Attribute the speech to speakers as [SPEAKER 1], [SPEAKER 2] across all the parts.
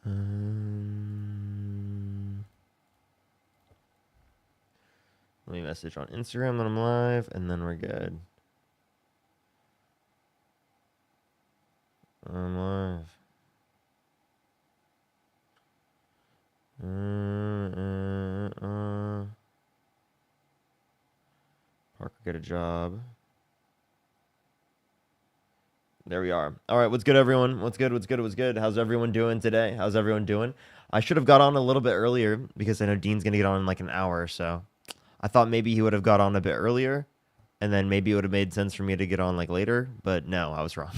[SPEAKER 1] Let me message on Instagram that I'm live, and then we're good. I'm live. Parker, get a job. There we are. All right, what's good, everyone? What's good? What's good? What's good? How's everyone doing today? How's everyone doing? I should have got on a little bit earlier because I know Dean's gonna get on in like an hour or so. I thought maybe he would have got on a bit earlier, and then maybe it would have made sense for me to get on like later. But no, I was wrong.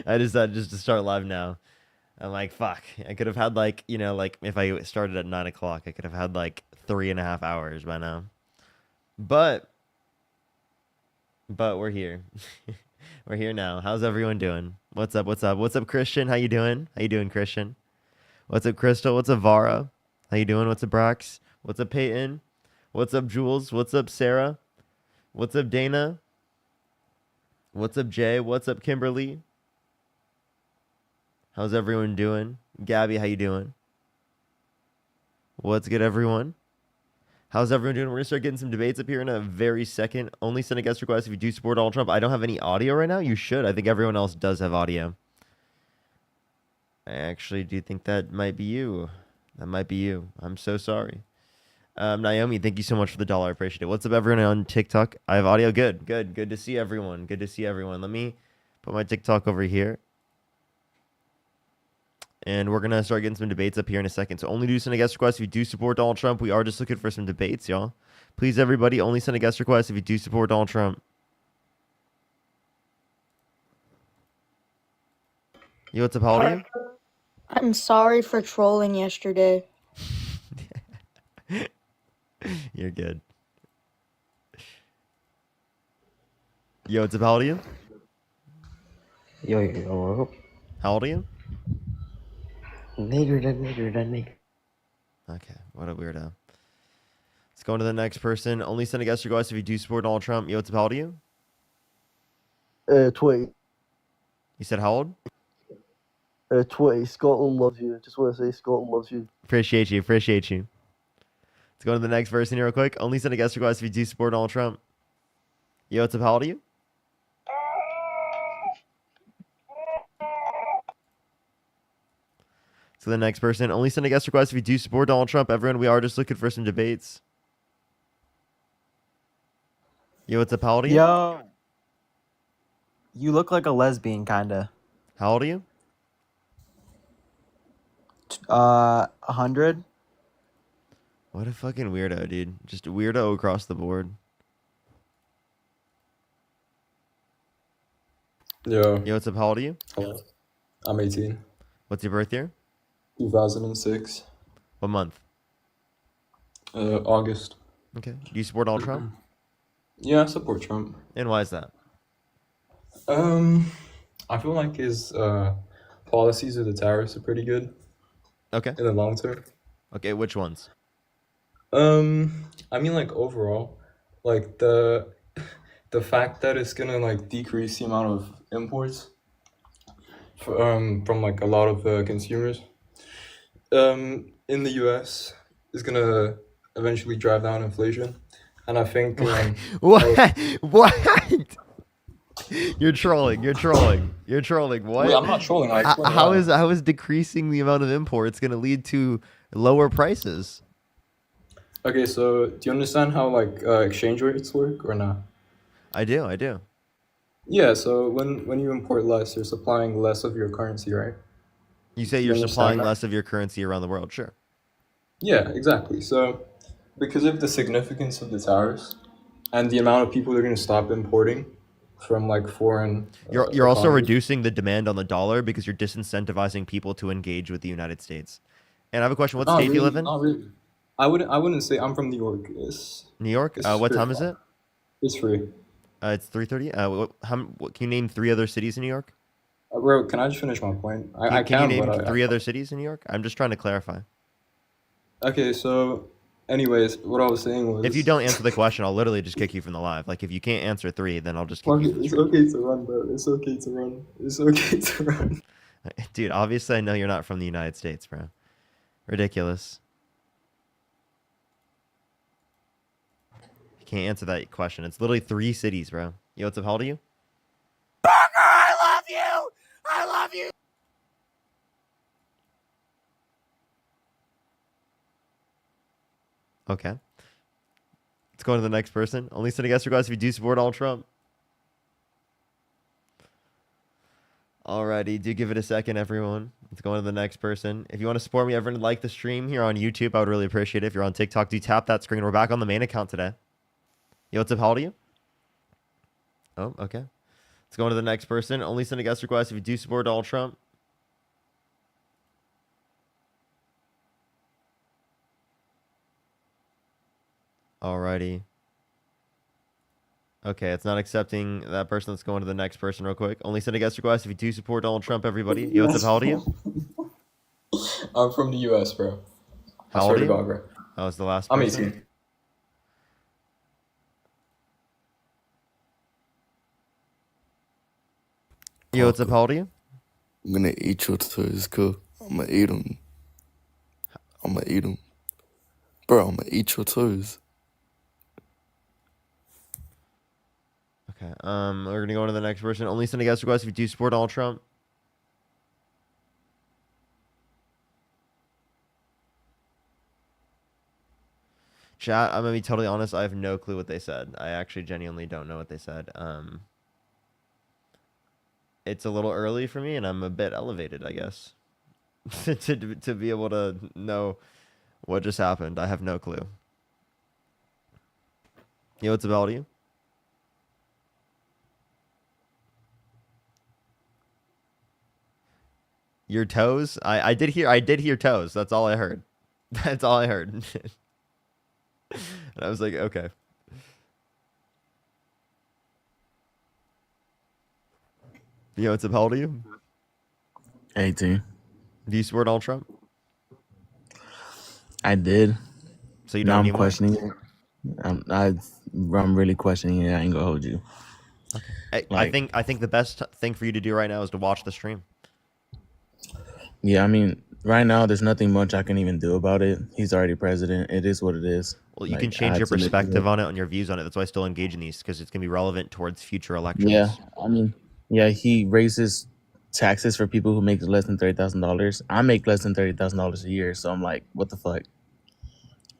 [SPEAKER 1] I decided just to start live now. I'm like, fuck. I could have had like, you know, like if I started at 9 o'clock, I could have had like 3.5 hours by now. But we're here. We're here now. How's everyone doing? What's up? What's up? What's up, Christian? How you doing? How you doing, Christian? What's up, Crystal? What's up, Vara? How you doing? What's up, Brax? What's up, Peyton? What's up, Jules? What's up, Sarah? What's up, Dana? What's up, Jay? What's up, Kimberly? How's everyone doing? Gabby, how you doing? What's good, everyone? How's everyone doing? We're gonna start getting some debates up here in a very second. Only send a guest request if you do support Donald Trump. I don't have any audio right now. You should. I think everyone else does have audio. I actually do think that might be you. That might be you. I'm so sorry. Naomi, thank you so much for the $1. I appreciate it. What's up, everyone on TikTok? I have audio. Good. Good to see everyone. Good to see everyone. Let me put my TikTok over here. And we're going to start getting some debates up here in a second. So only do send a guest request if you do support Donald Trump. We are just looking for some debates, y'all. Please, everybody, only send a guest request if you do support Donald Trump. Yo, what's up, Holiday?
[SPEAKER 2] I'm sorry for trolling yesterday.
[SPEAKER 1] You're good. Yo, what's up, how old are you?
[SPEAKER 3] Yo.
[SPEAKER 1] How old are you?
[SPEAKER 3] Nigger.
[SPEAKER 1] Okay, what a weirdo. Let's go on to the next person. Only send a guest request if you do support Donald Trump. Yo, what's up, how old are you?
[SPEAKER 4] 20.
[SPEAKER 1] You said how old?
[SPEAKER 4] 20. Scotland loves you. Just want to say Scotland loves you.
[SPEAKER 1] Appreciate you. Let's go to the next person here real quick. Only send a guest request if you do support Donald Trump. Yo, what's up, how old are you? So the next person, only send a guest request if you do support Donald Trump. Everyone, we are just looking for some debates. Yo, what's up, how old are you?
[SPEAKER 5] Yo. You look like a lesbian, kinda.
[SPEAKER 1] How old are you?
[SPEAKER 5] 100.
[SPEAKER 1] What a fucking weirdo, dude. Just a weirdo across the board.
[SPEAKER 6] Yo,
[SPEAKER 1] what's up, how old are you?
[SPEAKER 6] I'm 18.
[SPEAKER 1] What's your birth year?
[SPEAKER 6] 2006.
[SPEAKER 1] What month?
[SPEAKER 6] August.
[SPEAKER 1] Okay. Do you support Donald Trump?
[SPEAKER 6] Yeah, I support Trump.
[SPEAKER 1] And why is that?
[SPEAKER 6] I feel like his policies with the tariffs are pretty good.
[SPEAKER 1] Okay.
[SPEAKER 6] In the long term.
[SPEAKER 1] Okay, which ones?
[SPEAKER 6] I mean, like overall, like the fact that it's gonna like decrease the amount of imports from like a lot of consumers in the U.S. is gonna eventually drive down inflation, and I think
[SPEAKER 1] what? You're trolling. What?
[SPEAKER 6] Wait, I'm not trolling.
[SPEAKER 1] How is decreasing the amount of imports going to lead to lower prices?
[SPEAKER 6] Okay, so do you understand how like exchange rates work or not?
[SPEAKER 1] I do.
[SPEAKER 6] Yeah, so when you import less, you're supplying less of your currency, right?
[SPEAKER 1] You say you're supplying less of your currency around the world, sure.
[SPEAKER 6] Yeah, exactly. So because of the significance of the tariffs and the amount of people that are going to stop importing from like foreign
[SPEAKER 1] you're also reducing the demand on the dollar because you're disincentivizing people to engage with the United States. And I have a question. What state do you live in?
[SPEAKER 6] Not really. I wouldn't say. I'm from New York.
[SPEAKER 1] New York? What time is it?
[SPEAKER 6] It's free.
[SPEAKER 1] It's 3:30. Can you name 3 other cities in New York?
[SPEAKER 6] Bro, can I just finish my point?
[SPEAKER 1] Can you name 3 other cities in New York? I'm just trying to clarify.
[SPEAKER 6] Okay, so anyways, what I was saying was...
[SPEAKER 1] If you don't answer the question, I'll literally just kick you from the live. Like, if you can't answer 3, then I'll just kick you from the
[SPEAKER 6] It's okay to run, bro. It's okay to run.
[SPEAKER 1] Dude, obviously I know you're not from the United States, bro. Ridiculous. You can't answer that question. It's literally 3 cities, bro. Yo, what's up? How old are you?
[SPEAKER 3] I love you. I love you.
[SPEAKER 1] Okay. Let's go on to the next person. Only send a guest request if you do support Donald Trump. Alrighty, do give it a second, everyone. Let's go on to the next person. If you want to support me, everyone like the stream here on YouTube, I would really appreciate it. If you're on TikTok, do tap that screen. We're back on the main account today. Yo, what's up? How old are you? Oh, okay. Let's go on to the next person. Only send a guest request if you do support Donald Trump. Alrighty. Okay, it's not accepting that person. Let's go on to the next person real quick. Only send a guest request if you do support Donald Trump, everybody. Yo, what's up? How old are you?
[SPEAKER 6] I'm from the US, bro. I
[SPEAKER 1] How
[SPEAKER 6] swear
[SPEAKER 1] old are
[SPEAKER 6] to
[SPEAKER 1] you?
[SPEAKER 6] God, bro.
[SPEAKER 1] That was the last
[SPEAKER 6] I'm
[SPEAKER 1] person.
[SPEAKER 6] 18.
[SPEAKER 1] Yo, what's up? How old are you?
[SPEAKER 7] I'm gonna eat your toes, cool. I'm gonna eat them. I'm gonna eat them. Bro, I'm gonna eat your toes.
[SPEAKER 1] Okay, we're gonna go on to the next person. Only send a guest request if you do support Donald Trump. Chat, I'm gonna be totally honest. I have no clue what they said. I actually genuinely don't know what they said. It's a little early for me, and I'm a bit elevated, I guess, to be able to know what just happened. I have no clue. Yo, what's about you? Your toes? I did hear toes. That's all I heard. That's all I heard. And I was like, okay. Yo, what's up? How old are you?
[SPEAKER 8] 18.
[SPEAKER 1] Do you support Donald Trump?
[SPEAKER 8] I did.
[SPEAKER 1] So you
[SPEAKER 8] Now
[SPEAKER 1] don't
[SPEAKER 8] I'm
[SPEAKER 1] anymore?
[SPEAKER 8] questioning it. I'm really questioning it. I ain't gonna hold you.
[SPEAKER 1] I think the best thing for you to do right now is to watch the stream.
[SPEAKER 8] Yeah, I mean, right now there's nothing much I can even do about it. He's already president. It is what it is.
[SPEAKER 1] Well, you can change your perspective on it, on your views on it. That's why I still engage in these, because it's gonna be relevant towards future elections.
[SPEAKER 8] Yeah, I mean, yeah, he raises taxes for people who make less than $30,000. I make less than $30,000 a year, so I'm like, what the fuck?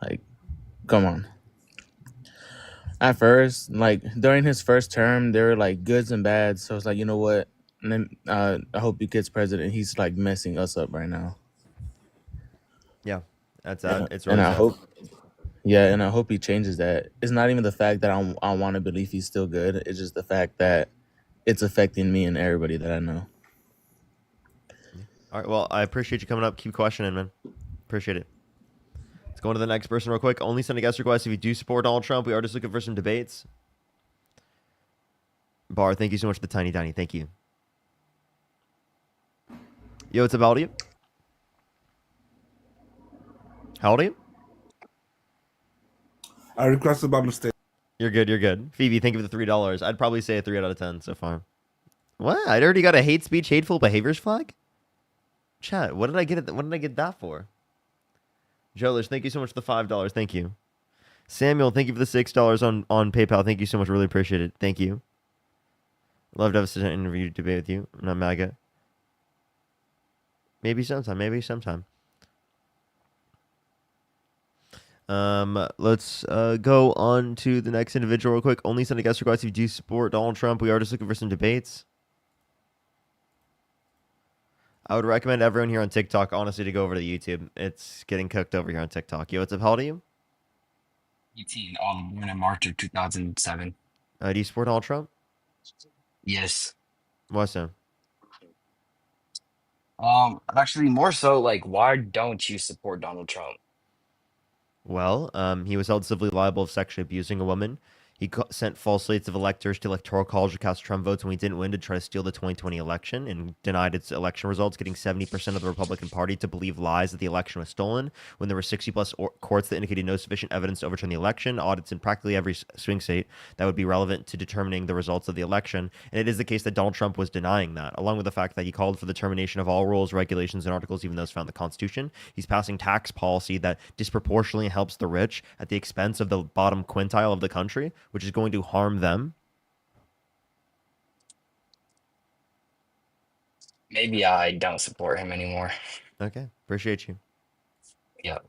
[SPEAKER 8] Like, come on. At first, like during his first term, there were like goods and bads. So it's like, you know what? And then I hope he gets president. He's like messing us up right now.
[SPEAKER 1] Yeah, that's
[SPEAKER 8] And,
[SPEAKER 1] it's really
[SPEAKER 8] and I
[SPEAKER 1] sad.
[SPEAKER 8] hope, yeah, and I hope he changes that. It's not even the fact that I want to believe he's still good. It's just the fact that it's affecting me and everybody that I know.
[SPEAKER 1] All right. Well, I appreciate you coming up. Keep questioning, man. Appreciate it. Let's go on to the next person real quick. Only send a guest request if you do support Donald Trump. We are just looking for some debates. Bar, thank you so much for the tiny tiny. Thank you. Yo, what's up, how old are you? How old are you?
[SPEAKER 3] I requested by mistake.
[SPEAKER 1] You're good. You're good. Phoebe, thank you for the $3. I'd probably say a 3 out of 10 so far. What? I already got a hate speech, hateful behaviors flag. Chat. What did I get? What did I get that for? Jolish, thank you so much for the $5. Thank you. Samuel, thank you for the $6 on PayPal. Thank you so much. Really appreciate it. Thank you. Love to have a interview debate with you. I'm not MAGA. Maybe sometime. Maybe sometime. Let's go on to the next individual real quick. Only send a guest request if you do support Donald Trump. We are just looking for some debates. I would recommend everyone here on TikTok, honestly, to go over to YouTube. It's getting cooked over here on TikTok. Yo, what's up? How old are you?
[SPEAKER 9] 18, born in March of 2007.
[SPEAKER 1] Do you support Donald Trump?
[SPEAKER 9] Yes.
[SPEAKER 1] Why so?
[SPEAKER 9] Actually, more so, like, why don't you support Donald Trump?
[SPEAKER 1] Well, he was held civilly liable of sexually abusing a woman. He sent false slates of electors to electoral college to cast Trump votes when he didn't win to try to steal the 2020 election and denied its election results, getting 70% of the Republican Party to believe lies that the election was stolen when there were 60 plus courts that indicated no sufficient evidence to overturn the election, audits in practically every swing state that would be relevant to determining the results of the election. And it is the case that Donald Trump was denying that, along with the fact that he called for the termination of all rules, regulations, and articles, even those found in the Constitution. He's passing tax policy that disproportionately helps the rich at the expense of the bottom quintile of the country, which is going to harm them.
[SPEAKER 9] Maybe I don't support him anymore.
[SPEAKER 1] Okay, appreciate you.
[SPEAKER 9] Yep.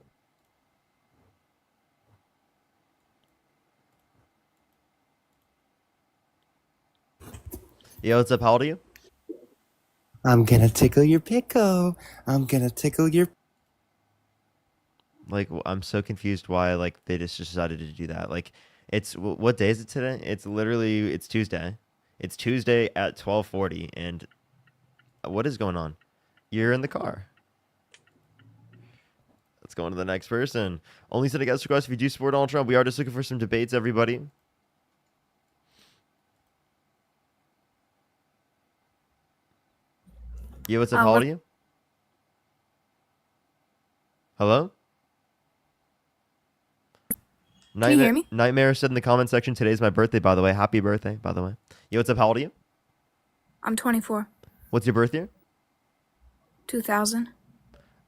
[SPEAKER 1] Yo, what's up? How old are you?
[SPEAKER 3] I'm gonna tickle your pickle. I'm gonna tickle your.
[SPEAKER 1] Like, I'm so confused why like they just decided to do that. Like, it's what day is it today? It's Tuesday. It's Tuesday at 12:40, and what is going on? You're in the car. Let's go on to the next person. Only send a guest request if you do support Donald Trump. We are just looking for some debates, everybody. Yeah, what's up? How old are you? Hello?
[SPEAKER 10] Can you hear me?
[SPEAKER 1] Nightmare said in the comment section, today's my birthday, by the way. Happy birthday, by the way. Yo, what's up? How old are you?
[SPEAKER 10] I'm 24.
[SPEAKER 1] What's your birth year?
[SPEAKER 10] 2000.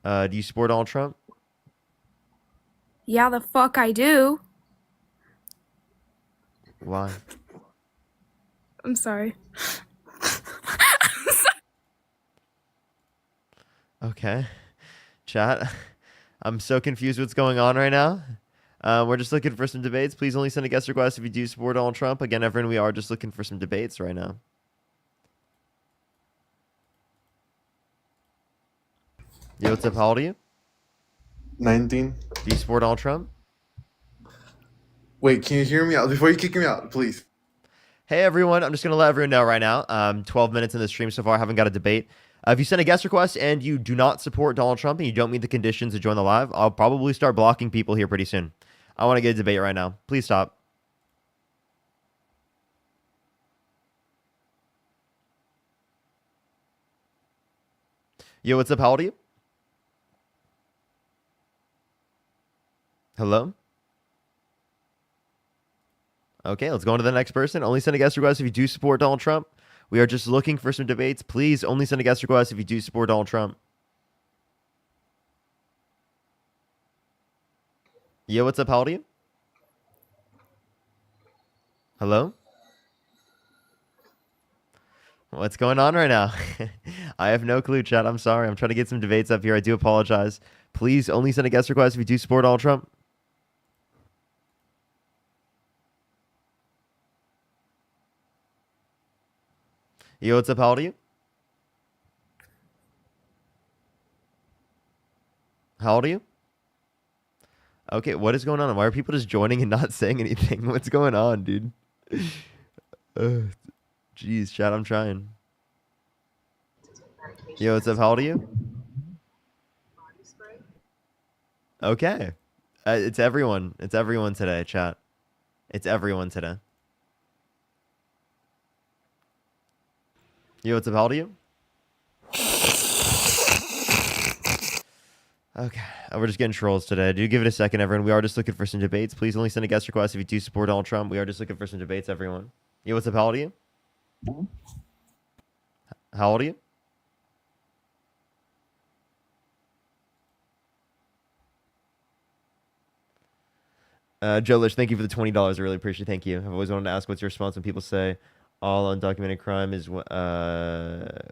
[SPEAKER 1] Do you support Donald Trump?
[SPEAKER 10] Yeah, the fuck I do.
[SPEAKER 1] Why?
[SPEAKER 10] I'm sorry.
[SPEAKER 1] Okay. Chat, I'm so confused what's going on right now. We're just looking for some debates. Please only send a guest request if you do support Donald Trump. Again, everyone, we are just looking for some debates right now. Yo, what's up? How old are you?
[SPEAKER 11] 19.
[SPEAKER 1] Do you support Donald Trump?
[SPEAKER 11] Wait, can you hear me out before you kick me out, please?
[SPEAKER 1] Hey, everyone. I'm just going to let everyone know right now. 12 minutes in the stream so far. I haven't got a debate. If you send a guest request and you do not support Donald Trump and you don't meet the conditions to join the live, I'll probably start blocking people here pretty soon. I want to get a debate right now. Please stop. Yo, what's up? How old are you? Hello? Okay, let's go on to the next person. Only send a guest request if you do support Donald Trump. We are just looking for some debates. Please only send a guest request if you do support Donald Trump. Yo, what's up? How old are you? Hello? What's going on right now? I have no clue, chat. I'm sorry. I'm trying to get some debates up here. I do apologize. Please only send a guest request if you do support Donald Trump. Yo, what's up? How old are you? How old are you? Okay, what is going on? Why are people just joining and not saying anything? What's going on, dude? Jeez, chat, I'm trying. Yo, what's up? How old are you? Okay. It's everyone. It's everyone today, chat. It's everyone today. Yo, what's up? How old are you? Okay. We're just getting trolls today. Do give it a second, everyone. We are just looking for some debates. Please only send a guest request if you do support Donald Trump. We are just looking for some debates, everyone. Yo, what's up? How old are you? How old are you? Joe Lish, thank you for the $20. I really appreciate it. Thank you. I've always wanted to ask what's your response when people say all undocumented crime is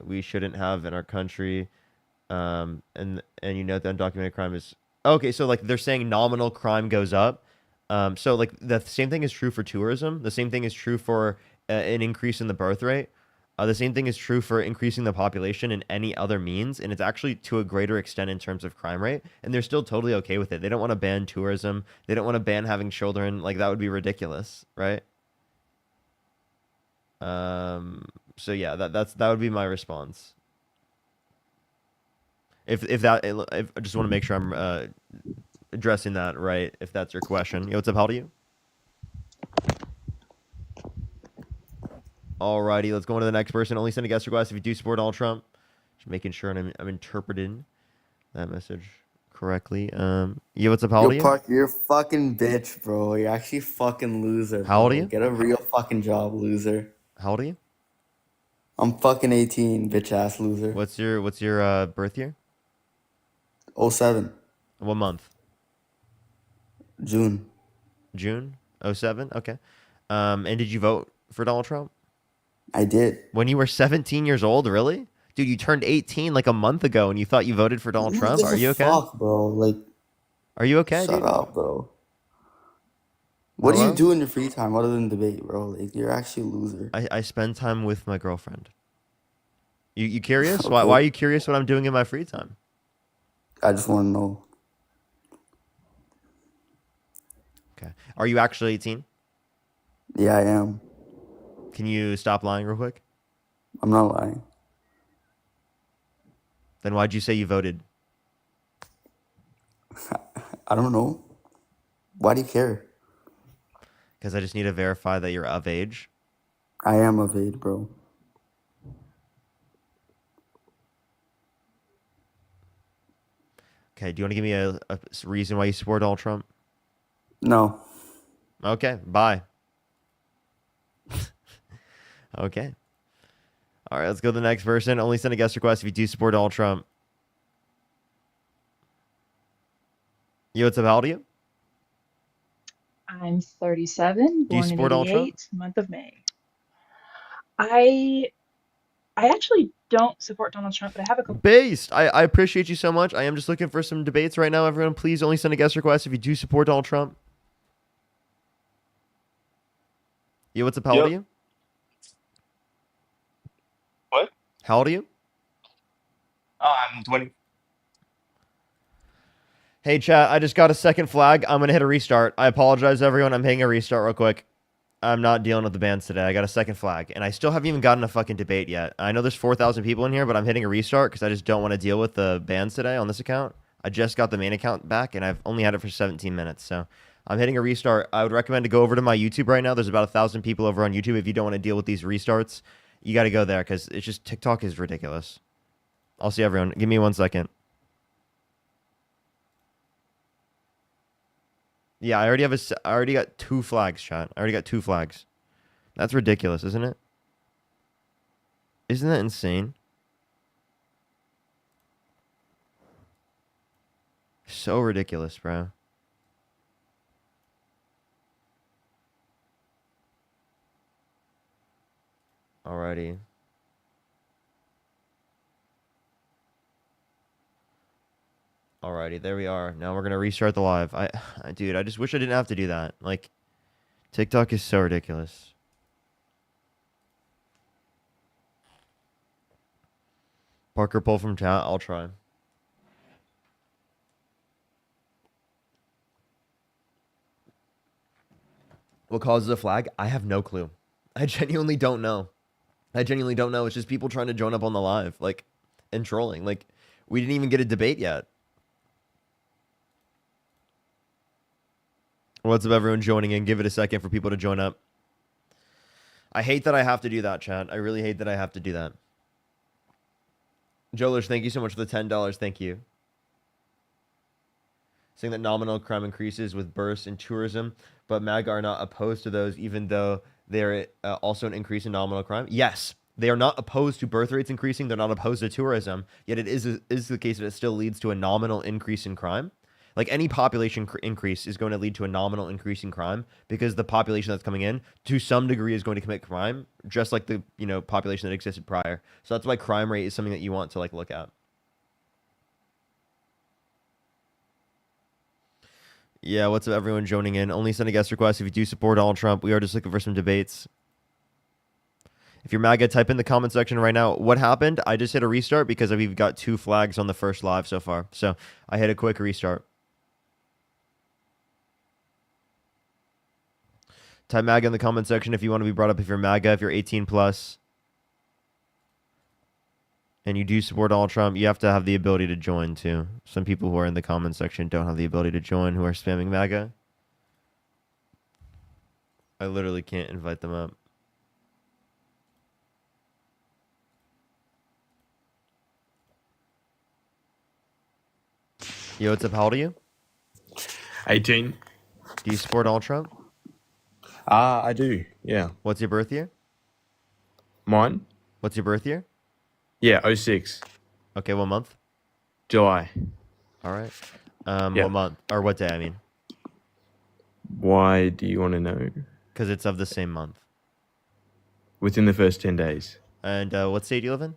[SPEAKER 1] we shouldn't have in our country. And you know that undocumented crime is okay. So like they're saying nominal crime goes up. So like the same thing is true for tourism. The same thing is true for an increase in the birth rate. The same thing is true for increasing the population in any other means, and it's actually to a greater extent in terms of crime rate, and they're still totally okay with it. They don't want to ban tourism. They don't want to ban having children. Like, that would be ridiculous, right? So yeah, that would be my response. If I just want to make sure I'm addressing that right, if that's your question. Yo, what's up? How old are you? Alrighty, let's go on to the next person. Only send a guest request if you do support Donald Trump. Just making sure I'm interpreting that message correctly. Yeah, what's up? How
[SPEAKER 3] Yo,
[SPEAKER 1] old are you?
[SPEAKER 3] Park, you're a fucking bitch, bro. You're actually fucking loser.
[SPEAKER 1] How old are
[SPEAKER 3] bro.
[SPEAKER 1] you?
[SPEAKER 3] Get a real fucking job, loser.
[SPEAKER 1] How old are you?
[SPEAKER 3] I'm fucking 18, bitch ass loser.
[SPEAKER 1] What's your birth year?
[SPEAKER 3] 07,
[SPEAKER 1] What month?
[SPEAKER 3] June.
[SPEAKER 1] June 07? Okay. And did you vote for Donald Trump?
[SPEAKER 3] I did.
[SPEAKER 1] When you were 17 years old, really? Dude, you turned 18 like a month ago and you thought you voted for Donald
[SPEAKER 3] Who
[SPEAKER 1] Trump?
[SPEAKER 3] gives
[SPEAKER 1] Are
[SPEAKER 3] a
[SPEAKER 1] you okay?
[SPEAKER 3] fuck, bro? Like,
[SPEAKER 1] Are you okay,
[SPEAKER 3] shut
[SPEAKER 1] dude?
[SPEAKER 3] up, bro. What do you
[SPEAKER 1] Hello?
[SPEAKER 3] do in your free time other than debate, bro? Like, you're actually a loser.
[SPEAKER 1] I spend time with my girlfriend. You curious? Why
[SPEAKER 3] Okay.
[SPEAKER 1] are you curious what I'm doing in my free time?
[SPEAKER 3] I just want to know.
[SPEAKER 1] Okay. Are you actually 18?
[SPEAKER 3] Yeah, I am.
[SPEAKER 1] Can you stop lying real quick?
[SPEAKER 3] I'm not lying.
[SPEAKER 1] Then why'd you say you voted?
[SPEAKER 3] I don't know. Why do you care?
[SPEAKER 1] Because I just need to verify that you're of age.
[SPEAKER 3] I am of age, bro.
[SPEAKER 1] Okay, do you want to give me a reason why you support Donald Trump?
[SPEAKER 3] No.
[SPEAKER 1] Okay, bye. Okay. All right, let's go to the next person. Only send a guest request if you do support Donald Trump. Yo, what's up? How old are you?
[SPEAKER 12] I'm 37,
[SPEAKER 1] Do you
[SPEAKER 12] born in
[SPEAKER 1] support Donald Trump?
[SPEAKER 12] 88, month of May. I actually don't support Donald Trump, but I have a couple.
[SPEAKER 1] Based. I appreciate you so much. I am just looking for some debates right now. Everyone, please only send a guest request if you do support Donald Trump. Yo, what's up? How old are
[SPEAKER 6] Yep.
[SPEAKER 1] you?
[SPEAKER 6] What?
[SPEAKER 1] How old are you?
[SPEAKER 6] I'm 20.
[SPEAKER 1] Hey, chat, I just got a second flag. I'm going to hit a restart. I apologize, everyone. I'm hitting a restart real quick. I'm not dealing with the bans today. I got a second flag, and I still haven't even gotten a fucking debate yet. I know there's 4,000 people in here, but I'm hitting a restart because I just don't want to deal with the bans today on this account. I just got the main account back, and I've only had it for 17 minutes, so I'm hitting a restart. I would recommend to go over to my YouTube right now. There's about 1,000 people over on YouTube. If you don't want to deal with these restarts, you got to go there because it's just TikTok is ridiculous. I'll see everyone. Give me 1 second. Yeah, I already got 2 flags, chat. I already got 2 flags. That's ridiculous, isn't it? Isn't that insane? So ridiculous, bro. Alrighty. Alrighty, there we are. Now we're gonna restart the live. Dude, I just wish I didn't have to do that. Like, TikTok is so ridiculous. Parker, pull from chat. I'll try. What causes a flag? I have no clue. I genuinely don't know. It's just people trying to join up on the live, like, and trolling. Like, we didn't even get a debate yet. What's up, everyone joining in? Give it a second for people to join up. I hate that I have to do that, chat. I really hate that I have to do that. Jolers, thank you so much for the $10. Thank you. Saying that nominal crime increases with bursts in tourism, but MAGA are not opposed to those, even though they're also an increase in nominal crime. Yes, they are not opposed to birth rates increasing. They're not opposed to tourism. Yet it is the case that it still leads to a nominal increase in crime. Like, any population increase is going to lead to a nominal increase in crime because the population that's coming in to some degree is going to commit crime, just like the population that existed prior. So that's why crime rate is something that you want to look at. Yeah, what's up, everyone joining in? Only send a guest request if you do support Donald Trump. We are just looking for some debates. If you're MAGA, type in the comment section right now. What happened? I just hit a restart because we've got 2 flags on the first live so far. So I hit a quick restart. Type MAGA in the comment section if you want to be brought up if you're MAGA, if you're 18 plus. And you do support Donald Trump, you have to have the ability to join too. Some people who are in the comment section don't have the ability to join who are spamming MAGA. I literally can't invite them up. Yo, what's up? How old are you?
[SPEAKER 13] 18.
[SPEAKER 1] Do you support Donald Trump?
[SPEAKER 13] I do. Yeah.
[SPEAKER 1] What's your birth year?
[SPEAKER 13] Mine?
[SPEAKER 1] What's your birth year?
[SPEAKER 13] Yeah, 06.
[SPEAKER 1] Okay, what month?
[SPEAKER 13] July.
[SPEAKER 1] All right.
[SPEAKER 13] Yeah.
[SPEAKER 1] What month or what day? I mean,
[SPEAKER 13] Why do you want to know?
[SPEAKER 1] because it's of the same month.
[SPEAKER 13] Within the first 10 days.
[SPEAKER 1] And what state do you live in?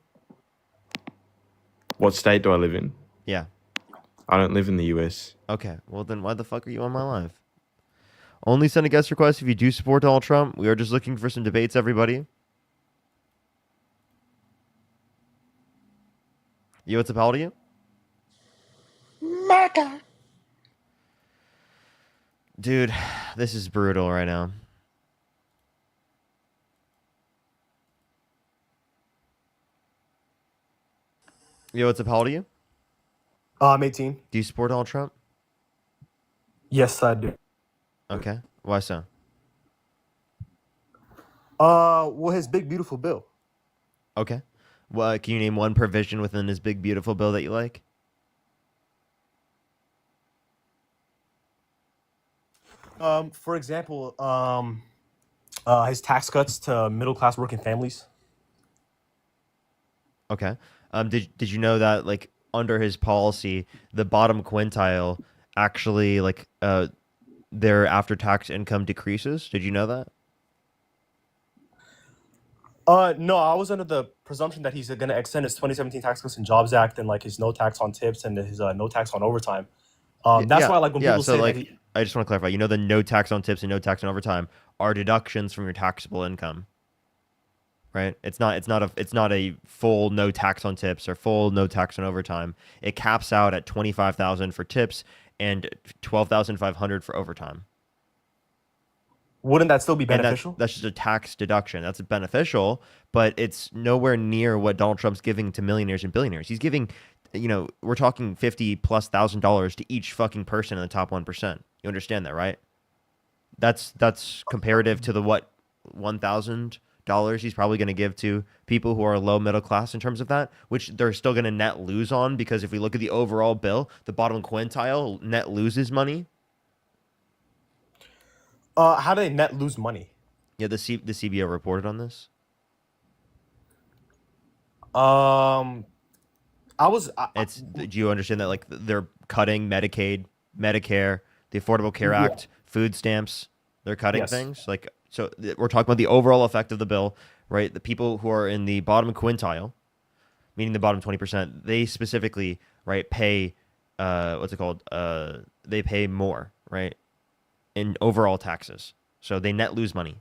[SPEAKER 13] What state do I live in?
[SPEAKER 1] Yeah.
[SPEAKER 13] I don't live in the US.
[SPEAKER 1] Okay. Well, then why the fuck are you on my live? Only send a guest request if you do support Donald Trump. We are just looking for some debates, everybody. Yo, what's up? How old are you?
[SPEAKER 3] Murder.
[SPEAKER 1] Dude, this is brutal right now. Yo, what's up? How old are you?
[SPEAKER 14] I'm 18.
[SPEAKER 1] Do you support Donald Trump?
[SPEAKER 14] Yes, I do.
[SPEAKER 1] Okay. Why so?
[SPEAKER 14] Well, his big beautiful bill.
[SPEAKER 1] Okay. Well, can you name one provision within this big beautiful bill that you like?
[SPEAKER 14] For example, his tax cuts to middle class working families.
[SPEAKER 1] Okay. Did you know that like under his policy, the bottom quintile actually like their after tax income decreases? Did you know that?
[SPEAKER 14] No, I was under the presumption that he's going to extend his 2017 Tax Cuts and Jobs Act and like his no tax on tips and his no tax on overtime. That's why like when people
[SPEAKER 1] so
[SPEAKER 14] say
[SPEAKER 1] like
[SPEAKER 14] that he,
[SPEAKER 1] I just want to clarify. You know the no tax on tips and no tax on overtime are deductions from your taxable income. Right? It's not a full no tax on tips or full no tax on overtime. It caps out at 25,000 for tips and 12,500 for overtime.
[SPEAKER 14] wouldn't that still be
[SPEAKER 1] And
[SPEAKER 14] beneficial?
[SPEAKER 1] that's just a tax deduction. That's beneficial, but it's nowhere near what Donald Trump's giving to millionaires and billionaires. He's giving, we're talking $50,000+ to each fucking person in the top 1%. You understand that, right? That's comparative to the what $1,000 he's probably going to give to people who are low middle class in terms of that, which they're still going to net lose on, because if we look at the overall bill, the bottom quintile net loses money.
[SPEAKER 14] How do they net lose money?
[SPEAKER 1] Yeah, the CBO reported on this. Do you understand that like they're cutting Medicaid, Medicare, the Affordable Care
[SPEAKER 14] Yeah.
[SPEAKER 1] Act, food stamps? They're cutting
[SPEAKER 14] Yes.
[SPEAKER 1] things we're talking about the overall effect of the bill, right? The people who are in the bottom quintile, meaning the bottom 20%, they specifically, right, pay what's it called? They pay more, right, in overall taxes. So they net lose money.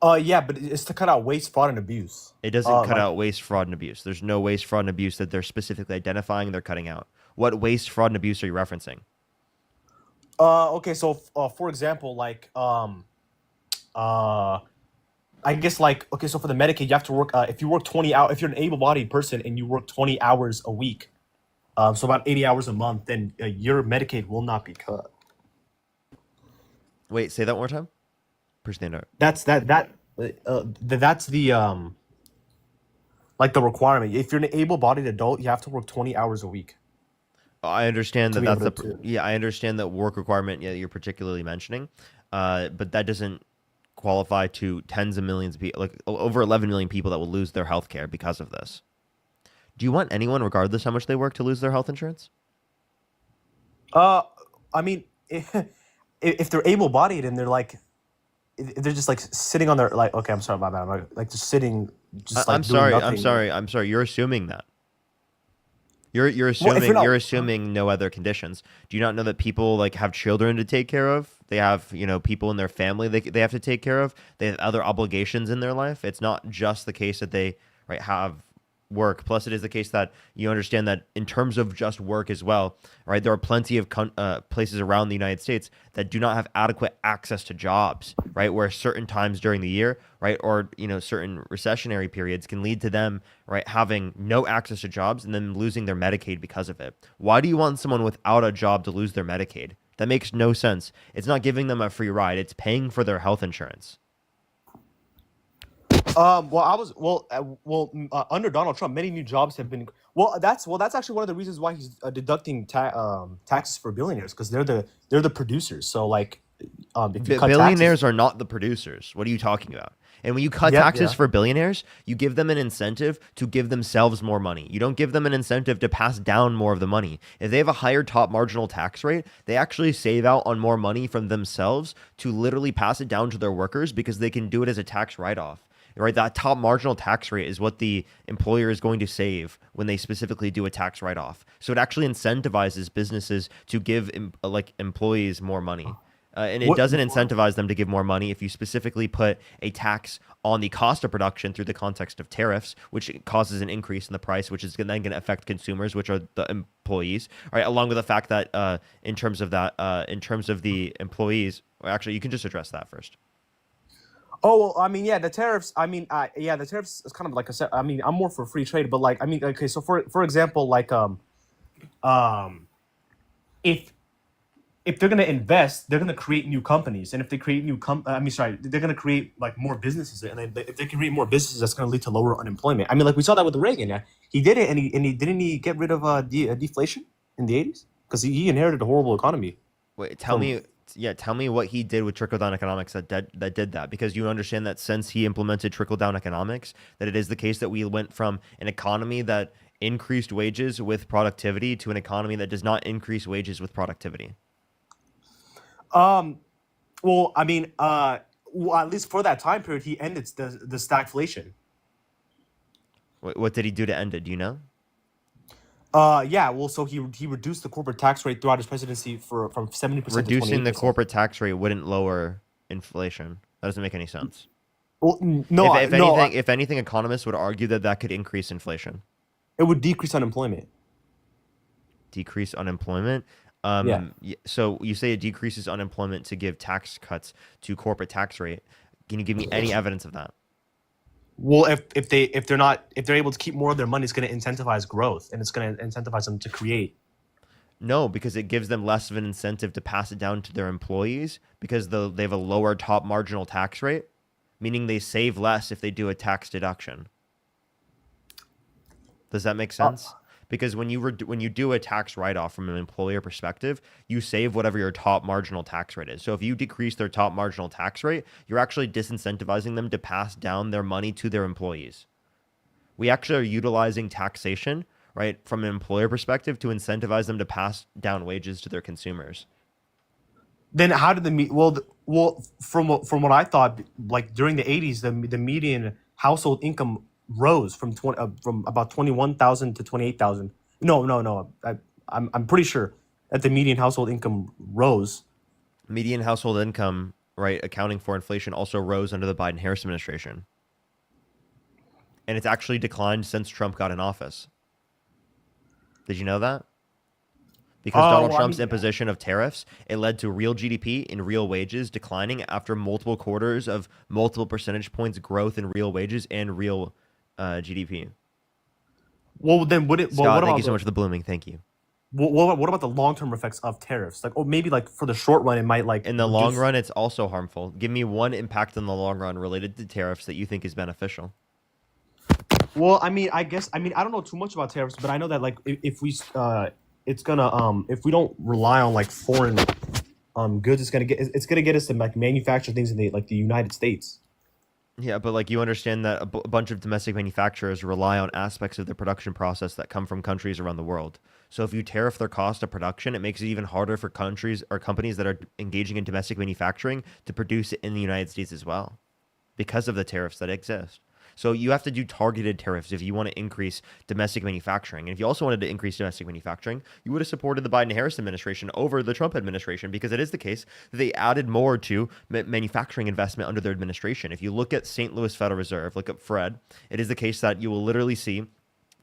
[SPEAKER 14] Yeah, but it's to cut out waste, fraud, and abuse.
[SPEAKER 1] It doesn't cut out waste, fraud, and abuse. There's no waste, fraud, and abuse that they're specifically identifying. They're cutting out. What waste, fraud, and abuse are you referencing?
[SPEAKER 14] Okay, so for example, like I guess like okay, so for the Medicaid, you have to work. If you work 20 hours, if you're an able-bodied person and you work 20 hours a week, so about 80 hours a month, then your Medicaid will not be cut.
[SPEAKER 1] Wait, say that one more time. Push the hand out.
[SPEAKER 14] That's the like the requirement. If you're an able-bodied adult, you have to work 20 hours a week.
[SPEAKER 1] I understand
[SPEAKER 14] To
[SPEAKER 1] that
[SPEAKER 14] be
[SPEAKER 1] that's
[SPEAKER 14] able to-
[SPEAKER 1] yeah. I understand that work requirement. Yeah, you're particularly mentioning, but that doesn't qualify to tens of millions of people, like over 11 million people that will lose their health care because of this. Do you want anyone, regardless how much they work, to lose their health insurance?
[SPEAKER 14] I mean, if they're able-bodied and they're like, if they're just like sitting on their like, okay, I'm sorry, my bad, I'm like just sitting, just like
[SPEAKER 1] I'm
[SPEAKER 14] doing
[SPEAKER 1] sorry.
[SPEAKER 14] nothing.
[SPEAKER 1] I'm sorry. You're assuming that. You're
[SPEAKER 14] Well, if
[SPEAKER 1] assuming
[SPEAKER 14] you're not-
[SPEAKER 1] you're assuming no other conditions. Do you not know that people like have children to take care of? They have people in their family they have to take care of. They have other obligations in their life. It's not just the case that they have work. Plus, it is the case that you understand that in terms of just work as well, right? There are plenty of places around the United States that do not have adequate access to jobs, right? Where certain times during the year, right, or certain recessionary periods can lead to them, right, having no access to jobs and then losing their Medicaid because of it. Why do you want someone without a job to lose their Medicaid? That makes no sense. It's not giving them a free ride. It's paying for their health insurance.
[SPEAKER 14] Under Donald Trump, many new jobs have been. That's actually one of the reasons why he's deducting taxes for billionaires, because they're the producers. So like, if you cut
[SPEAKER 1] Billionaires
[SPEAKER 14] taxes,
[SPEAKER 1] are not the producers. What are you talking about? And when you cut
[SPEAKER 14] yeah,
[SPEAKER 1] taxes
[SPEAKER 14] yeah.
[SPEAKER 1] for billionaires, you give them an incentive to give themselves more money. You don't give them an incentive to pass down more of the money. If they have a higher top marginal tax rate, they actually save out on more money from themselves to literally pass it down to their workers because they can do it as a tax write-off. Right, that top marginal tax rate is what the employer is going to save when they specifically do a tax write-off. So it actually incentivizes businesses to give employees more money. And it doesn't incentivize them to give more money if you specifically put a tax on the cost of production through the context of tariffs, which causes an increase in the price, which is then going to affect consumers, which are the employees. All right, along with the fact that in terms of the employees, well, actually, you can just address that first.
[SPEAKER 14] Oh, well, I mean, yeah, the tariffs. I mean, the tariffs is kind of like I mean, I'm more for free trade, but like, I mean, okay, so for example, like, if they're gonna invest, they're gonna create new companies, and if they create they're gonna create like more businesses, and if they can create more businesses, that's gonna lead to lower unemployment. I mean, like we saw that with Reagan. Yeah, he did it, and he didn't he get rid of deflation in the 80s because he inherited a horrible economy.
[SPEAKER 1] Wait, tell me what he did with trickle-down economics that did that, because you understand that since he implemented trickle-down economics, that it is the case that we went from an economy that increased wages with productivity to an economy that does not increase wages with productivity.
[SPEAKER 14] Well, I mean, at least for that time period, he ended the stagflation.
[SPEAKER 1] What did he do to end it? Do you know?
[SPEAKER 14] Yeah, well, so he reduced the corporate tax rate throughout his presidency from 70% to 28%.
[SPEAKER 1] Reducing the corporate tax rate wouldn't lower inflation. That doesn't make any sense.
[SPEAKER 14] Well, no,
[SPEAKER 1] if anything, economists would argue that could increase inflation.
[SPEAKER 14] It would decrease unemployment.
[SPEAKER 1] Decrease unemployment? So you say it decreases unemployment to give tax cuts to corporate tax rate. Can you give me any evidence of that?
[SPEAKER 14] Well, if they're able to keep more of their money, it's going to incentivize growth, and it's going to incentivize them to create.
[SPEAKER 1] No, because it gives them less of an incentive to pass it down to their employees because they have a lower top marginal tax rate, meaning they save less if they do a tax deduction. Does that make sense? Because when you do a tax write-off from an employer perspective, you save whatever your top marginal tax rate is. So if you decrease their top marginal tax rate, you're actually disincentivizing them to pass down their money to their employees. We actually are utilizing taxation, right, from an employer perspective to incentivize them to pass down wages to their consumers.
[SPEAKER 5] Then how did well from what I thought, like during the 80s, the median household income rose from about 21,000 to 28,000. No. I'm pretty sure that the median household income rose.
[SPEAKER 1] Median household income, right, accounting for inflation, also rose under the Biden-Harris administration. And it's actually declined since Trump got in office. Did you know that? Because Donald Trump's imposition of tariffs, it led to real GDP and real wages declining after multiple quarters of multiple percentage points growth in real wages and real GDP.
[SPEAKER 5] Well, then would it?
[SPEAKER 1] Scott, thank you so much for the blooming. Thank you.
[SPEAKER 5] What about the long-term effects of tariffs? Like, maybe like for the short run, it might like.
[SPEAKER 1] In the long run, it's also harmful. Give me one impact in the long run related to tariffs that you think is beneficial.
[SPEAKER 5] Well, I mean, I don't know too much about tariffs, but I know that like if we it's gonna if we don't rely on like foreign goods, it's gonna get us to like manufacture things in the United States.
[SPEAKER 1] Yeah, but like you understand that a bunch of domestic manufacturers rely on aspects of the production process that come from countries around the world. So if you tariff their cost of production, it makes it even harder for countries or companies that are engaging in domestic manufacturing to produce it in the United States as well, because of the tariffs that exist. So you have to do targeted tariffs if you want to increase domestic manufacturing. And if you also wanted to increase domestic manufacturing, you would have supported the Biden-Harris administration over the Trump administration, because it is the case that they added more to manufacturing investment under their administration. If you look at St. Louis Federal Reserve, look at Fred, it is the case that you will literally see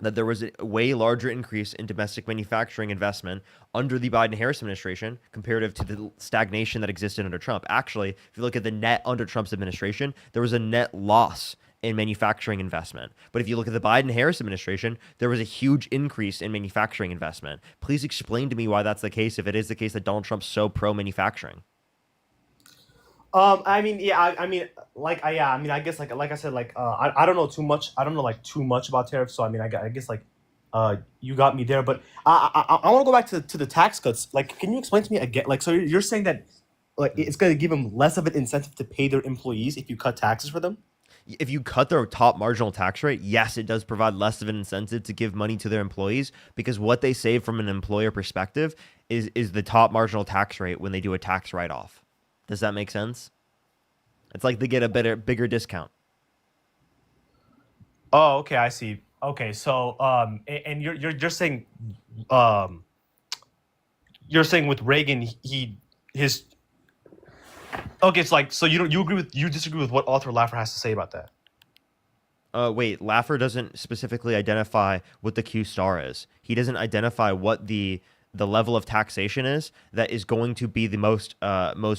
[SPEAKER 1] that there was a way larger increase in domestic manufacturing investment under the Biden-Harris administration comparative to the stagnation that existed under Trump. Actually, if you look at the net under Trump's administration, there was a net loss in manufacturing investment. But if you look at the Biden-Harris administration, there was a huge increase in manufacturing investment. Please explain to me why that's the case if it is the case that Donald Trump's so pro-manufacturing.
[SPEAKER 14] I mean, yeah, I mean, yeah, I mean, I guess, like I said, I don't know too much. I don't know like too much about tariffs, so I mean, I guess like, you got me there. But I want to go back to the tax cuts. Like, can you explain to me again? Like, so you're saying that like it's going to give them less of an incentive to pay their employees if you cut taxes for them?
[SPEAKER 1] If you cut their top marginal tax rate, yes, it does provide less of an incentive to give money to their employees, because what they save from an employer perspective is the top marginal tax rate when they do a tax write-off. Does that make sense? It's like they get a bigger discount.
[SPEAKER 14] Oh, okay, I see. Okay, so and you're saying with Reagan, his okay, it's like, so you disagree with what Arthur Laffer has to say about that?
[SPEAKER 1] Wait, Laffer doesn't specifically identify what the Q star is. He doesn't identify what the level of taxation is that is going to be the most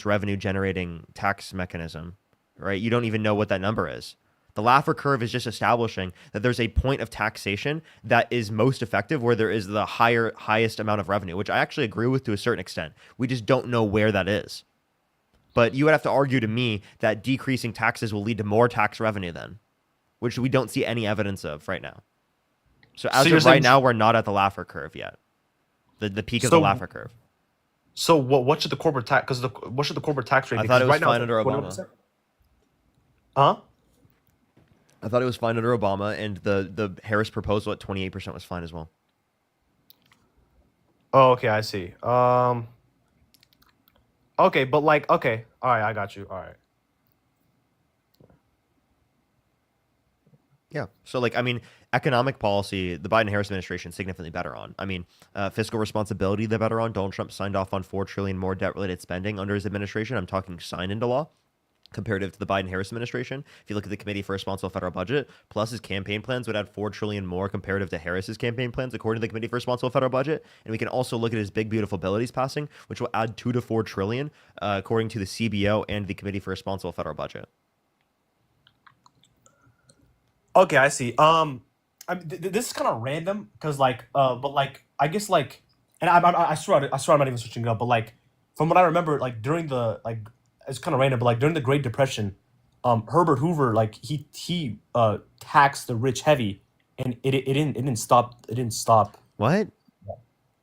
[SPEAKER 1] revenue generating tax mechanism, right? You don't even know what that number is. The Laffer curve is just establishing that there's a point of taxation that is most effective where there is the highest amount of revenue, which I actually agree with to a certain extent. We just don't know where that is. But you would have to argue to me that decreasing taxes will lead to more tax revenue then, which we don't see any evidence of right now. So as of right now, we're not at the Laffer curve yet. The peak of the Laffer curve.
[SPEAKER 14] So what should the corporate tax? Because what should the corporate tax rate be?
[SPEAKER 1] I thought it was
[SPEAKER 14] right now
[SPEAKER 1] fine
[SPEAKER 14] it's
[SPEAKER 1] under
[SPEAKER 14] like
[SPEAKER 1] Obama.
[SPEAKER 14] 21%. Huh?
[SPEAKER 1] I thought it was fine under Obama, and the Harris proposal at 28% was fine as well.
[SPEAKER 14] Oh, okay, I see. Okay, but like, okay, all right, I got you. All right.
[SPEAKER 1] Yeah. So, like, I mean, economic policy, the Biden-Harris administration is significantly better on. I mean, fiscal responsibility, they're better on. Donald Trump signed off on $4 trillion more debt-related spending under his administration. I'm talking signed into law, comparative to the Biden-Harris administration. If you look at the Committee for Responsible Federal Budget, plus his campaign plans would add $4 trillion more comparative to Harris's campaign plans, according to the Committee for Responsible Federal Budget. And we can also look at his big, beautiful bill he's passing, which will add $2 to $4 trillion, according to the CBO and the Committee for Responsible Federal Budget.
[SPEAKER 14] Okay, I see. I mean, this is kind of random because, like, but like, I guess, like, and I swear I'm not even switching it up, but like, from what I remember, like during the like, it's kind of random, but like during the Great Depression, Herbert Hoover, like he taxed the rich heavy, and it didn't stop.
[SPEAKER 1] What?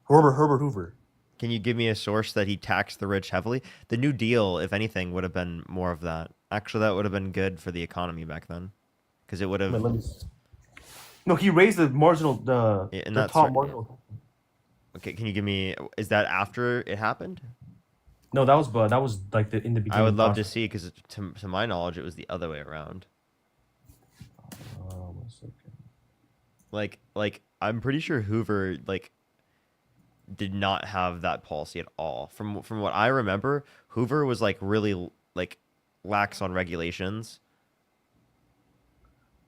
[SPEAKER 14] Herbert Hoover.
[SPEAKER 1] Can you give me a source that he taxed the rich heavily? The New Deal, if anything, would have been more of that. Actually, that would have been good for the economy back then, because it would have.
[SPEAKER 14] No, he raised the marginal top marginal.
[SPEAKER 1] Okay, can you give me? Is that after it happened?
[SPEAKER 14] No, that was like in the beginning.
[SPEAKER 1] I would love to see, because to my knowledge, it was the other way around.
[SPEAKER 14] 1 second.
[SPEAKER 1] Like I'm pretty sure Hoover did not have that policy at all. From what I remember, Hoover was like really like lax on regulations.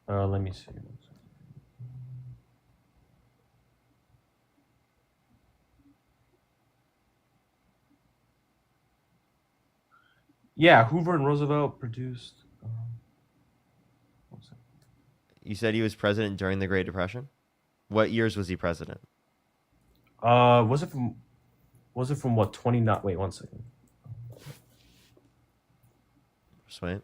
[SPEAKER 14] Let me see. Yeah, Hoover and Roosevelt produced.
[SPEAKER 1] You said he was president during the Great Depression. What years was he president?
[SPEAKER 14] Was it from what 29? Wait, 1 second.
[SPEAKER 1] Sweet.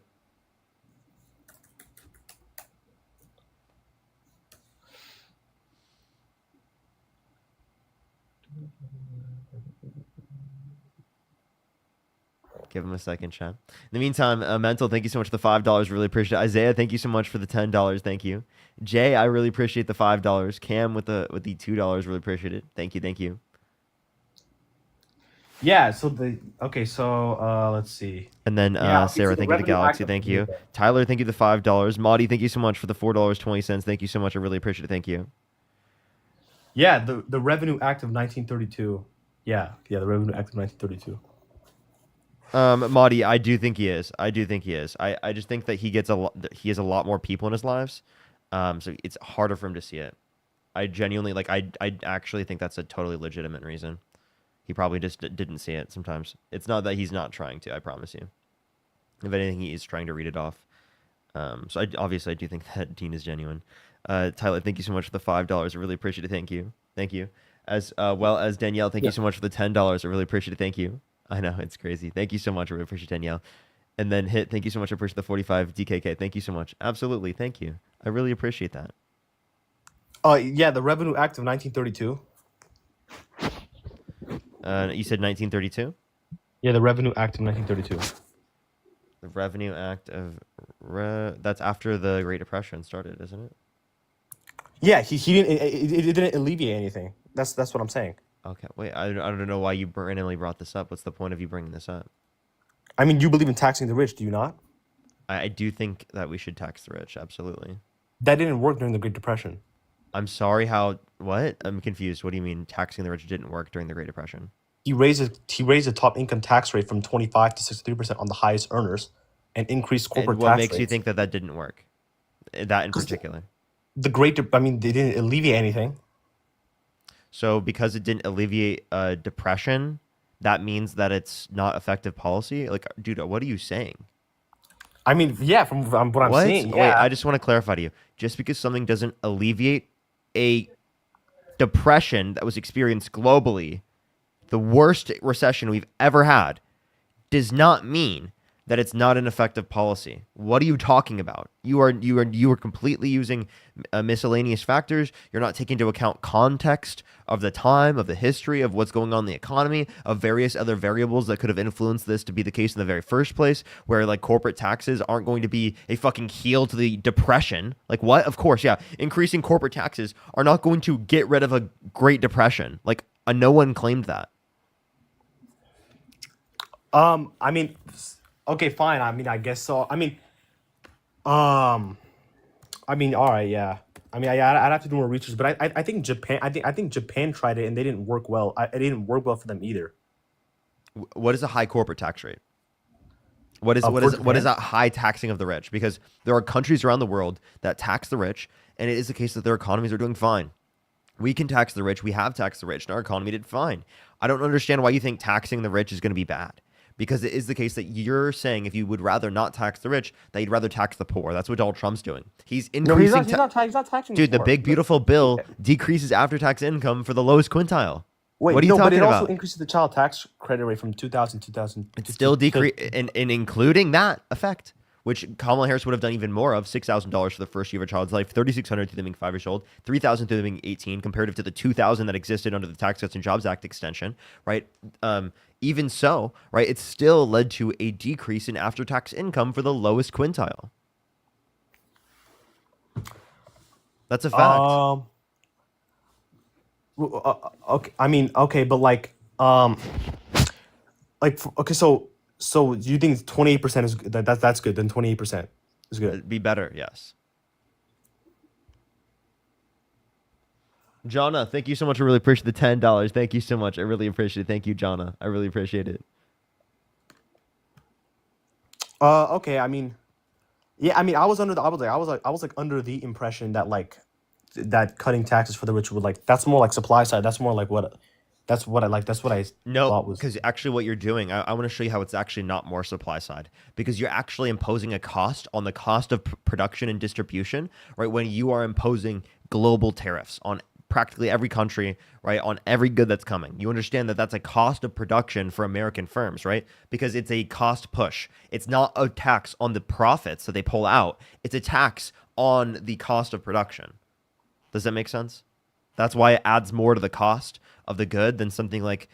[SPEAKER 1] Give him a second, chat. In the meantime, Mental, thank you so much for the $5. Really appreciate it. Isaiah, thank you so much for the $10. Thank you. Jay, I really appreciate the $5. Cam with the $2, really appreciate it. Thank you.
[SPEAKER 14] Yeah. So let's see.
[SPEAKER 1] And then Sarah, thank you to Galaxy, thank you. Tyler, thank you the $5. Maudie, thank you so much for the $4.20. Thank you so much. I really appreciate it. Thank you.
[SPEAKER 14] Yeah, the Revenue Act of 1932. Yeah, the Revenue Act of 1932.
[SPEAKER 1] Maudie, I do think he is. I just think that he has a lot more people in his lives. So it's harder for him to see it. I genuinely I actually think that's a totally legitimate reason. He probably just didn't see it sometimes. It's not that he's not trying to, I promise you. If anything, he is trying to read it off. So I do think that Dean is genuine. Tyler, thank you so much for the $5. I really appreciate it. Thank you. As well as Danielle, thank you so much for the $10. I really appreciate it. Thank you. I know, it's crazy. Thank you so much. I really appreciate Danielle. And then hit, thank you so much. I appreciate the 45 DKK. Thank you so much. Absolutely. Thank you. I really appreciate that.
[SPEAKER 5] Yeah, the Revenue Act of 1932.
[SPEAKER 1] You said 1932?
[SPEAKER 5] Yeah, the Revenue Act of 1932.
[SPEAKER 1] The Revenue Act of... that's after the Great Depression started, isn't it?
[SPEAKER 5] Yeah, he didn't. It didn't alleviate anything. That's what I'm saying.
[SPEAKER 1] Okay, wait. I don't know why you randomly brought this up. What's the point of you bringing this up?
[SPEAKER 5] I mean, you believe in taxing the rich, do you not?
[SPEAKER 1] I do think that we should tax the rich. Absolutely.
[SPEAKER 5] That didn't work during the Great Depression.
[SPEAKER 1] I'm sorry. How? What? I'm confused. What do you mean taxing the rich didn't work during the Great Depression?
[SPEAKER 5] He raised the top income tax rate from 25 to 63% on the highest earners, and increased corporate
[SPEAKER 1] And what
[SPEAKER 5] tax
[SPEAKER 1] makes you
[SPEAKER 5] rates.
[SPEAKER 1] think that that didn't work? That in
[SPEAKER 5] 'Cause
[SPEAKER 1] particular.
[SPEAKER 5] I mean, they didn't alleviate anything.
[SPEAKER 1] So because it didn't alleviate depression, that means that it's not effective policy? Like, dude, what are you saying?
[SPEAKER 5] I mean, yeah, from what I'm seeing,
[SPEAKER 1] Wait,
[SPEAKER 5] yeah.
[SPEAKER 1] I just want to clarify to you. Just because something doesn't alleviate a depression that was experienced globally, the worst recession we've ever had, does not mean that it's not an effective policy. What are you talking about? You are completely using miscellaneous factors. You're not taking into account context of the time, of the history, of what's going on in the economy, of various other variables that could have influenced this to be the case in the very first place, where like corporate taxes aren't going to be a fucking heel to the depression. Like what? Of course, yeah. Increasing corporate taxes are not going to get rid of a Great Depression. Like no one claimed that.
[SPEAKER 5] I mean, okay, fine. I mean, I guess so. I mean, all right, yeah. I mean, I'd have to do more research, but I think Japan. I think Japan tried it and they didn't work well. It didn't work well for them either.
[SPEAKER 1] What is a high corporate tax rate? What is
[SPEAKER 5] For
[SPEAKER 1] that high taxing of the rich? Because there are countries around the world that tax the rich, and it is the case that their economies are doing fine. We can tax the rich. We have taxed the rich, and our economy did fine. I don't understand why you think taxing the rich is going to be bad. Because it is the case that you're saying if you would rather not tax the rich, that you'd rather tax the poor. That's what Donald Trump's doing. He's increasing.
[SPEAKER 5] He's not taxing.
[SPEAKER 1] Dude, the
[SPEAKER 5] poor.
[SPEAKER 1] big beautiful bill decreases after-tax income for the lowest quintile.
[SPEAKER 5] Wait,
[SPEAKER 1] what are you talking
[SPEAKER 5] but it
[SPEAKER 1] about?
[SPEAKER 5] also increases the child tax credit rate from 2,000 to 2,000.
[SPEAKER 1] It's still decrease, and including that effect, which Kamala Harris would have done even more of, $6,000 for the first year of a child's life, $3,600 to them being 5 years old, $3,000 to them being 18, comparative to the $2,000 that existed under the Tax Cuts and Jobs Act extension, right? Even so, right, it still led to a decrease in after-tax income for the lowest quintile. That's a fact.
[SPEAKER 5] Okay, I mean, okay, but okay, so you think 28% is that's good? Then 28% is good.
[SPEAKER 1] It'd be better, yes. Jonna, thank you so much. I really appreciate the $10. Thank you so much. I really appreciate it. Thank you, Jonna. I really appreciate it.
[SPEAKER 5] Okay, I mean, yeah, I mean, I was under the impression that that cutting taxes for the rich would that's more like supply side. That's more like that's what I thought was.
[SPEAKER 1] Because actually what you're doing, I want to show you how it's actually not more supply side, because you're actually imposing a cost on the cost of production and distribution, right? When you are imposing global tariffs on practically every country, right, on every good that's coming. You understand that that's a cost of production for American firms, right? Because it's a cost push. It's not a tax on the profits that they pull out. It's a tax on the cost of production. Does that make sense? That's why it adds more to the cost of the good than something like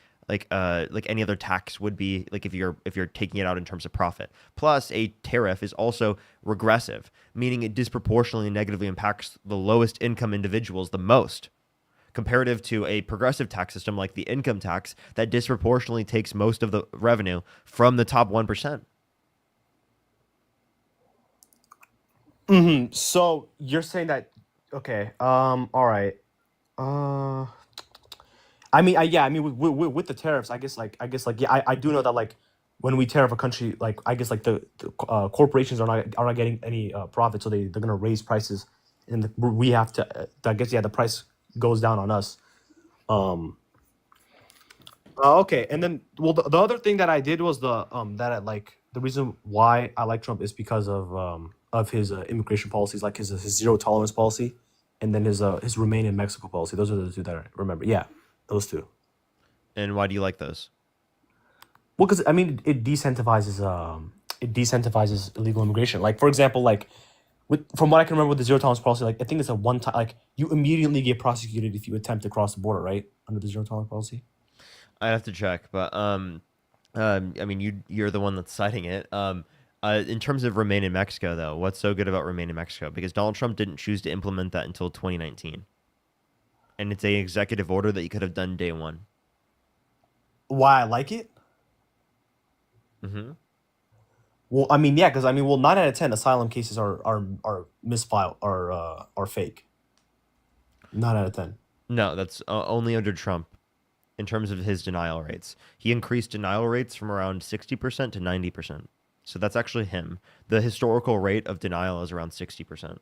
[SPEAKER 1] any other tax would be, like if you're taking it out in terms of profit. Plus, a tariff is also regressive, meaning it disproportionately negatively impacts the lowest income individuals the most, comparative to a progressive tax system like the income tax that disproportionately takes most of the revenue from the top 1%.
[SPEAKER 5] So you're saying that, okay, all right. I mean, with the tariffs, I guess, yeah, I do know that, when we tariff a country, I guess, the corporations are not getting any profit, so they're gonna raise prices, and we have to. I guess, yeah, the price goes down on us. Okay, and then, well, the other thing that I did was the reason why I like Trump is because of his immigration policies, like his zero tolerance policy, and then his Remain in Mexico policy. Those are the two that I remember. Yeah. Those two.
[SPEAKER 1] And why do you like those?
[SPEAKER 5] Well, because I mean, it decentralizes
[SPEAKER 14] it decentralizes illegal immigration. Like for example, like from what I can remember with the zero tolerance policy, like I think it's a one time, like you immediately get prosecuted if you attempt to cross the border, right? Under the zero tolerance policy.
[SPEAKER 1] I have to check, but I mean, you're the one that's citing it. In terms of Remain in Mexico, though, what's so good about Remain in Mexico? Because Donald Trump didn't choose to implement that until 2019, and it's an executive order that you could have done day one.
[SPEAKER 14] Why I like it?
[SPEAKER 1] Mm-hmm.
[SPEAKER 14] Well, I mean, yeah, because I mean, well, 9 out of 10 asylum cases are misfiled, are fake. 9 out of 10.
[SPEAKER 1] No, that's only under Trump. In terms of his denial rates, he increased denial rates from around 60% to 90%. So that's actually him. The historical rate of denial is around 60%.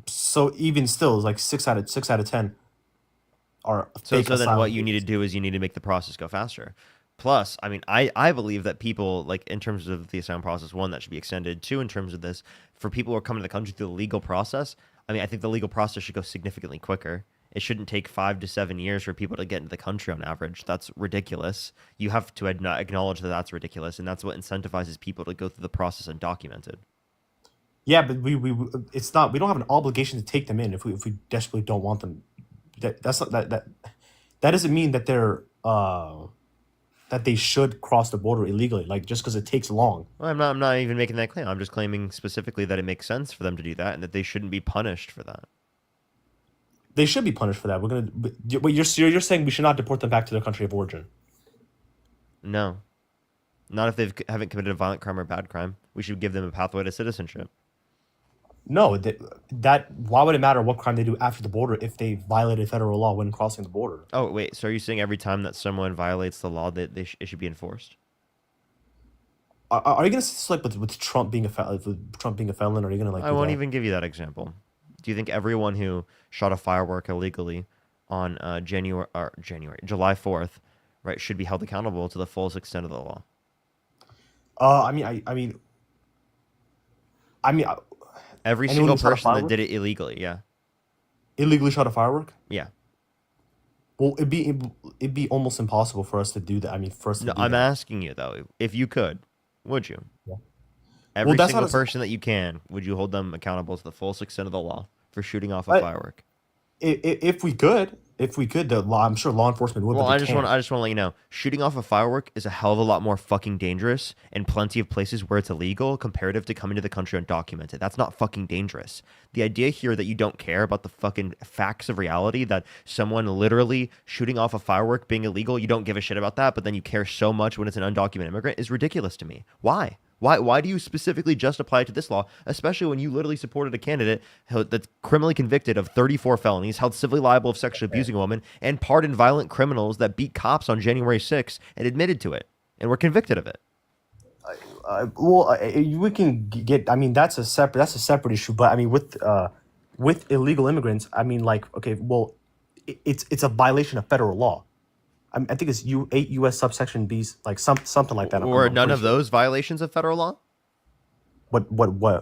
[SPEAKER 14] So even still, it's like 6 out of 10 are
[SPEAKER 1] So
[SPEAKER 14] fake
[SPEAKER 1] then
[SPEAKER 14] asylum
[SPEAKER 1] what you need to
[SPEAKER 14] cases.
[SPEAKER 1] do is you need to make the process go faster. Plus, I mean, I believe that people, like, in terms of the asylum process, one, that should be extended. Two, in terms of this, for people who are coming to the country through the legal process, I mean, I think the legal process should go significantly quicker. It shouldn't take 5 to 7 years for people to get into the country on average. That's ridiculous. You have to acknowledge that that's ridiculous, and that's what incentivizes people to go through the process undocumented.
[SPEAKER 14] Yeah, but it's not. We don't have an obligation to take them in if we desperately don't want them. That's not that doesn't mean that they're that they should cross the border illegally. Like just because it takes long.
[SPEAKER 1] Well, I'm not even making that claim. I'm just claiming specifically that it makes sense for them to do that, and that they shouldn't be punished for that.
[SPEAKER 14] They should be punished for that. We're gonna. But you're saying we should not deport them back to their country of origin.
[SPEAKER 1] No, not if they haven't committed a violent crime or bad crime. We should give them a pathway to citizenship.
[SPEAKER 14] No, that why would it matter what crime they do after the border if they violated federal law when crossing the border?
[SPEAKER 1] Oh wait, so are you saying every time that someone violates the law that it should be enforced?
[SPEAKER 14] Are you gonna say this like with Trump being a felon? Are you gonna like?
[SPEAKER 1] I won't even give you that example. Do you think everyone who shot a firework illegally on July 4th, right, should be held accountable to the fullest extent of the law?
[SPEAKER 14] I mean,
[SPEAKER 1] Every
[SPEAKER 14] anyone
[SPEAKER 1] single
[SPEAKER 14] who shot a
[SPEAKER 1] person that
[SPEAKER 14] firework?
[SPEAKER 1] did it illegally, yeah.
[SPEAKER 14] Illegally shot a firework?
[SPEAKER 1] Yeah.
[SPEAKER 14] Well, it'd be almost impossible for us to do that. I mean, for us to
[SPEAKER 1] No,
[SPEAKER 14] do
[SPEAKER 1] I'm
[SPEAKER 14] that.
[SPEAKER 1] asking you, though, if you could, would you?
[SPEAKER 14] Yeah.
[SPEAKER 1] Every
[SPEAKER 14] that's
[SPEAKER 1] single
[SPEAKER 14] not a-
[SPEAKER 1] person that you can, would you hold them accountable to the fullest extent of the law for shooting off a
[SPEAKER 14] But-
[SPEAKER 1] firework?
[SPEAKER 14] If we could, the law, I'm sure law enforcement would.
[SPEAKER 1] Well,
[SPEAKER 14] but
[SPEAKER 1] I
[SPEAKER 14] they
[SPEAKER 1] just want
[SPEAKER 14] can't.
[SPEAKER 1] to let you know, shooting off a firework is a hell of a lot more fucking dangerous in plenty of places where it's illegal comparative to coming to the country undocumented. That's not fucking dangerous. The idea here that you don't care about the fucking facts of reality, that someone literally shooting off a firework being illegal, you don't give a shit about that, but then you care so much when it's an undocumented immigrant, is ridiculous to me. Why? Why do you specifically just apply it to this law, especially when you literally supported a candidate that's criminally convicted of 34 felonies, held civilly liable of sexually abusing a woman, and pardoned violent criminals that beat cops on January 6th and admitted to it and were convicted of it?
[SPEAKER 14] We can get. I mean, that's a separate issue. But I mean, with illegal immigrants, I mean, like, okay, well, it's a violation of federal law. I think it's 8 U.S. subsection B, like something like that.
[SPEAKER 1] Or
[SPEAKER 14] I'm
[SPEAKER 1] none
[SPEAKER 14] pretty
[SPEAKER 1] of
[SPEAKER 14] sure.
[SPEAKER 1] those violations of federal law?
[SPEAKER 14] What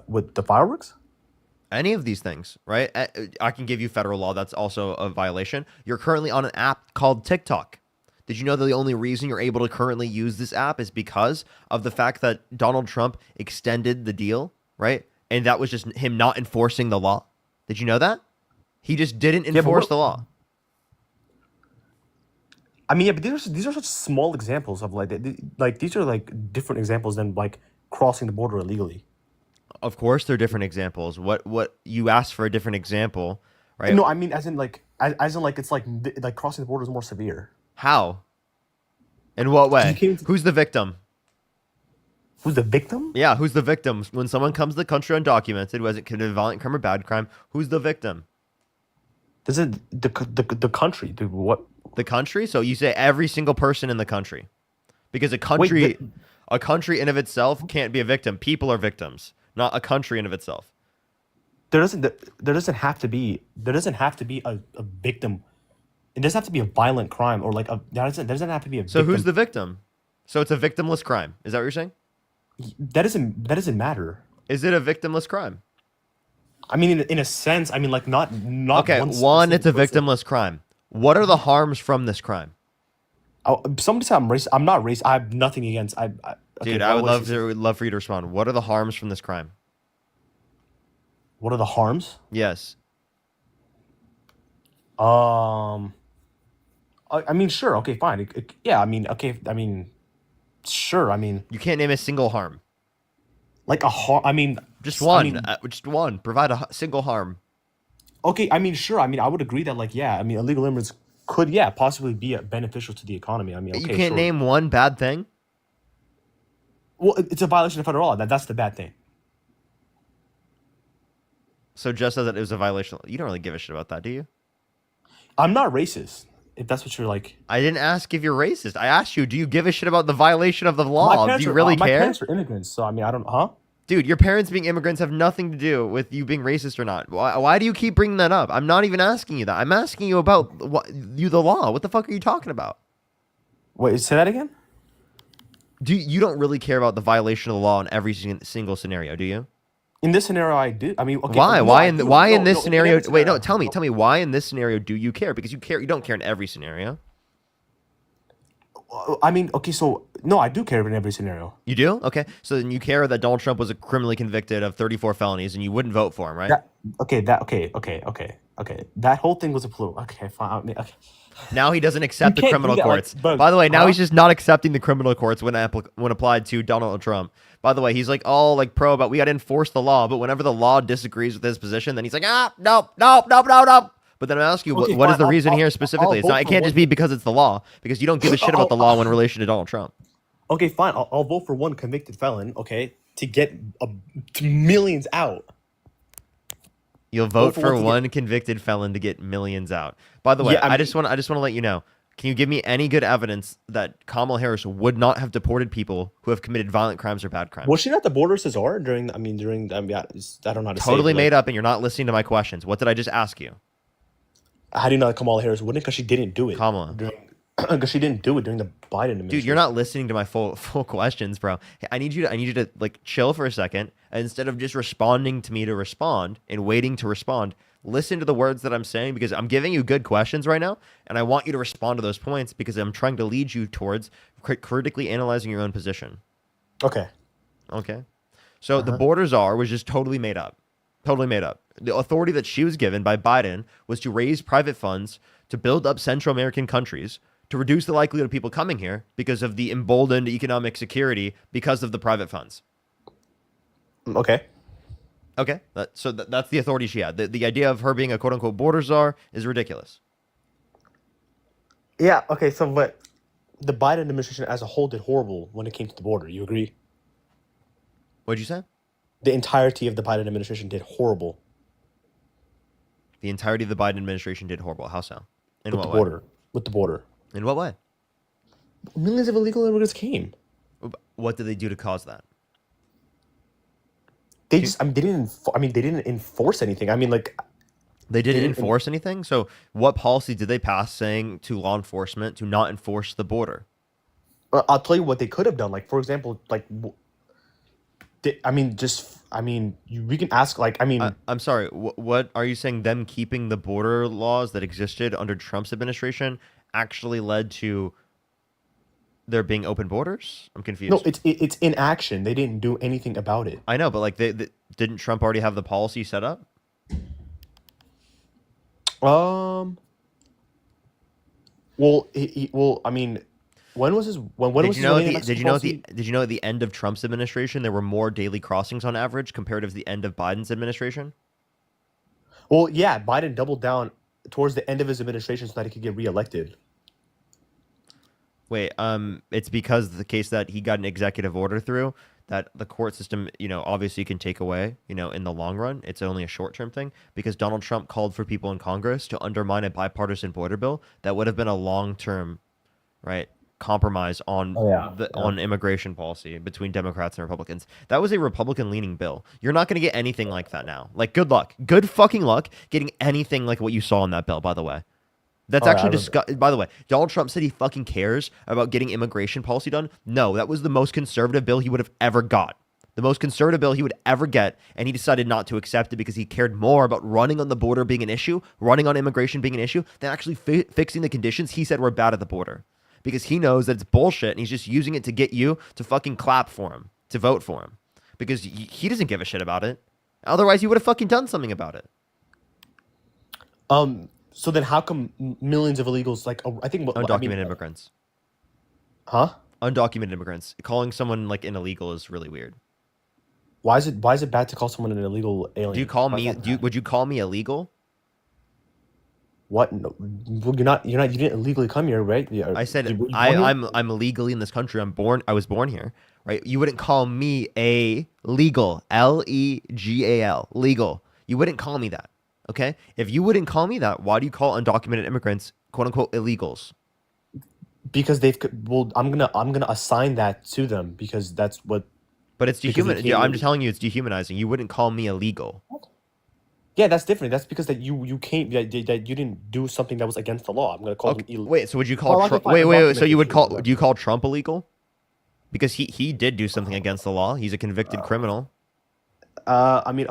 [SPEAKER 14] with the fireworks?
[SPEAKER 1] Any of these things, right? I can give you federal law that's also a violation. You're currently on an app called TikTok. Did you know that the only reason you're able to currently use this app is because of the fact that Donald Trump extended the deal, right? And that was just him not enforcing the law. Did you know that? He just didn't
[SPEAKER 14] but
[SPEAKER 1] enforce
[SPEAKER 14] what-
[SPEAKER 1] the law.
[SPEAKER 14] I mean, yeah, but these are such small examples of like these are like different examples than like crossing the border illegally.
[SPEAKER 1] Of course, they're different examples. What you asked for a different example, right?
[SPEAKER 14] No, I mean, as in like it's like crossing the border is more severe.
[SPEAKER 1] How? In what way?
[SPEAKER 14] You came to-
[SPEAKER 1] Who's the victim?
[SPEAKER 14] Who's the victim?
[SPEAKER 1] Yeah, who's the victim? When someone comes to the country undocumented, who hasn't committed a violent crime or bad crime, who's the victim?
[SPEAKER 14] This is the country, dude. What?
[SPEAKER 1] The country? So you say every single person in the country. Because a country in of itself can't be a victim. People are victims, not a country in of itself.
[SPEAKER 14] There doesn't have to be a victim. It doesn't have to be a violent crime or like there doesn't have to be a
[SPEAKER 1] So
[SPEAKER 14] victim.
[SPEAKER 1] who's the victim? So it's a victimless crime. Is that what you're saying?
[SPEAKER 14] That doesn't matter.
[SPEAKER 1] Is it a victimless crime?
[SPEAKER 14] I mean, in a sense, I mean, like not
[SPEAKER 1] Okay, one, it's a victimless crime. What are the harms from this crime?
[SPEAKER 14] Somebody said I'm racist. I'm not racist. I have nothing against.
[SPEAKER 1] Dude,
[SPEAKER 14] what
[SPEAKER 1] I would
[SPEAKER 14] was
[SPEAKER 1] love for you to respond. What are the harms from this crime?
[SPEAKER 14] What are the harms?
[SPEAKER 1] Yes.
[SPEAKER 14] I mean, sure. Okay, fine. Yeah, I mean, okay. I mean, sure. I mean,
[SPEAKER 1] You can't name a single harm.
[SPEAKER 14] like a harm. I mean,
[SPEAKER 1] Just
[SPEAKER 14] I
[SPEAKER 1] one.
[SPEAKER 14] mean,
[SPEAKER 1] Just one. Provide a single harm.
[SPEAKER 14] okay. I mean, sure. I mean, I would agree that, like, yeah. I mean, illegal immigrants could, yeah, possibly be beneficial to the economy. I mean,
[SPEAKER 1] You
[SPEAKER 14] okay,
[SPEAKER 1] can't
[SPEAKER 14] sure.
[SPEAKER 1] name one bad thing?
[SPEAKER 14] Well, it's a violation of federal law. That's the bad thing.
[SPEAKER 1] So just as it was a violation, you don't really give a shit about that, do you?
[SPEAKER 14] I'm not racist. If that's what you're like.
[SPEAKER 1] I didn't ask if you're racist. I asked you, do you give a shit about the violation of the
[SPEAKER 14] My
[SPEAKER 1] law?
[SPEAKER 14] parents
[SPEAKER 1] Do you
[SPEAKER 14] are,
[SPEAKER 1] really
[SPEAKER 14] my
[SPEAKER 1] care?
[SPEAKER 14] parents are immigrants, so I mean, I don't. Huh?
[SPEAKER 1] Dude, your parents being immigrants have nothing to do with you being racist or not. Why do you keep bringing that up? I'm not even asking you that. I'm asking you about the law. What the fuck are you talking about?
[SPEAKER 14] Wait, say that again.
[SPEAKER 1] You don't really care about the violation of the law in every single scenario, do you?
[SPEAKER 14] In this scenario, I do. I mean, okay.
[SPEAKER 1] Why?
[SPEAKER 14] no,
[SPEAKER 1] Why
[SPEAKER 14] I
[SPEAKER 1] in
[SPEAKER 14] do.
[SPEAKER 1] why
[SPEAKER 14] No,
[SPEAKER 1] in this
[SPEAKER 14] no,
[SPEAKER 1] scenario?
[SPEAKER 14] every
[SPEAKER 1] Wait, no.
[SPEAKER 14] scenario.
[SPEAKER 1] Tell me why in this scenario do you care? Because you care. You don't care in every scenario.
[SPEAKER 14] I mean, okay, so no, I do care in every scenario.
[SPEAKER 1] You do? Okay. So then you care that Donald Trump was criminally convicted of 34 felonies, and you wouldn't vote for him, right?
[SPEAKER 14] Okay. That whole thing was a political. Okay, fine. I mean, okay.
[SPEAKER 1] Now he doesn't accept the
[SPEAKER 14] can't do
[SPEAKER 1] criminal
[SPEAKER 14] that, like,
[SPEAKER 1] courts.
[SPEAKER 14] bro,
[SPEAKER 1] By the way, now
[SPEAKER 14] huh?
[SPEAKER 1] he's just not accepting the criminal courts when applied to Donald Trump. By the way, he's like all like pro about we got to enforce the law, but whenever the law disagrees with his position, then he's like no. But then I ask you,
[SPEAKER 14] Okay,
[SPEAKER 1] what is
[SPEAKER 14] fine,
[SPEAKER 1] the
[SPEAKER 14] I'll-
[SPEAKER 1] reason
[SPEAKER 14] I'll-
[SPEAKER 1] here specifically?
[SPEAKER 14] I'll vote
[SPEAKER 1] It
[SPEAKER 14] for
[SPEAKER 1] can't just
[SPEAKER 14] one-
[SPEAKER 1] be because it's the law, because you don't give a shit about the law in relation to Donald Trump.
[SPEAKER 14] Okay, fine. I'll vote for one convicted felon. Okay, to get to millions out.
[SPEAKER 1] You'll vote
[SPEAKER 14] for
[SPEAKER 1] for
[SPEAKER 14] one to
[SPEAKER 1] one convicted felon to get millions out. By the way,
[SPEAKER 14] Yeah, I
[SPEAKER 1] I just want to let you know. Can you give me any good evidence that Kamala Harris would not have deported people who have committed violent crimes or bad crimes?
[SPEAKER 14] Was she not the border Cesar during? I mean, during. I mean, I don't know how to say it,
[SPEAKER 1] Totally
[SPEAKER 14] but,
[SPEAKER 1] made
[SPEAKER 14] like,
[SPEAKER 1] up, and you're not listening to my questions. What did I just ask you?
[SPEAKER 14] How do you know that Kamala Harris wouldn't? Because she didn't do it.
[SPEAKER 1] Kamala.
[SPEAKER 14] Because she didn't do it during the Biden administration.
[SPEAKER 1] Dude, you're not listening to my full questions, bro. Hey, I need you to like chill for a second, and instead of just responding to me to respond and waiting to respond, listen to the words that I'm saying, because I'm giving you good questions right now, and I want you to respond to those points because I'm trying to lead you towards critically analyzing your own position.
[SPEAKER 14] Okay.
[SPEAKER 1] Okay. So the border czar was just totally made up. Totally made up. The authority that she was given by Biden was to raise private funds to build up Central American countries to reduce the likelihood of people coming here because of the emboldened economic security because of the private funds.
[SPEAKER 14] Okay.
[SPEAKER 1] Okay. That's the authority she had. The idea of her being a quote-unquote border czar is ridiculous.
[SPEAKER 14] Yeah. Okay. So, but the Biden administration as a whole did horrible when it came to the border. You agree?
[SPEAKER 1] What'd you say?
[SPEAKER 14] The entirety of the Biden administration did horrible
[SPEAKER 1] The entirety of the Biden administration did horrible. How so? In
[SPEAKER 14] with
[SPEAKER 1] what
[SPEAKER 14] the
[SPEAKER 1] way?
[SPEAKER 14] border. With the border,
[SPEAKER 1] In what way?
[SPEAKER 14] millions of illegal immigrants came.
[SPEAKER 1] What did they do to cause that?
[SPEAKER 14] They just. I mean, they didn't. They didn't enforce anything. I mean, like.
[SPEAKER 1] They didn't
[SPEAKER 14] didn't-
[SPEAKER 1] enforce anything? So what policy did they pass saying to law enforcement to not enforce the border?
[SPEAKER 14] I'll tell you what they could have done. Like, for example, like. We can ask. Like, I mean.
[SPEAKER 1] I'm sorry. What are you saying? Them keeping the border laws that existed under Trump's administration actually led to there being open borders? I'm confused.
[SPEAKER 14] No, it's in action. They didn't do anything about it.
[SPEAKER 1] I know, but like, didn't Trump already have the policy set up?
[SPEAKER 14] Well, I mean, when was his? When
[SPEAKER 1] Did
[SPEAKER 14] was
[SPEAKER 1] you
[SPEAKER 14] his
[SPEAKER 1] know?
[SPEAKER 14] Iranian
[SPEAKER 1] Did you
[SPEAKER 14] Mexican
[SPEAKER 1] know?
[SPEAKER 14] policy?
[SPEAKER 1] Did you know at the end of Trump's administration there were more daily crossings on average compared to the end of Biden's administration?
[SPEAKER 14] Well, yeah, Biden doubled down towards the end of his administration so that he could get reelected.
[SPEAKER 1] Wait, it's because of the case that he got an executive order through that the court system, obviously can take away, in the long run. It's only a short-term thing because Donald Trump called for people in Congress to undermine a bipartisan border bill that would have been a long-term, right, compromise on on immigration policy between Democrats and Republicans. That was a Republican-leaning bill. You're not going to get anything like that now. Like, good luck. Good fucking luck getting anything like what you saw in that bill, by the way. That's actually by the way, Donald Trump said he fucking cares about getting immigration policy done. No, that was the most conservative bill he would have ever got. The most conservative bill he would ever get, and he decided not to accept it because he cared more about running on the border being an issue, running on immigration being an issue, than actually fixing the conditions he said were bad at the border. because he knows that it's bullshit and he's just using it to get you to fucking clap for him, to vote for him, because he doesn't give a shit about it. Otherwise, he would have fucking done something about it.
[SPEAKER 14] So then how come millions of illegals, like, I think
[SPEAKER 1] Undocumented immigrants.
[SPEAKER 14] Huh?
[SPEAKER 1] Undocumented immigrants. Calling someone like an illegal is really weird.
[SPEAKER 14] Why is it bad to call someone an illegal alien?
[SPEAKER 1] Do you call me? Would you call me illegal?
[SPEAKER 14] What? No, well, you didn't illegally come here, right? Yeah.
[SPEAKER 1] I said
[SPEAKER 14] Were you born here?
[SPEAKER 1] I'm illegally in this country. I was born here, right? You wouldn't call me a legal, legal, legal. You wouldn't call me that, okay? If you wouldn't call me that, why do you call undocumented immigrants quote unquote illegals?
[SPEAKER 14] Because I'm gonna assign that to them because that's what.
[SPEAKER 1] But it's
[SPEAKER 14] because they
[SPEAKER 1] dehumanizing.
[SPEAKER 14] came
[SPEAKER 1] I'm
[SPEAKER 14] in-
[SPEAKER 1] just telling you, it's dehumanizing. You wouldn't call me illegal.
[SPEAKER 14] Yeah, that's different. That's because that you can't that you didn't do something that was against the law. I'm gonna call them illegal.
[SPEAKER 1] Wait, so would you call
[SPEAKER 14] Well,
[SPEAKER 1] Trump?
[SPEAKER 14] okay, fine,
[SPEAKER 1] Wait. So you
[SPEAKER 14] undocumented
[SPEAKER 1] would call?
[SPEAKER 14] illegal.
[SPEAKER 1] Do you call Trump illegal? Because he did do something against the law. He's a convicted criminal.
[SPEAKER 14] Okay,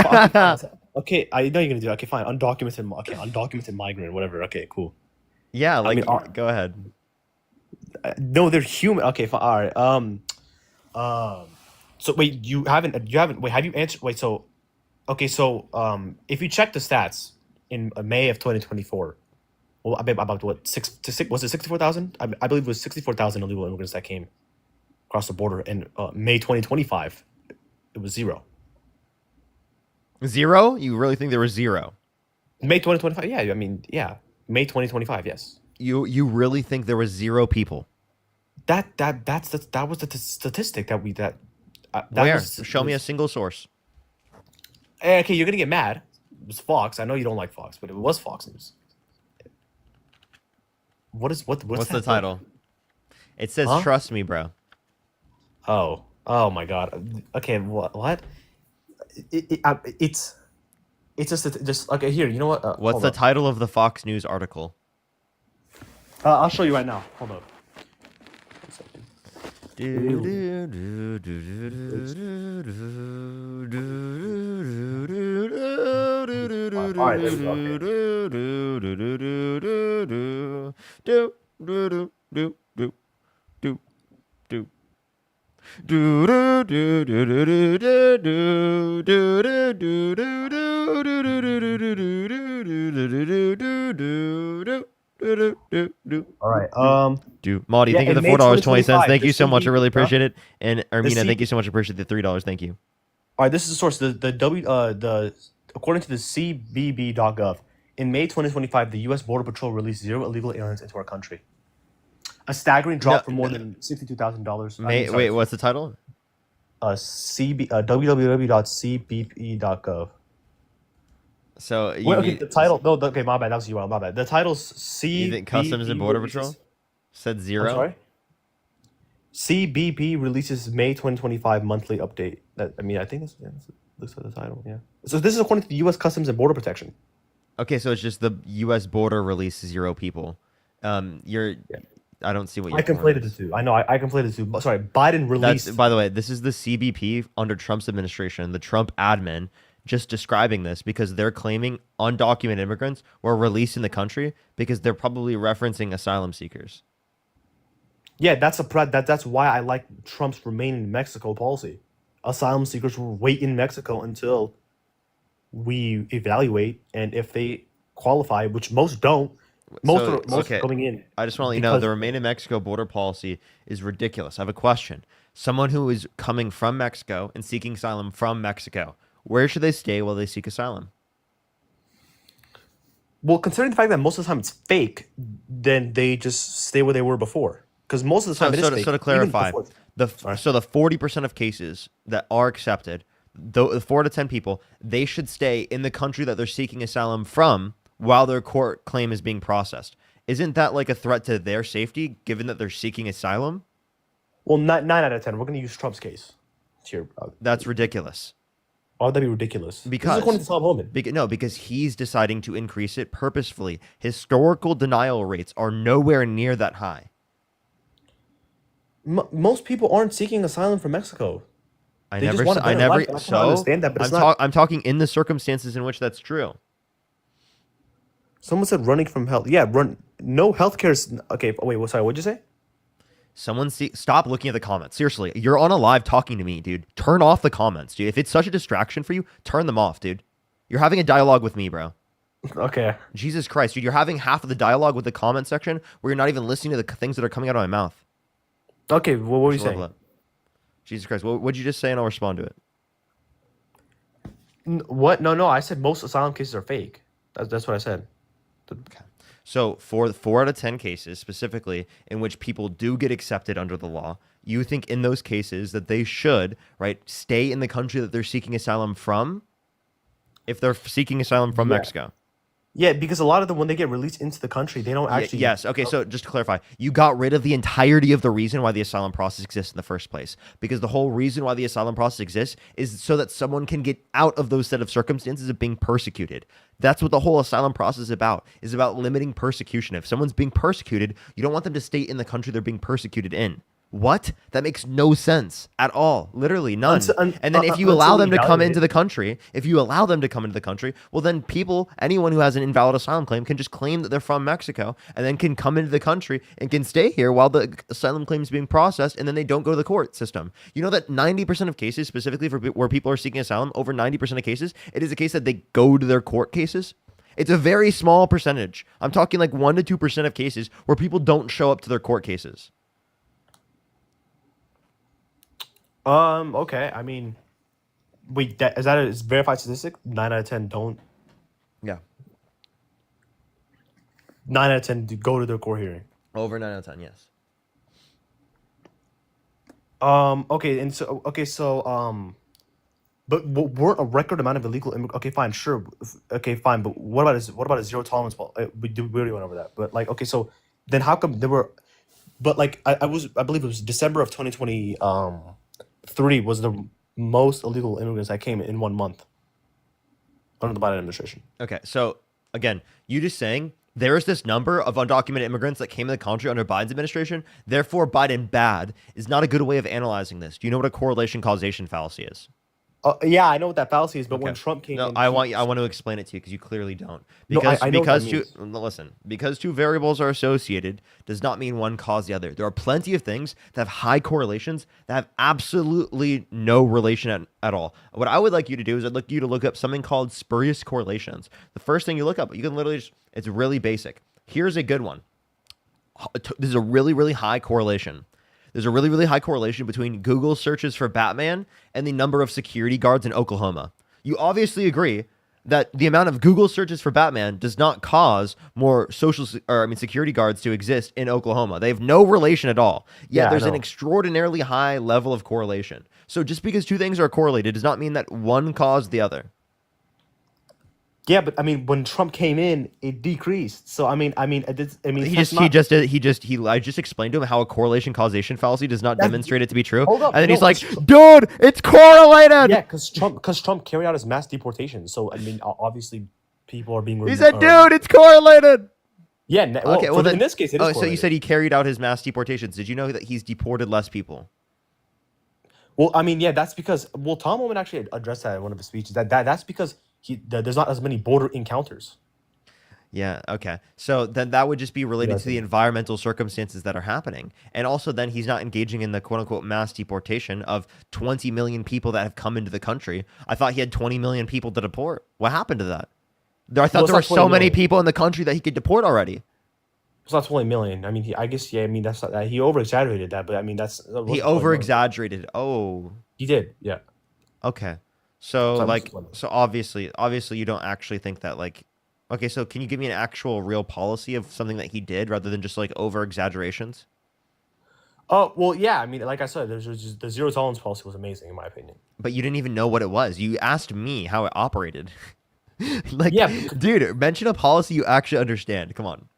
[SPEAKER 14] fine. Okay, I know you're gonna do it. Okay, fine. Undocumented migrant, whatever. Okay, cool.
[SPEAKER 1] Yeah, like
[SPEAKER 14] mean,
[SPEAKER 1] go ahead.
[SPEAKER 14] No, they're human. Okay, fine. All right. So wait, wait, have you answered? Wait, so, okay, so, if you check the stats in May of 2024, well, about what, was it 64,000? I believe it was 64,000 illegal immigrants that came across the border in May 2025. It was zero.
[SPEAKER 1] Zero? You really think there was zero?
[SPEAKER 14] May 2025, yeah, I mean, yeah. May 2025, yes.
[SPEAKER 1] You really think there was zero people?
[SPEAKER 14] That was the statistic that
[SPEAKER 1] Where?
[SPEAKER 14] was-
[SPEAKER 1] Show me a single source.
[SPEAKER 14] Okay, you're gonna get mad. It was Fox. I know you don't like Fox, but it was Fox News. What's
[SPEAKER 1] What's the
[SPEAKER 14] that?
[SPEAKER 1] title? It says
[SPEAKER 14] Huh?
[SPEAKER 1] "Trust me, bro."
[SPEAKER 14] Oh my God. Okay, what? It's just okay. Here, you know what?
[SPEAKER 1] What's
[SPEAKER 14] hold
[SPEAKER 1] the
[SPEAKER 14] up.
[SPEAKER 1] title of the Fox News article?
[SPEAKER 14] I'll show you right now. Hold up. Alright, there All right.
[SPEAKER 1] Marty,
[SPEAKER 14] Yeah,
[SPEAKER 1] thank you for
[SPEAKER 14] in
[SPEAKER 1] the
[SPEAKER 14] May
[SPEAKER 1] $4.20. Thank you so
[SPEAKER 14] 2025,
[SPEAKER 1] much. I really
[SPEAKER 14] the
[SPEAKER 1] appreciate it. And Ermina,
[SPEAKER 14] C-
[SPEAKER 1] thank you so much. I appreciate the $3. Thank you.
[SPEAKER 14] All right, this is the source. According to the CBP.gov, in May 2025, the U.S. Border Patrol released 0 illegal aliens into our country. A staggering drop from more than $62,000.
[SPEAKER 1] Wait, what's the title?
[SPEAKER 14] www.cbp.gov.
[SPEAKER 1] So you
[SPEAKER 14] Wait, okay,
[SPEAKER 1] mean-
[SPEAKER 14] the title. No, okay, my bad. That was you. My bad. The title's CBP.
[SPEAKER 1] You think Customs and Border Patrol said zero?
[SPEAKER 14] I'm sorry. CBP releases May 2025 monthly update. I think this looks like the title. Yeah. So this is according to the U.S. Customs and Border Protection.
[SPEAKER 1] Okay, so it's just the U.S. border releases 0 people. I don't see what
[SPEAKER 14] I conflated the two. I know. I conflated the two. Sorry, Biden released.
[SPEAKER 1] By the way, this is the CBP under Trump's administration, the Trump admin, just describing this because they're claiming undocumented immigrants were released in the country because they're probably referencing asylum seekers.
[SPEAKER 14] Yeah, that's why I like Trump's remain in Mexico policy. Asylum seekers will wait in Mexico until we evaluate, and if they qualify, which most don't, most are coming in.
[SPEAKER 1] I just want to let you know the Remain in Mexico border policy is ridiculous. I have a question. Someone who is coming from Mexico and seeking asylum from Mexico, where should they stay while they seek asylum?
[SPEAKER 14] Well, considering the fact that most of the time it's fake, then they just stay where they were before. Because most of the time it is fake.
[SPEAKER 1] So to clarify, the 40% of cases that are accepted, the 4 to 10 people, they should stay in the country that they're seeking asylum from while their court claim is being processed. Isn't that like a threat to their safety, given that they're seeking asylum?
[SPEAKER 14] Well, 9 out of 10. We're going to use Trump's case here.
[SPEAKER 1] That's ridiculous.
[SPEAKER 14] Why would that be ridiculous?
[SPEAKER 1] Because
[SPEAKER 14] this is according to Tom Homan.
[SPEAKER 1] Because he's deciding to increase it purposefully. Historical denial rates are nowhere near that high.
[SPEAKER 14] Most people aren't seeking asylum from Mexico.
[SPEAKER 1] I
[SPEAKER 14] They just
[SPEAKER 1] never.
[SPEAKER 14] want a
[SPEAKER 1] I
[SPEAKER 14] better
[SPEAKER 1] never.
[SPEAKER 14] life. I can
[SPEAKER 1] So
[SPEAKER 14] understand that, but it's not.
[SPEAKER 1] I'm talking in the circumstances in which that's true.
[SPEAKER 14] Someone said running from health. Yeah, run. No healthcare is okay. Wait, sorry. What'd you say?
[SPEAKER 1] Someone stop looking at the comments. Seriously, you're on a live talking to me, dude. Turn off the comments, dude. If it's such a distraction for you, turn them off, dude. You're having a dialogue with me, bro.
[SPEAKER 14] Okay.
[SPEAKER 1] Jesus Christ, dude. You're having half of the dialogue with the comment section where you're not even listening to the things that are coming out of my mouth.
[SPEAKER 14] Okay, well, what were you
[SPEAKER 1] Just level
[SPEAKER 14] saying?
[SPEAKER 1] up. Jesus Christ, what'd you just say? And I'll respond to it.
[SPEAKER 14] What? No. I said most asylum cases are fake. That's what I said.
[SPEAKER 1] Okay. So for 4 out of 10 cases specifically in which people do get accepted under the law, you think in those cases that they should, right, stay in the country that they're seeking asylum from if they're seeking asylum from
[SPEAKER 14] Yeah.
[SPEAKER 1] Mexico?
[SPEAKER 14] Yeah, because a lot of them, when they get released into the country, they don't actually.
[SPEAKER 1] Yes. Okay. So just to clarify, you got rid of the entirety of the reason why the asylum process exists in the first place. Because the whole reason why the asylum process exists is so that someone can get out of those set of circumstances of being persecuted. That's what the whole asylum process is about limiting persecution. If someone's being persecuted, you don't want them to stay in the country they're being persecuted in. What? That makes no sense at all. Literally none. And then if you allow them to come into the country, well then people, anyone who has an invalid asylum claim can just claim that they're from Mexico and then can come into the country and can stay here while the asylum claim is being processed, and then they don't go to the court system. You know that 90% of cases, specifically for where people are seeking asylum, over 90% of cases, it is a case that they go to their court cases. It's a very small percentage. I'm talking like 1 to 2% of cases where people don't show up to their court cases.
[SPEAKER 14] Okay. I mean, wait. Is that a verified statistic? 9 out of 10 don't.
[SPEAKER 1] Yeah.
[SPEAKER 14] 9 out of 10 go to their court hearing.
[SPEAKER 1] Over 9 out of 10, yes.
[SPEAKER 14] Okay. But weren't a record amount of illegal immigrants? Okay, fine, sure. Okay, fine. But what about a zero tolerance policy? We already went over that. But like, okay, so then how come there were? But like, I believe it was December of 2023 was the most illegal immigrants that came in 1 month under the Biden administration.
[SPEAKER 1] Okay, so again, you just saying there's this number of undocumented immigrants that came in the country under Biden's administration. Therefore, Biden bad is not a good way of analyzing this. Do you know what a correlation causation fallacy is?
[SPEAKER 14] Yeah, I know what that fallacy is, but
[SPEAKER 1] Okay.
[SPEAKER 14] when Trump came
[SPEAKER 1] No,
[SPEAKER 14] in,
[SPEAKER 1] I want to explain it to you because you clearly don't.
[SPEAKER 14] No,
[SPEAKER 1] Because
[SPEAKER 14] I know what that
[SPEAKER 1] because listen, because two variables are associated does not mean one cause the other. There are plenty of things that have high correlations that have absolutely no relation at all. What I would like you to do is I'd like you to look up something called spurious correlations. The first thing you look up, you can literally it's really basic. Here's a good one. This is a really, really high correlation. There's a really, really high correlation between Google searches for Batman and the number of security guards in Oklahoma. You obviously agree that the amount of Google searches for Batman does not cause more security guards to exist in Oklahoma. They have no relation at all. Yet
[SPEAKER 14] Yeah, I
[SPEAKER 1] there's an
[SPEAKER 14] know.
[SPEAKER 1] extraordinarily high level of correlation. So just because two things are correlated does not mean that one caused the other.
[SPEAKER 14] yeah, but I mean, when Trump came in, it decreased. So I
[SPEAKER 1] just explained to him how a correlation causation fallacy does not
[SPEAKER 14] That-
[SPEAKER 1] demonstrate it to be true.
[SPEAKER 14] Hold up,
[SPEAKER 1] And then
[SPEAKER 14] no,
[SPEAKER 1] he's like,
[SPEAKER 14] it's-
[SPEAKER 1] dude, it's correlated.
[SPEAKER 14] Yeah, because Trump carried out his mass deportation. So I mean, obviously, people are being.
[SPEAKER 1] He said, dude, it's correlated.
[SPEAKER 14] Yeah.
[SPEAKER 1] Okay, well then,
[SPEAKER 14] in this case, it is.
[SPEAKER 1] so you
[SPEAKER 14] correlated.
[SPEAKER 1] said he carried out his mass deportations. Did you know that he's deported less people?
[SPEAKER 14] Well, I mean, yeah, that's because Tom Homan actually addressed that in one of his speeches. That's because there's not as many border encounters.
[SPEAKER 1] Yeah, okay. So then that would just be related to the environmental circumstances that are happening. And also then he's not engaging in the quote-unquote mass deportation of 20 million people that have come into the country. I thought he had 20 million people to deport. What happened to that? I thought
[SPEAKER 14] it's
[SPEAKER 1] there were
[SPEAKER 14] not 20
[SPEAKER 1] so many
[SPEAKER 14] million.
[SPEAKER 1] people in the country that he could deport already.
[SPEAKER 14] It's not 20 million. I mean, that's not that. He over-exaggerated that, but I mean, that's...
[SPEAKER 1] He over-exaggerated. Oh.
[SPEAKER 14] He did, yeah.
[SPEAKER 1] Okay. So,
[SPEAKER 14] So
[SPEAKER 1] like, so obviously you don't actually think that, like... Okay, so can you give me an actual real policy of something that he did rather than just, like, over-exaggerations?
[SPEAKER 14] Oh, well, yeah. I mean, like I said, there's just, the zero tolerance policy was amazing, in my opinion.
[SPEAKER 1] But you didn't even know what it was. You asked me how it operated. Like,
[SPEAKER 14] Yeah,
[SPEAKER 1] dude, mention a policy you actually understand. Come on.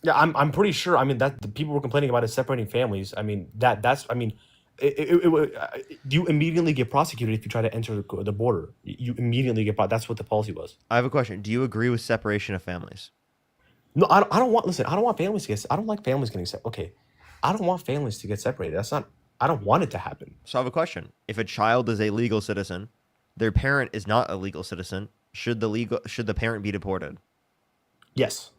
[SPEAKER 14] Yeah, I'm pretty sure. I mean, that the people were complaining about is separating families. I mean, that's. I mean, you immediately get prosecuted if you try to enter the border. You immediately get. That's what the policy was.
[SPEAKER 1] I have a question. Do you agree with separation of families?
[SPEAKER 14] No, I don't want. Listen, I don't want families to get. I don't like families getting separated. Okay, I don't want families to get separated. That's not. I don't want it to happen.
[SPEAKER 1] So I have a question. If a child is a legal citizen, their parent is not a legal citizen, should the parent be deported?
[SPEAKER 14] Yes.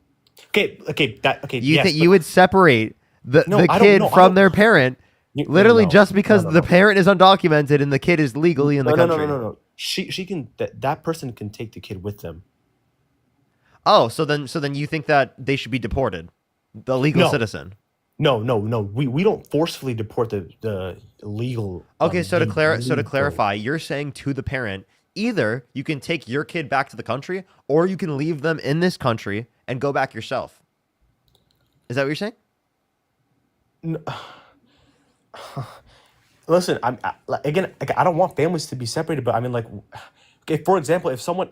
[SPEAKER 14] Okay.
[SPEAKER 1] You
[SPEAKER 14] Yes,
[SPEAKER 1] think
[SPEAKER 14] but
[SPEAKER 1] you would separate the
[SPEAKER 14] no,
[SPEAKER 1] the
[SPEAKER 14] I don't.
[SPEAKER 1] kid
[SPEAKER 14] No, I
[SPEAKER 1] from
[SPEAKER 14] don't.
[SPEAKER 1] their parent literally
[SPEAKER 14] No,
[SPEAKER 1] just because the
[SPEAKER 14] no.
[SPEAKER 1] parent is undocumented and the kid is legally in the country?
[SPEAKER 14] No. She can that person can take the kid with them.
[SPEAKER 1] Oh, so then you think that they should be deported, the legal
[SPEAKER 14] No,
[SPEAKER 1] citizen?
[SPEAKER 14] no. We don't forcefully deport the legal.
[SPEAKER 1] Okay, so to
[SPEAKER 14] legal.
[SPEAKER 1] clarify, you're saying to the parent, either you can take your kid back to the country, or you can leave them in this country and go back yourself. Is that what you're saying?
[SPEAKER 14] Listen, again, I don't want families to be separated, but I mean, like, okay, for example, if someone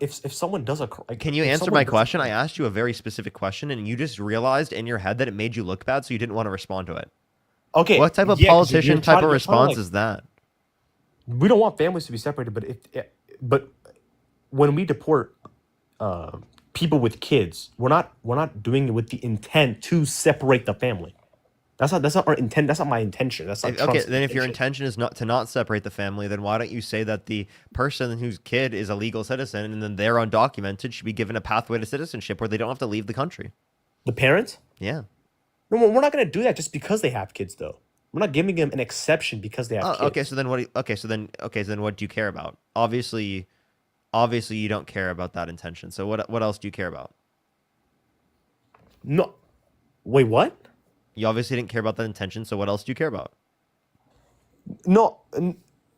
[SPEAKER 14] does
[SPEAKER 1] Can you answer my question? I asked you a very specific question, and you just realized in your head that it made you look bad, so you didn't want to respond to it.
[SPEAKER 14] Okay,
[SPEAKER 1] What type of
[SPEAKER 14] yeah, 'cause
[SPEAKER 1] politician type of
[SPEAKER 14] you're
[SPEAKER 1] response
[SPEAKER 14] like,
[SPEAKER 1] is that?
[SPEAKER 14] we don't want families to be separated, but when we deport people with kids, we're not doing it with the intent to separate the family. That's not our intent. That's not my intention. That's not
[SPEAKER 1] Okay,
[SPEAKER 14] Trump's
[SPEAKER 1] then if your
[SPEAKER 14] intention.
[SPEAKER 1] intention is not to separate the family, then why don't you say that the person whose kid is a legal citizen and then they're undocumented should be given a pathway to citizenship where they don't have to leave the country?
[SPEAKER 14] The parents?
[SPEAKER 1] Yeah.
[SPEAKER 14] No, we're not going to do that just because they have kids, though. We're not giving them an exception because they have kids.
[SPEAKER 1] Okay, so then what? So then what do you care about? Obviously, you don't care about that intention. So what else do you care about?
[SPEAKER 14] No, wait, what?
[SPEAKER 1] You obviously didn't care about that intention. So what else do you care about?
[SPEAKER 14] No,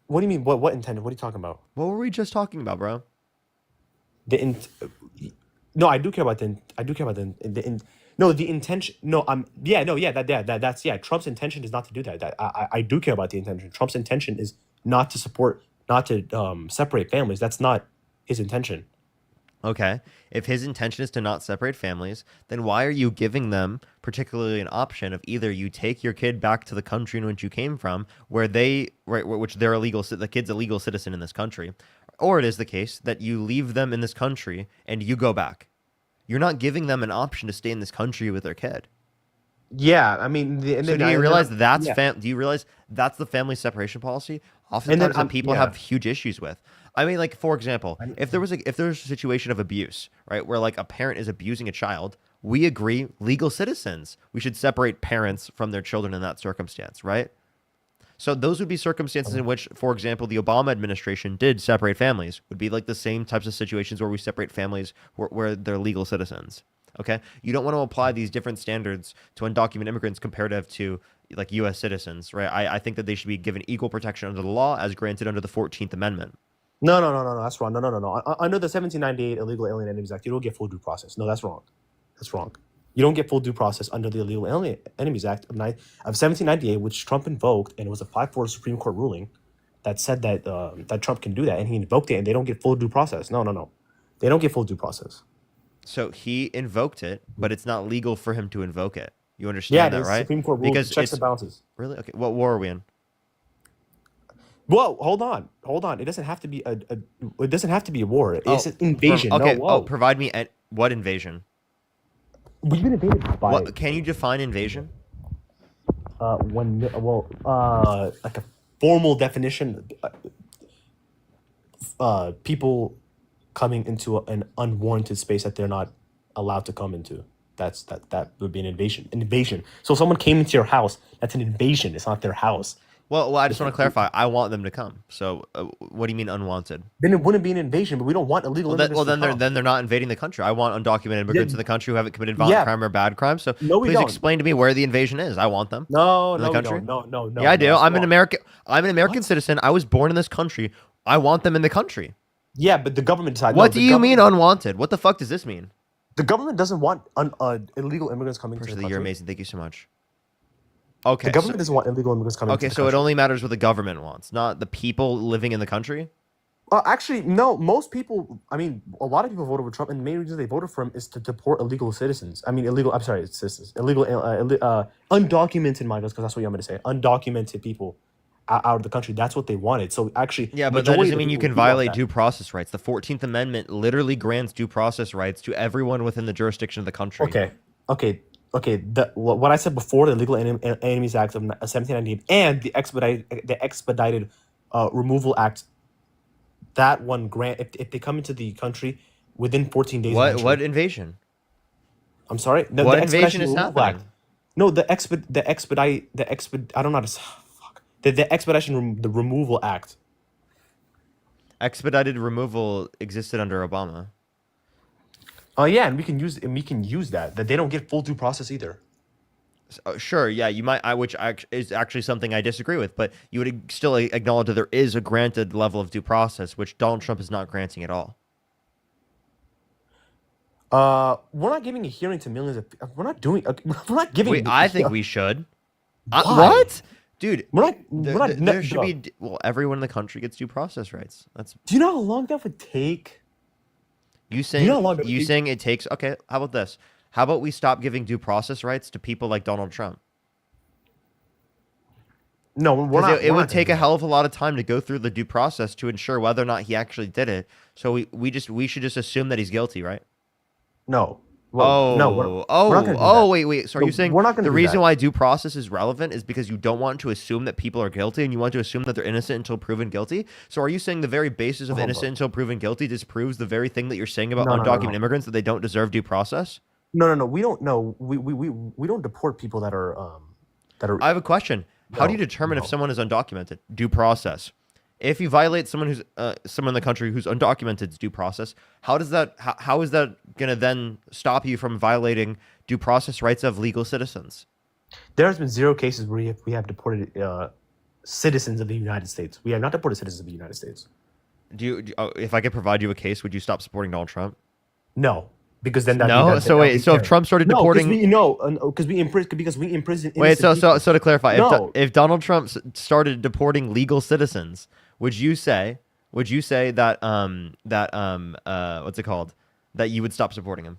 [SPEAKER 14] what do you mean? What intended? What are you talking about?
[SPEAKER 1] What were we just talking about, bro?
[SPEAKER 14] No, I do care about the intention. No, that's Trump's intention is not to do that. I do care about the intention. Trump's intention is not to separate families. That's not his intention.
[SPEAKER 1] Okay. If his intention is to not separate families, then why are you giving them particularly an option of either you take your kid back to the country in which you came from, where which they're the kid's a legal citizen in this country, or it is the case that you leave them in this country and you go back. You're not giving them an option to stay in this country with their kid.
[SPEAKER 14] Yeah, I mean,
[SPEAKER 1] do you realize that's the family separation policy? Oftentimes that people have huge issues with. I mean, like, for example, if there was a situation of abuse, right, where like a parent is abusing a child, we agree, legal citizens, we should separate parents from their children in that circumstance, right? So those would be circumstances in which, for example, the Obama administration did separate families. Would be like the same types of situations where we separate families where they're legal citizens. Okay, you don't want to apply these different standards to undocumented immigrants compared to like U.S. citizens, right? I think that they should be given equal protection under the law as granted under the 14th Amendment.
[SPEAKER 14] No, that's wrong. No. Under the 1798 Illegal Alien Enemies Act, you don't get full due process. No, that's wrong. That's wrong. You don't get full due process under the Illegal Alien Enemies Act of 1798, which Trump invoked, and it was a 5-4 Supreme Court ruling that said that that Trump can do that, and he invoked it, and they don't get full due process. No. They don't get full due process.
[SPEAKER 1] So he invoked it, but it's not legal for him to invoke it. You understand that, right?
[SPEAKER 14] Supreme Court rule
[SPEAKER 1] Because
[SPEAKER 14] checks and balances.
[SPEAKER 1] Really? Okay. What war are we in?
[SPEAKER 14] Whoa, hold on. It doesn't have to be it doesn't have to be a war. It's an invasion.
[SPEAKER 1] Okay.
[SPEAKER 14] No,
[SPEAKER 1] Provide me what invasion?
[SPEAKER 14] We've been invaded by.
[SPEAKER 1] What can you define invasion?
[SPEAKER 14] Like a formal definition. People coming into an unwarranted space that they're not allowed to come into. That would be an invasion. So if someone came into your house, that's an invasion. It's not their house.
[SPEAKER 1] Well, I just want to clarify. I want them to come. So, what do you mean unwanted?
[SPEAKER 14] Then it wouldn't be an invasion, but we don't want illegal immigrants.
[SPEAKER 1] Then they're not invading the country. I want undocumented immigrants in the country who haven't committed violent crime or bad crime. So please explain to me where the invasion is. I want them.
[SPEAKER 14] No,
[SPEAKER 1] in the country.
[SPEAKER 14] No.
[SPEAKER 1] Yeah, I do. I'm an American citizen. I was born in this country. I want them in the country.
[SPEAKER 14] Yeah, but the government decides.
[SPEAKER 1] What do you mean unwanted? What the fuck does this mean?
[SPEAKER 14] The government doesn't want illegal immigrants coming to the country.
[SPEAKER 1] You're amazing. Thank you so much. Okay.
[SPEAKER 14] The government doesn't want illegal immigrants coming.
[SPEAKER 1] Okay, so it only matters what the government wants, not the people living in the country.
[SPEAKER 14] Actually, no. Most people, I mean, a lot of people voted for Trump, and the main reason they voted for him is to deport illegal citizens. I mean, citizens, undocumented migrants, because that's what I'm going to say. Undocumented people out of the country. That's what they wanted. So actually,
[SPEAKER 1] yeah, but that doesn't mean you can violate due process rights. The 14th Amendment literally grants due process rights to everyone within the jurisdiction of the country.
[SPEAKER 14] Okay. What I said before, the Illegal Enemies Act of 1798 and the expedited removal act, that one grant if they come into the country within 14 days.
[SPEAKER 1] What invasion?
[SPEAKER 14] I'm sorry.
[SPEAKER 1] What invasion is happening?
[SPEAKER 14] No, the I don't know how to. Fuck. The expedition the removal act.
[SPEAKER 1] Expedited removal existed under Obama.
[SPEAKER 14] Oh yeah, and we can use that. That they don't get full due process either.
[SPEAKER 1] Sure, yeah, you might, which is actually something I disagree with, but you would still acknowledge that there is a granted level of due process, which Donald Trump is not granting at all.
[SPEAKER 14] We're not giving a hearing to millions of. We're not doing. We're not giving.
[SPEAKER 1] I think we should.
[SPEAKER 14] Why?
[SPEAKER 1] What, dude?
[SPEAKER 14] We're not.
[SPEAKER 1] There should be. Well, everyone in the country gets due process rights. That's.
[SPEAKER 14] Do you know how long that would take?
[SPEAKER 1] You saying saying it takes? Okay, how about this? How about we stop giving due process rights to people like Donald Trump?
[SPEAKER 14] No, we're not.
[SPEAKER 1] It would take a hell of a lot of time to go through the due process to ensure whether or not he actually did it. So we should just assume that he's guilty, right?
[SPEAKER 14] No.
[SPEAKER 1] Well,
[SPEAKER 14] no. We're not gonna do that.
[SPEAKER 1] Wait. So are you saying
[SPEAKER 14] we're not gonna
[SPEAKER 1] the
[SPEAKER 14] do
[SPEAKER 1] reason
[SPEAKER 14] that.
[SPEAKER 1] why due process is relevant is because you don't want to assume that people are guilty and you want to assume that they're innocent until proven guilty? So are you saying the very basis of innocent until proven guilty disproves the very thing that you're saying about undocumented immigrants, that they don't deserve due process?
[SPEAKER 14] No. We don't know. We don't deport people that are
[SPEAKER 1] I have a question. How do you determine if someone is undocumented? Due process. If you violate someone who's someone in the country who's undocumented due process, how is that gonna then stop you from violating due process rights of legal citizens?
[SPEAKER 14] There has been 0 cases where we have deported citizens of the United States. We have not deported citizens of the United States.
[SPEAKER 1] If I could provide you a case, would you stop supporting Donald Trump?
[SPEAKER 14] No, because then
[SPEAKER 1] So if Trump started deporting,
[SPEAKER 14] because we imprison.
[SPEAKER 1] Wait, so to clarify,
[SPEAKER 14] No.
[SPEAKER 1] if Donald Trump started deporting legal citizens, would you say that what's it called, that you would stop supporting him?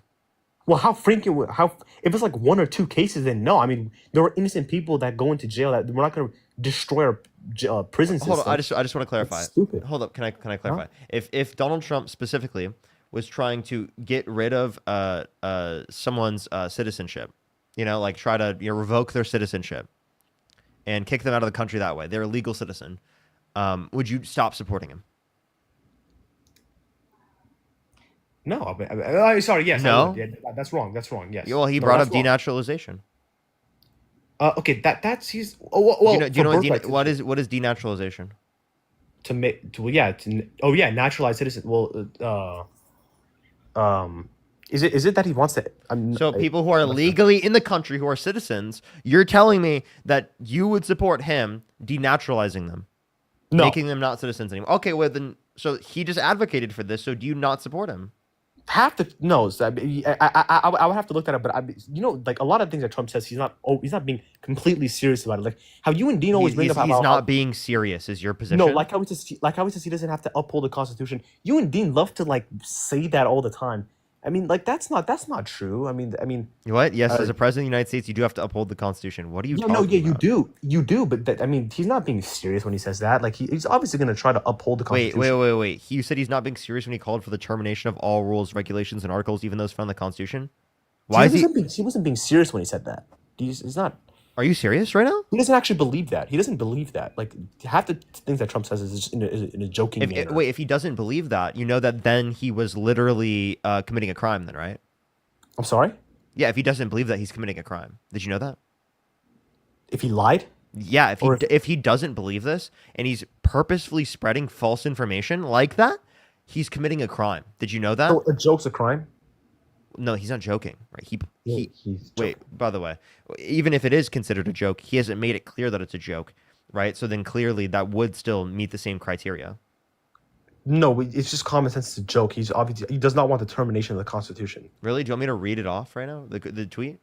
[SPEAKER 14] Well, if it's like 1 or 2 cases, then no. I mean, there are innocent people that go into jail that we're not going to destroy our prison system.
[SPEAKER 1] Hold on, I just want to clarify.
[SPEAKER 14] That's stupid.
[SPEAKER 1] Hold up, can I clarify? If Donald Trump specifically was trying to get rid of someone's citizenship, like try to revoke their citizenship and kick them out of the country that way, they're a legal citizen, would you stop supporting him?
[SPEAKER 14] No, I'm sorry. Yes,
[SPEAKER 1] No?
[SPEAKER 14] Yeah, that's wrong. That's wrong. Yes.
[SPEAKER 1] Well, he brought up denaturalization.
[SPEAKER 14] Okay, that's he's. Well,
[SPEAKER 1] do you know what is denaturalization?
[SPEAKER 14] Naturalized citizen. Well, is it that he wants to?
[SPEAKER 1] So people who are legally in the country who are citizens, you're telling me that you would support him denaturalizing them, making them not citizens anymore? Okay, well then, so he just advocated for this. So do you not support him?
[SPEAKER 14] No. So I would have to look that up, but like a lot of things that Trump says, he's not being completely serious about it. Like how you and Dean always bring up
[SPEAKER 1] he's not being serious. Is your position?
[SPEAKER 14] No, like how he says he doesn't have to uphold the Constitution. You and Dean love to like say that all the time. I mean, like that's not true. I mean.
[SPEAKER 1] What? Yes, as a president of the United States, you do have to uphold the Constitution. What are you? Talking about?
[SPEAKER 14] You do. But I mean, he's not being serious when he says that. Like he's obviously going to try to uphold the Constitution.
[SPEAKER 1] Wait. You said he's not being serious when he called for the termination of all rules, regulations, and articles, even those found in the Constitution. Why
[SPEAKER 14] he wasn't being serious when he said that. He's not.
[SPEAKER 1] Are you serious right now?
[SPEAKER 14] He doesn't actually believe that. He doesn't believe that. Like half the things that Trump says is just in a joking manner.
[SPEAKER 1] If he doesn't believe that, you know that then he was literally committing a crime, then, right?
[SPEAKER 14] I'm sorry?
[SPEAKER 1] Yeah, if he doesn't believe that, he's committing a crime. Did you know that?
[SPEAKER 14] If he lied?
[SPEAKER 1] Yeah, if he doesn't believe this and he's purposefully spreading false information like that, he's committing a crime. Did you know that?
[SPEAKER 14] So a joke's a crime?
[SPEAKER 1] No, he's not joking, right?
[SPEAKER 14] He's
[SPEAKER 1] wait, by the way, even if it is considered a joke, he hasn't made it clear that it's a joke, right? So then clearly that would still meet the same criteria.
[SPEAKER 14] No, it's just common sense. It's a joke. He does not want the termination of the Constitution.
[SPEAKER 1] Really? Do you want me to read it off right now? The tweet?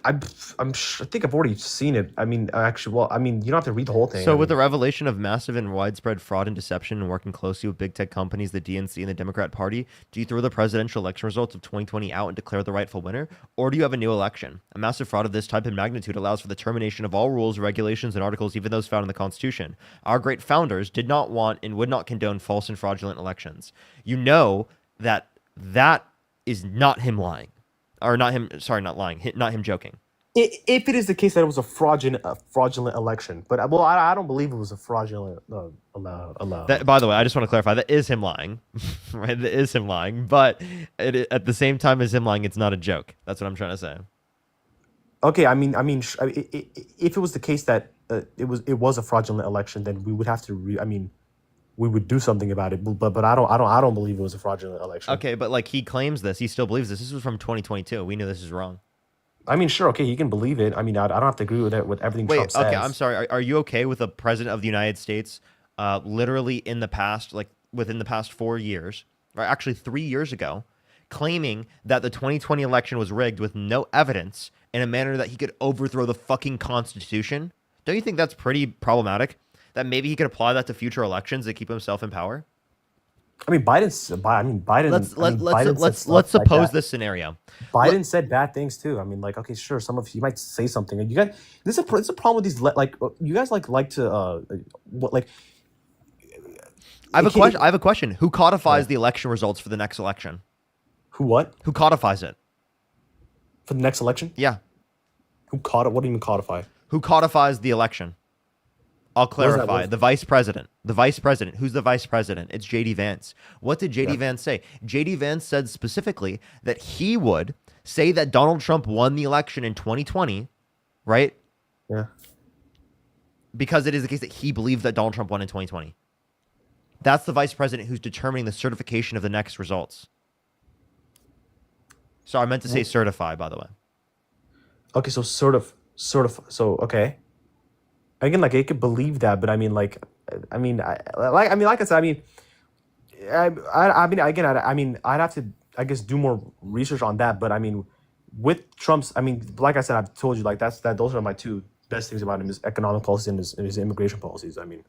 [SPEAKER 14] I think I've already seen it. I mean, actually, you don't have to read the whole thing.
[SPEAKER 1] So with the revelation of massive and widespread fraud and deception and working closely with big tech companies, the DNC and the Democrat Party, do you throw the presidential election results of 2020 out and declare the rightful winner? Or do you have a new election? A massive fraud of this type and magnitude allows for the termination of all rules, regulations, and articles, even those found in the Constitution. Our great founders did not want and would not condone false and fraudulent elections. You know that is not him lying. Or not him, sorry, not lying, not him joking.
[SPEAKER 14] If it is the case that it was a fraudulent election, but well, I don't believe it was a fraudulent.
[SPEAKER 1] That, by the way, I just want to clarify that is him lying, right? That is him lying, but at the same time as him lying, it's not a joke. That's what I'm trying to say.
[SPEAKER 14] Okay, if it was the case that it was a fraudulent election, then we would have to. We would do something about it. But I don't believe it was a fraudulent election.
[SPEAKER 1] Okay, but like he claims this, he still believes this. This was from 2022. We knew this is wrong.
[SPEAKER 14] I mean, sure, okay, he can believe it. I mean, I don't have to agree with it with everything Trump says.
[SPEAKER 1] Okay, I'm sorry. Are you okay with the president of the United States, literally in the past, like within the past 4 years, or actually 3 years ago, claiming that the 2020 election was rigged with no evidence in a manner that he could overthrow the fucking Constitution? Don't you think that's pretty problematic? That maybe he could apply that to future elections to keep himself in power?
[SPEAKER 14] I mean, Biden.
[SPEAKER 1] Let's suppose this scenario.
[SPEAKER 14] Biden said bad things too. I mean, like, okay, sure, some of you might say something. And you guys, this is a problem with these. Like, you guys like to what like.
[SPEAKER 1] I have a question. Who codifies the election results for the next election?
[SPEAKER 14] Who what?
[SPEAKER 1] Who codifies it
[SPEAKER 14] for the next election?
[SPEAKER 1] Yeah.
[SPEAKER 14] What do you mean codify?
[SPEAKER 1] Who codifies the election? I'll clarify. The vice president. The vice president. Who's the vice president? It's J.D. Vance. What did J.D. Vance say? J.D. Vance said specifically that he would say that Donald Trump won the election in 2020, right?
[SPEAKER 14] Yeah.
[SPEAKER 1] Because it is the case that he believed that Donald Trump won in 2020. That's the vice president who's determining the certification of the next results. So I meant to say certify, by the way.
[SPEAKER 14] Okay, so sort of, okay. Again, like, I could believe that, but I mean, like I said, I'd have to, I guess, do more research on that. But I mean, with Trump's, like I said, I've told you, like, those are my two best things about him: his economic policy and his immigration policies. I mean,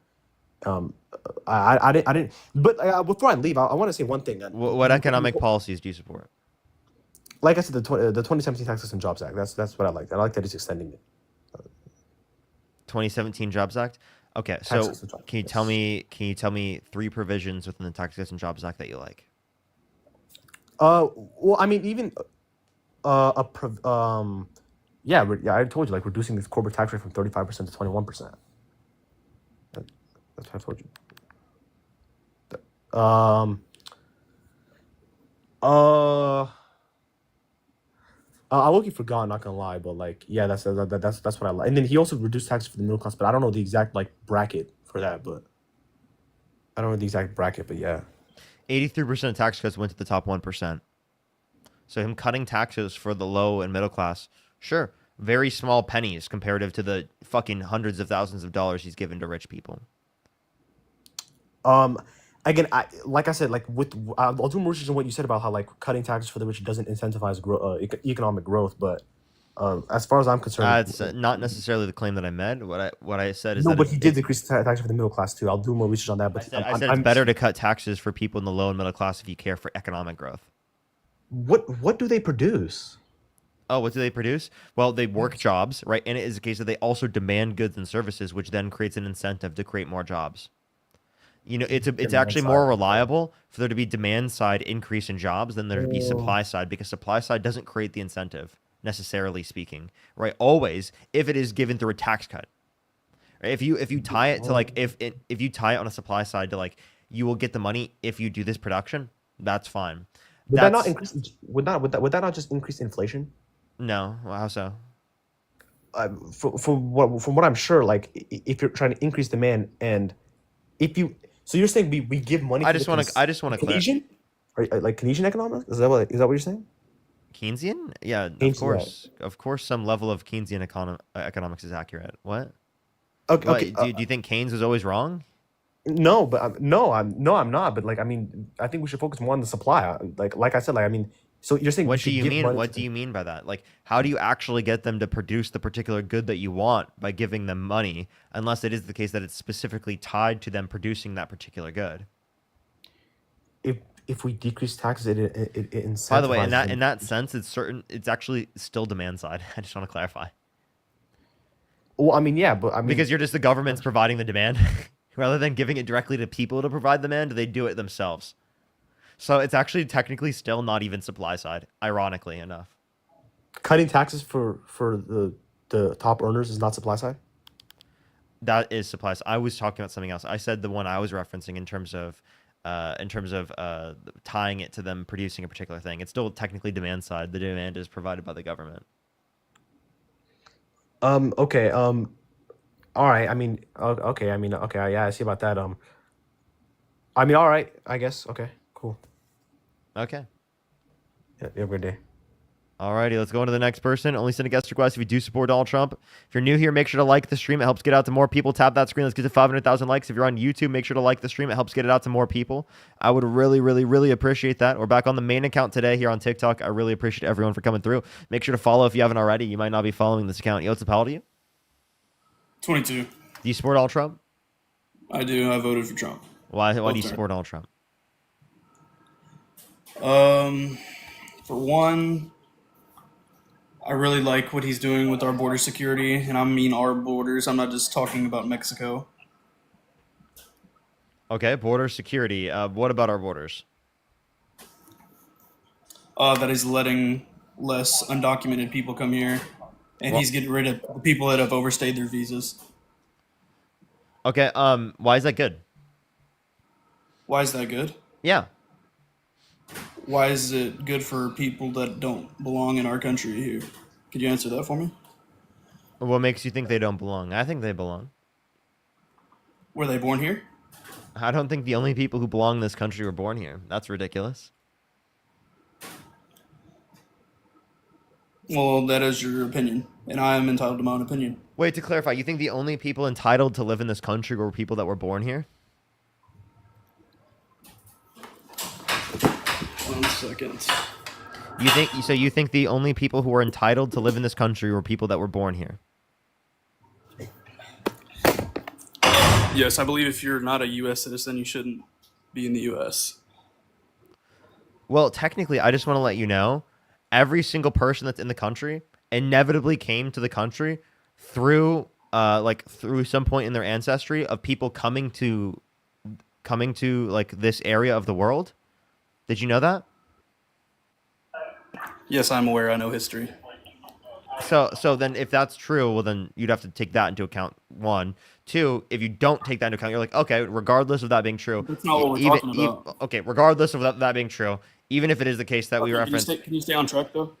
[SPEAKER 14] I didn't. But before I leave, I want to say one thing.
[SPEAKER 1] What economic policies do you support?
[SPEAKER 14] Like I said, the 2017 Taxes and Jobs Act. That's what I like. I like that he's extending it.
[SPEAKER 1] 2017 Jobs Act. Okay, so can you tell me 3 provisions within the Tax Cuts and Jobs Act that you like?
[SPEAKER 14] Well, I mean, even I told you, like, reducing the corporate tax rate from 35% to 21%. That's what I told you. I look forgot, not gonna lie, but like, yeah, that's what I like. And then he also reduced taxes for the middle class, but I don't know the exact like bracket for that. But I don't know the exact bracket, but yeah,
[SPEAKER 1] 83% of tax cuts went to the top 1%. So him cutting taxes for the low and middle class, sure, very small pennies comparative to the fucking hundreds of thousands of dollars he's given to rich people.
[SPEAKER 14] Again, like I said, like I'll do more research on what you said about how like cutting taxes for the rich doesn't incentivize economic growth. But as far as I'm concerned,
[SPEAKER 1] it's not necessarily the claim that I made. What I said is
[SPEAKER 14] no, but he did decrease the taxes for the middle class too. I'll do more research on that. But
[SPEAKER 1] I said it's better to cut taxes for people in the low and middle class if you care for economic growth.
[SPEAKER 14] What do they produce?
[SPEAKER 1] Oh, what do they produce? Well, they work jobs, right? And it is a case that they also demand goods and services, which then creates an incentive to create more jobs. You know, it's actually more reliable for there to be demand side increase in jobs than there to be supply side, because supply side doesn't create the incentive, necessarily speaking, right? Always, if it is given through a tax cut. Right? If you tie it to like if you tie it on a supply side to like you will get the money if you do this production, that's fine.
[SPEAKER 14] Would that not increase? Would that not just increase inflation?
[SPEAKER 1] No, well, how so?
[SPEAKER 14] From what I'm sure, like if you're trying to increase demand and if you. So you're saying we give money?
[SPEAKER 1] I just want to
[SPEAKER 14] Keynesian, like Keynesian economics? Is that what you're saying?
[SPEAKER 1] Keynesian? Yeah, of course. Some level of Keynesian economics is accurate. What?
[SPEAKER 14] Okay.
[SPEAKER 1] Do you think Keynes was always wrong?
[SPEAKER 14] No, but I'm not. But like, I mean, I think we should focus more on the supply. Like I said, like I mean. So you're saying
[SPEAKER 1] what do you mean? What do you mean by that? Like, how do you actually get them to produce the particular good that you want by giving them money, unless it is the case that it's specifically tied to them producing that particular good?
[SPEAKER 14] If we decrease taxes, it incentivizes.
[SPEAKER 1] By the way, in that sense, it's actually still demand side. I just want to clarify.
[SPEAKER 14] Well, I mean, yeah, but I mean,
[SPEAKER 1] because you're just the government's providing the demand, rather than giving it directly to people to provide the demand, they do it themselves. So it's actually technically still not even supply side, ironically enough.
[SPEAKER 5] cutting taxes for the top earners is not supply side?
[SPEAKER 1] That is supply side. I was talking about something else. I said the one I was referencing in terms of tying it to them producing a particular thing. It's still technically demand side. The demand is provided by the government.
[SPEAKER 5] Okay. All right. I mean, okay. I mean, okay. Yeah, I see about that. I mean, all right. I guess. Okay. Cool.
[SPEAKER 1] Okay.
[SPEAKER 5] Yeah. You have a good day.
[SPEAKER 1] Alrighty, let's go on to the next person. Only send a guest request if you do support Donald Trump. If you're new here, make sure to like the stream. It helps get out to more people. Tap that screen. Let's get to 500,000 likes. If you're on YouTube, make sure to like the stream. It helps get it out to more people. I would really, really, really appreciate that. We're back on the main account today here on TikTok. I really appreciate everyone for coming through. Make sure to follow if you haven't already. You might not be following this account. Yo, what's up? How old are you?
[SPEAKER 15] 22.
[SPEAKER 1] Do you support Donald Trump?
[SPEAKER 15] I do. I voted for Trump.
[SPEAKER 1] Why do you
[SPEAKER 15] Both
[SPEAKER 1] support Donald Trump?
[SPEAKER 15] For one, I really like what he's doing with our border security, and I mean our borders. I'm not just talking about Mexico.
[SPEAKER 1] Okay, border security. What about our borders?
[SPEAKER 15] That he's letting less undocumented people come here, and he's getting rid of the people that have overstayed their visas.
[SPEAKER 1] Okay, why is that good?
[SPEAKER 15] Why is that good?
[SPEAKER 1] Yeah.
[SPEAKER 15] Why is it good for people that don't belong in our country here? Could you answer that for me?
[SPEAKER 1] What makes you think they don't belong? I think they belong.
[SPEAKER 15] Were they born here?
[SPEAKER 1] I don't think the only people who belong in this country were born here. That's ridiculous.
[SPEAKER 15] Well, that is your opinion, and I am entitled to my own opinion.
[SPEAKER 1] Wait, to clarify, you think the only people entitled to live in this country were people that were born here?
[SPEAKER 15] 1 second.
[SPEAKER 1] You think the only people who were entitled to live in this country were people that were born here?
[SPEAKER 15] Yes, I believe if you're not a U.S. citizen, you shouldn't be in the U.S.
[SPEAKER 1] Well, technically, I just want to let you know, every single person that's in the country inevitably came to the country through through some point in their ancestry of people coming to like this area of the world. Did you know that?
[SPEAKER 15] Yes, I'm aware. I know history.
[SPEAKER 1] So then if that's true, well then you'd have to take that into account. 1, 2, if you don't take that into account, you're like, okay, regardless of that being true.
[SPEAKER 15] That's not what we're talking about.
[SPEAKER 1] Okay, regardless of that being true, even if it is the case that we reference.
[SPEAKER 15] Can you stay on track though?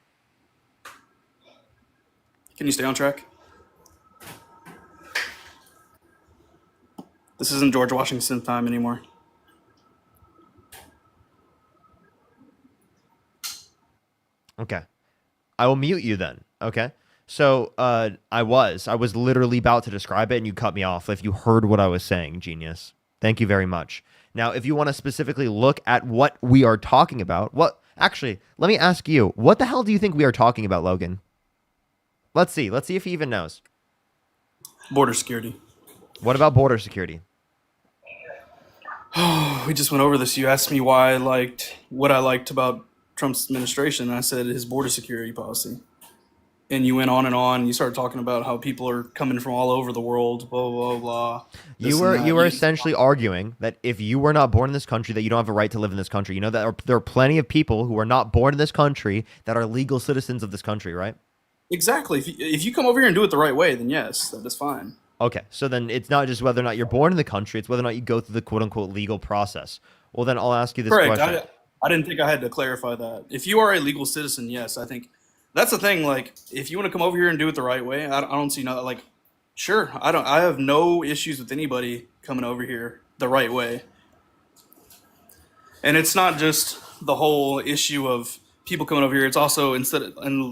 [SPEAKER 15] Can you stay on track? This isn't George Washington time anymore.
[SPEAKER 1] Okay. I will mute you then. Okay. So I was literally about to describe it and you cut me off if you heard what I was saying, genius. Thank you very much. Now, if you want to specifically look at what we are talking about, actually, let me ask you, what the hell do you think we are talking about, Logan? Let's see if he even knows.
[SPEAKER 15] Border security.
[SPEAKER 1] What about border security?
[SPEAKER 15] Oh, we just went over this. You asked me what I liked about Trump's administration, and I said his border security policy. And you went on and on. You started talking about how people are coming from all over the world, blah blah blah.
[SPEAKER 1] You were essentially arguing that if you were not born in this country, that you don't have a right to live in this country. You know that there are plenty of people who are not born in this country that are legal citizens of this country, right?
[SPEAKER 15] Exactly. If you come over here and do it the right way, then yes, that is fine.
[SPEAKER 1] Okay, so then it's not just whether or not you're born in the country; it's whether or not you go through the quote-unquote legal process. Well, then I'll ask you this question.
[SPEAKER 15] I didn't think I had to clarify that. If you are a legal citizen, yes, I think that's the thing. Like, if you want to come over here and do it the right way, I don't see no like. Sure, I have no issues with anybody coming over here the right way. And it's not just the whole issue of people coming over here. It's also and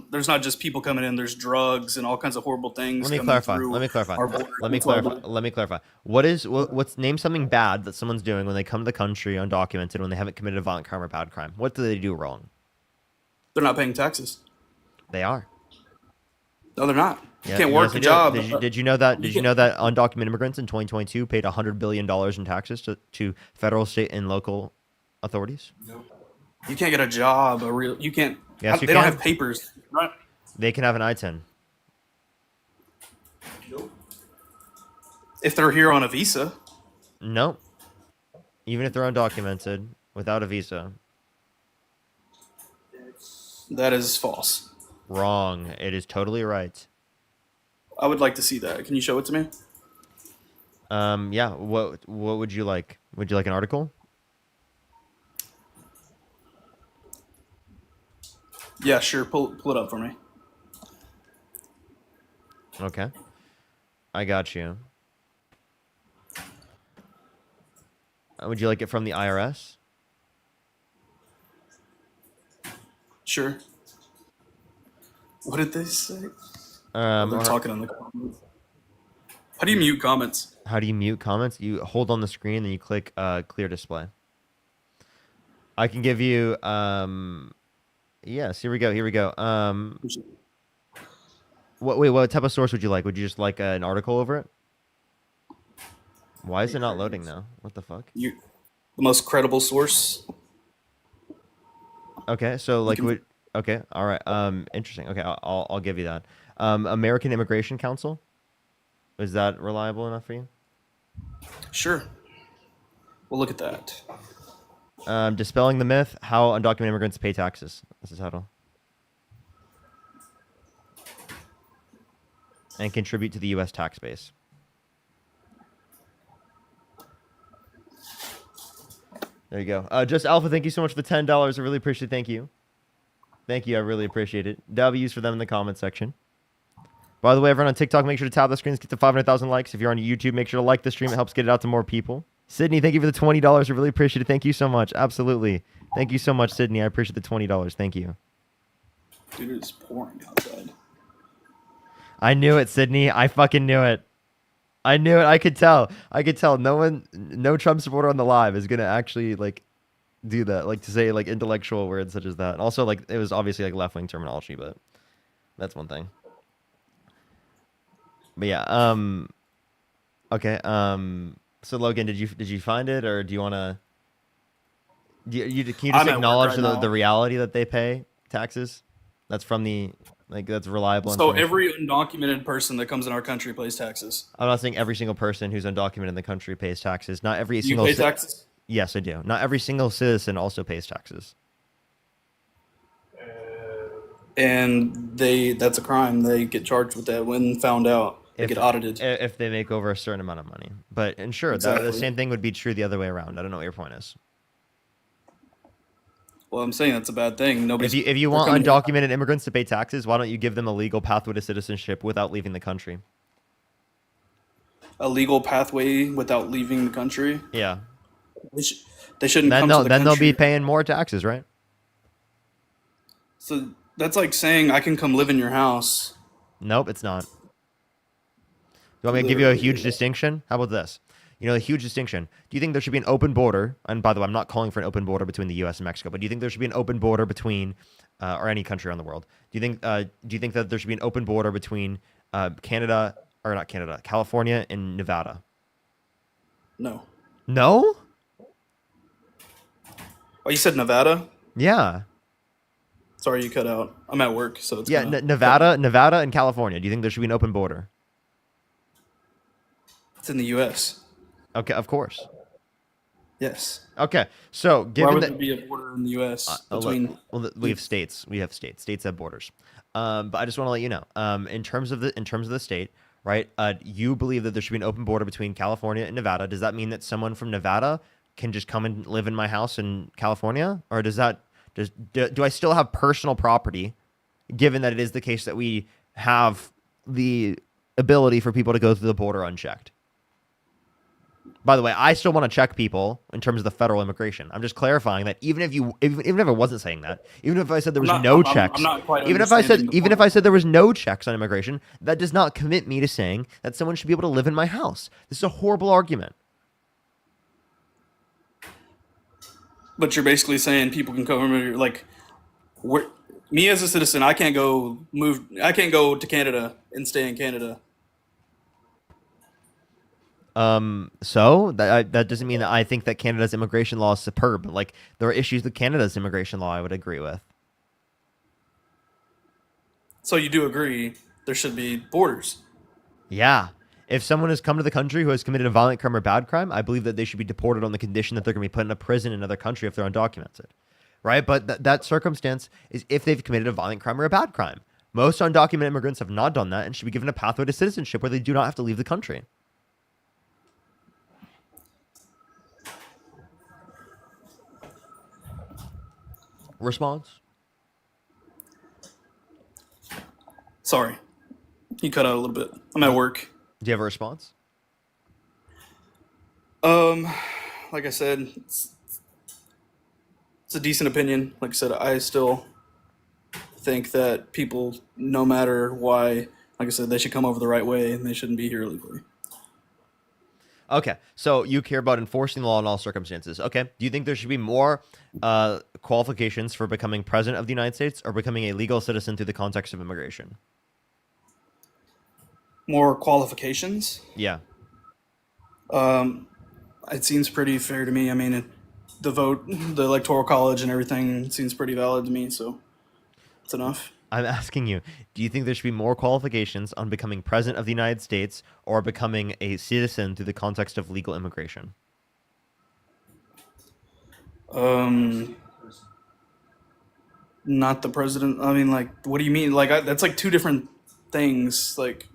[SPEAKER 15] there's not just people coming in. There's drugs and all kinds of horrible things.
[SPEAKER 1] Let me clarify. What's name something bad that someone's doing when they come to the country undocumented when they haven't committed a violent crime or bad crime? What do they do wrong?
[SPEAKER 15] They're not paying taxes.
[SPEAKER 1] They are.
[SPEAKER 15] No, they're not. You
[SPEAKER 1] Yeah,
[SPEAKER 15] can't
[SPEAKER 1] yes,
[SPEAKER 15] work
[SPEAKER 1] they
[SPEAKER 15] a
[SPEAKER 1] do.
[SPEAKER 15] job.
[SPEAKER 1] Did you know that? Did you know that undocumented immigrants in 2022 paid $100 billion in taxes to federal, state, and local authorities?
[SPEAKER 15] You can't get a job. You can't.
[SPEAKER 1] Yes, you
[SPEAKER 15] they
[SPEAKER 1] can.
[SPEAKER 15] don't have papers. Right?
[SPEAKER 1] They can have an I-10.
[SPEAKER 15] If they're here on a visa.
[SPEAKER 1] No. Even if they're undocumented without a visa.
[SPEAKER 15] That is false.
[SPEAKER 1] Wrong. It is totally right.
[SPEAKER 15] I would like to see that. Can you show it to me?
[SPEAKER 1] Yeah. What would you like? Would you like an article?
[SPEAKER 15] Yeah, sure. Pull it up for me.
[SPEAKER 1] Okay. I got you. Would you like it from the IRS?
[SPEAKER 15] Sure. What did they say? They're talking in the comments. How do you mute comments?
[SPEAKER 1] How do you mute comments? You hold on the screen and you click clear display. I can give you yes, here we go. What type of source would you like? Would you just like an article over it? Why is it not loading now? What the fuck?
[SPEAKER 15] The most credible source.
[SPEAKER 1] Okay, so like okay, all right. Interesting. Okay, I'll give you that. American Immigration Council. Is that reliable enough for you?
[SPEAKER 15] Sure. We'll look at that.
[SPEAKER 1] Dispelling the myth: How undocumented immigrants pay taxes. That's the title. And contribute to the U.S. tax base. There you go. Just Alpha, thank you so much for the $10. I really appreciate it. Thank you. Thank you. I really appreciate it. W's for them in the comment section. By the way, everyone on TikTok, make sure to tap the screens, get to 500,000 likes. If you're on YouTube, make sure to like the stream. It helps get it out to more people. Sydney, thank you for the $20. I really appreciate it. Thank you so much. Absolutely. Thank you so much, Sydney. I appreciate the $20. Thank you.
[SPEAKER 15] Dude, it's pouring outside.
[SPEAKER 1] I knew it, Sydney. I fucking knew it. I knew it. I could tell. No Trump supporter on the live is going to actually like do that. Like to say like intellectual words such as that. And also like it was obviously like left-wing terminology, but that's one thing. But yeah, okay. So Logan, did you find it, or do you want to? Can you just acknowledge the reality that they pay taxes? That's from the that's reliable.
[SPEAKER 15] So every undocumented person that comes in our country pays taxes.
[SPEAKER 1] I'm not saying every single person who's undocumented in the country pays taxes. Not every
[SPEAKER 15] You
[SPEAKER 1] single.
[SPEAKER 15] pay taxes?
[SPEAKER 1] Yes, I do. Not every single citizen also pays taxes.
[SPEAKER 15] And that's a crime. They get charged with that when found out. They get audited.
[SPEAKER 1] If they make over a certain amount of money. But and sure,
[SPEAKER 15] Exactly.
[SPEAKER 1] the same thing would be true the other way around. I don't know what your point is.
[SPEAKER 15] Well, I'm saying that's a bad thing.
[SPEAKER 1] If you want undocumented immigrants to pay taxes, why don't you give them a legal pathway to citizenship without leaving the country?
[SPEAKER 15] A legal pathway without leaving the country?
[SPEAKER 1] Yeah.
[SPEAKER 15] They shouldn't come to the country.
[SPEAKER 1] Then they'll be paying more taxes, right?
[SPEAKER 15] So that's like saying I can come live in your house.
[SPEAKER 1] Nope, it's not. You want me to give you a huge distinction? How about this? A huge distinction. Do you think there should be an open border? And by the way, I'm not calling for an open border between the U.S. and Mexico, but do you think there should be an open border between, or any country around the world? Do you think that there should be an open border between California and Nevada?
[SPEAKER 15] No.
[SPEAKER 1] No?
[SPEAKER 15] Oh, you said Nevada?
[SPEAKER 1] Yeah.
[SPEAKER 15] Sorry, you cut out. I'm at work, so it's
[SPEAKER 1] Nevada and California. Do you think there should be an open border?
[SPEAKER 15] It's in the U.S.
[SPEAKER 1] Okay, of course.
[SPEAKER 15] Yes.
[SPEAKER 1] Okay, so given
[SPEAKER 15] Why would
[SPEAKER 1] that
[SPEAKER 15] there be a border in the U.S. between?
[SPEAKER 1] Well, we have states. States have borders. But I just want to let you know, in terms of the state, right? You believe that there should be an open border between California and Nevada. Does that mean that someone from Nevada can just come and live in my house in California, or do I still have personal property, given that it is the case that we have the ability for people to go through the border unchecked? By the way, I still want to check people in terms of the federal immigration. I'm just clarifying that even if I wasn't saying that, even if I said there was no checks, even if I said there was no checks on immigration, that does not commit me to saying that someone should be able to live in my house. This is a horrible argument.
[SPEAKER 15] But you're basically saying people can come over, like, me as a citizen, I can't go to Canada and stay in Canada.
[SPEAKER 1] So that doesn't mean that I think that Canada's immigration law is superb. Like, there are issues with Canada's immigration law I would agree with.
[SPEAKER 15] So you do agree there should be borders?
[SPEAKER 1] Yeah. If someone has come to the country who has committed a violent crime or bad crime, I believe that they should be deported on the condition that they're going to be put in a prison in another country if they're undocumented. Right? But that circumstance is if they've committed a violent crime or a bad crime. Most undocumented immigrants have not done that and should be given a pathway to citizenship where they do not have to leave the country. Response?
[SPEAKER 15] Sorry, you cut out a little bit. I'm at work.
[SPEAKER 1] Do you have a response?
[SPEAKER 15] Like I said, it's a decent opinion. Like I said, I still think that people, no matter why, like I said, they should come over the right way and they shouldn't be here illegally.
[SPEAKER 1] Okay, so you care about enforcing the law in all circumstances. Okay, do you think there should be more qualifications for becoming president of the United States or becoming a legal citizen through the context of immigration?
[SPEAKER 15] More qualifications?
[SPEAKER 1] Yeah.
[SPEAKER 15] It seems pretty fair to me. I mean, the vote, the electoral college and everything seems pretty valid to me, so it's enough.
[SPEAKER 1] I'm asking you, do you think there should be more qualifications on becoming president of the United States or becoming a citizen through the context of legal immigration?
[SPEAKER 15] Not the president. I mean, like, what do you mean? Like, that's like two different things. Like,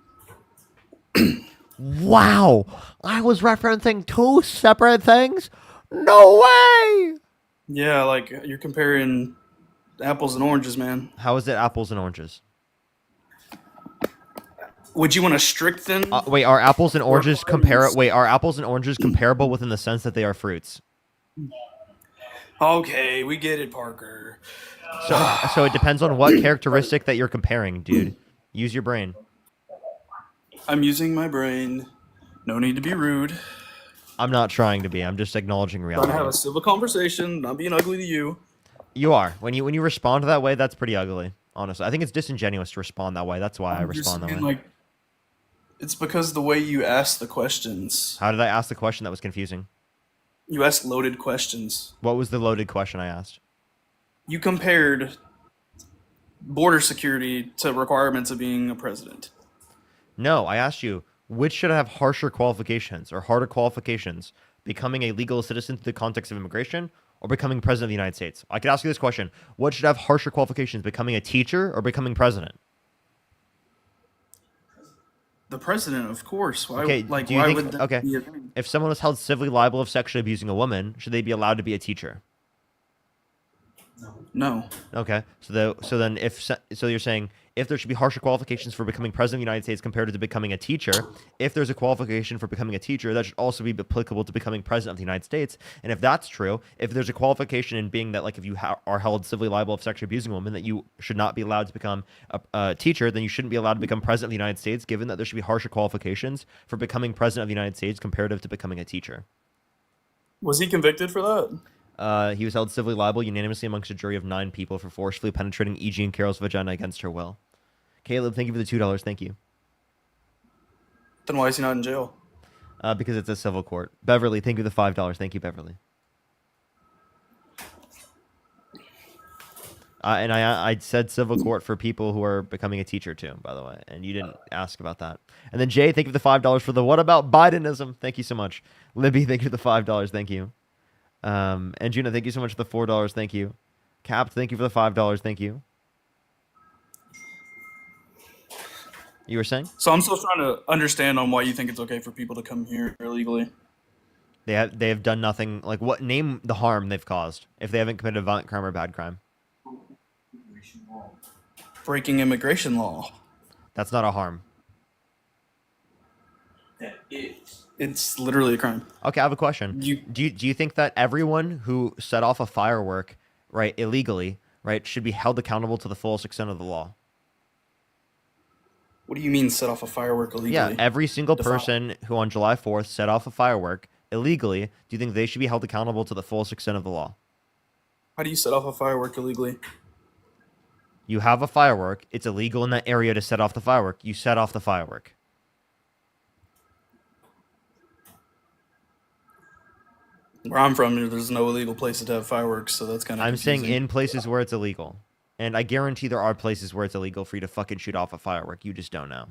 [SPEAKER 1] Wow, I was referencing two separate things? No way!
[SPEAKER 15] yeah, like you're comparing apples and oranges, man.
[SPEAKER 1] How is it apples and oranges?
[SPEAKER 15] Would you want to strengthen?
[SPEAKER 1] Wait, are apples and oranges are apples and oranges comparable within the sense that they are fruits?
[SPEAKER 15] Okay, we get it, Parker.
[SPEAKER 1] So it depends on what characteristic that you're comparing, dude. Use your brain.
[SPEAKER 15] I'm using my brain. No need to be rude.
[SPEAKER 1] I'm not trying to be. I'm just acknowledging
[SPEAKER 15] Trying
[SPEAKER 1] reality.
[SPEAKER 15] to have a civil conversation, not being ugly to you.
[SPEAKER 1] You are. When you respond that way, that's pretty ugly. Honestly, I think it's disingenuous to respond that way. That's why I
[SPEAKER 15] I'm just
[SPEAKER 1] respond that way.
[SPEAKER 15] saying, like, it's because the way you ask the questions.
[SPEAKER 1] How did I ask the question that was confusing?
[SPEAKER 15] You asked loaded questions.
[SPEAKER 1] What was the loaded question I asked?
[SPEAKER 15] You compared border security to requirements of being a president.
[SPEAKER 1] No, I asked you, which should have harsher qualifications or harder qualifications? Becoming a legal citizen through the context of immigration or becoming president of the United States? I could ask you this question. What should have harsher qualifications? Becoming a teacher or becoming president?
[SPEAKER 15] The president, of course. Why,
[SPEAKER 1] Okay,
[SPEAKER 15] like,
[SPEAKER 1] do you
[SPEAKER 15] why
[SPEAKER 1] think,
[SPEAKER 15] would that
[SPEAKER 1] okay,
[SPEAKER 15] be a thing?
[SPEAKER 1] if someone is held civilly liable of sexually abusing a woman, should they be allowed to be a teacher?
[SPEAKER 15] No.
[SPEAKER 1] Okay, so you're saying if there should be harsher qualifications for becoming president of the United States compared to becoming a teacher, if there's a qualification for becoming a teacher, that should also be applicable to becoming president of the United States. And if that's true, if there's a qualification in being that, like, if you are held civilly liable of sexually abusing a woman, that you should not be allowed to become a teacher, then you shouldn't be allowed to become president of the United States, given that there should be harsher qualifications for becoming president of the United States comparative to becoming a teacher.
[SPEAKER 15] Was he convicted for that?
[SPEAKER 1] He was held civilly liable unanimously amongst a jury of 9 people for forcefully penetrating E. Jean Carroll's vagina against her will. Caleb, thank you for the $2. Thank you.
[SPEAKER 15] Then why is he not in jail?
[SPEAKER 1] Because it's a civil court. Beverly, thank you for the $5. Thank you, Beverly. And I said civil court for people who are becoming a teacher too, by the way. And you didn't ask about that. And then Jay, thank you for the $5 for the what about Bidenism? Thank you so much. Libby, thank you for the $5. Thank you. And Juna, thank you so much for the $4. Thank you. Capt, thank you for the $5. Thank you. You were saying?
[SPEAKER 15] So I'm still trying to understand on why you think it's okay for people to come here illegally.
[SPEAKER 1] They have done nothing. Like, what? Name the harm they've caused if they haven't committed a violent crime or bad crime.
[SPEAKER 15] Breaking immigration law.
[SPEAKER 1] That's not a harm.
[SPEAKER 15] It's literally a crime.
[SPEAKER 1] Okay, I have a question. Do you think that everyone who set off a firework, right, illegally, right, should be held accountable to the fullest extent of the law?
[SPEAKER 15] What do you mean set off a firework illegally?
[SPEAKER 1] Yeah, every single person who on July 4th set off a firework illegally, do you think they should be held accountable to the fullest extent of the law?
[SPEAKER 15] How do you set off a firework illegally?
[SPEAKER 1] You have a firework. It's illegal in that area to set off the firework. You set off the firework.
[SPEAKER 15] Where I'm from, there's no illegal places to have fireworks, so that's kind of
[SPEAKER 1] I'm saying
[SPEAKER 15] confusing.
[SPEAKER 1] in places where it's illegal. And I guarantee there are places where it's illegal for you to fucking shoot off a firework. You just don't know.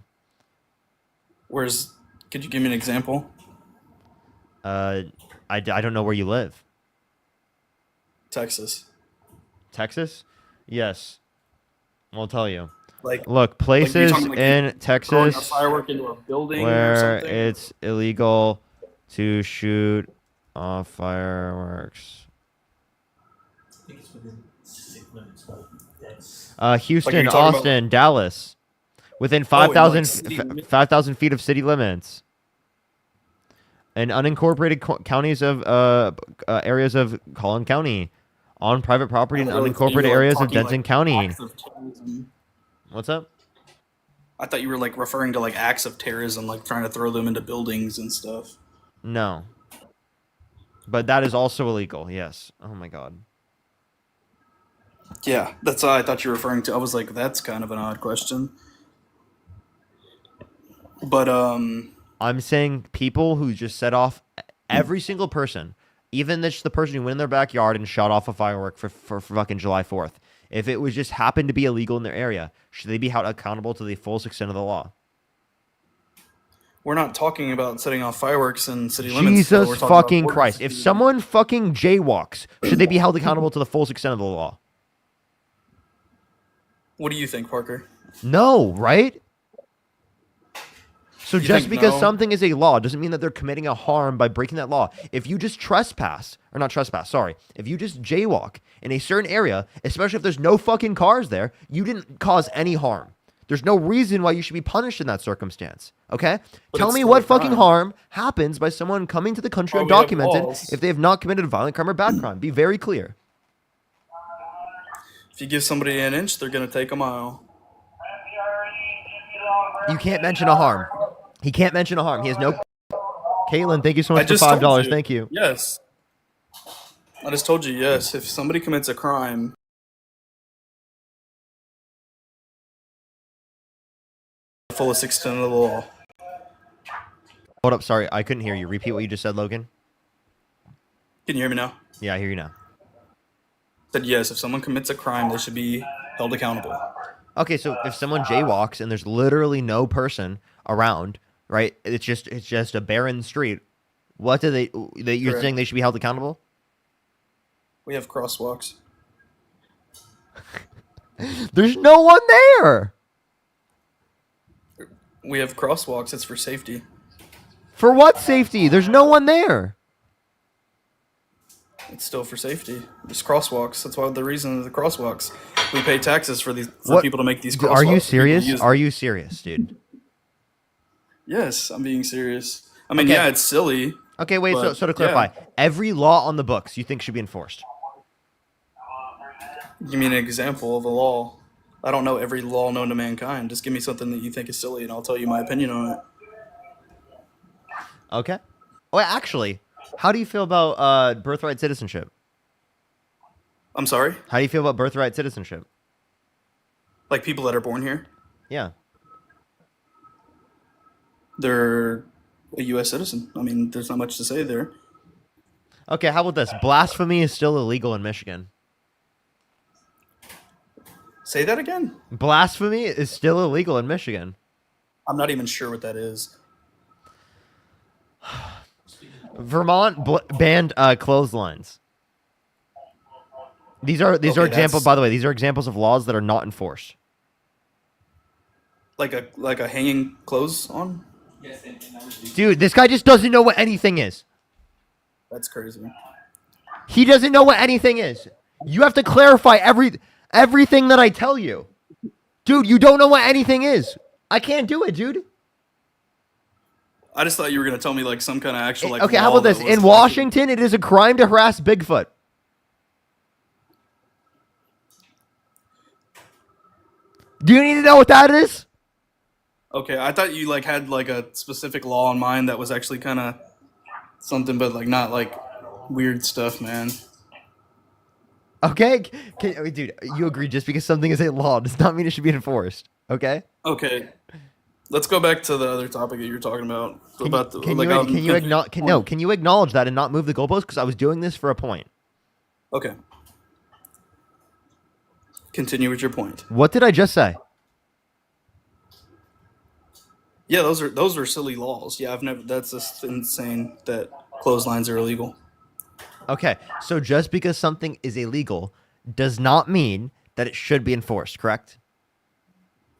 [SPEAKER 15] Could you give me an example?
[SPEAKER 1] I don't know where you live.
[SPEAKER 15] Texas.
[SPEAKER 1] Texas? Yes. I'll tell you.
[SPEAKER 15] Like,
[SPEAKER 1] Look,
[SPEAKER 15] you're
[SPEAKER 1] places
[SPEAKER 15] talking like
[SPEAKER 1] in
[SPEAKER 15] throwing a
[SPEAKER 1] Texas
[SPEAKER 15] firework into a building or
[SPEAKER 1] where
[SPEAKER 15] something.
[SPEAKER 1] it's illegal to shoot off fireworks. Houston,
[SPEAKER 15] talking about-
[SPEAKER 1] Austin, Dallas, within
[SPEAKER 15] Oh, in,
[SPEAKER 1] 5,000
[SPEAKER 15] like, city limits?
[SPEAKER 1] 5,000 feet of city limits, and unincorporated counties of areas of Collin County, on private property in
[SPEAKER 15] I really thought you
[SPEAKER 1] unincorporated
[SPEAKER 15] were, like,
[SPEAKER 1] areas of
[SPEAKER 15] talking,
[SPEAKER 1] Denton
[SPEAKER 15] like,
[SPEAKER 1] County.
[SPEAKER 15] acts of terrorism.
[SPEAKER 1] What's up?
[SPEAKER 15] I thought you were like referring to like acts of terrorism, like trying to throw them into buildings and stuff.
[SPEAKER 1] No. But that is also illegal. Yes. Oh my god.
[SPEAKER 15] Yeah, that's what I thought you were referring to. I was like, that's kind of an odd question. But
[SPEAKER 1] I'm saying people who just set off, every single person, even the person who went in their backyard and shot off a firework for fucking July 4th. If it was just happened to be illegal in their area, should they be held accountable to the fullest extent of the law?
[SPEAKER 15] we're not talking about setting off fireworks in city limits.
[SPEAKER 1] Jesus
[SPEAKER 15] We're talking about
[SPEAKER 1] fucking
[SPEAKER 15] ordinance.
[SPEAKER 1] Christ. If someone fucking jaywalks, should they be held accountable to the fullest extent of the law?
[SPEAKER 15] What do you think, Parker?
[SPEAKER 1] No, right? So
[SPEAKER 15] You
[SPEAKER 1] just
[SPEAKER 15] think
[SPEAKER 1] because
[SPEAKER 15] no?
[SPEAKER 1] something is a law doesn't mean that they're committing a harm by breaking that law. If you just trespass, or not trespass, sorry. If you just jaywalk in a certain area, especially if there's no fucking cars there, you didn't cause any harm. There's no reason why you should be punished in that circumstance. Okay?
[SPEAKER 15] But
[SPEAKER 1] Tell
[SPEAKER 15] it's
[SPEAKER 1] me
[SPEAKER 15] still
[SPEAKER 1] what
[SPEAKER 15] a
[SPEAKER 1] fucking
[SPEAKER 15] crime.
[SPEAKER 1] harm happens by someone coming to the country
[SPEAKER 15] Well, we have
[SPEAKER 1] undocumented
[SPEAKER 15] laws.
[SPEAKER 1] if they have not committed a violent crime or bad crime. Be very clear.
[SPEAKER 15] If you give somebody an inch, they're gonna take a mile.
[SPEAKER 1] You can't mention a harm. He can't mention a harm. He has no... Caitlin, thank you so
[SPEAKER 15] I
[SPEAKER 1] much for
[SPEAKER 15] just told
[SPEAKER 1] $5.
[SPEAKER 15] you.
[SPEAKER 1] Thank you.
[SPEAKER 15] Yes. I just told you, yes. If somebody commits a crime, the fullest extent of the law.
[SPEAKER 1] Hold up, sorry. I couldn't hear you. Repeat what you just said, Logan.
[SPEAKER 15] Can you hear me now?
[SPEAKER 1] Yeah, I hear you now.
[SPEAKER 15] Said yes. If someone commits a crime, they should be held accountable.
[SPEAKER 1] Okay, so if someone jaywalks and there's literally no person around, right? It's just a barren street. What do you're
[SPEAKER 15] Correct.
[SPEAKER 1] saying they should be held accountable?
[SPEAKER 15] We have crosswalks.
[SPEAKER 1] There's no one there.
[SPEAKER 15] We have crosswalks. It's for safety.
[SPEAKER 1] For what safety? There's no one there.
[SPEAKER 15] It's still for safety. There's crosswalks. That's why the reason of the crosswalks. We pay taxes for
[SPEAKER 1] What-
[SPEAKER 15] people to make these crosswalks.
[SPEAKER 1] Are you
[SPEAKER 15] for people to
[SPEAKER 1] serious?
[SPEAKER 15] use
[SPEAKER 1] Are
[SPEAKER 15] them.
[SPEAKER 1] you serious, dude?
[SPEAKER 15] Yes, I'm being serious. I mean,
[SPEAKER 1] Okay.
[SPEAKER 15] yeah, it's silly.
[SPEAKER 1] Okay, wait.
[SPEAKER 15] But,
[SPEAKER 1] So to clarify, every law on the books you think should be enforced.
[SPEAKER 15] Give me an example of a law. I don't know every law known to mankind. Just give me something that you think is silly, and I'll tell you my opinion on it.
[SPEAKER 1] Okay. Well, actually, how do you feel about birthright citizenship?
[SPEAKER 15] I'm sorry?
[SPEAKER 1] How do you feel about birthright citizenship?
[SPEAKER 15] Like people that are born here,
[SPEAKER 1] Yeah.
[SPEAKER 15] they're a U.S. citizen. I mean, there's not much to say there.
[SPEAKER 1] Okay, how about this? Blasphemy is still illegal in Michigan.
[SPEAKER 15] Say that again?
[SPEAKER 1] Blasphemy is still illegal in Michigan.
[SPEAKER 15] I'm not even sure what that is.
[SPEAKER 1] Vermont banned clotheslines. These are
[SPEAKER 15] Okay,
[SPEAKER 1] examples.
[SPEAKER 15] that's-
[SPEAKER 1] By the way, these are examples of laws that are not enforced.
[SPEAKER 15] Like a hanging clothes on?
[SPEAKER 1] Dude, this guy just doesn't know what anything is.
[SPEAKER 15] That's crazy.
[SPEAKER 1] He doesn't know what anything is. You have to clarify everything that I tell you. Dude, you don't know what anything is. I can't do it, dude.
[SPEAKER 15] I just thought you were gonna tell me like some kind of actual like.
[SPEAKER 1] Okay, how
[SPEAKER 15] law
[SPEAKER 1] about this?
[SPEAKER 15] that was,
[SPEAKER 1] In
[SPEAKER 15] like-
[SPEAKER 1] Washington, it is a crime to harass Bigfoot. Do you need to know what that is?
[SPEAKER 15] Okay, I thought you like had like a specific law in mind that was actually kind of something, but like not like weird stuff, man.
[SPEAKER 1] Okay, dude, you agree just because something is a law does not mean it should be enforced. Okay.
[SPEAKER 15] Okay, let's go back to the other topic that you were talking about.
[SPEAKER 1] Can you acknowledge that and not move the goalpost? Because I was doing this for a point.
[SPEAKER 15] Okay. Continue with your point.
[SPEAKER 1] What did I just say?
[SPEAKER 15] Yeah, those are silly laws. Yeah, I've never. That's just insane that clotheslines are illegal.
[SPEAKER 1] Okay, so just because something is illegal does not mean that it should be enforced, correct?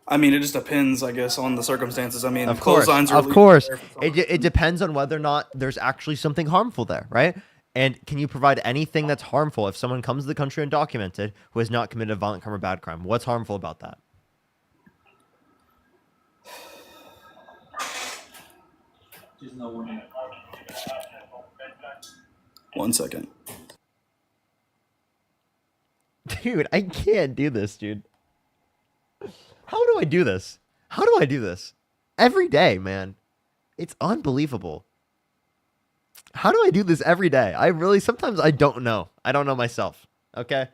[SPEAKER 15] I mean, it just depends, I guess, on the circumstances. I mean,
[SPEAKER 1] Of course,
[SPEAKER 15] clotheslines are
[SPEAKER 1] of
[SPEAKER 15] illegal
[SPEAKER 1] course.
[SPEAKER 15] there for some
[SPEAKER 1] It depends on whether or not there's actually something harmful there, right? And can you provide anything that's harmful if someone comes to the country undocumented who has not committed a violent crime or bad crime? What's harmful about that?
[SPEAKER 15] One second.
[SPEAKER 1] Dude, I can't do this, dude. How do I do this? How do I do this? Every day, man. It's unbelievable. How do I do this every day? Sometimes I don't know. I don't know myself. Okay?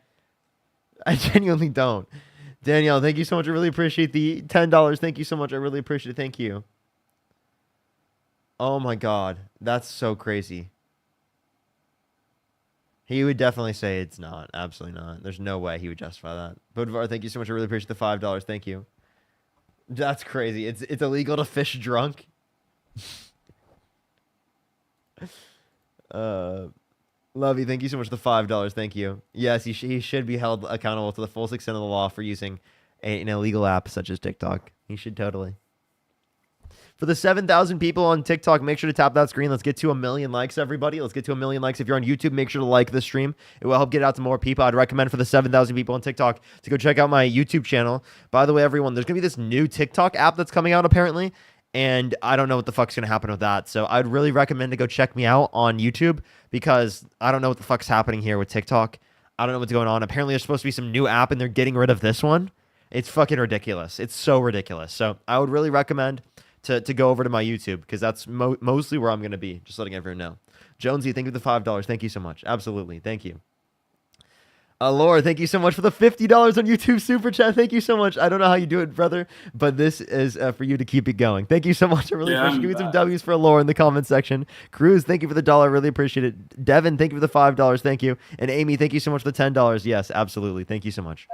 [SPEAKER 1] I genuinely don't. Danielle, thank you so much. I really appreciate the $10. Thank you so much. I really appreciate it. Thank you. Oh my God. That's so crazy. He would definitely say it's not. Absolutely not. There's no way he would justify that. Bodvar, thank you so much. I really appreciate the $5. Thank you. That's crazy. It's illegal to fish drunk. Lovey, thank you so much for the $5. Thank you. Yes, he should be held accountable to the full extent of the law for using an illegal app such as TikTok. He should totally. For the 7,000 people on TikTok, make sure to tap that screen. Let's get to 1 million likes, everybody. Let's get to 1 million likes. If you're on YouTube, make sure to like the stream. It will help get it out to more people. I'd recommend for the 7,000 people on TikTok to go check out my YouTube channel. By the way, everyone, there's going to be this new TikTok app that's coming out apparently, and I don't know what the fuck's going to happen with that. So I'd really recommend to go check me out on YouTube because I don't know what the fuck's happening here with TikTok. I don't know what's going on. Apparently, there's supposed to be some new app, and they're getting rid of this one. It's fucking ridiculous. It's so ridiculous. So I would really recommend to go over to my YouTube because that's mostly where I'm going to be. Just letting everyone know. Jonesy, thank you for the $5. Thank you so much. Absolutely. Thank you. Laura, thank you so much for the $50 on YouTube Super Chat. Thank you so much. I don't know how you do it, brother, but this is for you to keep it going. Thank you so much. I really appreciate it. Give me some W's for Laura in the comment section. Cruz, thank you for the $1. I really appreciate it. Devin, thank you for the $5. Thank you. And Amy, thank you so much for the $10. Yes, absolutely. Thank you so much.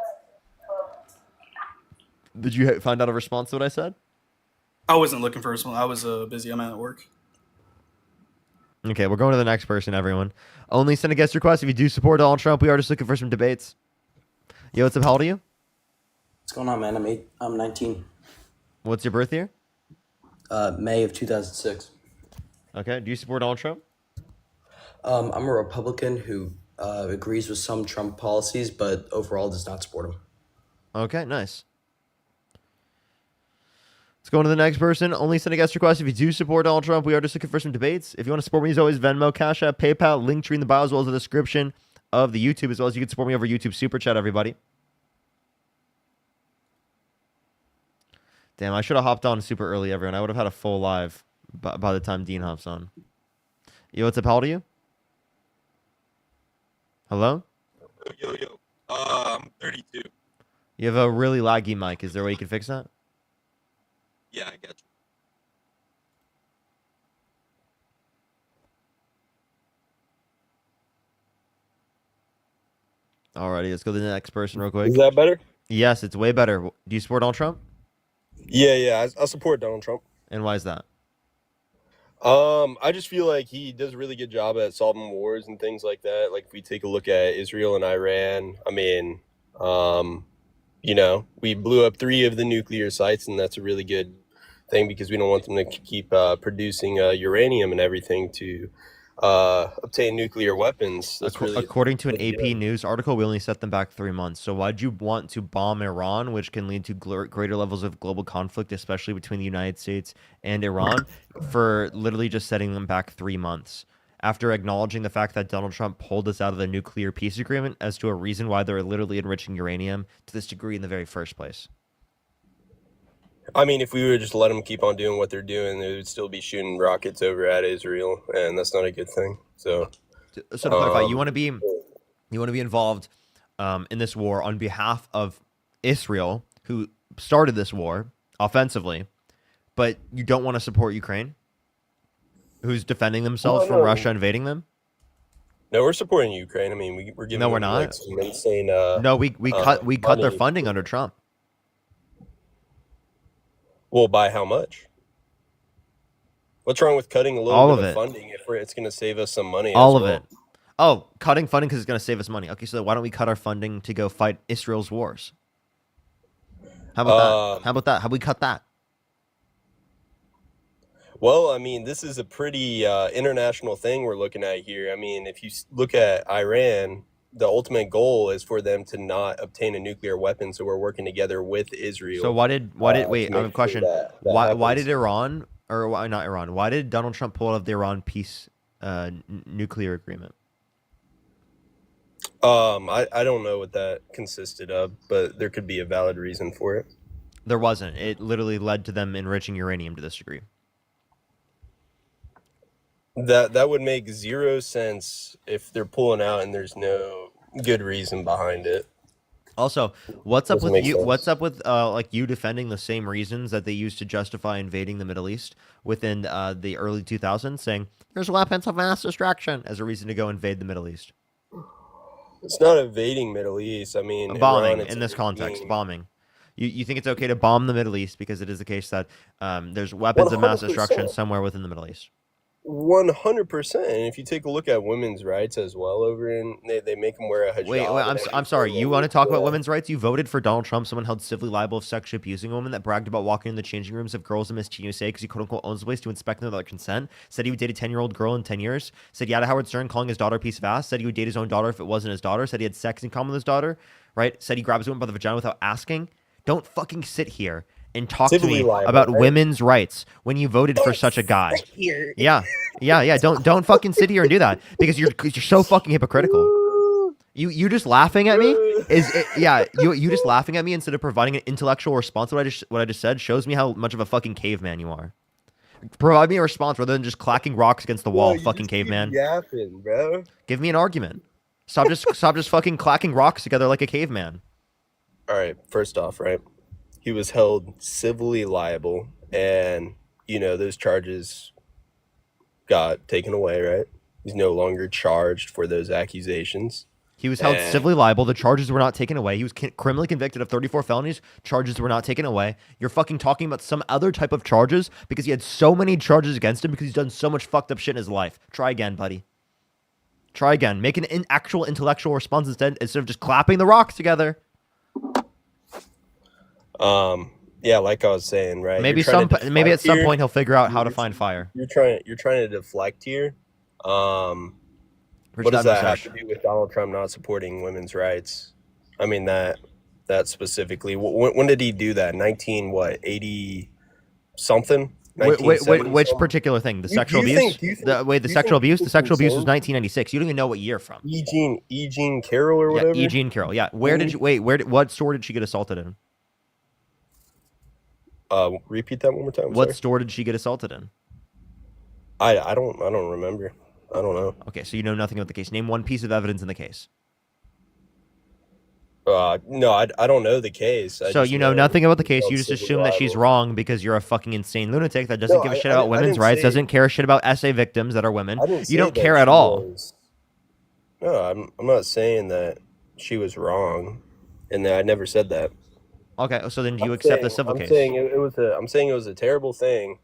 [SPEAKER 1] Did you find out a response to what I said?
[SPEAKER 15] I wasn't looking for this one. I was busy. I'm at work.
[SPEAKER 1] Okay, we're going to the next person, everyone. Only send a guest request if you do support Donald Trump. We are just looking for some debates. Yo, what's up? How old are you?
[SPEAKER 16] What's going on, man? I'm 19.
[SPEAKER 1] What's your birth year?
[SPEAKER 16] May of 2006.
[SPEAKER 1] Okay, do you support Donald Trump?
[SPEAKER 16] I'm a Republican who agrees with some Trump policies, but overall does not support him.
[SPEAKER 1] Okay, nice. Let's go on to the next person. Only send a guest request if you do support Donald Trump. We are just looking for some debates. If you want to support me, as always, Venmo, Cash App, PayPal, Linktree in the bio, as well as the description of the YouTube, as well as you can support me over YouTube Super Chat, everybody. Damn, I should have hopped on super early, everyone. I would have had a full live by the time Dean hops on. Yo, what's up? How old are you? Hello?
[SPEAKER 17] Yo. I'm 32.
[SPEAKER 1] You have a really laggy mic. Is there a way you can fix that?
[SPEAKER 17] Yeah, I get you.
[SPEAKER 1] Alrighty, let's go to the next person real quick.
[SPEAKER 18] Is that better?
[SPEAKER 1] Yes, it's way better. Do you support Donald Trump?
[SPEAKER 18] Yeah, I support Donald Trump.
[SPEAKER 1] And why is that?
[SPEAKER 18] I just feel like he does a really good job at solving wars and things like that. Like if we take a look at Israel and Iran, I mean, we blew up 3 of the nuclear sites, and that's a really good thing because we don't want them to keep producing uranium and everything to obtain nuclear weapons. That's
[SPEAKER 1] According to an AP News article, we only set them back 3 months. So why'd you want to bomb Iran, which can lead to greater levels of global conflict, especially between the United States and Iran, for literally just setting them back 3 months? After acknowledging the fact that Donald Trump pulled us out of the nuclear peace agreement as to a reason why they're literally enriching uranium to this degree in the very first place.
[SPEAKER 18] I mean, if we would just let them keep on doing what they're doing, they would still be shooting rockets over at Israel, and that's not a good thing. So
[SPEAKER 1] to clarify, you want to be involved in this war on behalf of Israel, who started this war offensively, but you don't want to support Ukraine, who's defending themselves from Russia invading them.
[SPEAKER 18] No, we're supporting Ukraine. I mean, we're giving.
[SPEAKER 1] No, we're
[SPEAKER 18] them,
[SPEAKER 1] not.
[SPEAKER 18] like, some insane.
[SPEAKER 1] No, we cut their funding under Trump.
[SPEAKER 18] Well, by how much? What's wrong with cutting a little bit of funding if it's going to save us some money?
[SPEAKER 1] All of it. Oh, cutting funding because it's going to save us money. Okay, so why don't we cut our funding to go fight Israel's wars? How about that? How about that? How we cut that?
[SPEAKER 18] Well, I mean, this is a pretty international thing we're looking at here. I mean, if you look at Iran, the ultimate goal is for them to not obtain a nuclear weapon. So we're working together with Israel.
[SPEAKER 1] So why did
[SPEAKER 18] to
[SPEAKER 1] wait? I have a
[SPEAKER 18] make sure
[SPEAKER 1] question.
[SPEAKER 18] that
[SPEAKER 1] Why
[SPEAKER 18] happens.
[SPEAKER 1] did Iran or why not Iran? Why did Donald Trump pull out of the Iran peace nuclear agreement?
[SPEAKER 18] I don't know what that consisted of, but there could be a valid reason for it.
[SPEAKER 1] There wasn't. It literally led to them enriching uranium to this degree.
[SPEAKER 18] That would make zero sense if they're pulling out and there's no good reason behind it.
[SPEAKER 1] Also, what's up
[SPEAKER 18] Doesn't
[SPEAKER 1] with
[SPEAKER 18] make
[SPEAKER 1] you?
[SPEAKER 18] sense.
[SPEAKER 1] What's up with like you defending the same reasons that they used to justify invading the Middle East within the early 2000s, saying there's weapons of mass destruction as a reason to go invade the Middle East?
[SPEAKER 18] It's not invading Middle East. I mean,
[SPEAKER 1] Bombing
[SPEAKER 18] Iran,
[SPEAKER 1] in this context, bombing. You think it's okay to bomb the Middle East because it is the case that there's weapons of mass destruction
[SPEAKER 18] 100%.
[SPEAKER 1] somewhere within the Middle East?
[SPEAKER 18] 100%. And if you take a look at women's rights as well over in, they make them wear a hijab.
[SPEAKER 1] Wait, I'm sorry. You want to talk about women's rights? You voted for Donald Trump, someone held civilly liable of sexually abusing a woman that bragged about walking in the changing rooms of girls in Miss USA because he quote unquote owns the place to inspect them without consent. Said he would date a 10-year-old girl in 10 years. Said he had Howard Stern calling his daughter a piece of ass. Said he would date his own daughter if it wasn't his daughter. Said he had sex in common with his daughter. Right? Said he grabs a woman by the vagina without asking. Don't fucking sit here and talk to
[SPEAKER 18] Civilly
[SPEAKER 1] me
[SPEAKER 18] liable,
[SPEAKER 1] about
[SPEAKER 18] right?
[SPEAKER 1] women's rights when you voted for such a guy. Yeah. Don't fucking sit here and do that because you're so fucking hypocritical. You just laughing at me you just laughing at me instead of providing an intellectual response to what I just said shows me how much of a fucking caveman you are. Provide me a response rather than just clacking rocks against the wall, fucking caveman.
[SPEAKER 18] Yapping, bro.
[SPEAKER 1] Give me an argument. Stop just fucking clacking rocks together like a caveman.
[SPEAKER 18] All right, first off, right? He was held civilly liable, and, you know, those charges got taken away, right? He's no longer charged for those accusations.
[SPEAKER 1] He was held
[SPEAKER 18] And-
[SPEAKER 1] civilly liable. The charges were not taken away. He was criminally convicted of 34 felonies. Charges were not taken away. You're fucking talking about some other type of charges because he had so many charges against him because he's done so much fucked up shit in his life. Try again, buddy. Try again. Make an actual intellectual response instead of just clapping the rocks together.
[SPEAKER 18] Yeah, like I was saying, right?
[SPEAKER 1] Maybe
[SPEAKER 18] You're trying to
[SPEAKER 1] maybe at some
[SPEAKER 18] deflect
[SPEAKER 1] point he'll figure out how
[SPEAKER 18] here.
[SPEAKER 1] to find fire.
[SPEAKER 18] You're trying to deflect here. What does that have to do with Donald Trump not supporting women's rights? I mean that specifically. When did he do that? 80 something?
[SPEAKER 1] Which particular thing? The sexual abuse? The sexual abuse? The sexual abuse was 1996. You don't even know what year from.
[SPEAKER 18] Eugene Carroll or whatever?
[SPEAKER 1] Yeah, Eugene Carroll. Yeah. What store did she get assaulted in?
[SPEAKER 18] Repeat that one more time.
[SPEAKER 1] What
[SPEAKER 18] sorry.
[SPEAKER 1] store did she get assaulted in?
[SPEAKER 18] I don't remember. I don't know.
[SPEAKER 1] Okay, so you know nothing about the case. Name one piece of evidence in the case.
[SPEAKER 18] No, I don't know the case.
[SPEAKER 1] So you know nothing about the case. You just assume that she's wrong because you're a fucking insane lunatic that doesn't give a shit about women's rights, doesn't care a shit about SA victims that are women. You don't care at all.
[SPEAKER 18] No, I'm not saying that she was wrong, and that I never said that.
[SPEAKER 1] Okay, so then do you accept the civil case?
[SPEAKER 18] I'm saying it was a terrible thing,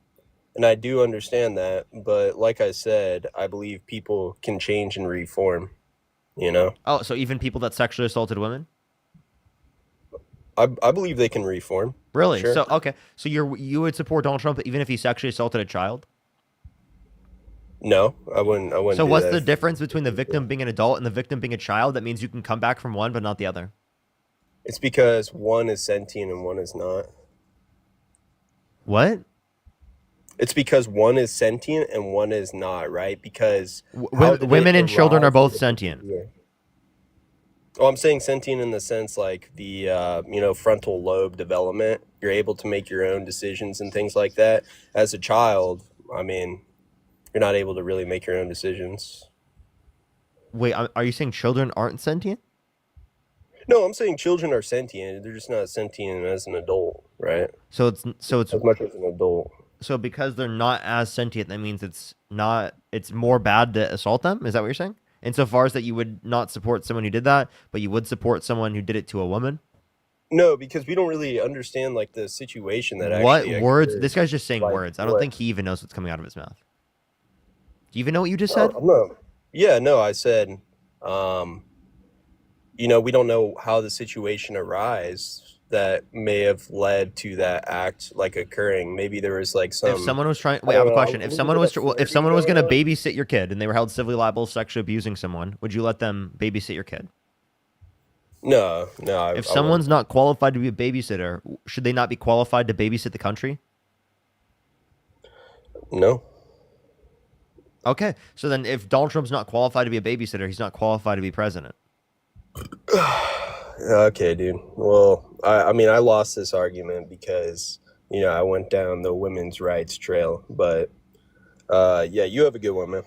[SPEAKER 18] and I do understand that. But like I said, I believe people can change and reform. You know.
[SPEAKER 1] Oh, so even people that sexually assaulted women?
[SPEAKER 18] I believe they can reform.
[SPEAKER 1] Really?
[SPEAKER 18] Sure.
[SPEAKER 1] So okay, so you would support Donald Trump even if he sexually assaulted a child?
[SPEAKER 18] No, I wouldn't.
[SPEAKER 1] So
[SPEAKER 18] do
[SPEAKER 1] what's
[SPEAKER 18] that.
[SPEAKER 1] the difference between the victim being an adult and the victim being a child? That means you can come back from one but not the other.
[SPEAKER 18] It's because one is sentient and one is not.
[SPEAKER 1] What?
[SPEAKER 18] It's because one is sentient and one is not, right? Because
[SPEAKER 1] Women and children are both sentient.
[SPEAKER 18] Oh, I'm saying sentient in the sense like the frontal lobe development. You're able to make your own decisions and things like that. As a child, I mean, you're not able to really make your own decisions.
[SPEAKER 1] Wait, are you saying children aren't sentient?
[SPEAKER 18] No, I'm saying children are sentient. They're just not sentient as an adult, right?
[SPEAKER 1] So it's
[SPEAKER 18] as much as an adult.
[SPEAKER 1] So because they're not as sentient, that means it's more bad to assault them? Is that what you're saying? Insofar as that you would not support someone who did that, but you would support someone who did it to a woman?
[SPEAKER 18] No, because we don't really understand like the situation that
[SPEAKER 1] What
[SPEAKER 18] actually
[SPEAKER 1] words?
[SPEAKER 18] occurred.
[SPEAKER 1] This guy's just saying
[SPEAKER 18] Like,
[SPEAKER 1] words. I don't
[SPEAKER 18] what?
[SPEAKER 1] think he even knows what's coming out of his mouth. Do you even know what you just said?
[SPEAKER 18] I said, we don't know how the situation arose, that may have led to that act like occurring. Maybe there was like some.
[SPEAKER 1] If someone was trying,
[SPEAKER 18] I
[SPEAKER 1] wait, I have
[SPEAKER 18] don't
[SPEAKER 1] a
[SPEAKER 18] know,
[SPEAKER 1] question.
[SPEAKER 18] a
[SPEAKER 1] If
[SPEAKER 18] little
[SPEAKER 1] someone
[SPEAKER 18] bit
[SPEAKER 1] was,
[SPEAKER 18] of
[SPEAKER 1] if
[SPEAKER 18] flirting
[SPEAKER 1] someone was
[SPEAKER 18] going
[SPEAKER 1] going to
[SPEAKER 18] on.
[SPEAKER 1] babysit your kid and they were held civilly liable for sexually abusing someone, would you let them babysit your kid?
[SPEAKER 18] No, I
[SPEAKER 1] If
[SPEAKER 18] wouldn't.
[SPEAKER 1] someone's not qualified to be a babysitter, should they not be qualified to babysit the country?
[SPEAKER 18] No.
[SPEAKER 1] Okay, so then if Donald Trump's not qualified to be a babysitter, he's not qualified to be president.
[SPEAKER 18] Okay, dude. Well, I mean, I lost this argument because, you know, I went down the women's rights trail. But, yeah, you have a good one, man.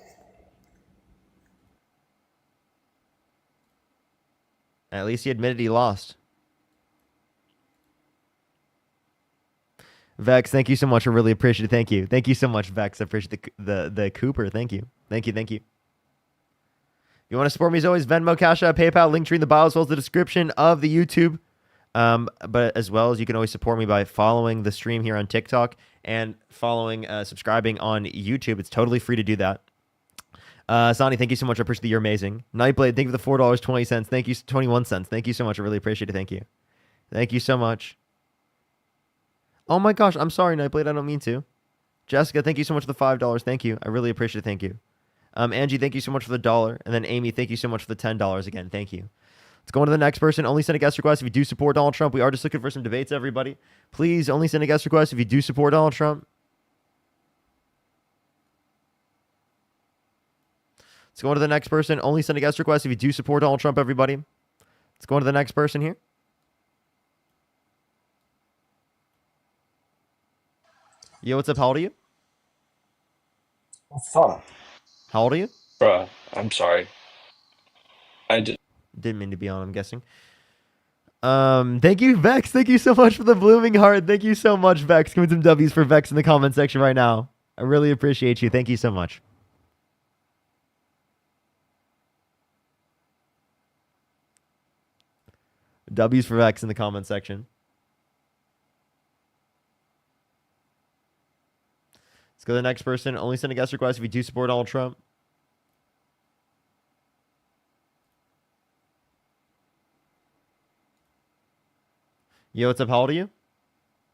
[SPEAKER 1] At least he admitted he lost. Vex, thank you so much. I really appreciate it. Thank you. Thank you so much, Vex. I appreciate the Cooper. Thank you. Thank you. Thank you. If you want to support me as always, Venmo, Cash App, PayPal, link tree in the bio as well as the description of the YouTube. But as well as you can always support me by following the stream here on TikTok and following, subscribing on YouTube. It's totally free to do that. Sonny, thank you so much. I appreciate that. You're amazing. Nightblade, thank you for the $4.20. Thank you, 21 cents. Thank you so much. I really appreciate it. Thank you. Thank you so much. Oh my gosh, I'm sorry, Nightblade. I don't mean to. Jessica, thank you so much for the $5. Thank you. I really appreciate it. Thank you. Angie, thank you so much for the $1. And then Amy, thank you so much for the $10 again. Thank you. Let's go on to the next person. Only send a guest request if you do support Donald Trump. We are just looking for some debates, everybody. Please only send a guest request if you do support Donald Trump. Let's go on to the next person. Only send a guest request if you do support Donald Trump, everybody. Let's go on to the next person here. Yo, what's up? How old are you?
[SPEAKER 19] What's up?
[SPEAKER 1] How old are you?
[SPEAKER 19] Bruh, I'm sorry. I just
[SPEAKER 1] Didn't mean to be on, I'm guessing. Thank you, Vex. Thank you so much for the blooming heart. Thank you so much, Vex. Give me some W's for Vex in the comment section right now. I really appreciate you. Thank you so much. W's for Vex in the comment section. Let's go to the next person. Only send a guest request if you do support Donald Trump. Yo, what's up? How old are you?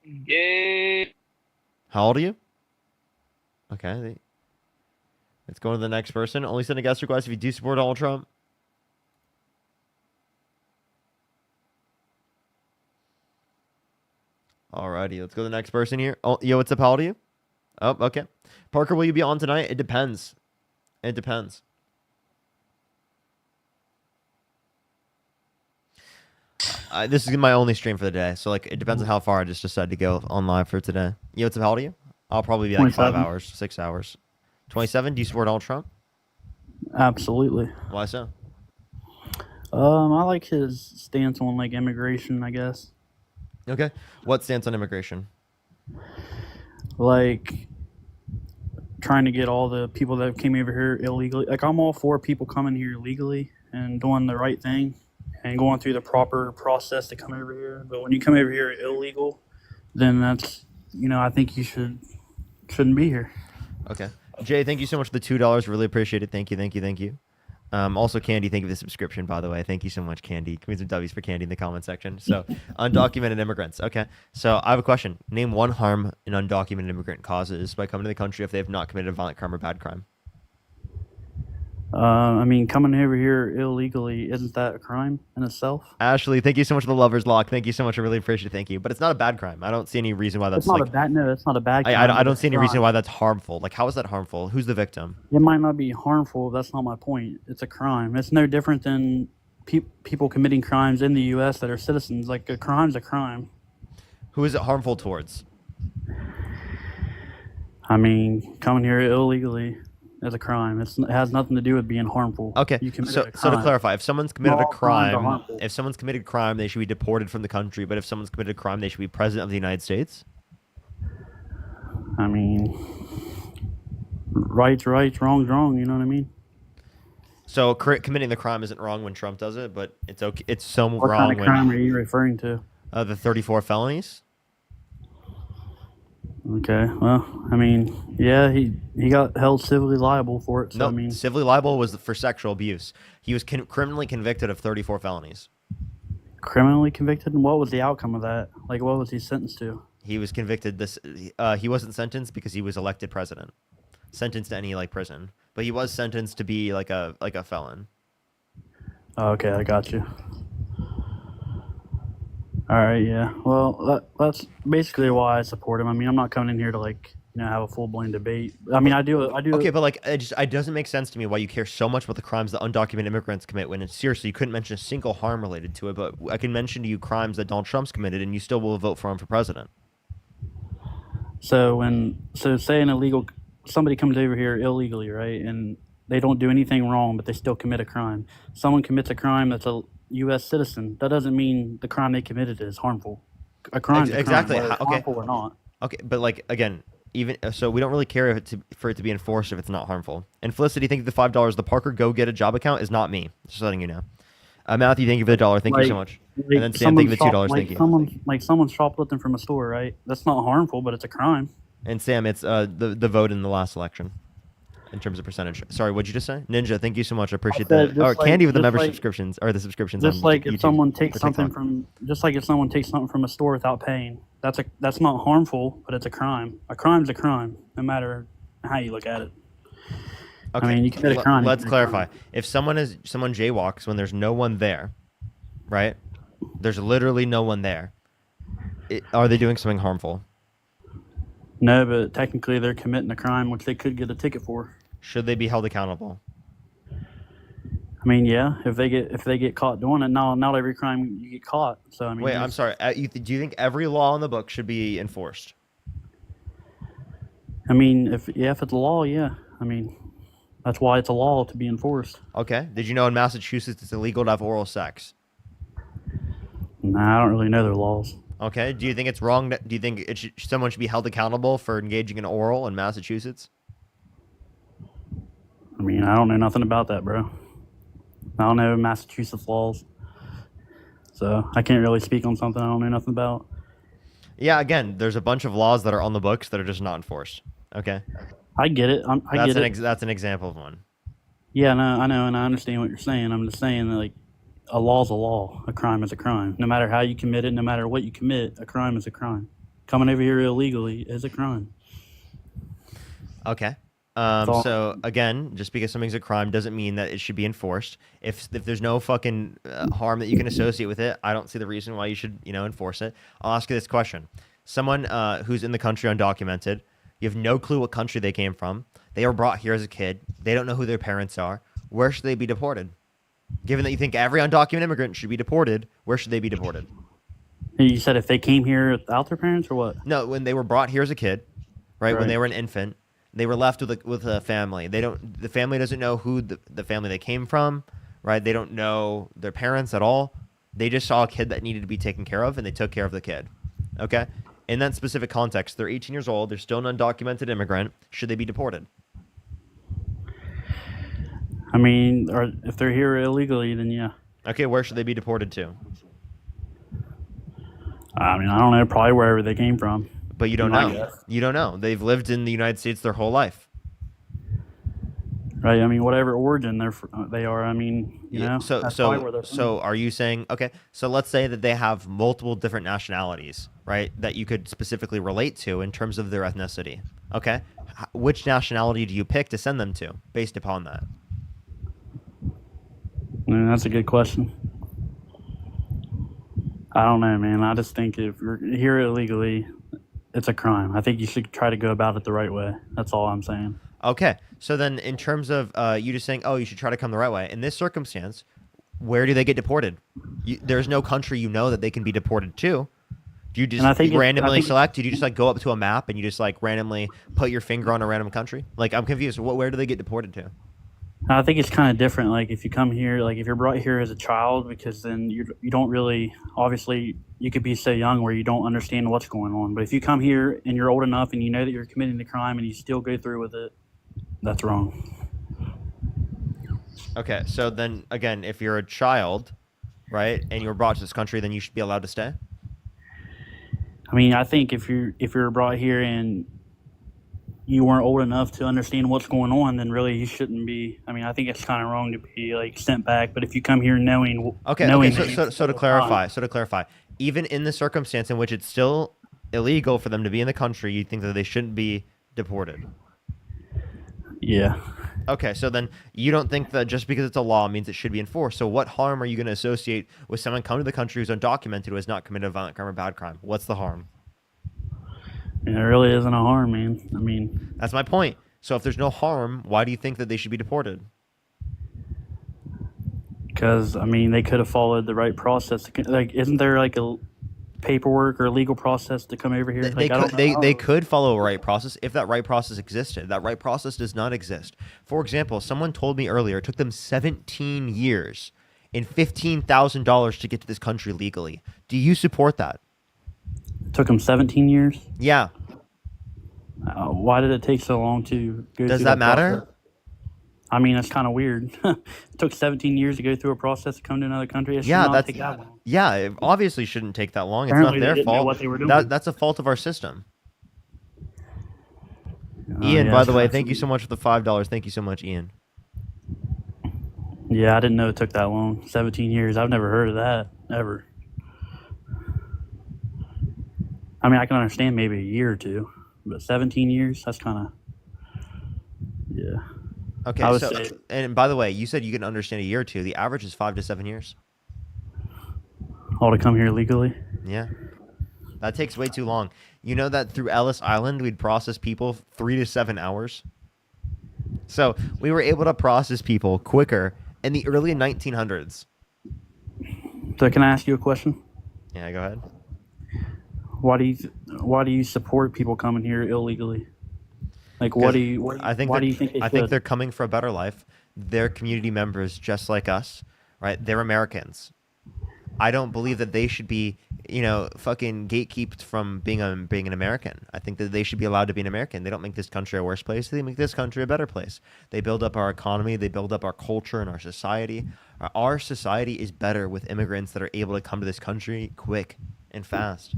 [SPEAKER 19] Yeah.
[SPEAKER 1] How old are you? Okay. Let's go to the next person. Only send a guest request if you do support Donald Trump. Alrighty, let's go to the next person here. Oh, yo, what's up? How old are you? Oh, okay. Parker, will you be on tonight? It depends. It depends. This is my only stream for the day, so like it depends on how far I just decide to go on live for today. Yo, what's up? How old are you? I'll probably be like 5
[SPEAKER 20] 27.
[SPEAKER 1] hours, 6 hours. 27? Do you support Donald Trump?
[SPEAKER 20] Absolutely.
[SPEAKER 1] Why so?
[SPEAKER 20] I like his stance on like immigration, I guess.
[SPEAKER 1] Okay. What stance on immigration?
[SPEAKER 20] Like trying to get all the people that came over here illegally. Like I'm all for people coming here legally and doing the right thing and going through the proper process to come over here. But when you come over here illegal, then that's, I think you shouldn't be here.
[SPEAKER 1] Okay. Jay, thank you so much for the $2. Really appreciate it. Thank you, thank you, thank you. Also, Candy, thank you for the subscription, by the way. Thank you so much, Candy. Give me some W's for Candy in the comment section. So, undocumented immigrants. Okay. So, I have a question. Name one harm an undocumented immigrant causes by coming to the country if they have not committed a violent crime or bad crime.
[SPEAKER 20] Coming over here illegally, isn't that a crime in itself?
[SPEAKER 1] Ashley, thank you so much for the lover's lock. Thank you so much. I really appreciate it. Thank you. But it's not a bad crime. I don't see any reason why that's
[SPEAKER 20] It's not
[SPEAKER 1] like...
[SPEAKER 20] a bad. No, it's not a bad crime.
[SPEAKER 1] I
[SPEAKER 20] but
[SPEAKER 1] don't
[SPEAKER 20] it's
[SPEAKER 1] see any
[SPEAKER 20] a
[SPEAKER 1] reason
[SPEAKER 20] crime.
[SPEAKER 1] why that's harmful. Like, how is that harmful? Who's the victim?
[SPEAKER 20] It might not be harmful. That's not my point. It's a crime. It's no different than people committing crimes in the U.S. that are citizens. Like a crime's a crime.
[SPEAKER 1] Who is it harmful towards?
[SPEAKER 20] Coming here illegally is a crime. It has nothing to do with being harmful.
[SPEAKER 1] Okay,
[SPEAKER 20] You committed
[SPEAKER 1] so
[SPEAKER 20] a crime.
[SPEAKER 1] to clarify, if someone's committed
[SPEAKER 20] Not
[SPEAKER 1] a
[SPEAKER 20] all crimes are
[SPEAKER 1] crime,
[SPEAKER 20] harmful.
[SPEAKER 1] if someone's committed a crime, they should be deported from the country. But if someone's committed a crime, they should be president of the United States.
[SPEAKER 20] Right's right, wrong's wrong. You know what I mean?
[SPEAKER 1] So committing the crime isn't wrong when Trump does it, but it's okay. It's so
[SPEAKER 20] What
[SPEAKER 1] wrong
[SPEAKER 20] kind of crime are
[SPEAKER 1] when
[SPEAKER 20] you referring to?
[SPEAKER 1] the 34 felonies.
[SPEAKER 20] Okay, well, yeah, he got held civilly liable for it. So
[SPEAKER 1] No, civilly liable was for sexual abuse. He was criminally convicted of 34 felonies.
[SPEAKER 20] Criminally convicted? And what was the outcome of that? Like, what was he sentenced to?
[SPEAKER 1] He was convicted. He wasn't sentenced because he was elected president. Sentenced to any like prison, but he was sentenced to be like a felon.
[SPEAKER 20] Oh, okay, I got you. All right, yeah. Well, that's basically why I support him. I mean, I'm not coming in here to like have a full blown debate. I mean, I do.
[SPEAKER 1] Okay, but like, it doesn't make sense to me why you care so much about the crimes that undocumented immigrants commit when seriously you couldn't mention a single harm related to it. But I can mention to you crimes that Donald Trump's committed, and you still will vote for him for president.
[SPEAKER 20] So say somebody comes over here illegally, right, and they don't do anything wrong, but they still commit a crime. Someone commits a crime that's a U.S. citizen. That doesn't mean the crime they committed is harmful. A crime,
[SPEAKER 1] Exactly.
[SPEAKER 20] whether it's harmful or not.
[SPEAKER 1] Okay, but like again, even so, we don't really care for it to be enforced if it's not harmful. And Felicity, thank you for the $5. The Parker Go Get a Job account is not me. Just letting you know. Matthew, thank you for the $1. Thank you so much. And then Sam, thank you for the $2. Thank you.
[SPEAKER 20] Someone's shoplifting from a store, right? That's not harmful, but it's a crime.
[SPEAKER 1] And Sam, it's the vote in the last election. In terms of percentage. Sorry, what'd you just say? Ninja, thank you so much. I appreciate that. Or Candy with the member subscriptions or the subscriptions.
[SPEAKER 20] Just like if someone takes something from a store without paying, that's not harmful, but it's a crime. A crime's a crime, no matter how you look at it.
[SPEAKER 1] Okay.
[SPEAKER 20] I mean, you commit a crime.
[SPEAKER 1] Let's clarify. If someone jaywalks when there's no one there, right? There's literally no one there. Are they doing something harmful?
[SPEAKER 20] No, but technically they're committing a crime, which they could get a ticket for.
[SPEAKER 1] Should they be held accountable?
[SPEAKER 20] I mean, yeah. If they get caught doing it, not every crime you get caught. So I mean,
[SPEAKER 1] wait, I'm sorry. Do you think every law in the book should be enforced?
[SPEAKER 20] I mean, if it's a law, yeah. I mean, that's why it's a law to be enforced.
[SPEAKER 1] Okay. Did you know in Massachusetts it's illegal to have oral sex?
[SPEAKER 20] Nah, I don't really know their laws.
[SPEAKER 1] Okay. Do you think it's wrong? Do you think someone should be held accountable for engaging in oral in Massachusetts?
[SPEAKER 20] I mean, I don't know nothing about that, bro. I don't know Massachusetts laws. So I can't really speak on something I don't know nothing about.
[SPEAKER 1] Yeah, again, there's a bunch of laws that are on the books that are just not enforced. Okay?
[SPEAKER 20] I get it.
[SPEAKER 1] That's an example of one.
[SPEAKER 20] Yeah, no, I know, and I understand what you're saying. I'm just saying that, like, a law's a law. A crime is a crime. No matter how you commit it, no matter what you commit, a crime is a crime. Coming over here illegally is a crime.
[SPEAKER 1] Okay. So again, just because something's a crime doesn't mean that it should be enforced. If there's no fucking harm that you can associate with it, I don't see the reason why you should enforce it. I'll ask you this question: someone who's in the country undocumented, you have no clue what country they came from. They were brought here as a kid. They don't know who their parents are. Where should they be deported? Given that you think every undocumented immigrant should be deported, where should they be deported?
[SPEAKER 20] You said if they came here without their parents, or what?
[SPEAKER 1] No, when they were brought here as a kid, right? When they were an infant. They were left with a family. The family doesn't know who the family they came from, right? They don't know their parents at all. They just saw a kid that needed to be taken care of, and they took care of the kid. Okay? In that specific context, they're 18 years old. They're still an undocumented immigrant. Should they be deported?
[SPEAKER 20] I mean, or if they're here illegally, then yeah.
[SPEAKER 1] Okay, where should they be deported to?
[SPEAKER 20] I mean, I don't know. Probably wherever they came from.
[SPEAKER 1] But you don't know. You don't know. They've lived in the United States their whole life.
[SPEAKER 20] Right. I mean, whatever origin they are. I mean, you know.
[SPEAKER 1] So are you saying, okay? So let's say that they have multiple different nationalities, right? That you could specifically relate to in terms of their ethnicity. Okay. Which nationality do you pick to send them to based upon that?
[SPEAKER 20] That's a good question. I don't know, man. I just think if you're here illegally, it's a crime. I think you should try to go about it the right way. That's all I'm saying.
[SPEAKER 1] Okay. So then in terms of you just saying, oh, you should try to come the right way. In this circumstance, where do they get deported? There's no country that they can be deported to. Do you just randomly select? Do you just like go up to a map and you just like randomly put your finger on a random country? Like, I'm confused. Where do they get deported to?
[SPEAKER 20] I think it's kind of different. Like if you come here, like if you're brought here as a child, because then you don't really, obviously you could be so young where you don't understand what's going on. But if you come here and you're old enough and you know that you're committing the crime and you still go through with it, that's wrong.
[SPEAKER 1] Okay, so then again, if you're a child, right, and you were brought to this country, then you should be allowed to stay?
[SPEAKER 20] I mean, I think if you're brought here and you weren't old enough to understand what's going on, then really you shouldn't be. I mean, I think it's kind of wrong to be like sent back. But if you come here knowing,
[SPEAKER 1] Okay.
[SPEAKER 20] knowing
[SPEAKER 1] Okay.
[SPEAKER 20] that
[SPEAKER 1] So to clarify, even in the circumstance in which it's still illegal for them to be in the country, you think that they shouldn't be deported.
[SPEAKER 20] yeah,
[SPEAKER 1] Okay, so then you don't think that just because it's a law means it should be enforced. So what harm are you going to associate with someone coming to the country who's undocumented, who has not committed a violent crime or bad crime? What's the harm?
[SPEAKER 20] and there really isn't a harm, man. I mean,
[SPEAKER 1] That's my point. So if there's no harm, why do you think that they should be deported?
[SPEAKER 20] because I mean they could have followed the right process. Like, isn't there like a paperwork or legal process to come over here?
[SPEAKER 1] They
[SPEAKER 20] Like, I don't
[SPEAKER 1] could
[SPEAKER 20] know.
[SPEAKER 1] they could follow a right process if that right process existed. That right process does not exist. For example, someone told me earlier it took them 17 years and $15,000 to get to this country legally. Do you support that?
[SPEAKER 20] It took them 17 years.
[SPEAKER 1] Yeah.
[SPEAKER 20] Why did it take so long to go?
[SPEAKER 1] Does
[SPEAKER 20] through
[SPEAKER 1] that matter?
[SPEAKER 20] process? I mean, that's kind of weird. It took 17 years to go through a process to come to another country. It should
[SPEAKER 1] Yeah,
[SPEAKER 20] not
[SPEAKER 1] that's
[SPEAKER 20] take that long.
[SPEAKER 1] yeah. It obviously shouldn't take that long. It's
[SPEAKER 20] Apparently
[SPEAKER 1] not
[SPEAKER 20] they
[SPEAKER 1] their
[SPEAKER 20] didn't know
[SPEAKER 1] fault.
[SPEAKER 20] what they were doing.
[SPEAKER 1] That's a fault of our system. Ian,
[SPEAKER 20] yeah,
[SPEAKER 1] by the way,
[SPEAKER 20] that's-
[SPEAKER 1] thank you so much for the $5. Thank you so much, Ian.
[SPEAKER 20] Yeah, I didn't know it took that long. 17 years. I've never heard of that ever. I mean, I can understand maybe a year or two, but 17 years, that's kind of, yeah.
[SPEAKER 1] Okay,
[SPEAKER 20] I would
[SPEAKER 1] so
[SPEAKER 20] say,
[SPEAKER 1] and by the way, you said you can understand a year or two. The average is 5 to 7 years.
[SPEAKER 20] all to come here legally.
[SPEAKER 1] Yeah. That takes way too long. You know that through Ellis Island, we'd process people 3 to 7 hours? So we were able to process people quicker in the early 1900s.
[SPEAKER 20] So can I ask you a question?
[SPEAKER 1] Yeah, go ahead.
[SPEAKER 20] Why do you support people coming here illegally? Like, what do you?
[SPEAKER 1] I think
[SPEAKER 20] why do you think they
[SPEAKER 1] I think
[SPEAKER 20] should?
[SPEAKER 1] they're coming for a better life. They're community members just like us, right? They're Americans. I don't believe that they should be, fucking gatekept from being an American. I think that they should be allowed to be an American. They don't make this country a worse place. They make this country a better place. They build up our economy. They build up our culture and our society. Our society is better with immigrants that are able to come to this country quick and fast.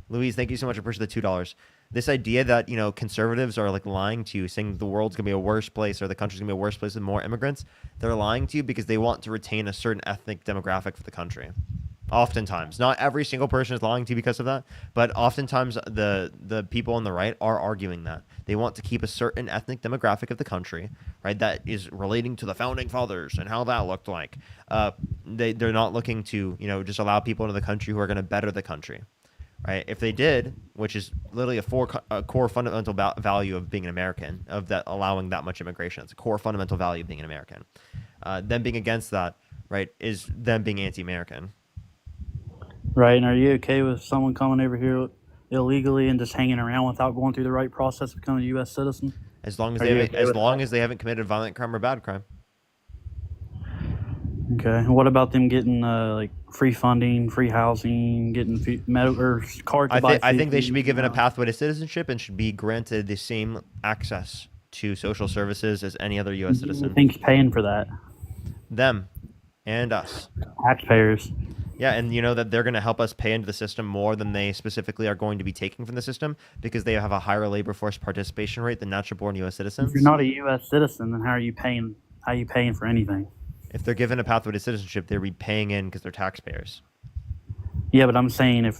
[SPEAKER 1] Louise, thank you so much. I appreciate the $2. This idea that, conservatives are like lying to you, saying the world's going to be a worse place or the country's going to be a worse place with more immigrants, they're lying to you because they want to retain a certain ethnic demographic for the country. Oftentimes. Not every single person is lying to you because of that, but oftentimes the people on the right are arguing that. They want to keep a certain ethnic demographic of the country, right, that is relating to the founding fathers and how that looked like. They're not looking to, just allow people into the country who are going to better the country. Right? If they did, which is literally a core fundamental value of being an American, of that allowing that much immigration, it's a core fundamental value of being an American. Them being against that, right, is them being anti-American.
[SPEAKER 20] Right, and are you okay with someone coming over here illegally and just hanging around without going through the right process of becoming a U.S. citizen?
[SPEAKER 1] As long as
[SPEAKER 20] Are
[SPEAKER 1] they haven't committed a violent crime or bad crime.
[SPEAKER 20] Okay, and what about them getting like free funding, free housing, getting or card to buy
[SPEAKER 1] I think they
[SPEAKER 20] food,
[SPEAKER 1] should be given a pathway to citizenship and should be granted the same access to social services as any other U.S.
[SPEAKER 20] Who do you
[SPEAKER 1] citizen.
[SPEAKER 20] think's paying for that?
[SPEAKER 1] Them and us.
[SPEAKER 20] Taxpayers.
[SPEAKER 1] Yeah, and you know that they're going to help us pay into the system more than they specifically are going to be taking from the system because they have a higher labor force participation rate than natural-born U.S. citizens.
[SPEAKER 20] If you're not a U.S. citizen, then how are you paying? How are you paying for anything?
[SPEAKER 1] If they're given a pathway to citizenship, they'll be paying in because they're taxpayers.
[SPEAKER 20] Yeah, but I'm saying if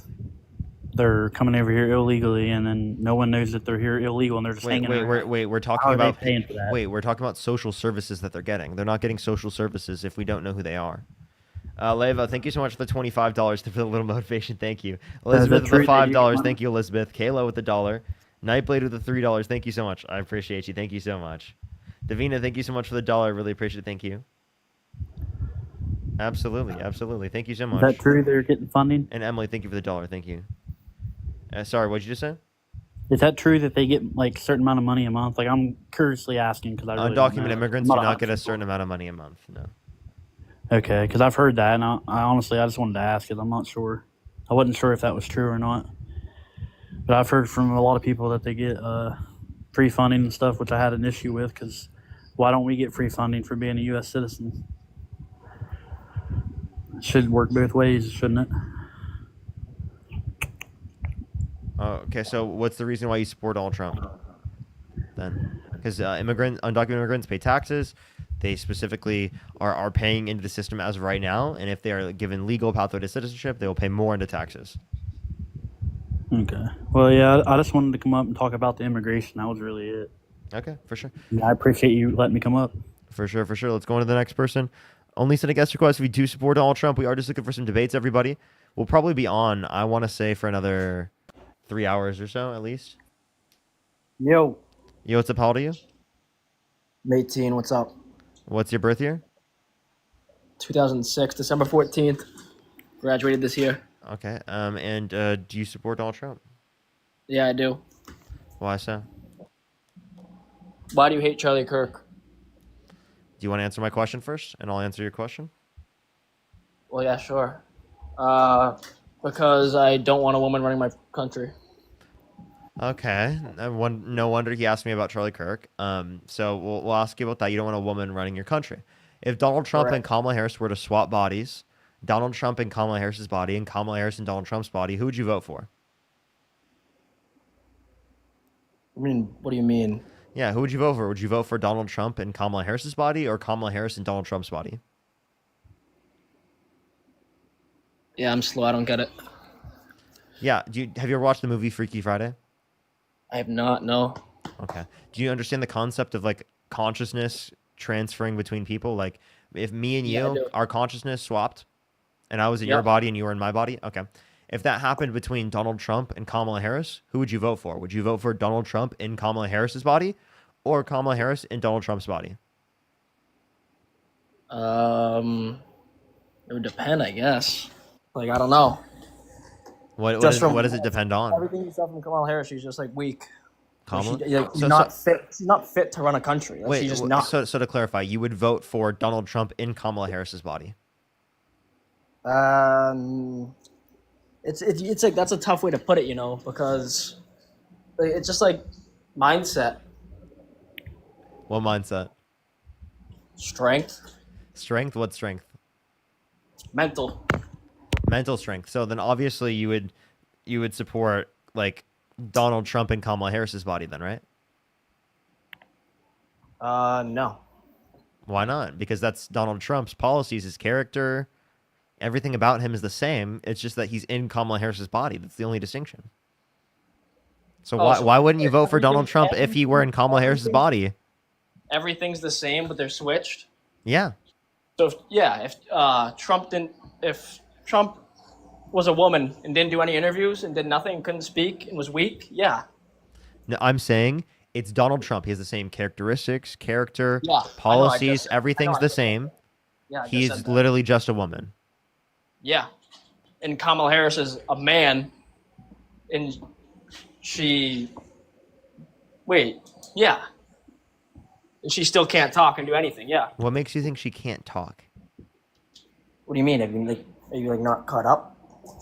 [SPEAKER 20] they're coming over here illegally and then no one knows that they're here illegal and they're just hanging around.
[SPEAKER 1] We're talking
[SPEAKER 20] How are they
[SPEAKER 1] about
[SPEAKER 20] paying for that?
[SPEAKER 1] we're talking about social services that they're getting. They're not getting social services if we don't know who they are. Leva, thank you so much for the $25 for the little motivation. Thank you. Elizabeth with the $5. Thank you, Elizabeth. Kayla with the $1. Nightblade with the $3. Thank you so much. I appreciate you. Thank you so much. Davina, thank you so much for the $1. Really appreciate it. Thank you. Absolutely, absolutely. Thank you so much.
[SPEAKER 20] Is that true? They're getting funding.
[SPEAKER 1] And Emily, thank you for the $1. Thank you. Sorry, what did you just say?
[SPEAKER 20] Is that true that they get like a certain amount of money a month? Like I'm curiously asking because I really don't
[SPEAKER 1] Undocumented
[SPEAKER 20] know.
[SPEAKER 1] immigrants
[SPEAKER 20] I'm
[SPEAKER 1] do not
[SPEAKER 20] a-
[SPEAKER 1] get a certain amount of money a month. No.
[SPEAKER 20] Okay, because I've heard that, and I honestly I just wanted to ask it. I'm not sure. I wasn't sure if that was true or not. But I've heard from a lot of people that they get free funding and stuff, which I had an issue with. Because why don't we get free funding for being a U.S. citizen? It should work both ways, shouldn't it?
[SPEAKER 1] Okay, so what's the reason why you support Donald Trump? then, because undocumented immigrants pay taxes. They specifically are paying into the system as of right now, and if they are given legal pathway to citizenship, they will pay more into taxes.
[SPEAKER 20] Okay. Well, yeah, I just wanted to come up and talk about the immigration. That was really it.
[SPEAKER 1] Okay, for sure.
[SPEAKER 20] Yeah, I appreciate you letting me come up.
[SPEAKER 1] For sure, for sure. Let's go on to the next person. Only send a guest request if you do support Donald Trump. We are just looking for some debates, everybody. We'll probably be on, I want to say, for another 3 hours or so, at least.
[SPEAKER 21] Yo.
[SPEAKER 1] Yo, what's up? How old are you?
[SPEAKER 21] I'm 18. What's up?
[SPEAKER 1] What's your birth year?
[SPEAKER 21] 2006, December 14th. Graduated this year.
[SPEAKER 1] Okay. And do you support Donald Trump?
[SPEAKER 21] Yeah, I do.
[SPEAKER 1] Why so?
[SPEAKER 21] Why do you hate Charlie Kirk?
[SPEAKER 1] Do you want to answer my question first, and I'll answer your question?
[SPEAKER 21] Well, yeah, sure. Because I don't want a woman running my country.
[SPEAKER 1] Okay. No wonder he asked me about Charlie Kirk. So we'll ask you about that. You don't want a woman running your country. If Donald Trump and Kamala Harris were to swap bodies, Donald Trump and Kamala Harris's body, and Kamala Harris and Donald Trump's body, who would you vote for?
[SPEAKER 21] I mean, what do you mean?
[SPEAKER 1] Yeah, who would you vote for? Would you vote for Donald Trump and Kamala Harris's body, or Kamala Harris and Donald Trump's body?
[SPEAKER 21] Yeah, I'm slow. I don't get it.
[SPEAKER 1] Yeah. Have you ever watched the movie Freaky Friday?
[SPEAKER 21] I have not, no.
[SPEAKER 1] Okay. Do you understand the concept of like consciousness transferring between people? Like if me and
[SPEAKER 21] Yeah, I
[SPEAKER 1] you,
[SPEAKER 21] do.
[SPEAKER 1] our consciousness swapped and I was in
[SPEAKER 21] Yeah.
[SPEAKER 1] your body and you were in my body? Okay. If that happened between Donald Trump and Kamala Harris, who would you vote for? Would you vote for Donald Trump in Kamala Harris's body or Kamala Harris in Donald Trump's body?
[SPEAKER 21] It would depend, I guess. Like, I don't know.
[SPEAKER 1] What
[SPEAKER 21] Just from-
[SPEAKER 1] does it depend on?
[SPEAKER 21] Everything you saw from Kamala Harris, she's just like weak.
[SPEAKER 1] Kamala?
[SPEAKER 21] She's not fit. She's not fit to run a country. Like,
[SPEAKER 1] Wait,
[SPEAKER 21] she's just not.
[SPEAKER 1] so to clarify, you would vote for Donald Trump in Kamala Harris's body?
[SPEAKER 21] It's like that's a tough way to put it, because like, it's just like mindset,
[SPEAKER 1] What mindset?
[SPEAKER 21] strength,
[SPEAKER 1] Strength? What strength?
[SPEAKER 21] mental.
[SPEAKER 1] Mental strength. So then obviously you would support like Donald Trump and Kamala Harris's body then, right?
[SPEAKER 21] No.
[SPEAKER 1] Why not? Because that's Donald Trump's policies, his character, everything about him is the same. It's just that he's in Kamala Harris's body. That's the only distinction. So why wouldn't you vote for Donald Trump if he were in Kamala Harris's body?
[SPEAKER 21] Everything's the same, but they're switched.
[SPEAKER 1] Yeah.
[SPEAKER 21] So if Trump was a woman and didn't do any interviews and did nothing, couldn't speak and was weak, yeah.
[SPEAKER 1] No, I'm saying it's Donald Trump. He has the same characteristics, character,
[SPEAKER 21] Yeah, I know, I
[SPEAKER 1] policies,
[SPEAKER 21] just-
[SPEAKER 1] everything's
[SPEAKER 21] I
[SPEAKER 1] the
[SPEAKER 21] just-
[SPEAKER 1] same.
[SPEAKER 21] Yeah, I just
[SPEAKER 1] He's
[SPEAKER 21] said that.
[SPEAKER 1] literally just a woman.
[SPEAKER 21] Yeah. And Kamala Harris is a man, and yeah. And she still can't talk and do anything, yeah.
[SPEAKER 1] What makes you think she can't talk?
[SPEAKER 21] What do you mean? Are you not caught up?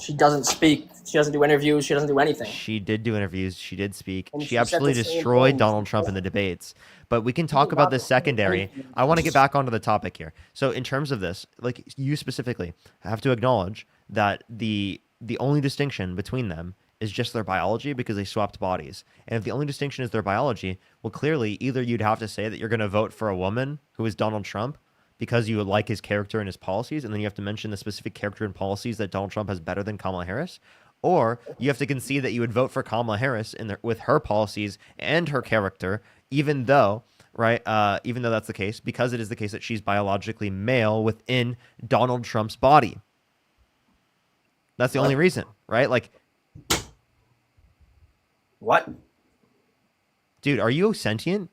[SPEAKER 21] She doesn't speak. She doesn't do interviews. She doesn't do anything.
[SPEAKER 1] She did do interviews. She did speak.
[SPEAKER 21] And
[SPEAKER 1] She
[SPEAKER 21] she said
[SPEAKER 1] absolutely
[SPEAKER 21] the same
[SPEAKER 1] destroyed
[SPEAKER 21] things.
[SPEAKER 1] Donald Trump in the debates. But we can talk about this secondary. I want to get back onto the topic here. So in terms of this, like you specifically have to acknowledge that the only distinction between them is just their biology because they swapped bodies. And if the only distinction is their biology, well, clearly either you'd have to say that you're going to vote for a woman who is Donald Trump because you like his character and his policies, and then you have to mention the specific character and policies that Donald Trump has better than Kamala Harris, or you have to concede that you would vote for Kamala Harris with her policies and her character, even though that's the case, because it is the case that she's biologically male within Donald Trump's body. That's the only reason, right? Like,
[SPEAKER 21] What?
[SPEAKER 1] dude, are you sentient?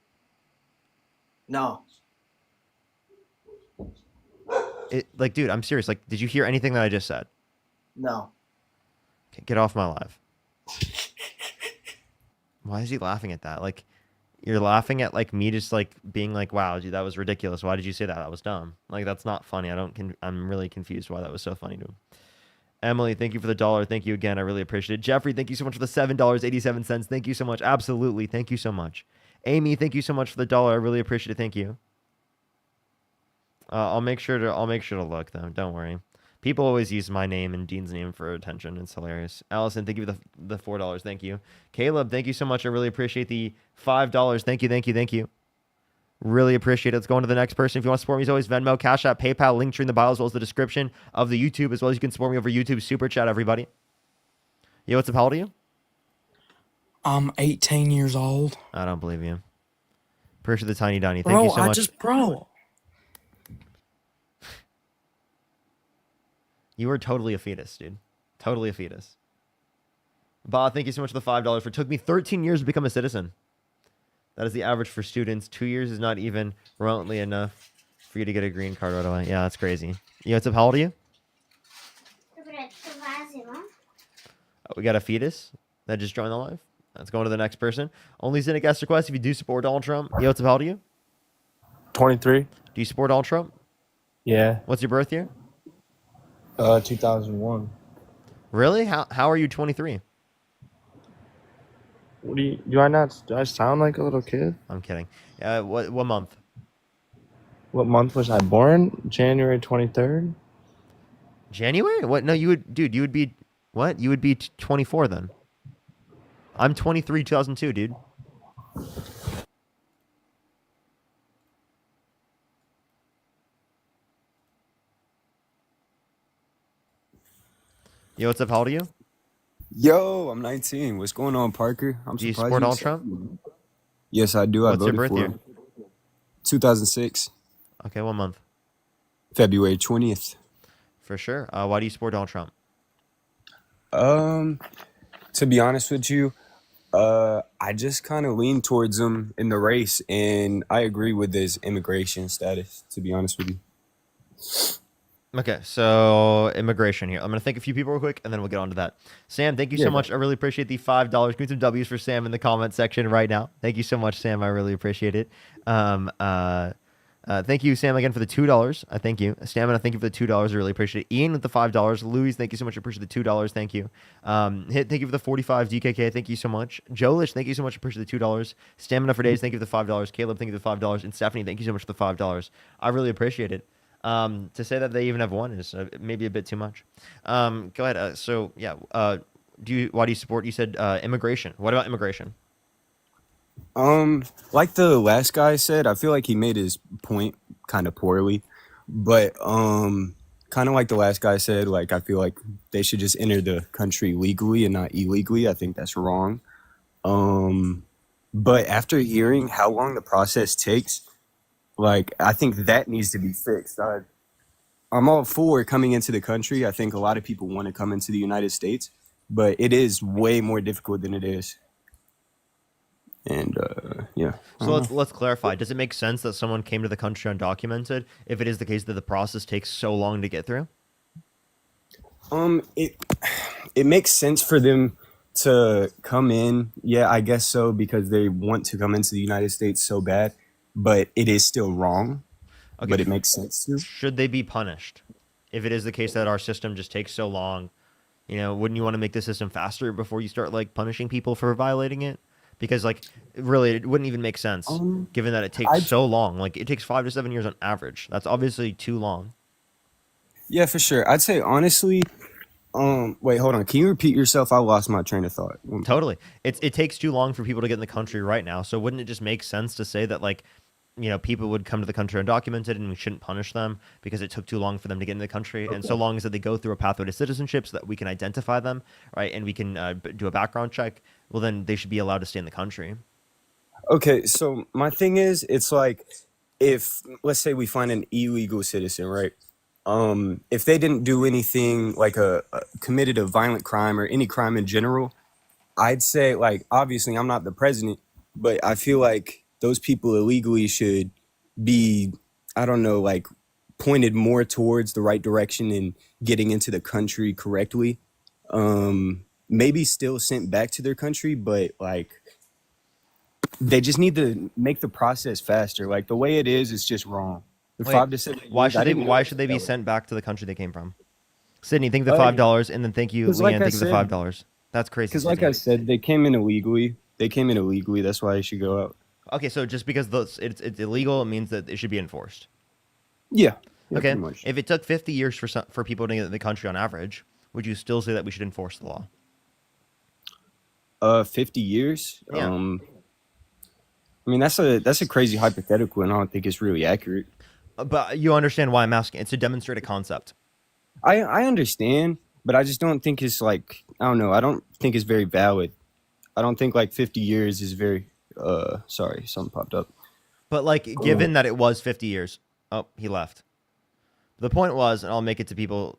[SPEAKER 21] No.
[SPEAKER 1] Dude, I'm serious. Like, did you hear anything that I just said?
[SPEAKER 21] No.
[SPEAKER 1] Okay, get off my live. Why is he laughing at that? Like, you're laughing at like me just like being like, wow, dude, that was ridiculous. Why did you say that? That was dumb. Like, that's not funny. I'm really confused why that was so funny to him. Emily, thank you for the $1. Thank you again. I really appreciate it. Jeffrey, thank you so much for the $7.87. Thank you so much. Absolutely. Thank you so much. Amy, thank you so much for the $1. I really appreciate it. Thank you. I'll make sure to look though. Don't worry. People always use my name and Dean's name for attention. It's hilarious. Allison, thank you for the $4. Thank you. Caleb, thank you so much. I really appreciate the $5. Thank you, thank you, thank you. Really appreciate it. Let's go on to the next person. If you want to support me, as always, Venmo, Cash App, PayPal, link tree in the bio, as well as the description of the YouTube, as well as you can support me over YouTube. Super chat, everybody. Yo, what's up? How old are you?
[SPEAKER 2] I'm 18 years old.
[SPEAKER 1] I don't believe you. Appreciate the tiny Donnie. Thank you so much.
[SPEAKER 2] Bro.
[SPEAKER 1] You were totally a fetus, dude. Totally a fetus. Bob, thank you so much for the $5. It took me 13 years to become a citizen. That is the average for students. 2 years is not even remotely enough for you to get a green card right away. Yeah, that's crazy. Yo, what's up? How old are you? Oh, we got a fetus that just joined the live. Let's go on to the next person. Only Zinnick asked request if you do support Donald Trump. Yo, what's up? How old are you?
[SPEAKER 22] 23.
[SPEAKER 1] Do you support Donald Trump?
[SPEAKER 22] Yeah.
[SPEAKER 1] What's your birth year?
[SPEAKER 22] 2001.
[SPEAKER 1] Really? How are you 23?
[SPEAKER 22] What do I sound like a little kid?
[SPEAKER 1] I'm kidding. What month?
[SPEAKER 22] What month was I born? January 23rd.
[SPEAKER 1] January? What? No, you would be what? You would be 24 then. I'm 23, 2002, dude. Yo, what's up? How old are you?
[SPEAKER 23] Yo, I'm 19. What's going on, Parker?
[SPEAKER 1] Do you support Donald Trump?
[SPEAKER 23] Yes, I do.
[SPEAKER 1] What's
[SPEAKER 23] I
[SPEAKER 1] your
[SPEAKER 23] voted
[SPEAKER 1] birth
[SPEAKER 23] for
[SPEAKER 1] year?
[SPEAKER 23] him. 2006.
[SPEAKER 1] Okay, what month?
[SPEAKER 23] February 20th.
[SPEAKER 1] For sure. Why do you support Donald Trump?
[SPEAKER 23] To be honest with you, I just kind of lean towards him in the race, and I agree with his immigration status, to be honest with you.
[SPEAKER 1] Okay, so immigration here. I'm going to thank a few people real quick, and then we'll get on to that. Sam, thank you so much. I really appreciate the $5. Give me some W's for Sam in the comment section right now. Thank you so much, Sam. I really appreciate it. Thank you, Sam, again for the $2. I thank you. Stamina, thank you for the $2. I really appreciate it. Ian with the $5. Louis, thank you so much. I appreciate the $2. Thank you. Thank you for the 45. DKK, thank you so much. Joelish, thank you so much. I appreciate the $2. Stamina for days, thank you for the $5. Caleb, thank you for the $5. And Stephanie, thank you so much for the $5. I really appreciate it. To say that they even have one is maybe a bit too much. Go ahead. So yeah, why do you support? You said immigration. What about immigration?
[SPEAKER 23] Like the last guy said, I feel like he made his point kind of poorly, but kind of like the last guy said, like I feel like they should just enter the country legally and not illegally. I think that's wrong. But after hearing how long the process takes, like, I think that needs to be fixed. I'm all for coming into the country. I think a lot of people want to come into the United States, but it is way more difficult than it is. And yeah.
[SPEAKER 1] So let's clarify. Does it make sense that someone came to the country undocumented if it is the case that the process takes so long to get through?
[SPEAKER 23] It makes sense for them to come in. Yeah, I guess so, because they want to come into the United States so bad. But it is still wrong. Okay. But it makes sense too.
[SPEAKER 1] Should they be punished if it is the case that our system just takes so long? You know, wouldn't you want to make the system faster before you start like punishing people for violating it? Because like really, it wouldn't even make sense given that it takes so long. Like it takes 5 to 7 years on average. That's obviously too long.
[SPEAKER 23] Yeah, for sure. I'd say honestly. Wait, hold on. Can you repeat yourself? I lost my train of thought.
[SPEAKER 1] Totally. It takes too long for people to get in the country right now. So wouldn't it just make sense to say that like, you know, people would come to the country undocumented and we shouldn't punish them because it took too long for them to get into the country. Okay. And so long as that they go through a pathway to citizenship so that we can identify them, right? And we can do a background check. Well, then they should be allowed to stay in the country.
[SPEAKER 23] Okay. So my thing is, it's like, if let's say we find an illegal citizen, right? If they didn't do anything like committed a violent crime or any crime in general, I'd say, like, obviously I'm not the president, but I feel like those people illegally should be, I don't know, like pointed more towards the right direction and getting into the country correctly. Maybe still sent back to their country, but like they just need to make the process faster. Like the way it is just wrong.
[SPEAKER 1] Wait, 5 to 7 why should they be sent back to the country they came from? Sydney, thank you for the $5, and then thank you, Leanne,
[SPEAKER 23] like
[SPEAKER 1] thank you for the $5. That's crazy.
[SPEAKER 23] Because like I said, they came in illegally. That's why they should go out.
[SPEAKER 1] Okay, so just because it's illegal, it means that it should be enforced.
[SPEAKER 23] Yeah. Yeah,
[SPEAKER 1] Okay,
[SPEAKER 23] pretty much.
[SPEAKER 1] if it took 50 years for people to get in the country on average, would you still say that we should enforce the law?
[SPEAKER 23] 50 years.
[SPEAKER 1] Yeah.
[SPEAKER 23] I mean, that's a crazy hypothetical, and I don't think it's really accurate.
[SPEAKER 1] But you understand why I'm asking. It's to demonstrate a concept.
[SPEAKER 23] I understand, but I just don't think it's like, I don't know. I don't think it's very valid. I don't think like 50 years is very. Sorry, something popped up.
[SPEAKER 1] But like, given that it was 50 years, oh, he left. The point was, and I'll make it to people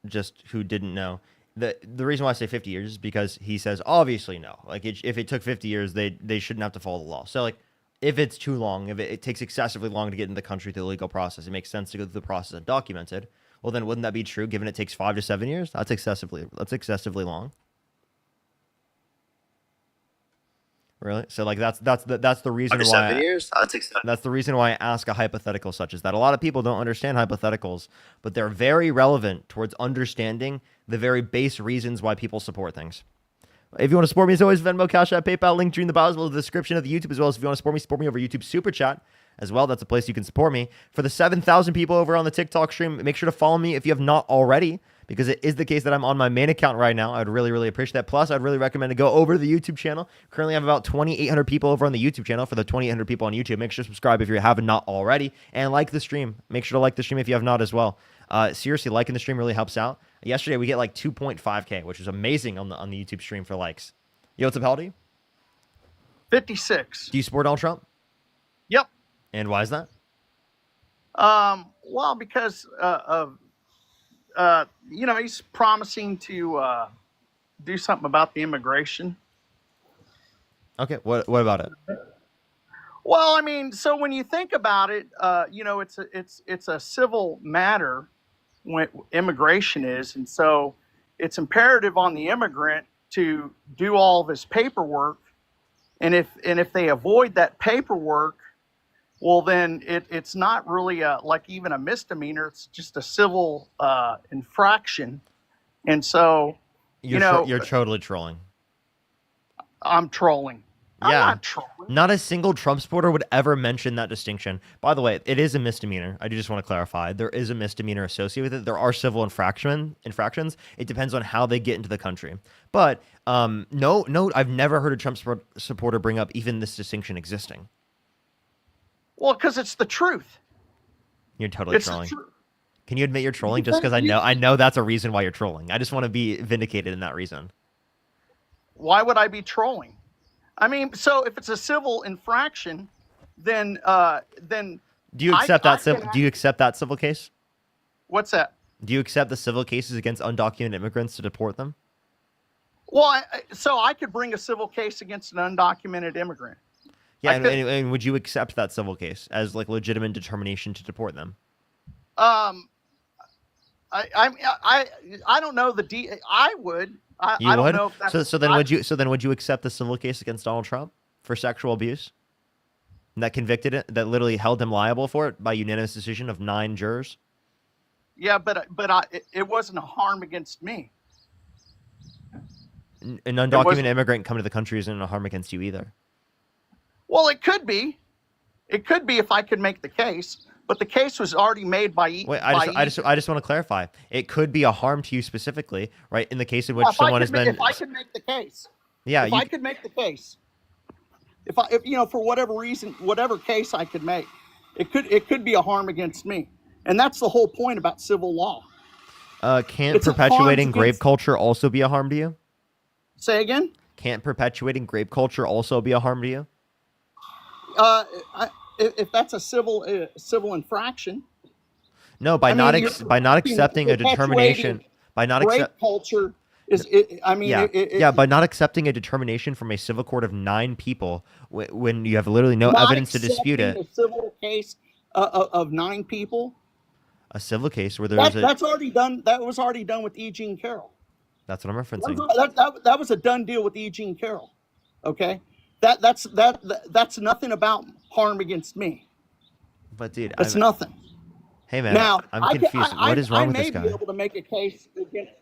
[SPEAKER 1] just who didn't know. The reason why I say 50 years is because he says obviously no. Like if it took 50 years, they shouldn't have to follow the law. So like if it's too long, if it takes excessively long to get in the country through the legal process, it makes sense to go through the process undocumented. Well, then wouldn't that be true? Given it takes 5 to 7 years, that's excessively long. Really? So like that's the reason why
[SPEAKER 3] 7 years?
[SPEAKER 1] that's the reason why I ask a hypothetical such as that. A lot of people don't understand hypotheticals, but they're very relevant towards understanding the very base reasons why people support things. If you want to support me, as always, Venmo, Cash App, PayPal, link in the bio, as well as the description of the YouTube, as well as if you want to support me over YouTube Super Chat as well. That's a place you can support me. For the 7,000 people over on the TikTok stream, make sure to follow me if you have not already, because it is the case that I'm on my main account right now. I'd really, really appreciate that. Plus, I'd really recommend to go over to the YouTube channel. Currently, I have about 2,800 people over on the YouTube channel. For the 2,800 people on YouTube, make sure to subscribe if you haven't not already, and like the stream. Make sure to like the stream if you have not as well. Seriously, liking the stream really helps out. Yesterday, we get like 2.5K, which is amazing on the YouTube stream for likes. Yo, what's up, how old are you?
[SPEAKER 4] 56.
[SPEAKER 1] Do you support Donald Trump?
[SPEAKER 4] Yep.
[SPEAKER 1] And why is that?
[SPEAKER 4] Well, because of he's promising to do something about the immigration.
[SPEAKER 1] Okay, what about it?
[SPEAKER 4] Well, I mean, so when you think about it, it's a civil matter when immigration is, and so it's imperative on the immigrant to do all of his paperwork, and if they avoid that paperwork, well, then it's not really like even a misdemeanor. It's just a civil infraction, and so
[SPEAKER 1] you're totally trolling.
[SPEAKER 4] I'm trolling.
[SPEAKER 1] Yeah.
[SPEAKER 4] I'm not trolling.
[SPEAKER 1] Not a single Trump supporter would ever mention that distinction. By the way, it is a misdemeanor. I do just want to clarify. There is a misdemeanor associated with it. There are civil infractions. It depends on how they get into the country. But no, I've never heard a Trump supporter bring up even this distinction existing.
[SPEAKER 4] Well, because it's the truth.
[SPEAKER 1] You're totally trolling. Can you admit you're trolling just because I know that's a reason why you're trolling? I just want to be vindicated in that reason.
[SPEAKER 4] Why would I be trolling? I mean, so if it's a civil infraction, then
[SPEAKER 1] do you accept do you accept that civil case?
[SPEAKER 4] What's that?
[SPEAKER 1] Do you accept the civil cases against undocumented immigrants to deport them?
[SPEAKER 4] Well, so I could bring a civil case against an undocumented immigrant.
[SPEAKER 1] Yeah, and would you accept that civil case as like legitimate determination to deport them?
[SPEAKER 4] I don't know I would. I don't know if that's
[SPEAKER 1] so then would you accept the civil case against Donald Trump for sexual abuse? And that convicted it, that literally held him liable for it by unanimous decision of 9 jurors?
[SPEAKER 4] Yeah, but it wasn't a harm against me.
[SPEAKER 1] An undocumented immigrant coming to the country isn't a harm against you either.
[SPEAKER 4] Well, it could be. It could be if I could make the case. But the case was already made by.
[SPEAKER 1] Wait, I just want to clarify. It could be a harm to you specifically, right? In the case in which someone has been.
[SPEAKER 4] If I could make the case.
[SPEAKER 1] Yeah.
[SPEAKER 4] If I could make the case. If for whatever reason, whatever case I could make, it could be a harm against me, and that's the whole point about civil law.
[SPEAKER 1] Can't perpetuating grape culture also be a harm to you?
[SPEAKER 4] Say again.
[SPEAKER 1] Can't perpetuating grape culture also be a harm to you?
[SPEAKER 4] If that's a civil infraction.
[SPEAKER 1] No, by not accepting a determination, by not accepting
[SPEAKER 4] culture is.
[SPEAKER 1] By not accepting a determination from a civil court of 9 people when you have literally no evidence to dispute it.
[SPEAKER 4] A civil case of 9 people.
[SPEAKER 1] A civil case where there's
[SPEAKER 4] that's already done. That was already done with E. Jean Carroll.
[SPEAKER 1] That's what I'm referencing.
[SPEAKER 4] That was a done deal with E. Jean Carroll. Okay. That's nothing about harm against me.
[SPEAKER 1] But dude,
[SPEAKER 4] it's nothing.
[SPEAKER 1] Hey man,
[SPEAKER 4] now,
[SPEAKER 1] I'm confused. What is wrong with this guy?
[SPEAKER 4] I may be able to make a case against.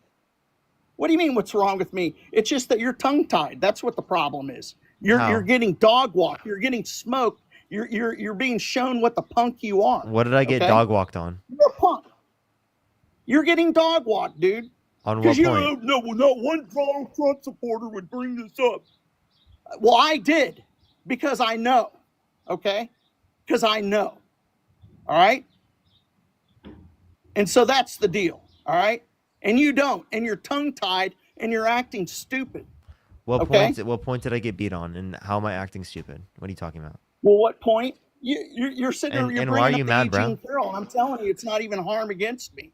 [SPEAKER 4] What do you mean? What's wrong with me? It's just that you're tongue-tied. That's what the problem is. You're getting dog walked. You're getting smoked, You're being shown what the punk you are.
[SPEAKER 1] What did I get
[SPEAKER 4] okay?
[SPEAKER 1] dog walked on?
[SPEAKER 4] You're a punk. You're getting dog walked, dude.
[SPEAKER 1] On what point?
[SPEAKER 4] No, well, not one Donald Trump supporter would bring this up. Well, I did because I know. Okay? Because I know. All right? And so that's the deal. All right? And you don't. And you're tongue-tied and you're acting stupid.
[SPEAKER 1] What point did I get beat on, and how am I acting stupid? What are you talking about?
[SPEAKER 4] Well, what point? You're sitting there. You're
[SPEAKER 1] and
[SPEAKER 4] bringing
[SPEAKER 1] why are
[SPEAKER 4] up
[SPEAKER 1] you
[SPEAKER 4] the
[SPEAKER 1] mad, bro?
[SPEAKER 4] Eugene Carroll, and I'm telling you, it's not even harm against me.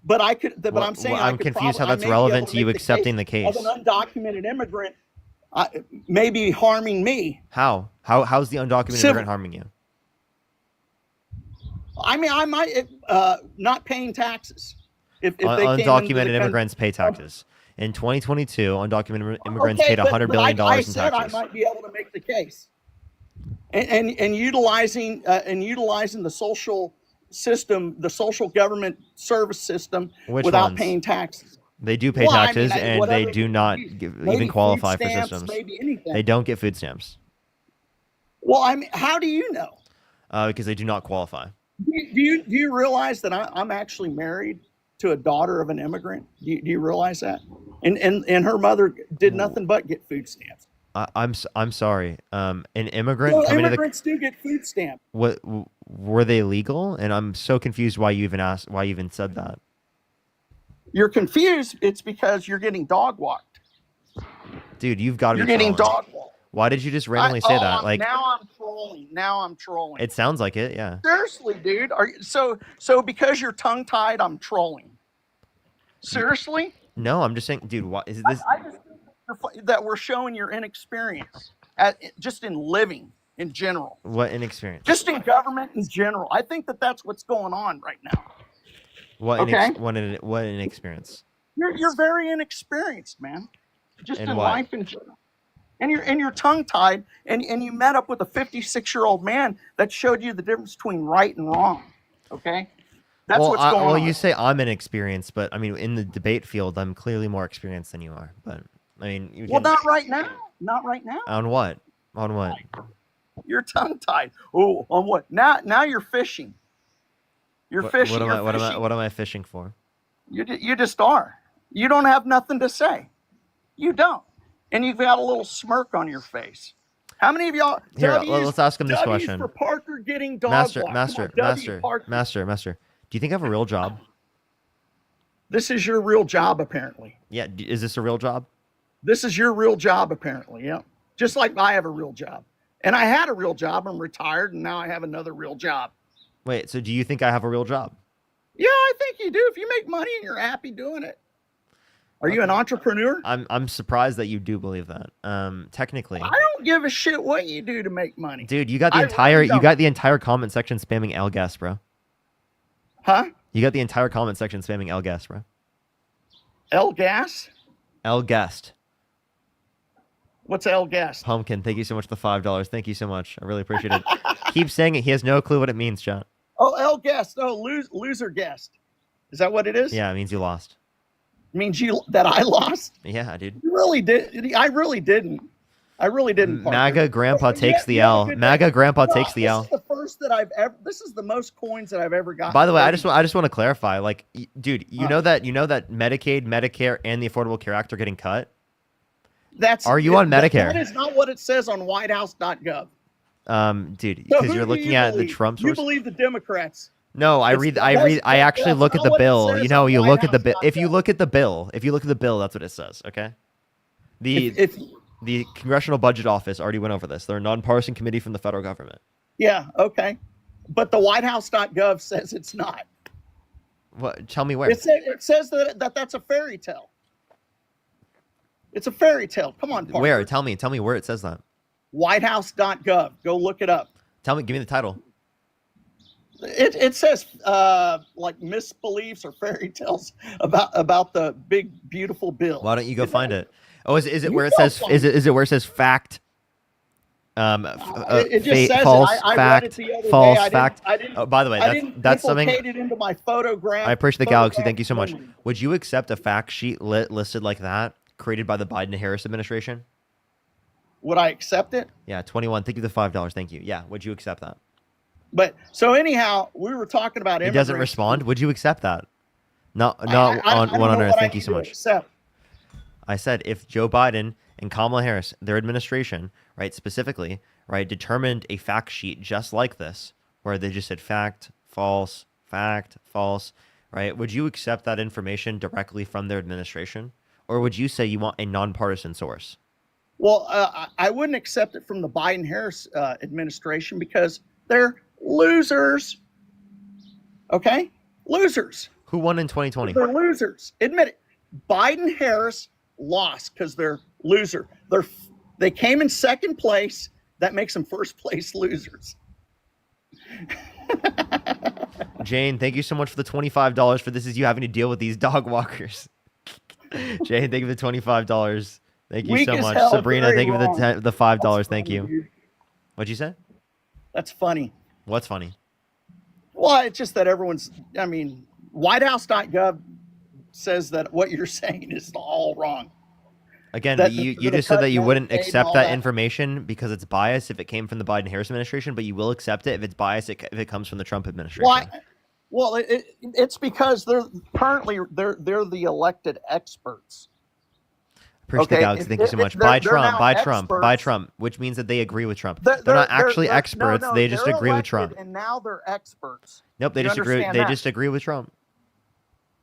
[SPEAKER 4] But I could. But I'm saying
[SPEAKER 1] I'm confused how that's relevant to you accepting the case.
[SPEAKER 4] Of an undocumented immigrant, maybe harming me.
[SPEAKER 1] How? How's the undocumented immigrant harming you?
[SPEAKER 4] I mean, I might not paying taxes. If they
[SPEAKER 1] Undocumented immigrants pay taxes. In 2022, undocumented immigrants paid $100 billion in taxes.
[SPEAKER 4] I might be able to make the case, and utilizing the social system, the social government service system, without paying taxes.
[SPEAKER 1] They do pay taxes, and they do not even qualify for systems.
[SPEAKER 4] Maybe anything.
[SPEAKER 1] They don't get food stamps.
[SPEAKER 4] Well, I mean, how do you know?
[SPEAKER 1] Because they do not qualify.
[SPEAKER 4] Do you realize that I'm actually married to a daughter of an immigrant? Do you realize that? And her mother did nothing but get food stamps.
[SPEAKER 1] I'm sorry. An immigrant
[SPEAKER 4] So
[SPEAKER 1] coming
[SPEAKER 4] immigrants do get food stamps.
[SPEAKER 1] What were they legal? And I'm so confused why you even said that.
[SPEAKER 4] You're confused. It's because you're getting dog walked.
[SPEAKER 1] Dude, you've got to be
[SPEAKER 4] getting
[SPEAKER 1] trolling.
[SPEAKER 4] dog walked.
[SPEAKER 1] Why did you just randomly say that? Like,
[SPEAKER 4] now I'm trolling.
[SPEAKER 1] It sounds like it, yeah.
[SPEAKER 4] Seriously, dude. So because you're tongue tied, I'm trolling. Seriously?
[SPEAKER 1] No, I'm just saying, dude. What is this?
[SPEAKER 4] I just think that we're showing your inexperience just in living in general.
[SPEAKER 1] What inexperience?
[SPEAKER 4] Just in government in general. I think that's what's going on right now.
[SPEAKER 1] What inexperience?
[SPEAKER 4] You're very inexperienced, man. Just
[SPEAKER 1] In
[SPEAKER 4] in
[SPEAKER 1] what?
[SPEAKER 4] life in general. And you're tongue tied, and you met up with a 56-year-old man that showed you the difference between right and wrong. Okay, that's what's going on.
[SPEAKER 1] Well, you say I'm inexperienced, but I mean, in the debate field, I'm clearly more experienced than you are. But I mean,
[SPEAKER 4] not right now. Not right now.
[SPEAKER 1] On what? On what?
[SPEAKER 4] You're tongue tied. Oh, on what? Now you're fishing. You're fishing.
[SPEAKER 1] What am I fishing for?
[SPEAKER 4] You just are. You don't have nothing to say. You don't. And you've got a little smirk on your face. How many of y'all?
[SPEAKER 1] Here, let's ask him this question.
[SPEAKER 4] For Parker getting dog
[SPEAKER 1] Master. Do you think I have a real job?
[SPEAKER 4] This is your real job, apparently.
[SPEAKER 1] Yeah. Is this a real job?
[SPEAKER 4] This is your real job, apparently. Yeah. Just like I have a real job. And I had a real job. I'm retired, and now I have another real job.
[SPEAKER 1] Wait. So do you think I have a real job?
[SPEAKER 4] Yeah, I think you do. If you make money and you're happy doing it. Are you an entrepreneur?
[SPEAKER 1] I'm surprised that you do believe that. Technically,
[SPEAKER 4] I don't give a shit what you do to make money.
[SPEAKER 1] dude, you got the entire comment section spamming L guest, bro.
[SPEAKER 4] Huh?
[SPEAKER 1] You got the entire comment section spamming L guest, bro.
[SPEAKER 4] L gas?
[SPEAKER 1] L guest.
[SPEAKER 4] What's L guest?
[SPEAKER 1] Pumpkin, thank you so much for the $5. Thank you so much. I really appreciate it. Keep saying it. He has no clue what it means, John.
[SPEAKER 4] Oh, L guest. Oh, loser guest. Is that what it is?
[SPEAKER 1] Yeah, it means you lost.
[SPEAKER 4] It means that I lost?
[SPEAKER 1] Yeah, dude.
[SPEAKER 4] You really did. I really didn't. Parker.
[SPEAKER 1] MAGA Grandpa takes the L. MAGA Grandpa takes the L.
[SPEAKER 4] This is the first that I've ever. This is the most coins that I've ever gotten.
[SPEAKER 1] By the way, I just want to clarify. Like, dude, you know that Medicaid, Medicare, and the Affordable Care Act are getting cut. Are you on Medicare?
[SPEAKER 4] That is not what it says on WhiteHouse.gov.
[SPEAKER 1] Dude, because you're looking at the Trump source.
[SPEAKER 4] You believe the Democrats?
[SPEAKER 1] No, I actually look at the bill. You know, you look at the bill. If you look at the bill, that's what it says. Okay. The Congressional Budget Office already went over this. They're a nonpartisan committee from the federal government.
[SPEAKER 4] Yeah. Okay. But the WhiteHouse.gov says it's not.
[SPEAKER 1] What? Tell me where.
[SPEAKER 4] It says that's a fairy tale. It's a fairy tale. Come on, Parker.
[SPEAKER 1] Where? Tell me where it says that.
[SPEAKER 4] WhiteHouse.gov. Go look it up.
[SPEAKER 1] Give me the title.
[SPEAKER 4] It says like misbeliefs or fairy tales about the big beautiful bill.
[SPEAKER 1] Why don't you go find it? Oh, is it where it says is it where it says fact?
[SPEAKER 4] It just says
[SPEAKER 1] false
[SPEAKER 4] it. I
[SPEAKER 1] fact.
[SPEAKER 4] read it the other
[SPEAKER 1] False
[SPEAKER 4] day.
[SPEAKER 1] fact.
[SPEAKER 4] I didn't,
[SPEAKER 1] oh, by the way, that's something.
[SPEAKER 4] It into my photograph.
[SPEAKER 1] I appreciate the Galaxy. Thank you so much. Would you accept a fact sheet listed like that, created by the Biden-Harris administration?
[SPEAKER 4] would I accept it?
[SPEAKER 1] Yeah, 21. Thank you for the $5. Thank you. Yeah, would you accept that?
[SPEAKER 4] But so anyhow, we were talking about
[SPEAKER 1] He doesn't
[SPEAKER 4] immigration.
[SPEAKER 1] respond. Would you accept that? No,
[SPEAKER 4] I
[SPEAKER 1] not on
[SPEAKER 4] don't
[SPEAKER 1] one
[SPEAKER 4] know
[SPEAKER 1] on Earth.
[SPEAKER 4] what I
[SPEAKER 1] Thank you
[SPEAKER 4] need
[SPEAKER 1] so
[SPEAKER 4] to
[SPEAKER 1] much.
[SPEAKER 4] accept.
[SPEAKER 1] I said if Joe Biden and Kamala Harris, their administration, right, specifically, right, determined a fact sheet just like this, where they just said fact, false, right? Would you accept that information directly from their administration? Or would you say you want a nonpartisan source?
[SPEAKER 4] Well, I wouldn't accept it from the Biden-Harris administration because they're losers. Okay? Losers.
[SPEAKER 1] Who won in 2020?
[SPEAKER 4] They're losers. Admit it. Biden-Harris lost because they're loser. They came in second place. That makes them first place losers.
[SPEAKER 1] Jane, thank you so much for the $25 for this is you having to deal with these dog walkers. Jane, thank you for the $25. Thank you
[SPEAKER 4] Weak
[SPEAKER 1] so
[SPEAKER 4] as
[SPEAKER 1] much.
[SPEAKER 4] hell,
[SPEAKER 1] Sabrina,
[SPEAKER 4] very
[SPEAKER 1] thank you for
[SPEAKER 4] wrong.
[SPEAKER 1] the $5.
[SPEAKER 4] That's
[SPEAKER 1] Thank
[SPEAKER 4] funny,
[SPEAKER 1] you.
[SPEAKER 4] dude.
[SPEAKER 1] What'd you say?
[SPEAKER 4] That's funny.
[SPEAKER 1] What's funny?
[SPEAKER 4] Well, it's just that whitehouse.gov says that what you're saying is all wrong.
[SPEAKER 1] Again,
[SPEAKER 4] That
[SPEAKER 1] you
[SPEAKER 4] the
[SPEAKER 1] just said that you wouldn't
[SPEAKER 4] Medicaid and
[SPEAKER 1] accept
[SPEAKER 4] all
[SPEAKER 1] that
[SPEAKER 4] that.
[SPEAKER 1] information because it's biased if it came from the Biden-Harris administration, but you will accept it if it's biased if it comes from the Trump administration.
[SPEAKER 4] Well, it's because they're currently they're the elected experts.
[SPEAKER 1] Appreciate the galaxy. Thank you so much. By
[SPEAKER 4] They're
[SPEAKER 1] Trump,
[SPEAKER 4] now
[SPEAKER 1] by Trump, by
[SPEAKER 4] experts.
[SPEAKER 1] Trump, which means that they agree with Trump. They're not actually experts.
[SPEAKER 4] No,
[SPEAKER 1] They just
[SPEAKER 4] they're
[SPEAKER 1] agree with
[SPEAKER 4] elected,
[SPEAKER 1] Trump.
[SPEAKER 4] and now they're experts.
[SPEAKER 1] Nope, they
[SPEAKER 4] You
[SPEAKER 1] just agree.
[SPEAKER 4] understand
[SPEAKER 1] They
[SPEAKER 4] that?
[SPEAKER 1] just agree with Trump.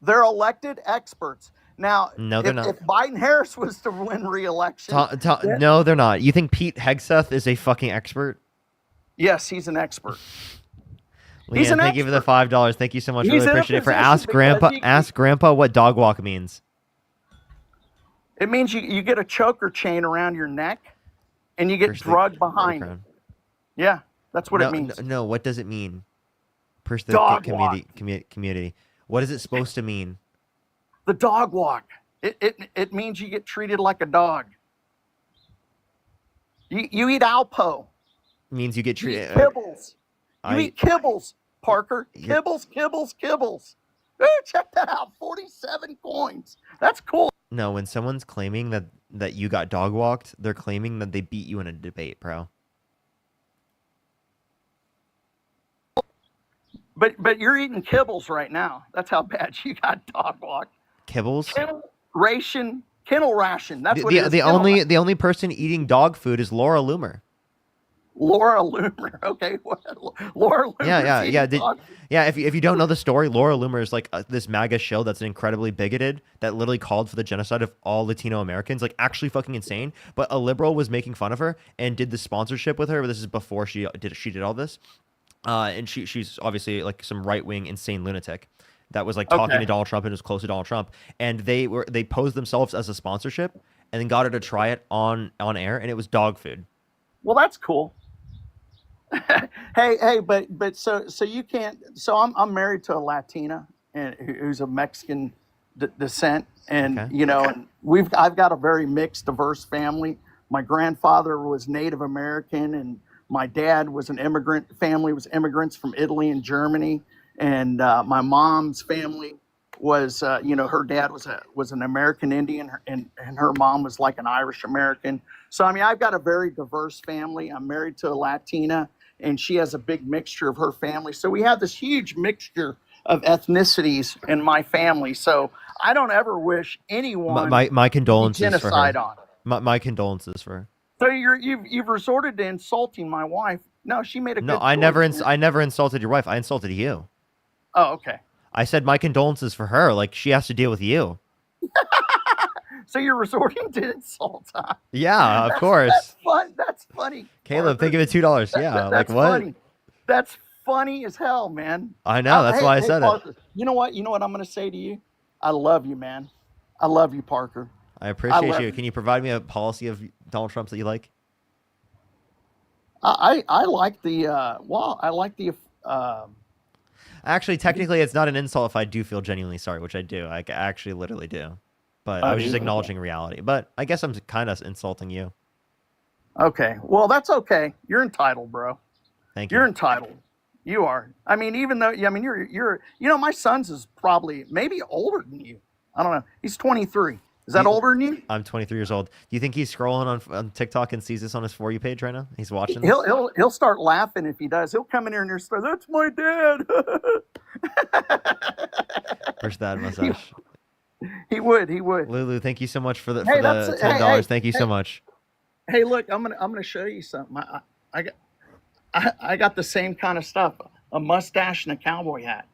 [SPEAKER 4] They're elected experts. Now,
[SPEAKER 1] No, they're not.
[SPEAKER 4] If Biden-Harris was to win re-election, then-
[SPEAKER 1] No, they're not. You think Pete Hegseth is a fucking expert?
[SPEAKER 4] yes, he's an expert.
[SPEAKER 1] Leanne,
[SPEAKER 4] an
[SPEAKER 1] thank you for the $5. Thank you so much.
[SPEAKER 4] He's
[SPEAKER 1] Really
[SPEAKER 4] in a
[SPEAKER 1] appreciate it. For
[SPEAKER 4] position
[SPEAKER 1] ask
[SPEAKER 4] because
[SPEAKER 1] Grandpa,
[SPEAKER 4] he-
[SPEAKER 1] ask Grandpa what dog walk means.
[SPEAKER 4] It means you get a choker chain around your neck, and you get
[SPEAKER 1] First,
[SPEAKER 4] drugged
[SPEAKER 1] the
[SPEAKER 4] behind it.
[SPEAKER 1] crown.
[SPEAKER 4] Yeah, that's what
[SPEAKER 1] no,
[SPEAKER 4] it means.
[SPEAKER 1] No, what does it mean? First, the
[SPEAKER 4] Dog
[SPEAKER 1] community. What is it supposed to mean?
[SPEAKER 4] The dog walk. It means you get treated like a dog. You eat Alpo.
[SPEAKER 1] It means you get
[SPEAKER 4] You eat
[SPEAKER 1] treated.
[SPEAKER 4] kibbles. You eat kibbles, Parker. Kibbles. Ooh, check that out. 47 coins. That's cool.
[SPEAKER 1] No, when someone's claiming that you got dog walked, they're claiming that they beat you in a debate, bro.
[SPEAKER 4] But you're eating kibbles right now. That's how bad you got dog walked.
[SPEAKER 1] Kibbles.
[SPEAKER 4] Kennel ration. That's what it is.
[SPEAKER 1] The
[SPEAKER 4] Kennel
[SPEAKER 1] only only person eating dog food is Laura Loomer.
[SPEAKER 4] Laura Loomer. Okay, Laura Loomer.
[SPEAKER 1] Yeah. If you don't know the story, Laura Loomer is like this MAGA show that's incredibly bigoted that literally called for the genocide of all Latino Americans, like actually fucking insane. But a liberal was making fun of her and did the sponsorship with her. But this is before she did all this, and she's obviously like some right wing insane lunatic that was like talking to Donald Trump and was close to Donald Trump, and they posed themselves as a sponsorship and then got her to try it on air, and it was dog food.
[SPEAKER 4] Well, that's cool. hey, but so you can't. So I'm married to a Latina and who's of Mexican descent, and and I've got a very mixed, diverse family. My grandfather was Native American, and my dad was an immigrant. Family was immigrants from Italy and Germany, and my mom's family was, her dad was an American Indian, and her mom was like an Irish American. So I mean, I've got a very diverse family. I'm married to a Latina, and she has a big mixture of her family. So we have this huge mixture of ethnicities in my family. So I don't ever wish anyone
[SPEAKER 1] My condolences for
[SPEAKER 4] genocide
[SPEAKER 1] her.
[SPEAKER 4] on.
[SPEAKER 1] My condolences for her.
[SPEAKER 4] So you've resorted to insulting my wife. No, she made a
[SPEAKER 1] No,
[SPEAKER 4] good
[SPEAKER 1] I never
[SPEAKER 4] choice.
[SPEAKER 1] I never insulted your wife. I insulted you.
[SPEAKER 4] Oh, okay.
[SPEAKER 1] I said my condolences for her. Like she has to deal with you.
[SPEAKER 4] So you're resorting to insult, huh?
[SPEAKER 1] Yeah, of course.
[SPEAKER 4] That's fun. That's funny.
[SPEAKER 1] Caleb, thank you for $2. Yeah, like
[SPEAKER 4] That's
[SPEAKER 1] what?
[SPEAKER 4] funny. That's funny as hell, man.
[SPEAKER 1] I know. That's why I said it.
[SPEAKER 4] Parker, you know what? You know what I'm going to say to you? I love you, man. I love you, Parker.
[SPEAKER 1] I appreciate
[SPEAKER 4] love
[SPEAKER 1] you.
[SPEAKER 4] you.
[SPEAKER 1] Can you provide me a policy of Donald Trump's that you like?
[SPEAKER 4] I like the I like the
[SPEAKER 1] Actually, technically, it's not an insult if I do feel genuinely sorry, which I do. I actually literally do. But I was just acknowledging reality. But I guess I'm kind of insulting you.
[SPEAKER 4] Okay. Well, that's okay. You're entitled, bro.
[SPEAKER 1] Thank you.
[SPEAKER 4] You're entitled. You are. I mean, even though you're my son's is probably maybe older than you. I don't know. He's 23. Is that older than you?
[SPEAKER 1] I'm 23 years old. Do you think he's scrolling on TikTok and sees this on his For You page right now? He's watching this?
[SPEAKER 4] He'll start laughing if he does. He'll come in here and he'll start, that's my dad.
[SPEAKER 1] Where's that mustache?
[SPEAKER 4] He would.
[SPEAKER 1] Lulu, thank you so much for the
[SPEAKER 4] Hey,
[SPEAKER 1] $10.
[SPEAKER 4] hey,
[SPEAKER 1] Thank you so much.
[SPEAKER 4] Hey, look, I'm gonna show you something. I got the same kind of stuff, a mustache and a cowboy hat.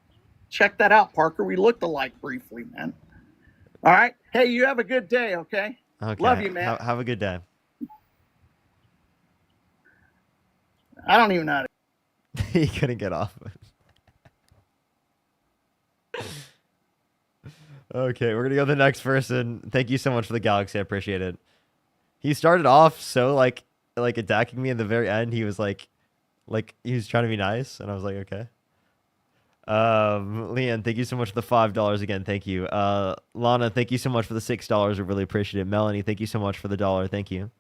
[SPEAKER 4] Check that out, Parker. We looked alike briefly, man. All right. Hey, you have a good day, okay?
[SPEAKER 1] Okay.
[SPEAKER 4] Love you, man.
[SPEAKER 1] Have a good day.
[SPEAKER 4] I don't even know how to.
[SPEAKER 1] He couldn't get off. Okay, we're gonna go to the next person. Thank you so much for the galaxy. I appreciate it. He started off so like attacking me in the very end. He was like he was trying to be nice, and I was like, okay. Leanne, thank you so much for the $5 again. Thank you. Lana, thank you so much for the $6. We really appreciate it. Melanie, thank you so much for the $1. Thank you.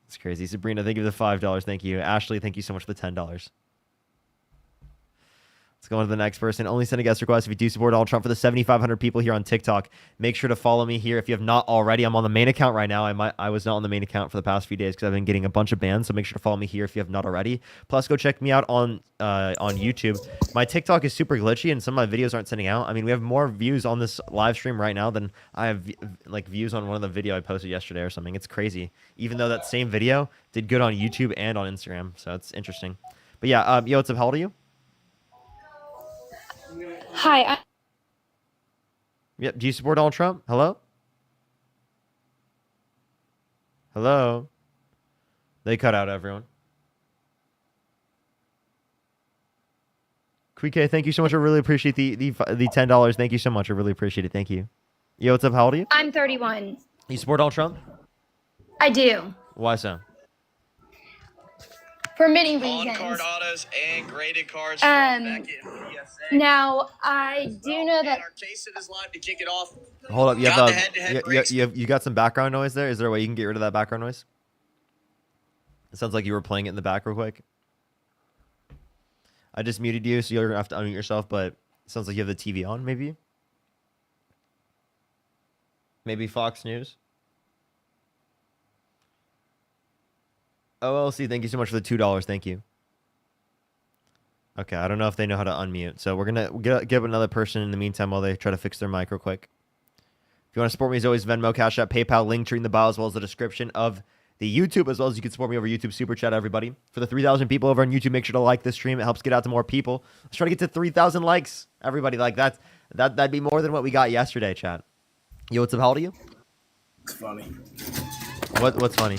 [SPEAKER 1] It's crazy. Sabrina, thank you for the $5. Thank you. Ashley, thank you so much for the $10. Let's go on to the next person. Only send a guest request if you do support Donald Trump. For the 7,500 people here on TikTok, make sure to follow me here if you have not already. I'm on the main account right now. I was not on the main account for the past few days because I've been getting a bunch of bans. So make sure to follow me here if you have not already. Plus, go check me out on YouTube. My TikTok is super glitchy and some of my videos aren't sending out. I mean, we have more views on this live stream right now than I have like views on one of the video I posted yesterday or something. It's crazy. Even though that same video did good on YouTube and on Instagram, so it's interesting. But yeah, yo, what's up? How old are you?
[SPEAKER 10] Hi.
[SPEAKER 1] Yep. Do you support Donald Trump? Hello? Hello? They cut out everyone. Quike, thank you so much. I really appreciate the $10. Thank you so much. I really appreciate it. Thank you. Yo, what's up? How old are you?
[SPEAKER 10] I'm 31.
[SPEAKER 1] You support Donald Trump?
[SPEAKER 10] I do.
[SPEAKER 1] Why so?
[SPEAKER 10] For many reasons.
[SPEAKER 18] On-card autos and graded cards.
[SPEAKER 10] Now, I do know that.
[SPEAKER 18] Jason is live to kick it off.
[SPEAKER 1] Hold up. You
[SPEAKER 18] Got
[SPEAKER 1] have
[SPEAKER 18] the head-to-head breaks.
[SPEAKER 1] you got some background noise there. Is there a way you can get rid of that background noise? It sounds like you were playing it in the back real quick. I just muted you, so you're gonna have to unmute yourself. But it sounds like you have the TV on. Maybe Fox News. OLC, thank you so much for the $2. Thank you. Okay, I don't know if they know how to unmute. So we're going to give another person in the meantime while they try to fix their mic real quick. If you want to support me, as always, Venmo, Cash App, PayPal, link tree in the bio, as well as the description of the YouTube, as well as you can support me over YouTube Super Chat, everybody. For the 3,000 people over on YouTube, make sure to like this stream. It helps get out to more people. Let's try to get to 3,000 likes, everybody. Like that'd be more than what we got yesterday, chat. Yo, what's up? How old are you?
[SPEAKER 7] It's funny.
[SPEAKER 1] What's funny?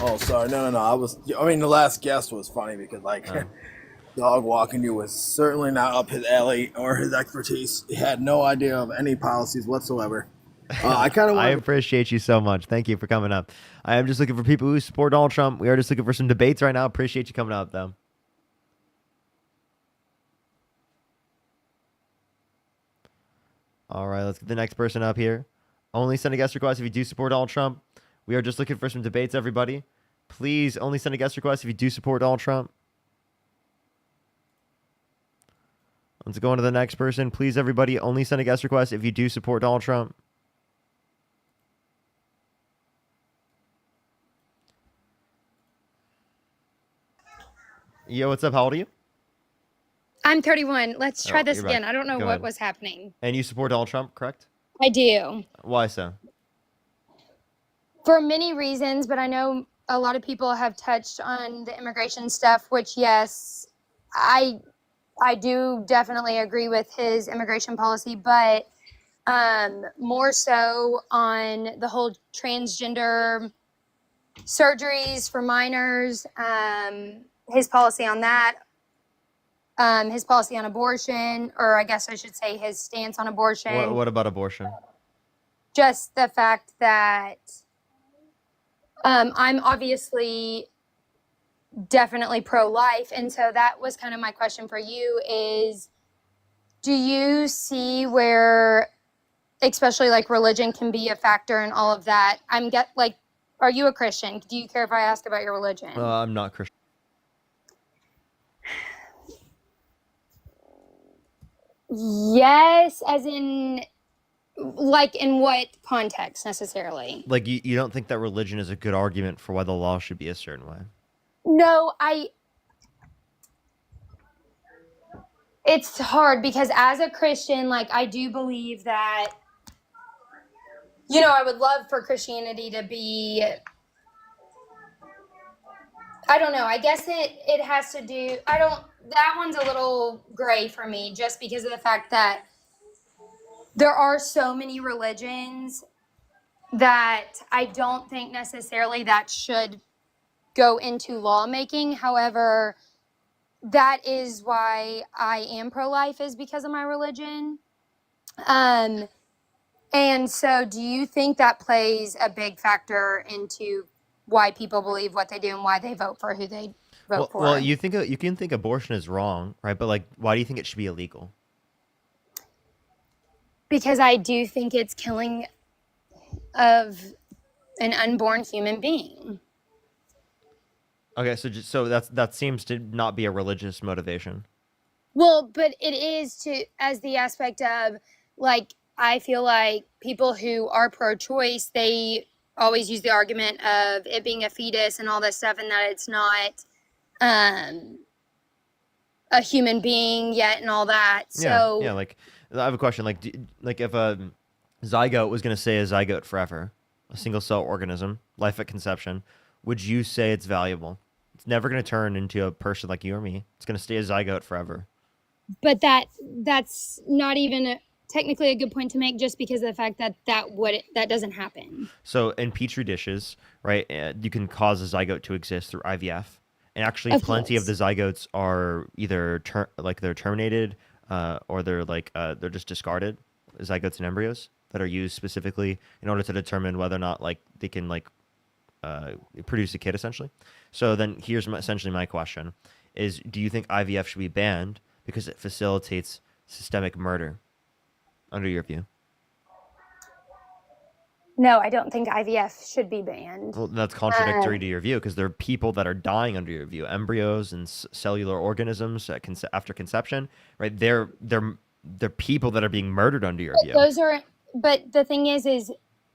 [SPEAKER 7] Oh, sorry. No. I mean, the last guest was funny because, dog walking you was certainly not up his alley or his expertise. He had no idea of any policies whatsoever. I
[SPEAKER 1] appreciate you so much. Thank you for coming up. I am just looking for people who support Donald Trump. We are just looking for some debates right now. Appreciate you coming up, though. All right, let's get the next person up here. Only send a guest request if you do support Donald Trump. We are just looking for some debates, everybody. Please only send a guest request if you do support Donald Trump. Let's go on to the next person. Please, everybody, only send a guest request if you do support Donald Trump. Yo, what's up? How old are you?
[SPEAKER 10] I'm 31. Let's try this
[SPEAKER 1] you're back.
[SPEAKER 10] again. I don't know
[SPEAKER 1] Go
[SPEAKER 10] what
[SPEAKER 1] ahead.
[SPEAKER 10] was happening.
[SPEAKER 1] And you support Donald Trump, correct?
[SPEAKER 10] I do.
[SPEAKER 1] Why so?
[SPEAKER 10] For many reasons, but I know a lot of people have touched on the immigration stuff, which, yes, I do definitely agree with his immigration policy, but more so on the whole transgender surgeries for minors, his policy on that, his policy on abortion, or I guess I should say his stance on abortion.
[SPEAKER 1] What about abortion?
[SPEAKER 10] Just the fact that I'm obviously definitely pro-life, and so that was kind of my question for you is, do you see where, especially like religion can be a factor in all of that? Are you a Christian? Do you care if I ask about your religion?
[SPEAKER 1] I'm not Christian.
[SPEAKER 10] Yes, as in, like, in what context necessarily?
[SPEAKER 1] Like you don't think that religion is a good argument for why the law should be a certain way?
[SPEAKER 10] No, it's hard because as a Christian, like, I do believe that, you know, I would love for Christianity to be, I don't know, I guess it has to do, that one's a little gray for me just because of the fact that there are so many religions that I don't think necessarily that should go into lawmaking. However, that is why I am pro-life, is because of my religion. And so do you think that plays a big factor into why people believe what they do and why they vote for who they vote for?
[SPEAKER 1] Well, you can think abortion is wrong, right? But like, why do you think it should be illegal?
[SPEAKER 10] Because I do think it's killing of an unborn human being.
[SPEAKER 1] Okay, so that seems to not be a religious motivation.
[SPEAKER 10] Well, but it is as the aspect of, like, I feel like people who are pro-choice, they always use the argument of it being a fetus and all this stuff, and that it's not a human being yet and all that. So
[SPEAKER 1] Yeah, like, I have a question. Like, if a zygote was going to stay a zygote forever, a single cell organism, life at conception, would you say it's valuable? It's never going to turn into a person like you or me. It's going to stay a zygote forever.
[SPEAKER 10] but that's not even technically a good point to make, just because of the fact that that doesn't happen.
[SPEAKER 1] So in petri dishes, right, you can cause a zygote to exist through IVF, and actually
[SPEAKER 10] Of
[SPEAKER 1] plenty of the
[SPEAKER 10] course.
[SPEAKER 1] zygotes are either they're terminated, or they're just discarded, zygotes and embryos that are used specifically in order to determine whether or not like they can produce a kid essentially. So then here's essentially my question is, do you think IVF should be banned because it facilitates systemic murder under your view?
[SPEAKER 10] No, I don't think IVF should be banned.
[SPEAKER 1] Well, that's contradictory to your view, because there are people that are dying under your view, embryos and cellular organisms after conception, right? They're people that are being murdered under your view.
[SPEAKER 10] But the thing is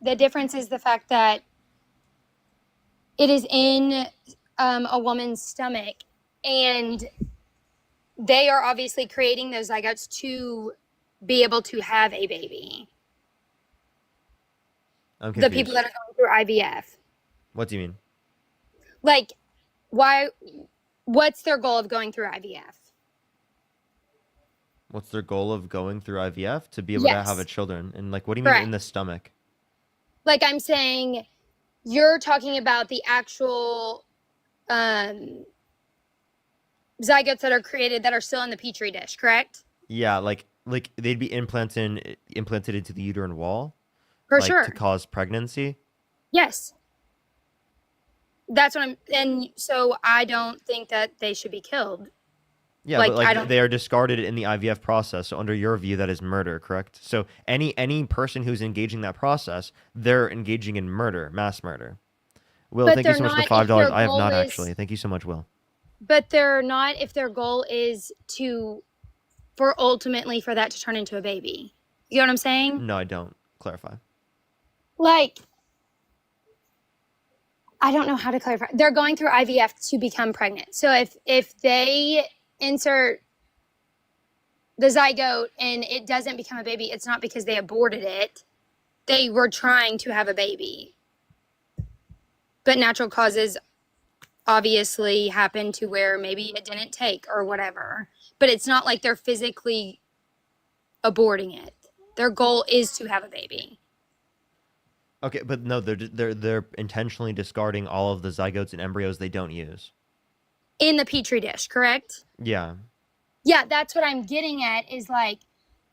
[SPEAKER 10] the difference is the fact that it is in a woman's stomach, and they are obviously creating those zygotes to be able to have a baby.
[SPEAKER 1] I'm
[SPEAKER 10] The
[SPEAKER 1] confused.
[SPEAKER 10] people that are going through IVF.
[SPEAKER 1] What do you mean?
[SPEAKER 10] Like, what's their goal of going through IVF?
[SPEAKER 1] What's their goal of going through IVF? To be able to have a
[SPEAKER 10] Yes.
[SPEAKER 1] children. And like, what do you mean
[SPEAKER 10] Correct.
[SPEAKER 1] in the stomach?
[SPEAKER 10] Like, I'm saying, you're talking about the actual zygotes that are created that are still in the petri dish, correct?
[SPEAKER 1] Yeah, like they'd be implanted into the uterine wall,
[SPEAKER 10] For
[SPEAKER 1] like
[SPEAKER 10] sure.
[SPEAKER 1] to cause pregnancy.
[SPEAKER 10] Yes. That's what and so I don't think that they should be killed.
[SPEAKER 1] Yeah,
[SPEAKER 10] Like,
[SPEAKER 1] but like
[SPEAKER 10] I don't-
[SPEAKER 1] they are discarded in the IVF process. So under your view, that is murder, correct? So any person who's engaging that process, they're engaging in murder, mass murder. Will,
[SPEAKER 10] But
[SPEAKER 1] thank you
[SPEAKER 10] they're
[SPEAKER 1] so much for the
[SPEAKER 10] not if
[SPEAKER 1] $5.
[SPEAKER 10] their
[SPEAKER 1] I have
[SPEAKER 10] goal
[SPEAKER 1] not
[SPEAKER 10] is-
[SPEAKER 1] actually. Thank you so much, Will.
[SPEAKER 10] But they're not if their goal is for ultimately for that to turn into a baby. You know what I'm saying?
[SPEAKER 1] No, I don't. Clarify.
[SPEAKER 10] Like, I don't know how to clarify. They're going through IVF to become pregnant. So if they insert the zygote and it doesn't become a baby, it's not because they aborted it. They were trying to have a baby. But natural causes obviously happen to where maybe it didn't take or whatever. But it's not like they're physically aborting it. Their goal is to have a baby.
[SPEAKER 1] Okay, but no, they're intentionally discarding all of the zygotes and embryos they don't use.
[SPEAKER 10] In the petri dish, correct?
[SPEAKER 1] Yeah.
[SPEAKER 10] Yeah, that's what I'm getting at is like,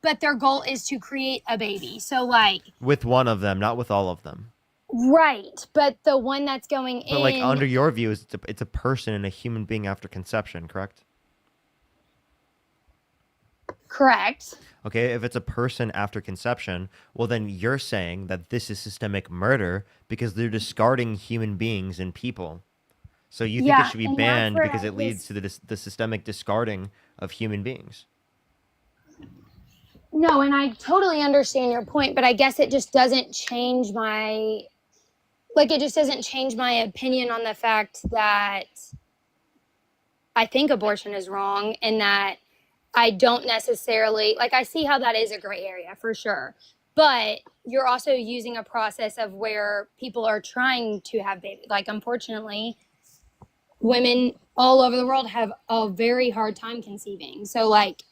[SPEAKER 10] but their goal is to create a baby. So like,
[SPEAKER 1] With one of them, not with all of them.
[SPEAKER 10] right. But the one that's going
[SPEAKER 1] But
[SPEAKER 10] in.
[SPEAKER 1] like under your view, it's a person and a human being after conception, correct?
[SPEAKER 10] Correct.
[SPEAKER 1] Okay, if it's a person after conception, well then you're saying that this is systemic murder because they're discarding human beings and people. So you think
[SPEAKER 10] Yeah,
[SPEAKER 1] it should be
[SPEAKER 10] and that's
[SPEAKER 1] banned
[SPEAKER 10] where
[SPEAKER 1] because
[SPEAKER 10] I
[SPEAKER 1] it leads to the systemic discarding of human beings.
[SPEAKER 10] No, and I totally understand your point, but I guess it just doesn't change my, like, it just doesn't change my opinion on the fact that I think abortion is wrong and that I don't necessarily, like, I see how that is a gray area for sure. But you're also using a process of where people are trying to have babies. Like, unfortunately, women all over the world have a very hard time conceiving. So, like,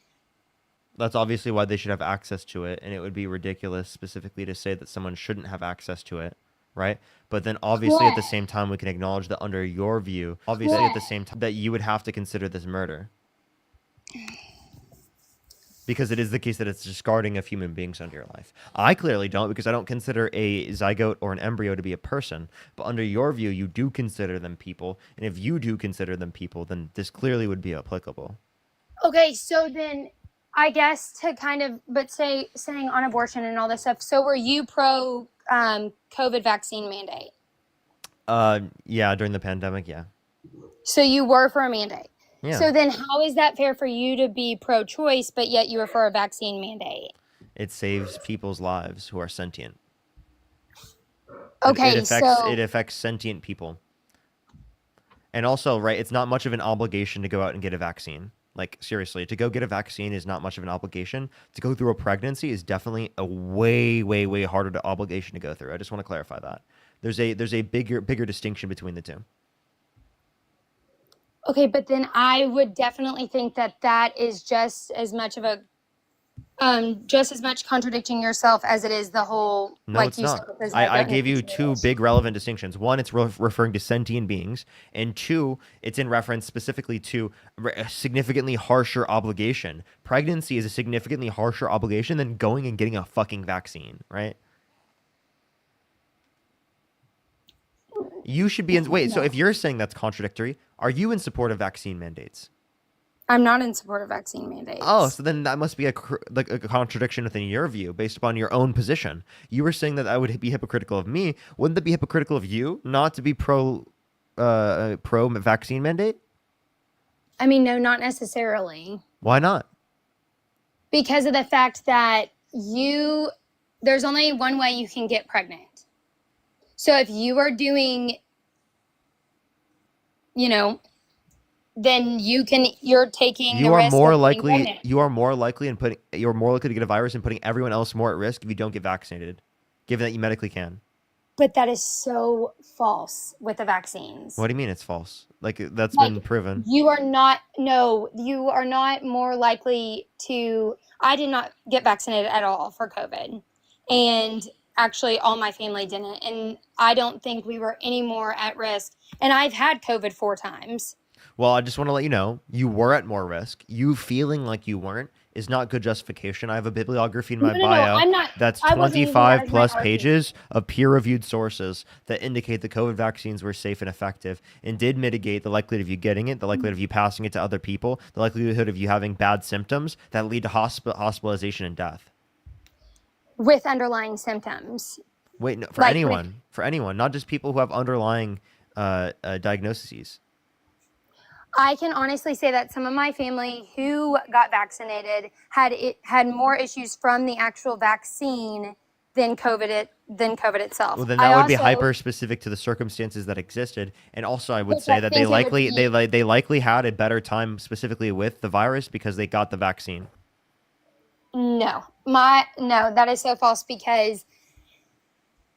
[SPEAKER 1] That's obviously why they should have access to it, and it would be ridiculous specifically to say that someone shouldn't have access to it, right? But then obviously at the same time, we can acknowledge that under your view, obviously at the same time, that you would have to consider this murder. Because it is the case that it's discarding of human beings under your life. I clearly don't, because I don't consider a zygote or an embryo to be a person. But under your view, you do consider them people. And if you do consider them people, then this clearly would be applicable.
[SPEAKER 10] okay, so then I guess to kind of, but saying on abortion and all this stuff. So were you pro COVID vaccine mandate?
[SPEAKER 1] Yeah, during the pandemic, yeah.
[SPEAKER 10] So you were for a mandate.
[SPEAKER 1] Yeah.
[SPEAKER 10] So then how is that fair for you to be pro-choice, but yet you were for a vaccine mandate?
[SPEAKER 1] It saves people's lives who are sentient.
[SPEAKER 10] Okay,
[SPEAKER 1] it affects sentient people. And also, right, it's not much of an obligation to go out and get a vaccine. Like, seriously, to go get a vaccine is not much of an obligation. To go through a pregnancy is definitely a way, way, way harder obligation to go through. I just want to clarify that. There's a bigger distinction between the two.
[SPEAKER 10] Okay, but then I would definitely think that that is just as much of a, just as much contradicting yourself as it is the whole.
[SPEAKER 1] No, it's not. I gave you two big relevant distinctions. One, it's referring to sentient beings, and two, it's in reference specifically to a significantly harsher obligation. Pregnancy is a significantly harsher obligation than going and getting a fucking vaccine, right? You should be in. Wait, so if you're saying that's contradictory, are you in support of vaccine mandates?
[SPEAKER 10] I'm not in support of vaccine mandates.
[SPEAKER 1] Oh, so then that must be a contradiction within your view based upon your own position. You were saying that I would be hypocritical of me. Wouldn't that be hypocritical of you not to be pro vaccine mandate?
[SPEAKER 10] I mean, no, not necessarily.
[SPEAKER 1] Why not?
[SPEAKER 10] Because of the fact that there's only one way you can get pregnant. So if you are doing, then you're taking the risk of being pregnant.
[SPEAKER 1] You're more likely to get a virus and putting everyone else more at risk if you don't get vaccinated, given that you medically can.
[SPEAKER 10] But that is so false with the vaccines.
[SPEAKER 1] What do you mean it's false? Like, that's been proven.
[SPEAKER 10] You are not more likely to, I did not get vaccinated at all for COVID. And actually all my family didn't. And I don't think we were any more at risk. And I've had COVID 4 times.
[SPEAKER 1] Well, I just want to let you know, you were at more risk. You feeling like you weren't is not good justification. I have a bibliography in my bio
[SPEAKER 10] I'm not,
[SPEAKER 1] that's
[SPEAKER 10] I wasn't using
[SPEAKER 1] 25
[SPEAKER 10] that as
[SPEAKER 1] plus
[SPEAKER 10] my
[SPEAKER 1] pages of peer-reviewed sources that indicate that COVID vaccines were safe and effective and did mitigate the likelihood of you getting it, the likelihood of you passing it to other people, the likelihood of you having bad symptoms that lead to hospitalization and death.
[SPEAKER 10] with underlying symptoms.
[SPEAKER 1] Wait, no, for anyone, not just people who have underlying diagnoses.
[SPEAKER 10] I can honestly say that some of my family who got vaccinated had more issues from the actual vaccine than COVID itself.
[SPEAKER 1] Well, then that would be hyper specific to the circumstances that existed, and also I would say that they likely had a better time specifically with the virus because they got the vaccine.
[SPEAKER 10] No, that is so false because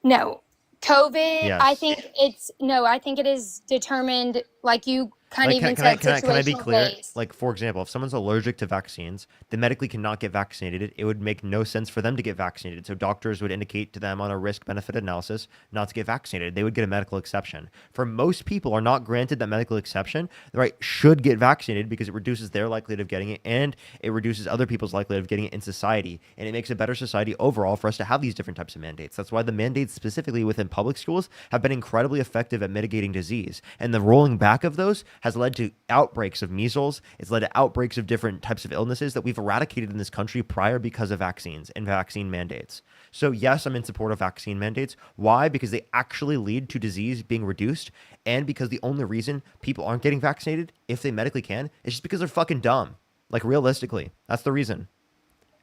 [SPEAKER 10] COVID.
[SPEAKER 1] Yes.
[SPEAKER 10] I think it is determined like you. Can
[SPEAKER 1] I be clear? Based. Like, for example, if someone's allergic to vaccines, they medically cannot get vaccinated. It would make no sense for them to get vaccinated. So doctors would indicate to them on a risk-benefit analysis not to get vaccinated. They would get a medical exception. For most people are not granted that medical exception, right, should get vaccinated because it reduces their likelihood of getting it and it reduces other people's likelihood of getting it in society. And it makes a better society overall for us to have these different types of mandates. That's why the mandates specifically within public schools have been incredibly effective at mitigating disease. And the rolling back of those has led to outbreaks of measles. It's led to outbreaks of different types of illnesses that we've eradicated in this country prior because of vaccines and vaccine mandates. So yes, I'm in support of vaccine mandates. Why? Because they actually lead to disease being reduced, and because the only reason people aren't getting vaccinated, if they medically can, is just because they're fucking dumb. Like, realistically, that's the reason.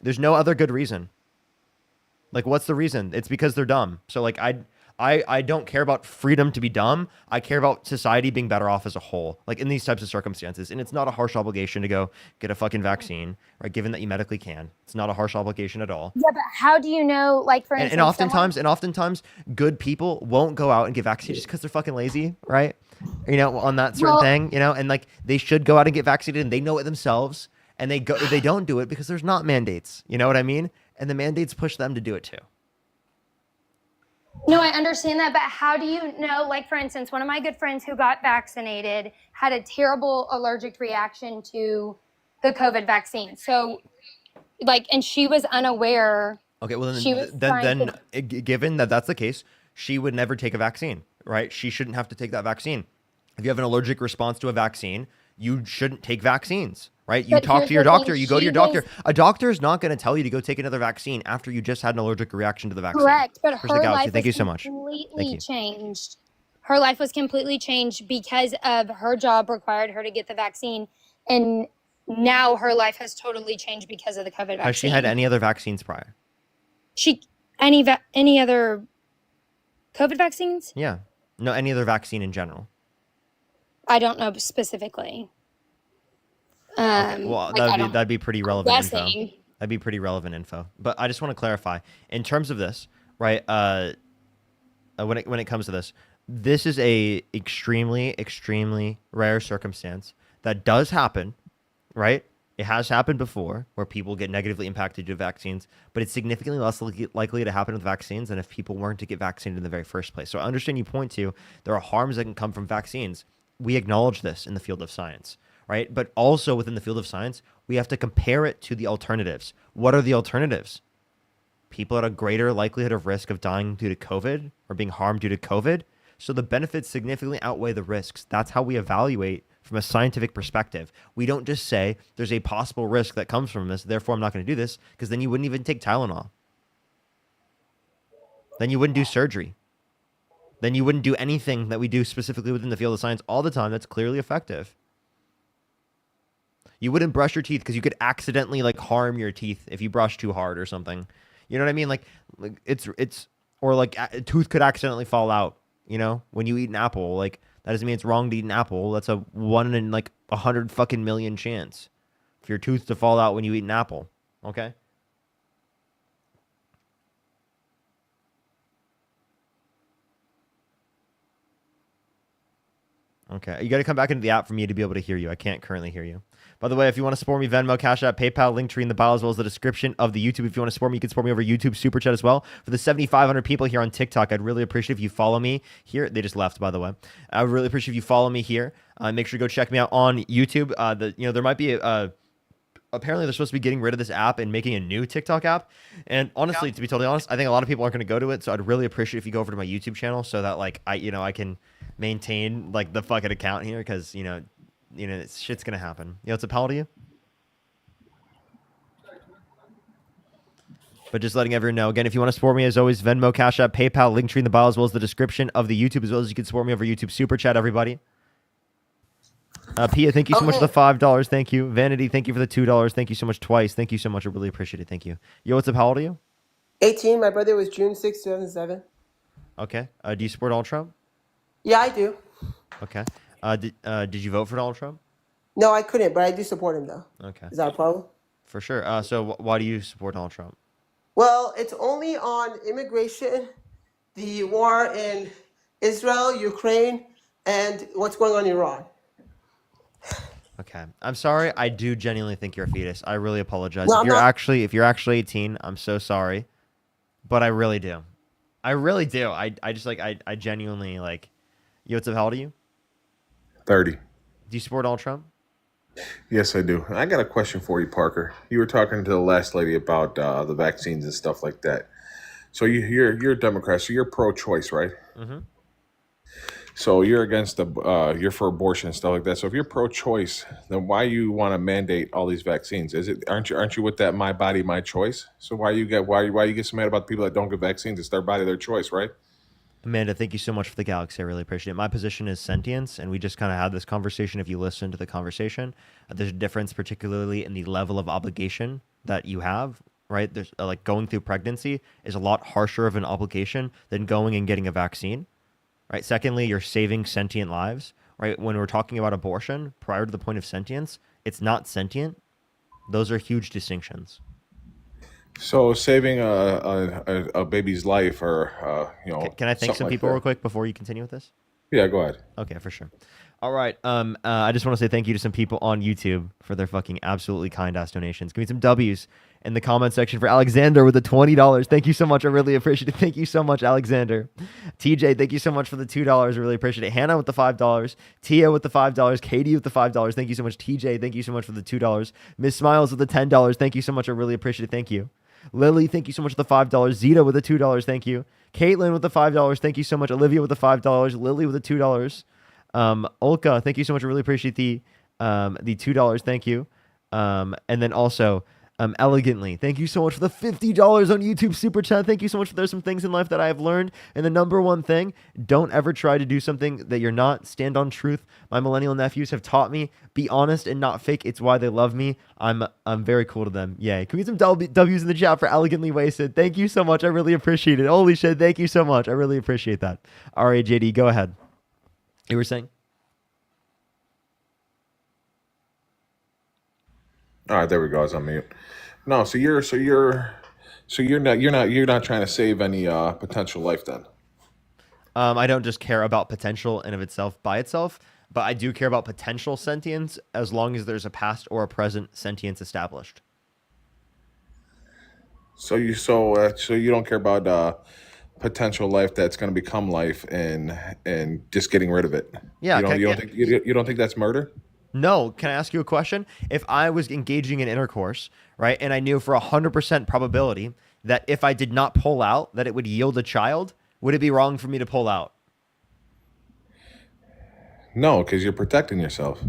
[SPEAKER 1] There's no other good reason. Like, what's the reason? It's because they're dumb. So, like, I don't care about freedom to be dumb. I care about society being better off as a whole, like in these types of circumstances. And it's not a harsh obligation to go get a fucking vaccine, right? Given that you medically can. It's not a harsh obligation at all.
[SPEAKER 10] Yeah, but how do you know, like, for instance,
[SPEAKER 1] And oftentimes, good people won't go out and get vaccines just because they're fucking lazy, right? You know, on that certain thing, you know, and like they should go out and get vaccinated and they know it themselves, and they don't do it because there's not mandates. You know what I mean? And the mandates push them to do it too.
[SPEAKER 10] No, I understand that, but how do you know, like, for instance, one of my good friends who got vaccinated had a terrible allergic reaction to the COVID vaccine. So, like, and she was unaware.
[SPEAKER 1] Okay, well,
[SPEAKER 10] She was trying
[SPEAKER 1] given that that's the case, she would never take a vaccine, right? She shouldn't have to take that vaccine. If you have an allergic response to a vaccine, you shouldn't take vaccines, right? You
[SPEAKER 10] But
[SPEAKER 1] talk
[SPEAKER 10] here's
[SPEAKER 1] to your
[SPEAKER 10] the thing,
[SPEAKER 1] doctor, you go to
[SPEAKER 10] she
[SPEAKER 1] your doctor.
[SPEAKER 10] was-
[SPEAKER 1] A doctor is not going to tell you to go take another vaccine after you just had an allergic reaction to the vaccine.
[SPEAKER 10] Correct, but
[SPEAKER 1] Where's
[SPEAKER 10] her
[SPEAKER 1] the galaxy?
[SPEAKER 10] life
[SPEAKER 1] Thank
[SPEAKER 10] was
[SPEAKER 1] you so much.
[SPEAKER 10] completely
[SPEAKER 1] Thank you.
[SPEAKER 10] changed. Her life was completely changed because of her job required her to get the vaccine, and now her life has totally changed because of the COVID vaccine.
[SPEAKER 1] Has she had any other vaccines prior?
[SPEAKER 10] Any other COVID vaccines?
[SPEAKER 1] Yeah. No, any other vaccine in general.
[SPEAKER 10] I don't know specifically.
[SPEAKER 1] Well,
[SPEAKER 10] like, I don't-
[SPEAKER 1] that'd be pretty relevant info.
[SPEAKER 10] guessing.
[SPEAKER 1] That'd be pretty relevant info. But I just want to clarify in terms of this, right? When it comes to this, this is a extremely rare circumstance that does happen, right? It has happened before where people get negatively impacted due to vaccines, but it's significantly less likely to happen with vaccines than if people weren't to get vaccinated in the very first place. So I understand you point to there are harms that can come from vaccines. We acknowledge this in the field of science, right? But also within the field of science, we have to compare it to the alternatives. What are the alternatives? People at a greater likelihood of risk of dying due to COVID or being harmed due to COVID. So the benefits significantly outweigh the risks. That's how we evaluate from a scientific perspective. We don't just say there's a possible risk that comes from this, therefore I'm not going to do this, because then you wouldn't even take Tylenol. Then you wouldn't do surgery. Then you wouldn't do anything that we do specifically within the field of science all the time that's clearly effective. You wouldn't brush your teeth because you could accidentally like harm your teeth if you brush too hard or something. You know what I mean? Like it's or like a tooth could accidentally fall out, you know, when you eat an apple. Like that doesn't mean it's wrong to eat an apple. That's a 1 in like 100 fucking million chance for your tooth to fall out when you eat an apple. Okay? Okay, you got to come back into the app for me to be able to hear you. I can't currently hear you. By the way, if you want to support me, Venmo, Cash App, PayPal, Linktree in the bio, as well as the description of the YouTube. If you want to support me, you can support me over YouTube Super Chat as well. For the 7,500 people here on TikTok, I'd really appreciate if you follow me here. They just left, by the way. I would really appreciate if you follow me here. Make sure to go check me out on YouTube. There might be apparently they're supposed to be getting rid of this app and making a new TikTok app. And honestly, to be totally honest, I think a lot of people aren't going to go to it. So I'd really appreciate if you go over to my YouTube channel so that like I can maintain like the fucking account here because shit's gonna happen. What's up, pal to you? But just letting everyone know again, if you want to support me, as always, Venmo, Cash App, PayPal, Linktree in the bio, as well as the description of the YouTube, as well as you can support me over YouTube Super Chat. Everybody. Pia, thank you so much for the $5. Thank you. Vanity, thank you for the $2. Thank you so much twice. Thank you so much. I really appreciate it. Thank you. Yo, what's up? How old are you?
[SPEAKER 8] 18. My birthday was June 6, 2007.
[SPEAKER 1] Okay. Do you support Donald Trump?
[SPEAKER 8] Yeah, I do.
[SPEAKER 1] Okay. Did you vote for Donald Trump?
[SPEAKER 8] No, I couldn't, but I do support him, though.
[SPEAKER 1] Okay.
[SPEAKER 8] Is that a problem?
[SPEAKER 1] For sure. So why do you support Donald Trump?
[SPEAKER 8] Well, it's only on immigration, the war in Israel, Ukraine, and what's going on in Iran.
[SPEAKER 1] Okay. I'm sorry. I do genuinely think you're a fetus. I really apologize.
[SPEAKER 8] No,
[SPEAKER 1] if
[SPEAKER 8] I'm
[SPEAKER 1] you're
[SPEAKER 8] not.
[SPEAKER 1] actually 18, I'm so sorry. But I really do. I really do. I just like I genuinely like what's up? How old are you?
[SPEAKER 9] 30.
[SPEAKER 1] Do you support Donald Trump?
[SPEAKER 9] Yes, I do. I got a question for you, Parker. You were talking to the last lady about the vaccines and stuff like that. So you're a Democrat, so you're pro-choice, right?
[SPEAKER 1] Mm-hmm.
[SPEAKER 9] So you're against you're for abortion and stuff like that. So if you're pro-choice, then why you want to mandate all these vaccines? Aren't you with that my body, my choice? So why you get so mad about the people that don't get vaccines? It's their body, their choice, right?
[SPEAKER 1] Amanda, thank you so much for the galaxy. I really appreciate it. My position is sentience, and we just kind of had this conversation. If you listen to the conversation, there's a difference, particularly in the level of obligation that you have right? There's like going through pregnancy is a lot harsher of an obligation than going and getting a vaccine, right? Secondly, you're saving sentient lives, right? When we're talking about abortion, prior to the point of sentience, it's not sentient. Those are huge distinctions.
[SPEAKER 9] So saving a baby's life, or
[SPEAKER 1] Can I thank some people real quick before you continue with this?
[SPEAKER 9] Yeah, go ahead.
[SPEAKER 1] Okay, for sure. All right. I just want to say thank you to some people on YouTube for their fucking absolutely kind ass donations. Give me some W's in the comment section for Alexander with the $20. Thank you so much. I really appreciate it. Thank you so much, Alexander. TJ, thank you so much for the $2. I really appreciate it. Hannah with the $5. Tia with the $5. Katie with the $5. Thank you so much. TJ, thank you so much for the $2. Miss Smiles with the $10. Thank you so much. I really appreciate it. Thank you. Lily, thank you so much for the $5. Zeta with the $2. Thank you. Caitlin with the $5. Thank you so much. Olivia with the $5. Lily with the $2. Olka, thank you so much. I really appreciate the $2. Thank you. And then also, Elegantly, thank you so much for the $50 on YouTube Super Chat. Thank you so much for there's some things in life that I have learned. And the number one thing, don't ever try to do something that you're not. Stand on truth. My millennial nephews have taught me, be honest and not fake. It's why they love me. I'm very cool to them. Yay. Can we get some W's in the chat for Elegantly Wasted? Thank you so much. I really appreciate it. Holy shit. Thank you so much. I really appreciate that. All right, JD, go ahead. You were saying?
[SPEAKER 9] All right, there we go. I was on mute. No, so you're not trying to save any potential life then.
[SPEAKER 1] I don't just care about potential in of itself by itself, but I do care about potential sentience as long as there's a past or a present sentience established.
[SPEAKER 9] So you don't care about potential life that's going to become life and just getting rid of it.
[SPEAKER 1] Yeah,
[SPEAKER 9] you don't think that's murder?
[SPEAKER 1] No. Can I ask you a question? If I was engaging in intercourse, right, and I knew for 100% probability that if I did not pull out, that it would yield a child, would it be wrong for me to pull out?
[SPEAKER 9] No, because you're protecting yourself.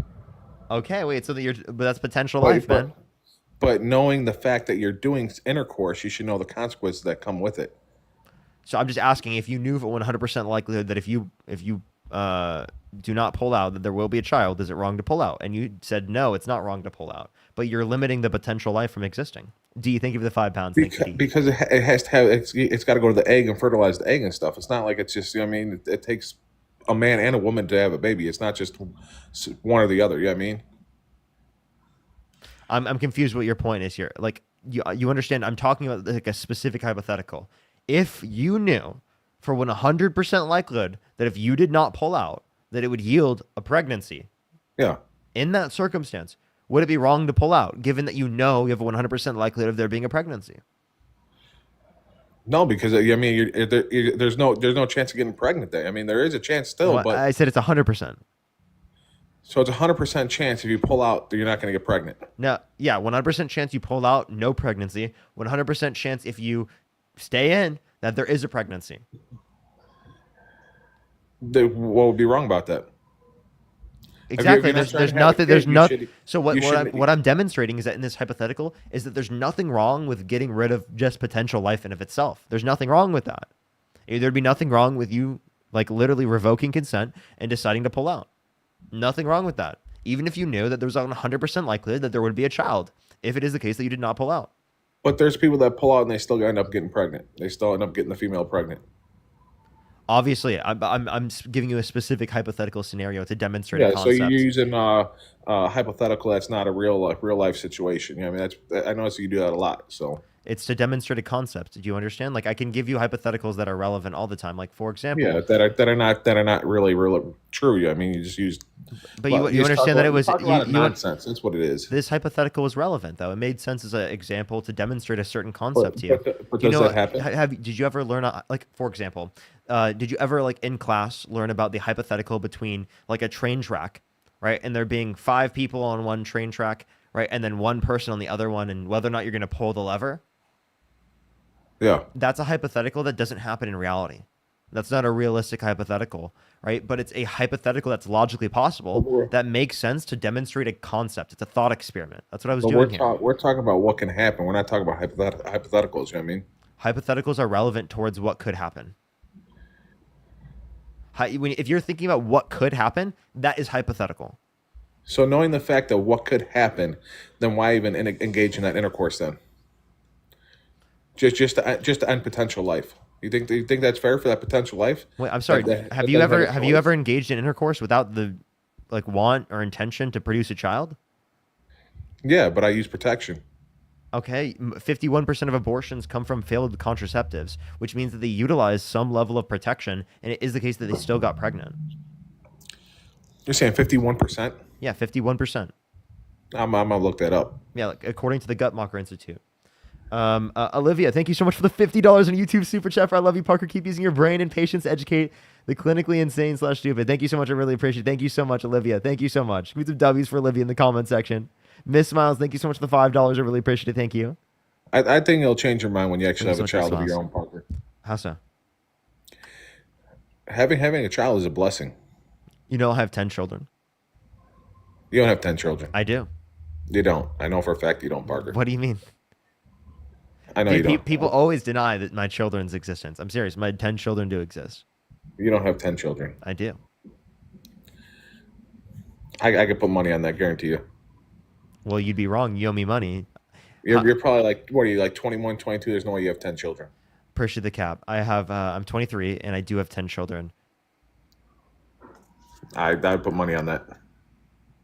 [SPEAKER 1] Okay, wait. So but that's potential life, man.
[SPEAKER 9] But knowing the fact that you're doing intercourse, you should know the consequences that come with it.
[SPEAKER 1] So I'm just asking, if you knew for 100% likelihood that if you do not pull out, that there will be a child, is it wrong to pull out? And you said, no, it's not wrong to pull out. But you're limiting the potential life from existing. D, thank you for the 5 pounds.
[SPEAKER 9] Because it has to have, it's got to go to the egg and fertilize the egg and stuff. It's not like it's just, it takes a man and a woman to have a baby. It's not just one or the other. You know what I mean?
[SPEAKER 1] I'm confused what your point is here. Like, you understand, I'm talking about like a specific hypothetical. If you knew for 100% likelihood that if you did not pull out, that it would yield a pregnancy.
[SPEAKER 9] Yeah.
[SPEAKER 1] In that circumstance, would it be wrong to pull out, given that you know you have a 100% likelihood of there being a pregnancy?
[SPEAKER 9] No, because there's no chance of getting pregnant there. I mean, there is a chance still,
[SPEAKER 1] Well,
[SPEAKER 9] but
[SPEAKER 1] I said it's 100%.
[SPEAKER 9] So it's 100% chance if you pull out that you're not going to get pregnant.
[SPEAKER 1] No, yeah, 100% chance you pull out, no pregnancy. 100% chance if you stay in that there is a pregnancy.
[SPEAKER 9] What would be wrong about that?
[SPEAKER 1] Exactly. There's nothing. So what I'm demonstrating is that in this hypothetical is that there's nothing wrong with getting rid of just potential life in of itself. There's nothing wrong with that. There'd be nothing wrong with you like literally revoking consent and deciding to pull out. Nothing wrong with that. Even if you knew that there was a 100% likelihood that there would be a child, if it is the case that you did not pull out.
[SPEAKER 9] But there's people that pull out and they still end up getting pregnant. They still end up getting the female pregnant.
[SPEAKER 1] Obviously, I'm giving you a specific hypothetical scenario to demonstrate a
[SPEAKER 9] So
[SPEAKER 1] concept.
[SPEAKER 9] you're using a hypothetical that's not a real life situation. You know, I mean, I notice you do that a lot. So
[SPEAKER 1] it's to demonstrate a concept. Do you understand? Like I can give you hypotheticals that are relevant all the time. Like for example,
[SPEAKER 9] yeah, that are not really true. I mean, you just used.
[SPEAKER 1] But you understand that it was
[SPEAKER 9] nonsense. That's what it is.
[SPEAKER 1] This hypothetical was relevant, though. It made sense as an example to demonstrate a certain concept to you.
[SPEAKER 9] But does that happen?
[SPEAKER 1] Did you ever learn, like for example, did you ever like in class learn about the hypothetical between like a train track, right? And there being 5 people on one train track, right? And then 1 person on the other one, and whether or not you're going to pull the lever.
[SPEAKER 9] Yeah.
[SPEAKER 1] That's a hypothetical that doesn't happen in reality. That's not a realistic hypothetical, right? But it's a hypothetical that's logically possible that makes sense to demonstrate a concept. It's a thought experiment. That's what I was doing here.
[SPEAKER 9] We're talking about what can happen. We're not talking about hypotheticals. You know what I mean?
[SPEAKER 1] Hypotheticals are relevant towards what could happen. If you're thinking about what could happen, that is hypothetical.
[SPEAKER 9] So knowing the fact that what could happen, then why even engage in that intercourse then? just to end potential life. You think that's fair for that potential life?
[SPEAKER 1] Wait, I'm sorry. Have you ever engaged in intercourse without the like want or intention to produce a child?
[SPEAKER 9] Yeah, but I use protection.
[SPEAKER 1] Okay, 51% of abortions come from failed contraceptives, which means that they utilize some level of protection, and it is the case that they still got pregnant.
[SPEAKER 9] You're saying 51%?
[SPEAKER 1] Yeah, 51%.
[SPEAKER 9] I'm gonna look that up.
[SPEAKER 1] Yeah, like, according to the Guttmacher Institute. Olivia, thank you so much for the $50 on YouTube Super Chat. I love you, Parker. Keep using your brain and patience to educate the clinically insane / stupid. Thank you so much. I really appreciate it. Thank you so much, Olivia. Thank you so much. Give me some W's for Olivia in the comment section. Miss Smiles, thank you so much for the $5. I really appreciate it. Thank you.
[SPEAKER 9] I think it'll change your mind when you actually
[SPEAKER 1] Thank
[SPEAKER 9] have
[SPEAKER 1] you so
[SPEAKER 9] a
[SPEAKER 1] much,
[SPEAKER 9] child of
[SPEAKER 1] Miss
[SPEAKER 9] your
[SPEAKER 1] Smiles.
[SPEAKER 9] own, Parker.
[SPEAKER 1] How so?
[SPEAKER 9] Having a child is a blessing.
[SPEAKER 1] You know, I have 10 children.
[SPEAKER 9] You don't have 10 children.
[SPEAKER 1] I do.
[SPEAKER 9] You don't. I know for a fact you don't, Parker.
[SPEAKER 1] What do you mean?
[SPEAKER 9] I know you don't.
[SPEAKER 1] People always deny that my children's existence. I'm serious. My 10 children do exist.
[SPEAKER 9] You don't have 10 children.
[SPEAKER 1] I do.
[SPEAKER 9] I could put money on that, guarantee you.
[SPEAKER 1] Well, you'd be wrong. You owe me money.
[SPEAKER 9] You're probably like, what are you, like 21, 22? There's no way you have 10 children.
[SPEAKER 1] Appreciate the cap. I'm 23 and I do have 10 children.
[SPEAKER 9] I'd put money on that.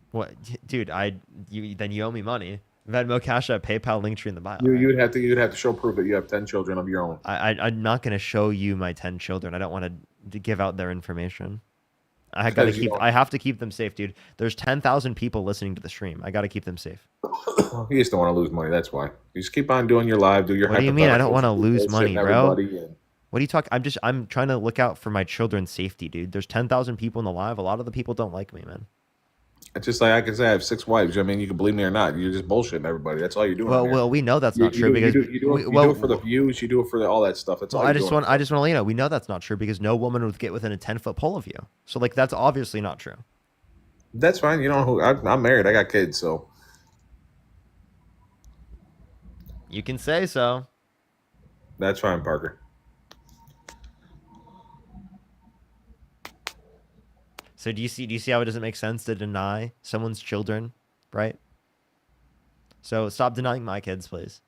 [SPEAKER 1] What, dude? Then you owe me money. Venmo, Cash App, PayPal, Linktree in the bio.
[SPEAKER 9] You'd have to show proof that you have 10 children of your own.
[SPEAKER 1] I'm not gonna show you my 10 children. I don't want to give out their information. I have to keep them safe, dude. There's 10,000 people listening to the stream. I got to keep them safe.
[SPEAKER 9] You just don't want to lose money. That's why. You just keep on doing your live. Do your.
[SPEAKER 1] What do you mean? I don't want to lose money, bro.
[SPEAKER 9] And...
[SPEAKER 1] What are you talking? I'm trying to look out for my children's safety, dude. There's 10,000 people in the live. A lot of the people don't like me, man.
[SPEAKER 9] It's just like I can say I have 6 wives. I mean, you can believe me or not. You're just bullshitting everybody. That's all you're doing.
[SPEAKER 1] Well, we know that's not true because
[SPEAKER 9] you do it for the views. You do it for all that stuff. That's all.
[SPEAKER 1] I just want to let you know we know that's not true because no woman would get within a 10-foot pole of you. So like that's obviously not true.
[SPEAKER 9] That's fine. You know who I'm married. I got kids, so
[SPEAKER 1] you can say so.
[SPEAKER 9] That's fine, Parker.
[SPEAKER 1] So do you see how it doesn't make sense to deny someone's children, right? So stop denying my kids, please.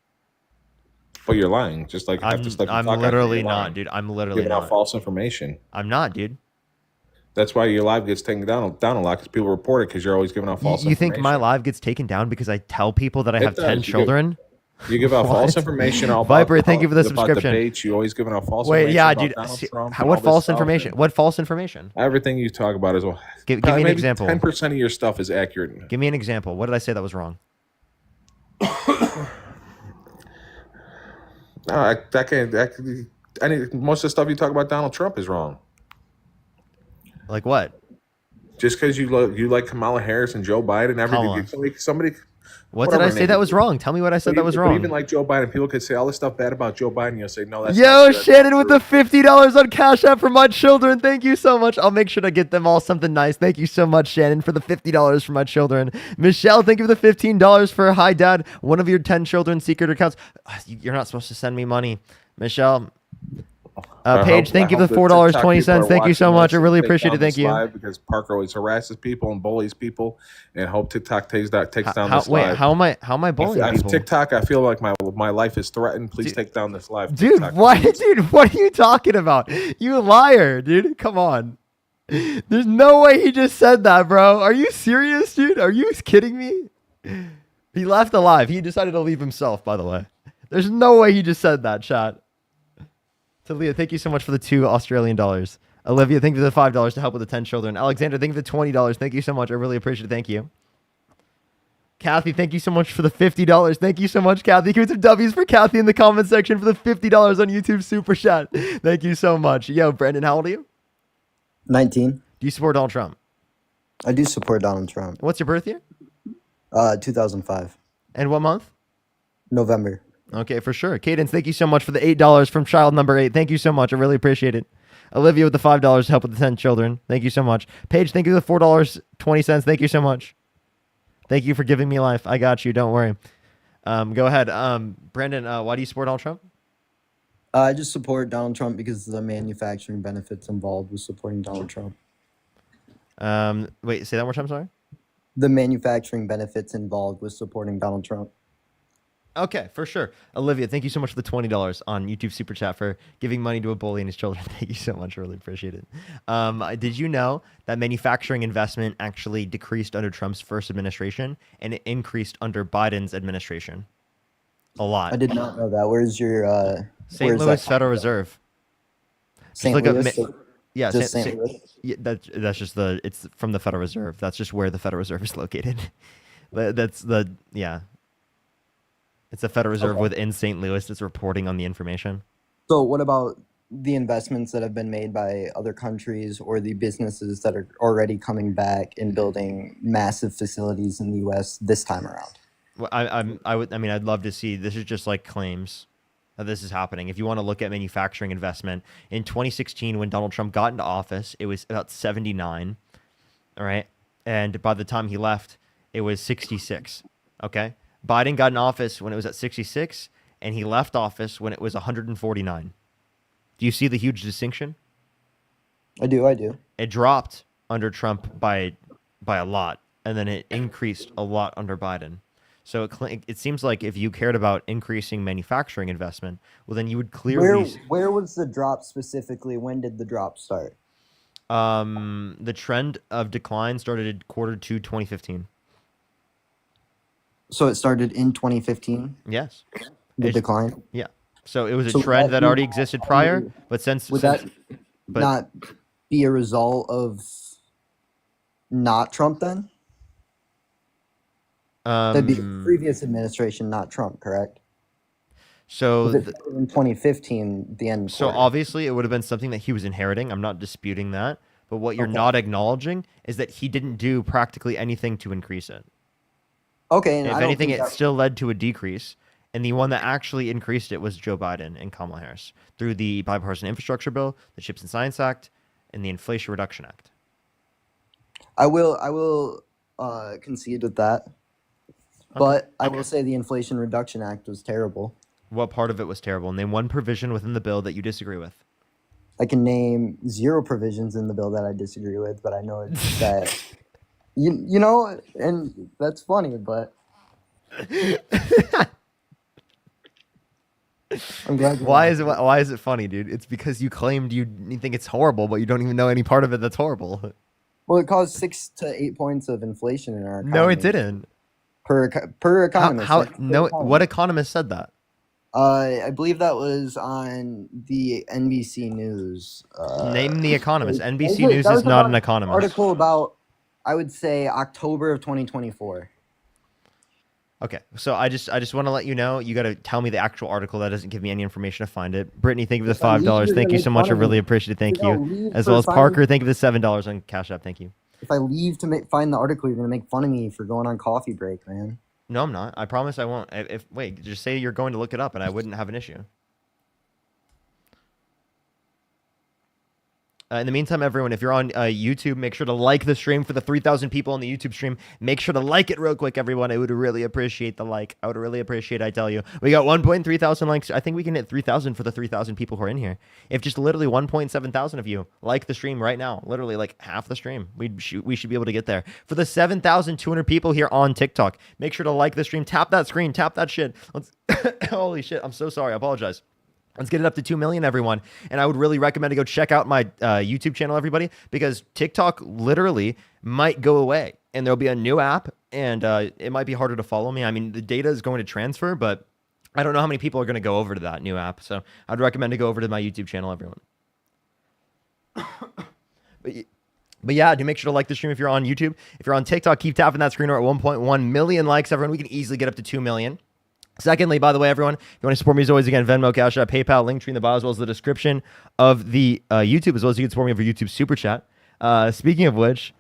[SPEAKER 9] But you're lying, just like
[SPEAKER 1] I'm literally not, dude. I'm literally
[SPEAKER 9] giving out false information.
[SPEAKER 1] I'm not, dude.
[SPEAKER 9] That's why your live gets taken down a lot because people report it because you're always giving out false information.
[SPEAKER 1] You think my live gets taken down because I tell people that I have 10 children?
[SPEAKER 9] You give out false information.
[SPEAKER 1] Viper, thank you for the subscription.
[SPEAKER 9] Debates, you always giving out false
[SPEAKER 1] information.
[SPEAKER 9] Wait,
[SPEAKER 1] yeah, dude. What false information? What false information?
[SPEAKER 9] Everything you talk about is well.
[SPEAKER 1] Give me an example.
[SPEAKER 9] 10% of your stuff is accurate.
[SPEAKER 1] Give me an example. What did I say that was wrong?
[SPEAKER 9] No, most of the stuff you talk about Donald Trump is wrong.
[SPEAKER 1] Like what?
[SPEAKER 9] Just because you like Kamala Harris and Joe Biden, somebody.
[SPEAKER 1] What did I say that was wrong? Tell me what I said that was wrong.
[SPEAKER 9] Even like Joe Biden, people could say all this stuff bad about Joe Biden. You'll say no. That's
[SPEAKER 1] Yo, Shannon with the $50 on Cash App for my children. Thank you so much. I'll make sure to get them all something nice. Thank you so much, Shannon, for the $50 for my children. Michelle, thank you for the $15 for Hi Dad, one of your 10 children's secret accounts. You're not supposed to send me money, Michelle. Paige, thank you for the $4.20. Thank you so much. I really appreciate it. Thank you.
[SPEAKER 9] Because Parker always harasses people and bullies people, and hope TikTok takes down this live.
[SPEAKER 1] Wait, how am I bullying people?
[SPEAKER 9] TikTok, I feel like my life is threatened. Please take down this live.
[SPEAKER 1] Dude,
[SPEAKER 9] TikTok,
[SPEAKER 1] what? Dude, what are you talking about? You liar, dude. Come on. There's no way he just said that, bro. Are you serious, dude? Are you kidding me? He left alive. He decided to leave himself, by the way. There's no way he just said that, chat. Talia, thank you so much for the $2 Australian. Olivia, thank you for the $5 to help with the 10 children. Alexander, thank you for the $20. Thank you so much. I really appreciate it. Thank you. Kathy, thank you so much for the $50. Thank you so much, Kathy. Give me some W's for Kathy in the comment section for the $50 on YouTube Super Chat. Thank you so much. Yo, Brandon, how old are you?
[SPEAKER 6] 19.
[SPEAKER 1] Do you support Donald Trump?
[SPEAKER 6] I do support Donald Trump.
[SPEAKER 1] What's your birth year?
[SPEAKER 6] 2005.
[SPEAKER 1] And what month?
[SPEAKER 6] November.
[SPEAKER 1] Okay, for sure. Cadence, thank you so much for the $8 from child number 8. Thank you so much. I really appreciate it. Olivia with the $5 to help with the 10 children. Thank you so much. Paige, thank you for the $4.20. Thank you so much. Thank you for giving me life. I got you. Don't worry. Go ahead. Brandon, why do you support Donald Trump?
[SPEAKER 6] I just support Donald Trump because of the manufacturing benefits involved with supporting Donald Trump.
[SPEAKER 1] Wait, say that one more time, sorry?
[SPEAKER 6] The manufacturing benefits involved with supporting Donald Trump.
[SPEAKER 1] Okay, for sure. Olivia, thank you so much for the $20 on YouTube Super Chat for giving money to a bully and his children. Thank you so much. I really appreciate it. Did you know that manufacturing investment actually decreased under Trump's first administration and it increased under Biden's administration? A lot.
[SPEAKER 6] I did not know that. Where's your
[SPEAKER 1] St. Louis Federal Reserve. Just
[SPEAKER 6] St.
[SPEAKER 1] look up
[SPEAKER 6] Louis?
[SPEAKER 1] yeah,
[SPEAKER 6] Just St. Louis?
[SPEAKER 1] Yeah, that's just it's from the Federal Reserve. That's just where the Federal Reserve is located. That's the It's the Federal Reserve within St. Louis that's reporting on the information.
[SPEAKER 6] So what about the investments that have been made by other countries or the businesses that are already coming back and building massive facilities in the U.S. this time around?
[SPEAKER 1] Well, I'd love to see. This is just like claims that this is happening. If you want to look at manufacturing investment in 2016, when Donald Trump got into office, it was about 79. All right, and by the time he left, it was 66. Okay. Biden got in office when it was at 66, and he left office when it was 149. Do you see the huge distinction?
[SPEAKER 6] I do.
[SPEAKER 1] It dropped under Trump by a lot, and then it increased a lot under Biden. So it seems like if you cared about increasing manufacturing investment, well, then you would clearly...
[SPEAKER 6] Where was the drop specifically? When did the drop start?
[SPEAKER 1] The trend of decline started Q2 2015.
[SPEAKER 6] So it started in 2015?
[SPEAKER 1] Yes.
[SPEAKER 6] The decline?
[SPEAKER 1] Yeah. So it was a trend that already existed prior, but
[SPEAKER 6] Would that not be a result of not Trump then? That'd be the previous administration, not Trump, correct?
[SPEAKER 1] So
[SPEAKER 6] Was it in 2015, the end?
[SPEAKER 1] So obviously it would have been something that he was inheriting. I'm not disputing that. But what you're not acknowledging is that he didn't do practically anything to increase it.
[SPEAKER 6] Okay.
[SPEAKER 1] If anything, it still led to a decrease. And the one that actually increased it was Joe Biden and Kamala Harris through the Bipartisan Infrastructure Bill, the Chips and Science Act, and the Inflation Reduction Act.
[SPEAKER 6] I will concede with that. But I will say the Inflation Reduction Act was terrible.
[SPEAKER 1] What part of it was terrible? Name one provision within the bill that you disagree with.
[SPEAKER 6] I can name 0 provisions in the bill that I disagree with, but I know it's that you know, and that's funny, but I'm glad.
[SPEAKER 1] Why is it funny, dude? It's because you claimed you think it's horrible, but you don't even know any part of it that's horrible.
[SPEAKER 6] Well, it caused 6 to 8 points of inflation in our economy.
[SPEAKER 1] No, it didn't.
[SPEAKER 6] Per economist.
[SPEAKER 1] What economist said that?
[SPEAKER 6] I believe that was on the NBC News.
[SPEAKER 1] Name the economist. NBC News is not an economist.
[SPEAKER 6] Article about, I would say, October of 2024.
[SPEAKER 1] Okay, so I just want to let you know, you got to tell me the actual article. That doesn't give me any information to find it. Brittany, thank you for the $5. Thank you so much. I really appreciate it. Thank you. As well as Parker, thank you for the $7 on Cash App. Thank you.
[SPEAKER 6] If I leave to find the article, you're going to make fun of me for going on coffee break, man.
[SPEAKER 1] No, I'm not. I promise I won't. Wait, just say you're going to look it up and I wouldn't have an issue. In the meantime, everyone, if you're on YouTube, make sure to like the stream for the 3,000 people on the YouTube stream. Make sure to like it real quick, everyone. I would really appreciate the like. I would really appreciate, I tell you. We got 1,300 likes. I think we can hit 3,000 for the 3,000 people who are in here. If just literally 1,700 of you like the stream right now, literally like half the stream, we should be able to get there. For the 7,200 people here on TikTok, make sure to like the stream. Tap that screen. Tap that shit. Let's holy shit. I'm so sorry. I apologize. Let's get it up to 2 million, everyone. And I would really recommend to go check out my YouTube channel, everybody, because TikTok literally might go away. And there'll be a new app, and it might be harder to follow me. I mean, the data is going to transfer, but I don't know how many people are going to go over to that new app. So I'd recommend to go over to my YouTube channel, everyone. But yeah, do make sure to like the stream if you're on YouTube. If you're on TikTok, keep tapping that screen. We're at 1.1 million likes, everyone. We can easily get up to 2 million. Secondly, by the way, everyone, if you want to support me as always, again, Venmo, Cash App, PayPal, Linktree in the bio, as well as the description of the YouTube, as well as you can support me over YouTube Super Chat. Speaking of which,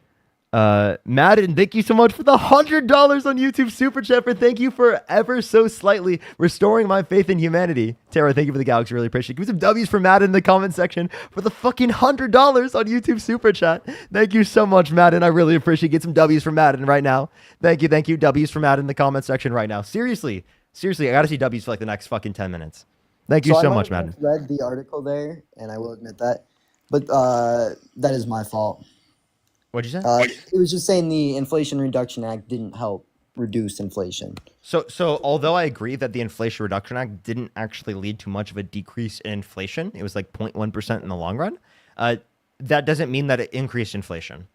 [SPEAKER 1] Madden, thank you so much for the $100 on YouTube Super Chat. Thank you for ever so slightly restoring my faith in humanity. Tara, thank you for the galaxy. Really appreciate it. Give me some W's for Madden in the comment section for the fucking $100 on YouTube Super Chat. Thank you so much, Madden. I really appreciate it. Get some W's for Madden right now. Thank you. W's for Madden in the comment section right now. Seriously, I gotta see W's for like the next fucking 10 minutes. Thank you so much, Madden.
[SPEAKER 6] I read the article there, and I will admit that, but that is my fault.
[SPEAKER 1] What'd you say?
[SPEAKER 6] It was just saying the Inflation Reduction Act didn't help. reduce inflation.
[SPEAKER 1] So although I agree that the Inflation Reduction Act didn't actually lead to much of a decrease in inflation, it was like 0.1% in the long run. That doesn't mean that it increased inflation.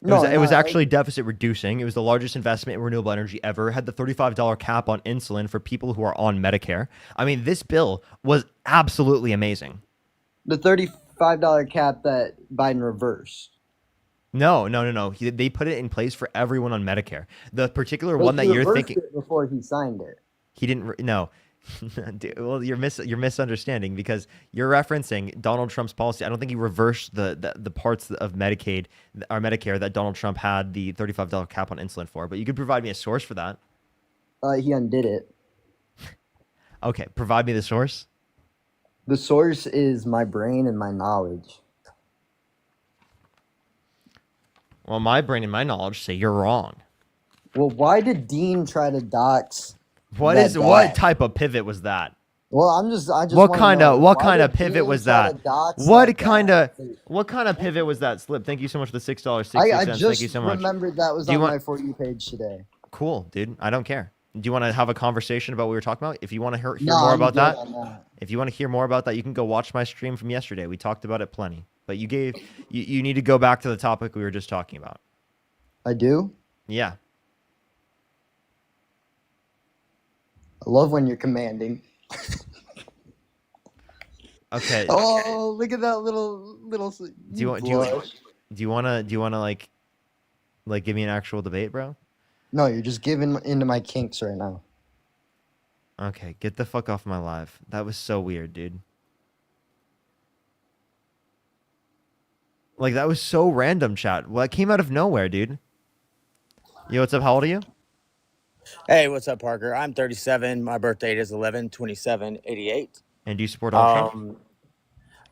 [SPEAKER 1] It was actually deficit reducing. It was the largest investment in renewable energy ever. It had the $35 cap on insulin for people who are on Medicare. I mean, this bill was absolutely amazing.
[SPEAKER 6] The $35 cap that Biden reversed.
[SPEAKER 1] No. They put it in place for everyone on Medicare. The particular
[SPEAKER 6] But
[SPEAKER 1] one that
[SPEAKER 6] he
[SPEAKER 1] you're
[SPEAKER 6] reversed
[SPEAKER 1] thinking,
[SPEAKER 6] it before he signed it.
[SPEAKER 1] he didn't. No. Dude, well, you're misunderstanding because you're referencing Donald Trump's policy. I don't think he reversed the parts of Medicaid or Medicare that Donald Trump had the $35 cap on insulin for. But you could provide me a source for that.
[SPEAKER 6] He undid it.
[SPEAKER 1] Okay, provide me the source.
[SPEAKER 6] The source is my brain and my knowledge.
[SPEAKER 1] Well, my brain and my knowledge say you're wrong.
[SPEAKER 6] Well, why did Dean try to dox?
[SPEAKER 1] What type of pivot was that?
[SPEAKER 6] Well, I just.
[SPEAKER 1] What
[SPEAKER 6] wanna
[SPEAKER 1] kind
[SPEAKER 6] know,
[SPEAKER 1] of
[SPEAKER 6] why did
[SPEAKER 1] pivot
[SPEAKER 6] Dean
[SPEAKER 1] was
[SPEAKER 6] try to
[SPEAKER 1] that?
[SPEAKER 6] dox
[SPEAKER 1] What
[SPEAKER 6] like
[SPEAKER 1] kind
[SPEAKER 6] that?
[SPEAKER 1] of pivot was that? Slip. Thank you so much for the $6.60.
[SPEAKER 6] I
[SPEAKER 1] Thank
[SPEAKER 6] just
[SPEAKER 1] you so much.
[SPEAKER 6] remembered that was
[SPEAKER 1] Do you
[SPEAKER 6] on
[SPEAKER 1] want-
[SPEAKER 6] my For You page today.
[SPEAKER 1] Cool, dude. I don't care. Do you want to have a conversation about what we were talking about? If you want to hear
[SPEAKER 6] No,
[SPEAKER 1] more
[SPEAKER 6] I'm
[SPEAKER 1] about
[SPEAKER 6] good
[SPEAKER 1] that,
[SPEAKER 6] on that.
[SPEAKER 1] if you want to hear more about that, you can go watch my stream from yesterday. We talked about it plenty. But you need to go back to the topic we were just talking about.
[SPEAKER 6] I do?
[SPEAKER 1] Yeah.
[SPEAKER 6] I love when you're commanding.
[SPEAKER 1] Okay.
[SPEAKER 6] Oh, look at that little.
[SPEAKER 1] Do you want to like give me an actual debate, bro?
[SPEAKER 6] No, you're just giving into my kinks right now.
[SPEAKER 1] Okay, get the fuck off my live. That was so weird, dude. Like, that was so random, chat. Well, it came out of nowhere, dude. Yo, what's up? How old are you?
[SPEAKER 11] Hey, what's up, Parker? I'm 37. My birthday is 11/27/88.
[SPEAKER 1] And do you support Donald Trump?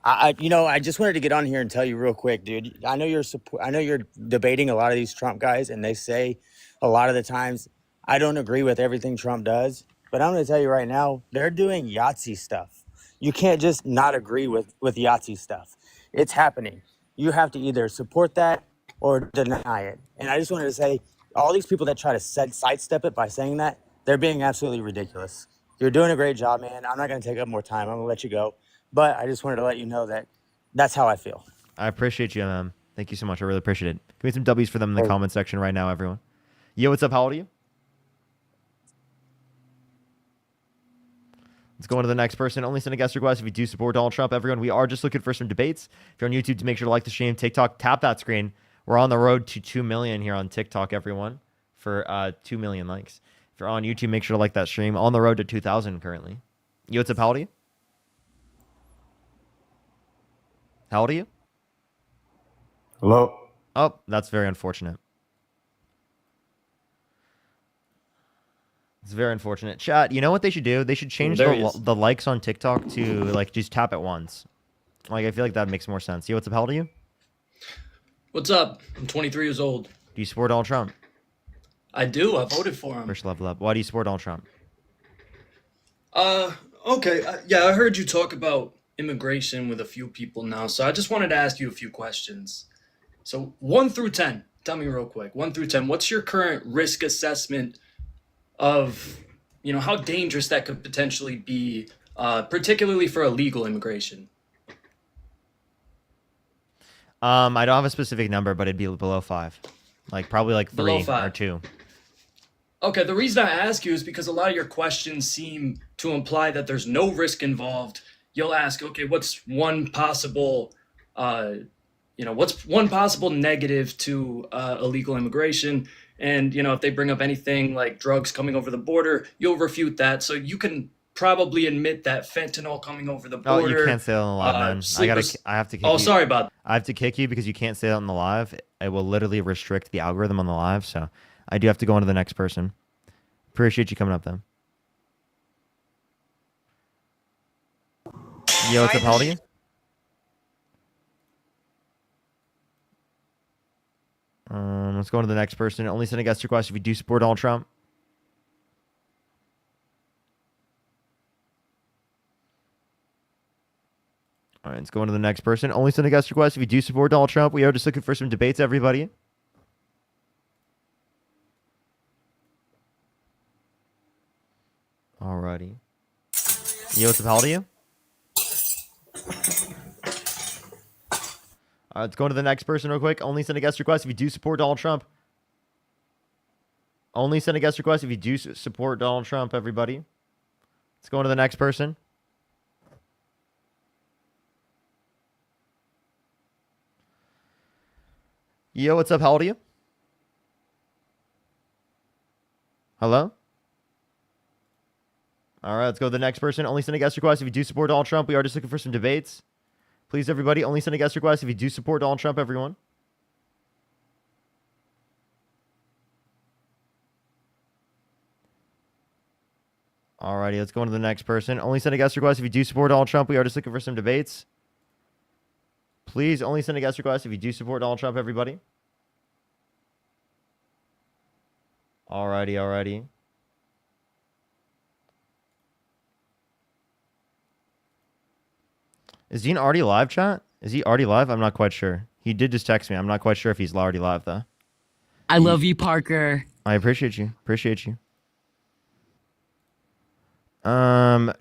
[SPEAKER 11] I just wanted to get on here and tell you real quick, dude. I know you're debating a lot of these Trump guys, and they say a lot of the times I don't agree with everything Trump does. But I'm going to tell you right now, they're doing Yahtzee stuff. You can't just not agree with Yahtzee stuff. It's happening. You have to either support that or deny it. And I just wanted to say, all these people that try to sidestep it by saying that, they're being absolutely ridiculous. You're doing a great job, man. I'm not going to take up more time. I'm going to let you go. But I just wanted to let you know that that's how I feel.
[SPEAKER 1] I appreciate you, man. Thank you so much. I really appreciate it. Give me some W's for them in the comment section right now, everyone. Yo, what's up? How old are you? Let's go on to the next person. Only send a guest request if you do support Donald Trump. Everyone, we are just looking for some debates. If you're on YouTube, to make sure to like the stream. TikTok, tap that screen. We're on the road to 2 million here on TikTok, everyone, for 2 million likes. If you're on YouTube, make sure to like that stream. On the road to 2,000 currently. Yo, what's up? How old are you? How old are you?
[SPEAKER 23] Hello.
[SPEAKER 1] Oh, that's very unfortunate. It's very unfortunate. Chat, you know what they should do? They should change
[SPEAKER 12] There he is.
[SPEAKER 1] the likes on TikTok to like just tap it once. Like, I feel like that makes more sense. Yo, what's up? How old are you?
[SPEAKER 12] What's up? I'm 23 years old.
[SPEAKER 1] Do you support Donald Trump?
[SPEAKER 12] I do. I voted for him.
[SPEAKER 1] First level up. Why do you support Donald Trump?
[SPEAKER 12] Okay. Yeah, I heard you talk about immigration with a few people now, so I just wanted to ask you a few questions. So 1 through 10, tell me real quick. 1 through 10, what's your current risk assessment of, how dangerous that could potentially be, particularly for illegal immigration?
[SPEAKER 1] I don't have a specific number, but it'd be below 5. Like probably like 3
[SPEAKER 12] Below 5.
[SPEAKER 1] or 2.
[SPEAKER 12] Okay, the reason I ask you is because a lot of your questions seem to imply that there's no risk involved. You'll ask, okay, what's one possible, what's one possible negative to illegal immigration? And, if they bring up anything like drugs coming over the border, you'll refute that. So you can probably admit that fentanyl coming over the border.
[SPEAKER 1] Oh, you can't say that on the live, man. I have to kick you.
[SPEAKER 12] Oh, sorry about that.
[SPEAKER 1] I have to kick you because you can't say that on the live. It will literally restrict the algorithm on the live. So I do have to go on to the next person. Appreciate you coming up, though. Yo, what's up? How old are you? Let's go on to the next person. Only send a guest request if you do support Donald Trump. All right, let's go on to the next person. Only send a guest request if you do support Donald Trump. We are just looking for some debates, everybody. Alrighty. Yo, what's up? How old are you? Let's go to the next person real quick. Only send a guest request if you do support Donald Trump. Only send a guest request if you do support Donald Trump, everybody. Let's go on to the next person. Yo, what's up? How old are you? Hello? All right, let's go to the next person. Only send a guest request if you do support Donald Trump. We are just looking for some debates. Please, everybody, only send a guest request if you do support Donald Trump, everyone. Alrighty, let's go on to the next person. Only send a guest request if you do support Donald Trump. We are just looking for some debates. Please, only send a guest request if you do support Donald Trump, everybody. Alrighty. Is Dean already live, chat? Is he already live? I'm not quite sure. He did just text me. I'm not quite sure if he's already live, though.
[SPEAKER 5] I love you, Parker.
[SPEAKER 1] I appreciate you.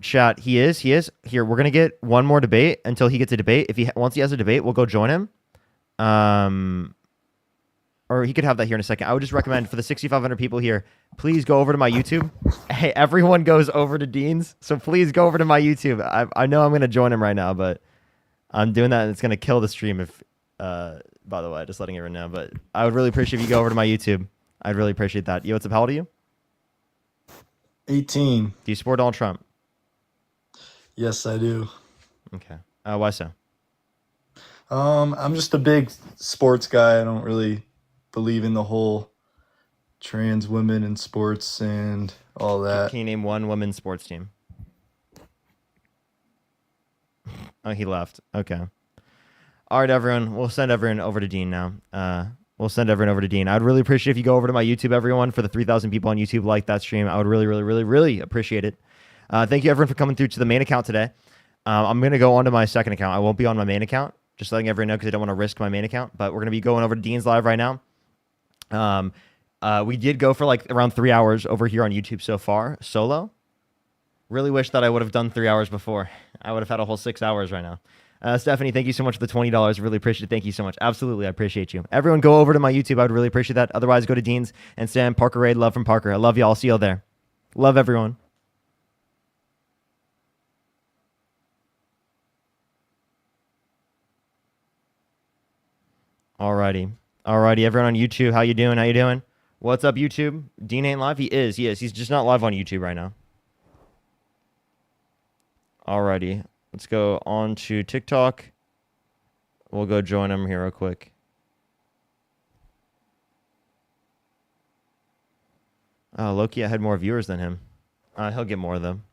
[SPEAKER 1] Chat, he is. Here, we're gonna get one more debate until he gets a debate. If once he has a debate, we'll go join him. Or he could have that here in a second. I would just recommend for the 6,500 people here, please go over to my YouTube. Hey, everyone goes over to Dean's, so please go over to my YouTube. I know I'm gonna join him right now, but I'm doing that and it's gonna kill the stream if. By the way, just letting everyone know. But I would really appreciate if you go over to my YouTube. I'd really appreciate that. Yo, what's up? How old are you?
[SPEAKER 13] 18.
[SPEAKER 1] Do you support Donald Trump?
[SPEAKER 13] Yes, I do.
[SPEAKER 1] Okay. Why so?
[SPEAKER 13] I'm just a big sports guy. I don't really believe in the whole trans women in sports and all that.
[SPEAKER 1] Can you name one women's sports team? Oh, he left. Okay. All right, everyone. We'll send everyone over to Dean now. We'll send everyone over to Dean. I'd really appreciate if you go over to my YouTube, everyone, for the 3,000 people on YouTube like that stream. I would really appreciate it. Thank you, everyone, for coming through to the main account today. I'm going to go on to my second account. I won't be on my main account, just letting everyone know because I don't want to risk my main account. But we're going to be going over to Dean's Live right now. We did go for like around 3 hours over here on YouTube so far, solo. Really wish that I would have done 3 hours before. I would have had a whole 6 hours right now. Stephanie, thank you so much for the $20. Really appreciate it. Thank you so much. Absolutely, I appreciate you. Everyone go over to my YouTube. I would really appreciate that. Otherwise, go to Dean's and Sam, Parker Raid, love from Parker. I love you all. See you all there. Love everyone. Alrighty, everyone on YouTube, how you doing? What's up, YouTube? Dean ain't live? He is. He's just not live on YouTube right now. Alrighty, let's go on to TikTok. We'll go join him here real quick. Loki, I had more viewers than him. He'll get more of them.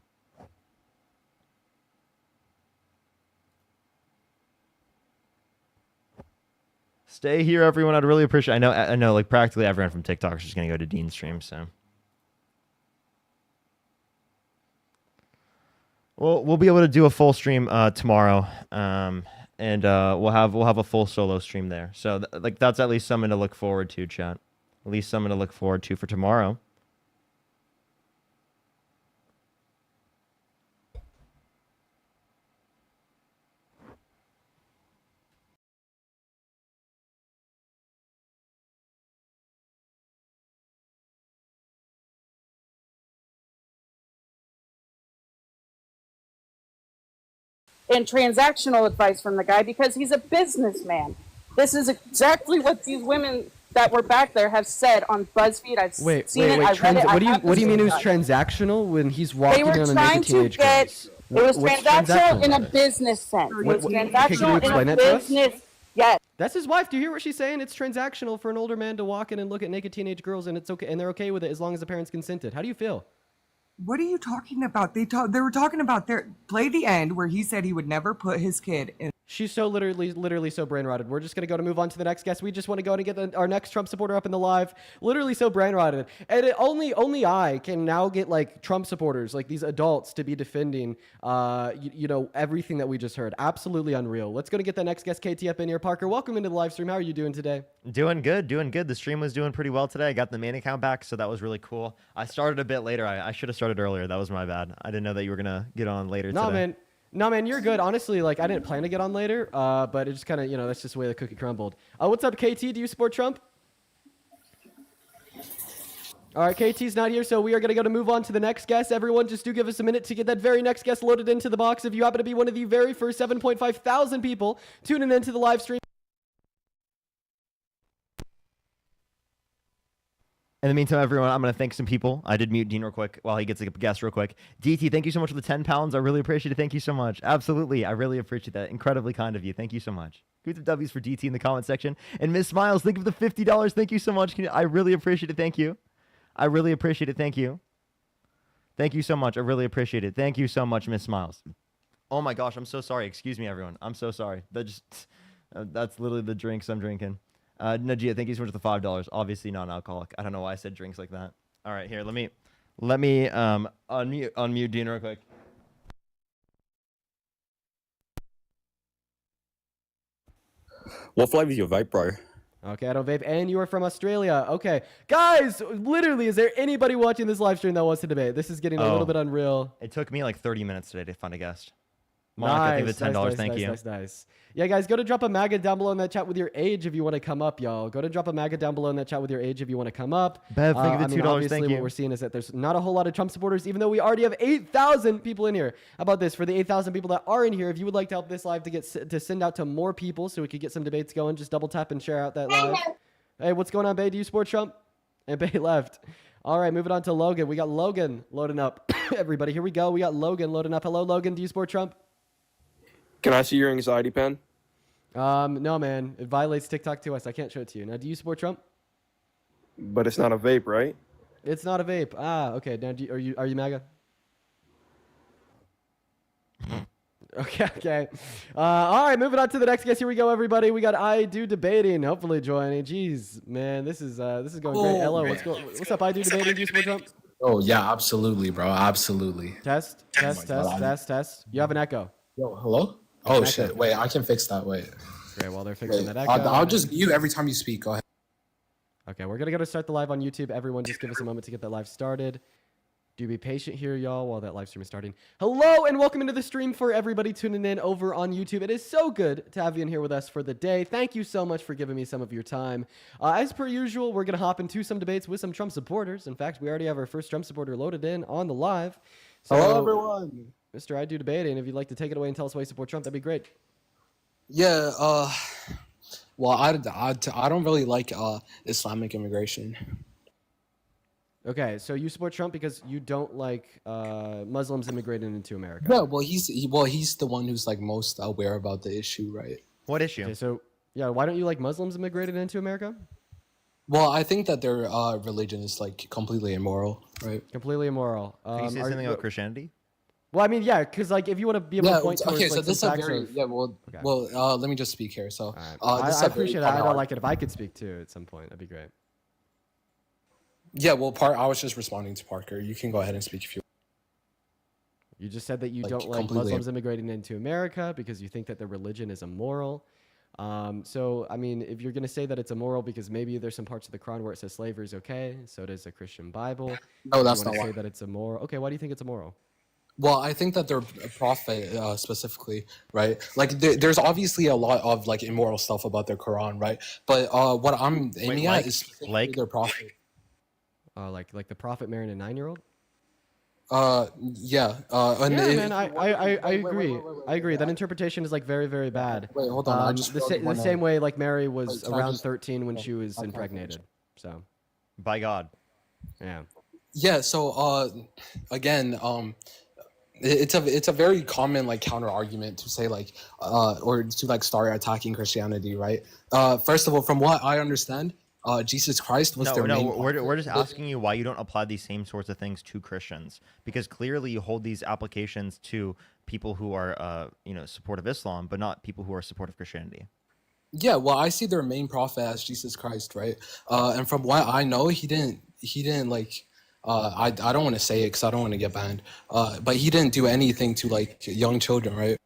[SPEAKER 1] Stay here, everyone. I'd really appreciate it. I know, like, practically everyone from TikTok is just going to go to Dean's stream, so. Well, we'll be able to do a full stream tomorrow, and we'll have a full solo stream there. So, that's at least something to look forward to, chat. At least something to look forward to for tomorrow.
[SPEAKER 14] And transactional advice from the guy because he's a businessman. This is exactly what these women that were back there have said on BuzzFeed. I've seen it. I read it.
[SPEAKER 24] What do you mean it was transactional when he's walking
[SPEAKER 14] They were
[SPEAKER 24] on a
[SPEAKER 14] trying
[SPEAKER 24] naked
[SPEAKER 14] to
[SPEAKER 24] teenage
[SPEAKER 14] get.
[SPEAKER 24] girls?
[SPEAKER 14] It was
[SPEAKER 24] What's
[SPEAKER 14] transactional in a
[SPEAKER 24] about it?
[SPEAKER 14] business sense. It was
[SPEAKER 24] Can you
[SPEAKER 14] transactional
[SPEAKER 24] explain
[SPEAKER 14] in a
[SPEAKER 24] that to us?
[SPEAKER 14] business. Yes.
[SPEAKER 25] That's his wife. Do you hear what she's saying? It's transactional for an older man to walk in and look at naked teenage girls, and it's okay, and they're okay with it as long as the parents consented. How do you feel?
[SPEAKER 26] What are you talking about? They were talking about play the end where he said he would never put his kid in.
[SPEAKER 25] She's so literally so brain rotted. We're just gonna go to move on to the next guest. We just want to go and get our next Trump supporter up in the live. Literally so brain rotted, and only I can now get like Trump supporters, like these adults, to be defending, you know, everything that we just heard. Absolutely unreal. Let's go to get the next guest, KT, up in here. Parker, welcome into the live stream. How are you doing today?
[SPEAKER 1] Doing good, doing good. The stream was doing pretty well today. I got the main account back, so that was really cool. I started a bit later. I should have started earlier. That was my bad. I didn't know that you were gonna get on later today.
[SPEAKER 25] No, man, you're good. Honestly, like, I didn't plan to get on later, but it just kind of, you know, that's just the way the cookie crumbled. What's up, KT? Do you support Trump? All right, KT's not here, so we are going to move on to the next guest. Everyone, just do give us a minute to get that very next guest loaded into the box. If you happen to be one of the very first 7.5 thousand people tuning into the live stream.
[SPEAKER 1] In the meantime, everyone, I'm going to thank some people. I did mute Dean real quick while he gets a guest real quick. DT, thank you so much for the 10 pounds. I really appreciate it. Thank you so much. Absolutely. I really appreciate that. Incredibly kind of you. Thank you so much. Good W's for DT in the comment section. And Miss Smiles, think of the $50. Thank you so much. I really appreciate it. Thank you. I really appreciate it. Thank you. Thank you so much. I really appreciate it. Thank you so much, Miss Smiles. Oh my gosh, I'm so sorry. Excuse me, everyone. I'm so sorry. That's literally the drinks I'm drinking. Najia, thank you so much for the $5. Obviously non-alcoholic. I don't know why I said drinks like that. All right, here, let me unmute Dean real quick.
[SPEAKER 15] What flavor is your vape, bro?
[SPEAKER 25] Okay, I don't vape. And you are from Australia. Okay. Guys, literally, is there anybody watching this live stream that wants to debate? This is getting a little bit unreal.
[SPEAKER 1] It took me like 30 minutes today to find a guest. Monica,
[SPEAKER 25] Nice,
[SPEAKER 1] give it $10.
[SPEAKER 25] nice,
[SPEAKER 1] Thank
[SPEAKER 25] nice,
[SPEAKER 1] you.
[SPEAKER 25] nice. Yeah, guys, go to drop a MAGA down below in that chat with your age if you want to come up, y'all. Go to drop a MAGA down below in that chat with your age if you want to come up.
[SPEAKER 1] Bev, thank you for $2.
[SPEAKER 25] Obviously,
[SPEAKER 1] Thank you.
[SPEAKER 25] what we're seeing is that there's not a whole lot of Trump supporters, even though we already have 8,000 people in here. How about this? For the 8,000 people that are in here, if you would like to help this live to send out to more people so we could get some debates going, just double tap and share out that live. Hey, what's going on, Bay? Do you support Trump? And Bay left. All right, moving on to Logan. We got Logan loading up. Everybody, here we go. We got Logan loading up. Hello, Logan. Do you support Trump?
[SPEAKER 16] Can I see your anxiety pen?
[SPEAKER 25] No, man. It violates TikTok to us. I can't show it to you. Now, do you support Trump?
[SPEAKER 16] But it's not a vape, right?
[SPEAKER 25] It's not a vape. Ah, okay. Now, are you MAGA? Okay. All right, moving on to the next guest. Here we go, everybody. We got I Do Debating, hopefully joining. Jeez, man, this is going great. Hello, what's up? I Do Debating. Do you support Trump?
[SPEAKER 17] Oh yeah, absolutely, bro. Absolutely.
[SPEAKER 25] Test. You have an echo.
[SPEAKER 17] Yo, hello? Oh shit! Wait, I can fix that. Wait.
[SPEAKER 25] Great. While they're fixing that echo,
[SPEAKER 17] I'll just mute every time you speak. Go ahead.
[SPEAKER 25] Okay, we're gonna go to start the live on YouTube. Everyone, just give us a moment to get that live started. Do be patient here, y'all, while that live stream is starting. Hello, and welcome into the stream for everybody tuning in over on YouTube. It is so good to have you in here with us for the day. Thank you so much for giving me some of your time. As per usual, we're going to hop into some debates with some Trump supporters. In fact, we already have our first Trump supporter loaded in on the live. So,
[SPEAKER 16] hello, everyone.
[SPEAKER 25] Mr. I Do Debating, if you'd like to take it away and tell us why you support Trump, that'd be great.
[SPEAKER 17] Yeah. Well, I don't really like Islamic immigration.
[SPEAKER 25] Okay, so you support Trump because you don't like Muslims immigrating into America.
[SPEAKER 17] Yeah. Well, he's the one who's like most aware about the issue, right?
[SPEAKER 1] What issue?
[SPEAKER 25] Okay, so yeah, why don't you like Muslims immigrating into America?
[SPEAKER 17] Well, I think that their religion is like completely immoral, right?
[SPEAKER 25] Completely immoral.
[SPEAKER 1] Can you say something about Christianity?
[SPEAKER 25] Well, I mean, yeah, because like if you want to be able to point towards
[SPEAKER 17] okay,
[SPEAKER 25] like,
[SPEAKER 17] so this is
[SPEAKER 25] some
[SPEAKER 17] a very
[SPEAKER 25] facts
[SPEAKER 17] well. Let me just speak here. So
[SPEAKER 25] I appreciate it. I'd like it if I could speak too at some point. That'd be great.
[SPEAKER 17] Yeah, well, I was just responding to Parker. You can go ahead and speak if you.
[SPEAKER 25] You just said that you don't like Muslims immigrating into America because you think that their religion is immoral. So, I mean, if you're going to say that it's immoral because maybe there's some parts of the Quran where it says slavery is okay, so does the Christian Bible.
[SPEAKER 17] No, that's not
[SPEAKER 25] why.
[SPEAKER 17] why.
[SPEAKER 25] Say that it's immoral. Okay, why do you think it's immoral?
[SPEAKER 17] Well, I think that their prophet specifically, right? Like, there's obviously a lot of like immoral stuff about their Quran, right? But what I'm aiming at is specifically their prophet.
[SPEAKER 25] Like the prophet marrying a 9-year-old?
[SPEAKER 17] Yeah.
[SPEAKER 25] Man, I agree. I agree. That interpretation is like very, very bad.
[SPEAKER 17] Wait, hold on. I just
[SPEAKER 25] the same way like Mary was around 13 when she was impregnated. So,
[SPEAKER 1] by God.
[SPEAKER 25] Yeah.
[SPEAKER 17] Yeah. So, again, it's a very common like counter argument to say like or to like start attacking Christianity, right? First of all, from what I understand, Jesus Christ was
[SPEAKER 1] No,
[SPEAKER 17] their
[SPEAKER 1] no,
[SPEAKER 17] main.
[SPEAKER 1] we're just asking you why you don't apply these same sorts of things to Christians, because clearly you hold these applications to people who are, supportive of Islam, but not people who are supportive of Christianity.
[SPEAKER 17] Yeah, well, I see their main prophet as Jesus Christ, right? And from what I know, he didn't like. I don't want to say it because I don't want to get banned. But he didn't do anything to like young children, right?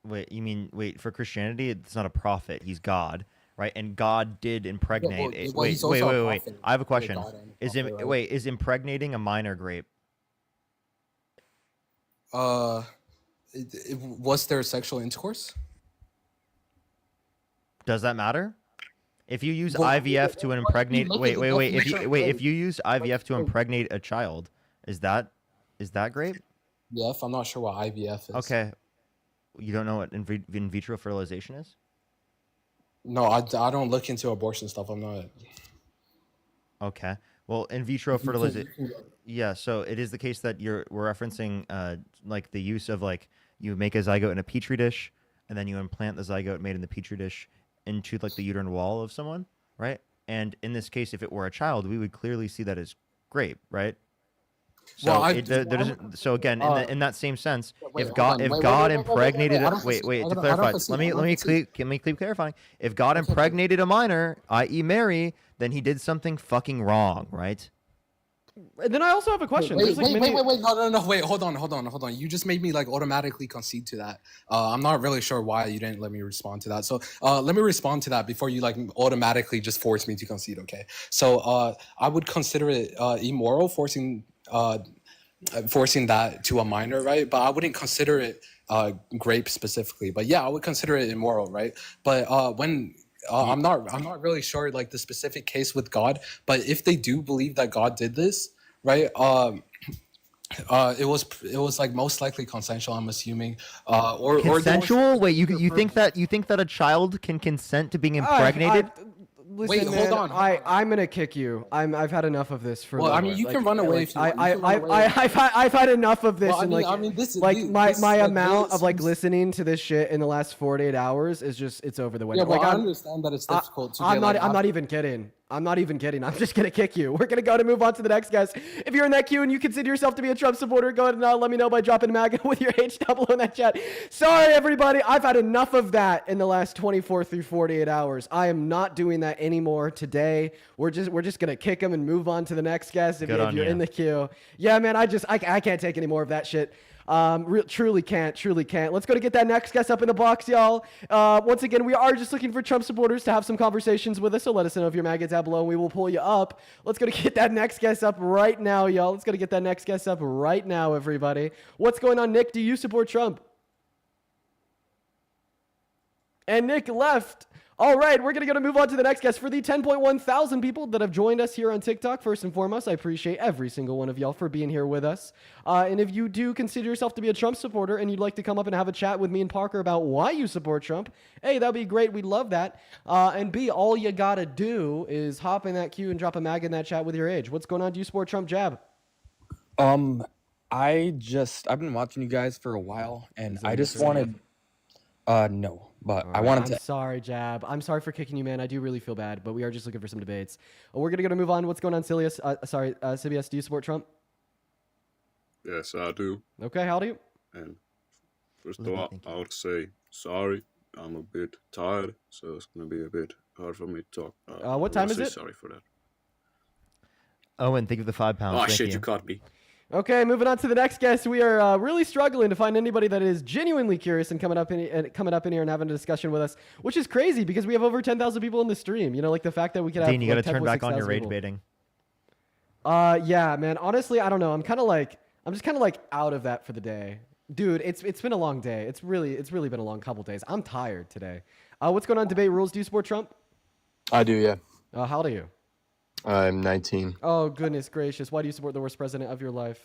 [SPEAKER 1] Wait, for Christianity, it's not a prophet, he's God, right? And God did impregnate.
[SPEAKER 17] He's also a
[SPEAKER 1] Wait.
[SPEAKER 17] prophet.
[SPEAKER 1] I have a
[SPEAKER 17] Yeah,
[SPEAKER 1] question.
[SPEAKER 17] God and prophet, right?
[SPEAKER 1] Is impregnating a minor grape?
[SPEAKER 17] Was there sexual intercourse?
[SPEAKER 1] Does that matter? If you use
[SPEAKER 17] Well,
[SPEAKER 1] IVF to impregnate,
[SPEAKER 17] look at the definition of
[SPEAKER 1] if you use IVF to
[SPEAKER 17] grape.
[SPEAKER 1] impregnate a child, is that grape?
[SPEAKER 17] Yeah, if I'm not sure what IVF is.
[SPEAKER 1] Okay, you don't know what in vitro fertilization is?
[SPEAKER 17] No, I don't look into abortion stuff. I'm not.
[SPEAKER 1] Okay. Well, in vitro fertilization, yeah. So it is the case that we're referencing like the use of like you make a zygote in a petri dish, and then you implant the zygote made in the petri dish into like the uterine wall of someone, right? And in this case, if it were a child, we would clearly see that as grape, right? So
[SPEAKER 17] Well,
[SPEAKER 1] there doesn't. So again, in that same sense,
[SPEAKER 17] wait,
[SPEAKER 1] if
[SPEAKER 17] hold on.
[SPEAKER 1] God
[SPEAKER 17] Wait,
[SPEAKER 1] impregnated,
[SPEAKER 17] I don't
[SPEAKER 1] wait,
[SPEAKER 17] concede-
[SPEAKER 1] to
[SPEAKER 17] I don't
[SPEAKER 1] clarify,
[SPEAKER 17] concede-
[SPEAKER 1] let
[SPEAKER 17] I don't
[SPEAKER 1] me
[SPEAKER 17] concede.
[SPEAKER 1] keep clarifying. If God impregnated a minor, i.e., Mary, then he did something fucking wrong, right?
[SPEAKER 25] And then I also have a question.
[SPEAKER 17] Wait,
[SPEAKER 25] There's, like,
[SPEAKER 17] wait,
[SPEAKER 25] many-
[SPEAKER 17] no, wait, hold on. You just made me like automatically concede to that. I'm not really sure why you didn't let me respond to that. So let me respond to that before you like automatically just force me to concede. Okay. So I would consider it immoral forcing that to a minor, right? But I wouldn't consider it grape specifically. But yeah, I would consider it immoral, right? But when I'm not really sure like the specific case with God, but if they do believe that God did this, right? It was like most likely consensual, I'm assuming. Or
[SPEAKER 1] Consensual? Wait, you think that a child can consent to being impregnated?
[SPEAKER 25] Listen,
[SPEAKER 17] Wait, hold
[SPEAKER 25] man,
[SPEAKER 17] on.
[SPEAKER 25] I'm gonna kick you. I've had enough of this for.
[SPEAKER 17] Well,
[SPEAKER 25] like,
[SPEAKER 17] I mean, you
[SPEAKER 25] like,
[SPEAKER 17] can run away
[SPEAKER 25] like,
[SPEAKER 17] if you want. You can run away.
[SPEAKER 25] I've had enough of this,
[SPEAKER 17] Well,
[SPEAKER 25] and
[SPEAKER 17] this
[SPEAKER 25] like
[SPEAKER 17] this-
[SPEAKER 25] my
[SPEAKER 17] this, like,
[SPEAKER 25] amount
[SPEAKER 17] really
[SPEAKER 25] of like
[SPEAKER 17] seems-
[SPEAKER 25] listening to this shit in the last 48 hours is just it's over the window.
[SPEAKER 17] Yeah, well,
[SPEAKER 25] like,
[SPEAKER 17] I understand that it's difficult to
[SPEAKER 25] I'm
[SPEAKER 17] get, like,
[SPEAKER 25] not even kidding. I'm not even kidding. I'm just gonna kick you. We're gonna go to move on to the next guys. If you're in that queue and you consider yourself to be a Trump supporter, go ahead and let me know by dropping MAGA with your H double in that chat. Sorry, everybody. I've had enough of that in the last 24 through 48 hours. I am not doing that anymore today. We're just gonna kick them and move on to the next guest. If you're in the queue, yeah, man. I can't take any more of that shit. Truly can't. Let's go to get that next guest up in the box, y'all. Once again, we are just looking for Trump supporters to have some conversations with us, so let us know if you're MAGA down below, and we will pull you up. Let's go to get that next guest up right now, y'all. Let's go to get that next guest up right now, everybody. What's going on, Nick? Do you support Trump? And Nick left. All right, we're going to move on to the next guest. For the 10.1 thousand people that have joined us here on TikTok, first and foremost, I appreciate every single one of y'all for being here with us. And if you do consider yourself to be a Trump supporter and you'd like to come up and have a chat with me and Parker about why you support Trump, A, that'd be great. We'd love that. And B, all you got to do is hop in that queue and drop a MAGA in that chat with your age. What's going on? Do you support Trump, Jab?
[SPEAKER 2] I've been watching you guys for a while, and I just wanted... No, but I wanted to...
[SPEAKER 25] I'm sorry, Jab. I'm sorry for kicking you, man. I do really feel bad, but we are just looking for some debates. We're going to move on. What's going on, Silius? CBS, do you support Trump?
[SPEAKER 19] Yes, I do.
[SPEAKER 25] Okay, how do you?
[SPEAKER 19] And first of all, I would say sorry. I'm a bit tired, so it's going to be a bit hard for me to talk.
[SPEAKER 25] What time is it?
[SPEAKER 19] Sorry for that.
[SPEAKER 1] Owen, think of the £5.
[SPEAKER 19] Oh,
[SPEAKER 1] Thank
[SPEAKER 19] shit, you caught me.
[SPEAKER 25] Okay, moving on to the next guest. We are really struggling to find anybody that is genuinely curious and coming up in here and having a discussion with us, which is crazy because we have over 10,000 people in the stream. You know, like the fact that we could have.
[SPEAKER 1] Dean, you got to
[SPEAKER 25] like
[SPEAKER 1] turn back on your rage
[SPEAKER 25] people.
[SPEAKER 1] baiting.
[SPEAKER 25] Yeah, man. Honestly, I don't know. I'm just kind of like out of that for the day, dude. It's been a long day. It's really been a long couple days. I'm tired today. What's going on? Debate rules. Do you support Trump?
[SPEAKER 16] I do, yeah.
[SPEAKER 25] How old are you?
[SPEAKER 16] I'm 19.
[SPEAKER 25] Oh, goodness gracious. Why do you support the worst president of your life?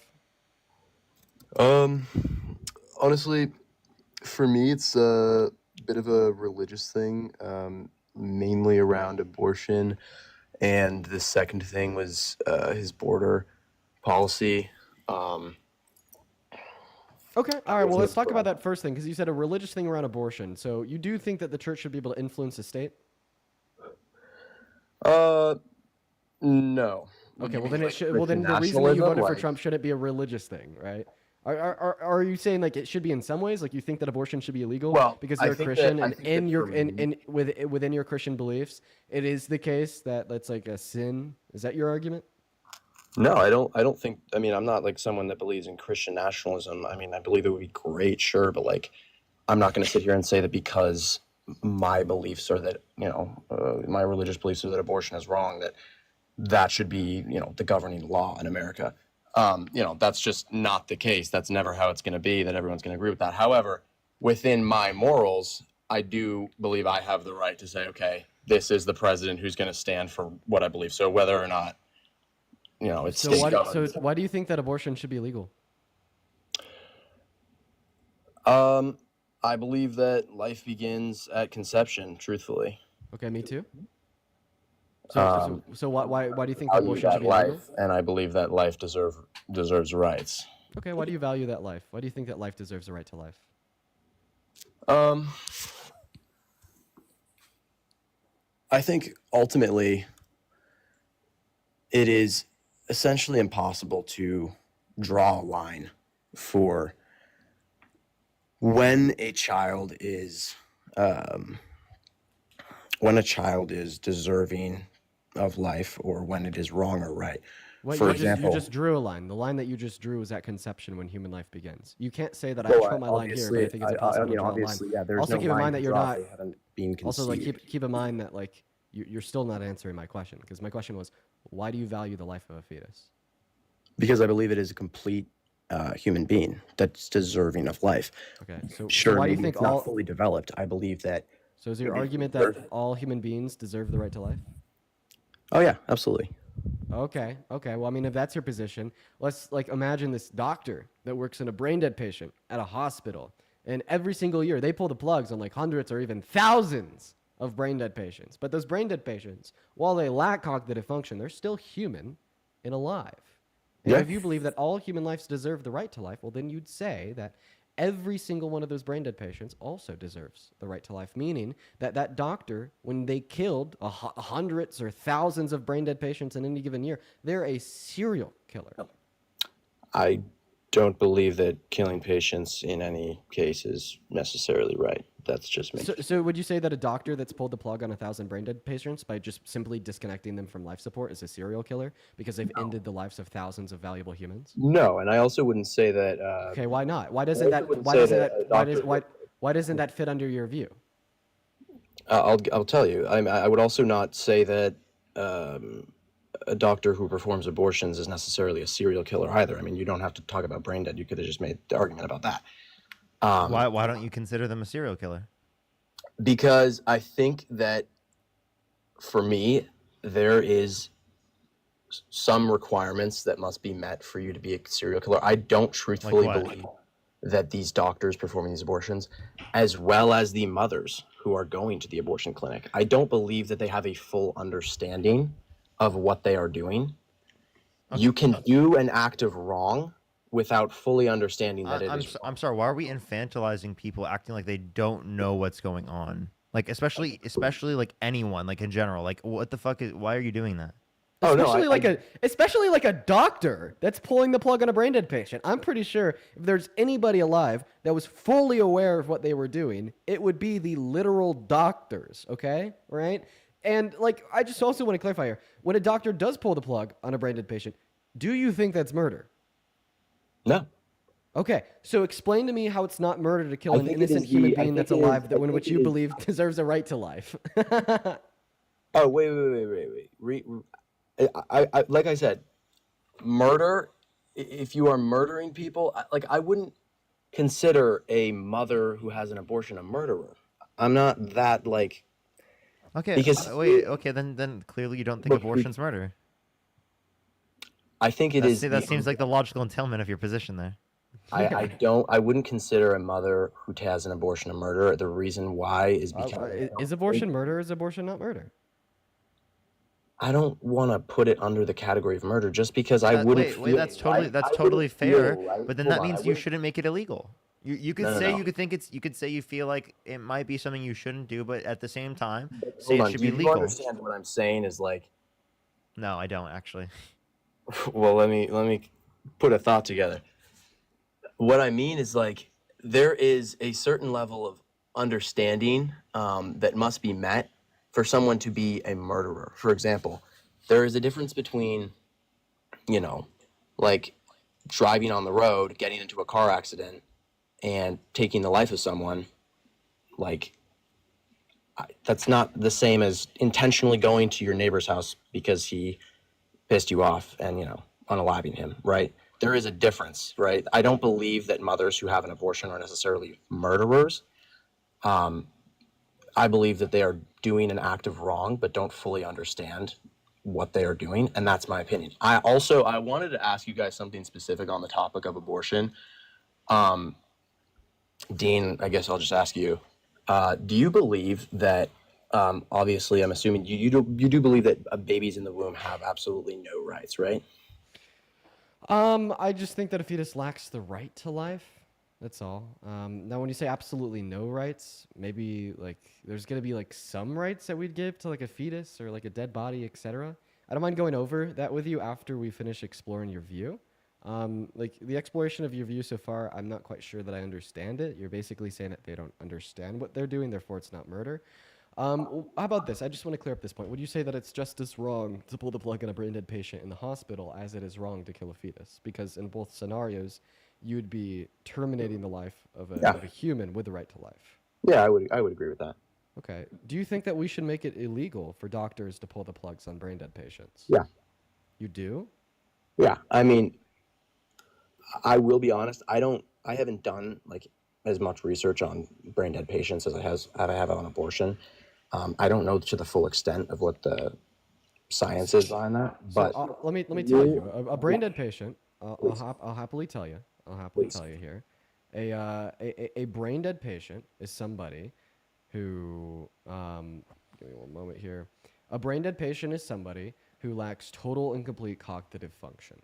[SPEAKER 16] Honestly, for me, it's a bit of a religious thing, mainly around abortion. And the second thing was his border policy.
[SPEAKER 25] Okay, all right. Well, let's talk about that first thing because you said a religious thing around abortion. So you do think that the church should be able to influence the state?
[SPEAKER 16] No.
[SPEAKER 25] Okay, well then it should. Well then the reason that you voted for Trump shouldn't be a religious thing, right? Are you saying like it should be in some ways? Like you think that abortion should be illegal because you're a Christian, and in your within your Christian beliefs, it is the case that that's like a sin. Is that your argument?
[SPEAKER 16] No, I don't think. I mean, I'm not like someone that believes in Christian nationalism. I mean, I believe it would be great, sure, but like, I'm not going to sit here and say that because my beliefs are that my religious beliefs are that abortion is wrong, that should be the governing law in America. That's just not the case. That's never how it's going to be, that everyone's going to agree with that. However, within my morals, I do believe I have the right to say, okay, this is the president who's going to stand for what I believe. So whether or not, it's
[SPEAKER 25] so why do you think that abortion should be illegal?
[SPEAKER 16] I believe that life begins at conception, truthfully.
[SPEAKER 25] Okay, me too. So why do you think that abortion should be illegal?
[SPEAKER 16] And I believe that life deserves rights.
[SPEAKER 25] Okay, why do you value that life? Why do you think that life deserves a right to life?
[SPEAKER 16] I think ultimately it is essentially impossible to draw a line for when a child is deserving of life or when it is wrong or right. For example,
[SPEAKER 25] you just drew a line. The line that you just drew is at conception when human life begins. You can't say that I draw my line here, but I think it's impossible to draw a line.
[SPEAKER 16] Yeah, there's
[SPEAKER 25] also,
[SPEAKER 16] no
[SPEAKER 25] keep in
[SPEAKER 16] line
[SPEAKER 25] mind that
[SPEAKER 16] to
[SPEAKER 25] you're
[SPEAKER 16] draw
[SPEAKER 25] not.
[SPEAKER 16] if they haven't been
[SPEAKER 25] Also, like
[SPEAKER 16] conceived.
[SPEAKER 25] keep in mind that like you're still not answering my question, because my question was, why do you value the life of a fetus?
[SPEAKER 16] Because I believe it is a complete human being that's deserving of life.
[SPEAKER 25] Okay, so
[SPEAKER 16] sure,
[SPEAKER 25] why do you
[SPEAKER 16] maybe
[SPEAKER 25] think
[SPEAKER 16] it's
[SPEAKER 25] all?
[SPEAKER 16] not fully developed. I believe that.
[SPEAKER 25] So is your argument that all human beings deserve the right to life?
[SPEAKER 16] Oh yeah, absolutely.
[SPEAKER 25] Okay. Well, I mean, if that's your position, let's like imagine this doctor that works in a brain dead patient at a hospital, and every single year they pull the plugs on like hundreds or even thousands of brain dead patients. But those brain dead patients, while they lack cognitive function, they're still human and alive. And if you believe that all human lives deserve the right to life, well, then you'd say that every single one of those brain dead patients also deserves the right to life, meaning that that doctor, when they killed hundreds or thousands of brain dead patients in any given year, they're a serial killer.
[SPEAKER 16] I don't believe that killing patients in any case is necessarily right. That's just me.
[SPEAKER 25] So would you say that a doctor that's pulled the plug on 1,000 brain dead patients by just simply disconnecting them from life support is a serial killer because they've ended the lives of thousands of valuable humans?
[SPEAKER 16] No, and I also wouldn't say that.
[SPEAKER 25] Okay, why not? Why
[SPEAKER 16] doesn't
[SPEAKER 25] that fit under your view?
[SPEAKER 16] I'll tell you. I would also not say that a doctor who performs abortions is necessarily a serial killer either. I mean, you don't have to talk about brain dead. You could have just made the argument about that.
[SPEAKER 1] Why don't you consider them a serial killer?
[SPEAKER 16] Because I think that for me, there is some requirements that must be met for you to be a serial killer. I don't truthfully believe that these doctors performing these abortions, as well as the mothers who are going to the abortion clinic, I don't believe that they have a full understanding of what they are doing. Okay. You can do an act of wrong without fully understanding that
[SPEAKER 1] I'm sorry, why are we infantilizing people acting like they don't know what's going on? Like especially like anyone, like in general. Like what the fuck why are you doing that?
[SPEAKER 25] Oh, especially like a doctor that's pulling the plug on a brain dead patient. I'm pretty sure if there's anybody alive that was fully aware of what they were doing, it would be the literal doctors, okay? Right? And like I just also want to clarify here. When a doctor does pull the plug on a brain dead patient, do you think that's murder?
[SPEAKER 16] No.
[SPEAKER 25] Okay, so explain to me how it's not murder to kill an innocent human being that's alive, which you believe deserves a right to life.
[SPEAKER 16] Oh, wait. I like I said, murder, if you are murdering people, I wouldn't consider a mother who has an abortion a murderer. I'm not that like...
[SPEAKER 1] Okay,
[SPEAKER 16] because,
[SPEAKER 1] then clearly you don't think abortion's murder.
[SPEAKER 16] I think it is.
[SPEAKER 1] That seems like the logical entailment of your position there.
[SPEAKER 16] I wouldn't consider a mother who has an abortion a murder. The reason why is because...
[SPEAKER 25] Is abortion murder or is abortion not murder?
[SPEAKER 16] I don't want to put it under the category of murder just because I wouldn't
[SPEAKER 1] Wait, that's totally fair, but then that means you shouldn't make it illegal. You could
[SPEAKER 16] No, no,
[SPEAKER 1] say
[SPEAKER 16] no.
[SPEAKER 1] you could think it's you could say you feel like it might be something you shouldn't do, but at the same time, say
[SPEAKER 16] Hold
[SPEAKER 1] it
[SPEAKER 16] on.
[SPEAKER 1] should
[SPEAKER 16] Do
[SPEAKER 1] be
[SPEAKER 16] you
[SPEAKER 1] legal.
[SPEAKER 16] understand what I'm saying? Is like,
[SPEAKER 1] No, I don't actually.
[SPEAKER 16] well, let me put a thought together. What I mean is like there is a certain level of understanding that must be met for someone to be a murderer. For example, there is a difference between, like driving on the road, getting into a car accident, and taking the life of someone. Like, that's not the same as intentionally going to your neighbor's house because he pissed you off and, unaliving him, right? There is a difference, right? I don't believe that mothers who have an abortion are necessarily murderers. I believe that they are doing an act of wrong, but don't fully understand what they are doing, and that's my opinion. I wanted to ask you guys something specific on the topic of abortion. Dean, I guess I'll just ask you. Do you believe that? Obviously, I'm assuming you do believe that babies in the womb have absolutely no rights, right?
[SPEAKER 25] I just think that a fetus lacks the right to life. That's all. Now, when you say absolutely no rights, maybe like there's gonna be like some rights that we'd give to like a fetus or like a dead body, etc. I don't mind going over that with you after we finish exploring your view. Like the exploration of your view so far, I'm not quite sure that I understand it. You're basically saying that they don't understand what they're doing, therefore it's not murder. How about this? I just want to clear up this point. Would you say that it's just as wrong to pull the plug on a brain dead patient in the hospital as it is wrong to kill a fetus? Because in both scenarios, you'd be terminating the life of a human with the right to life.
[SPEAKER 16] Yeah, I would agree with that.
[SPEAKER 25] Okay. Do you think that we should make it illegal for doctors to pull the plugs on brain dead patients?
[SPEAKER 16] Yeah.
[SPEAKER 25] You do?
[SPEAKER 16] Yeah. I mean, I will be honest. I haven't done like as much research on brain dead patients as I have on abortion. I don't know to the full extent of what the science is behind that. But
[SPEAKER 25] So, let me tell you, a brain dead patient. I'll happily tell you. I'll happily tell you here. A brain dead patient is somebody who. Give me one moment here. A brain dead patient is somebody who lacks total and complete cognitive function,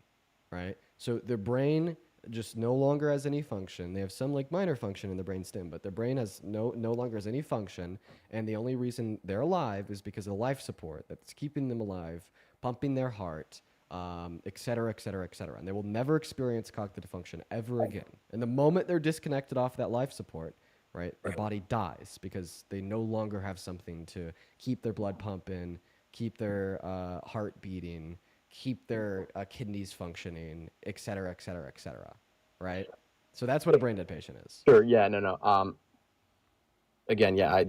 [SPEAKER 25] right? So their brain just no longer has any function. They have some like minor function in the brain stem, but their brain has no longer has any function, and the only reason they're alive is because of the life support that's keeping them alive, pumping their heart, et cetera, et cetera, et cetera. And they will never experience cognitive function ever again. And the moment they're disconnected off that life support, right, their body dies because they no longer have something to keep their blood pumping, keep their heart beating, keep their kidneys functioning, et cetera, et cetera, et cetera, right? So that's what a brain dead patient is.
[SPEAKER 16] sure, yeah, no. Again, yeah,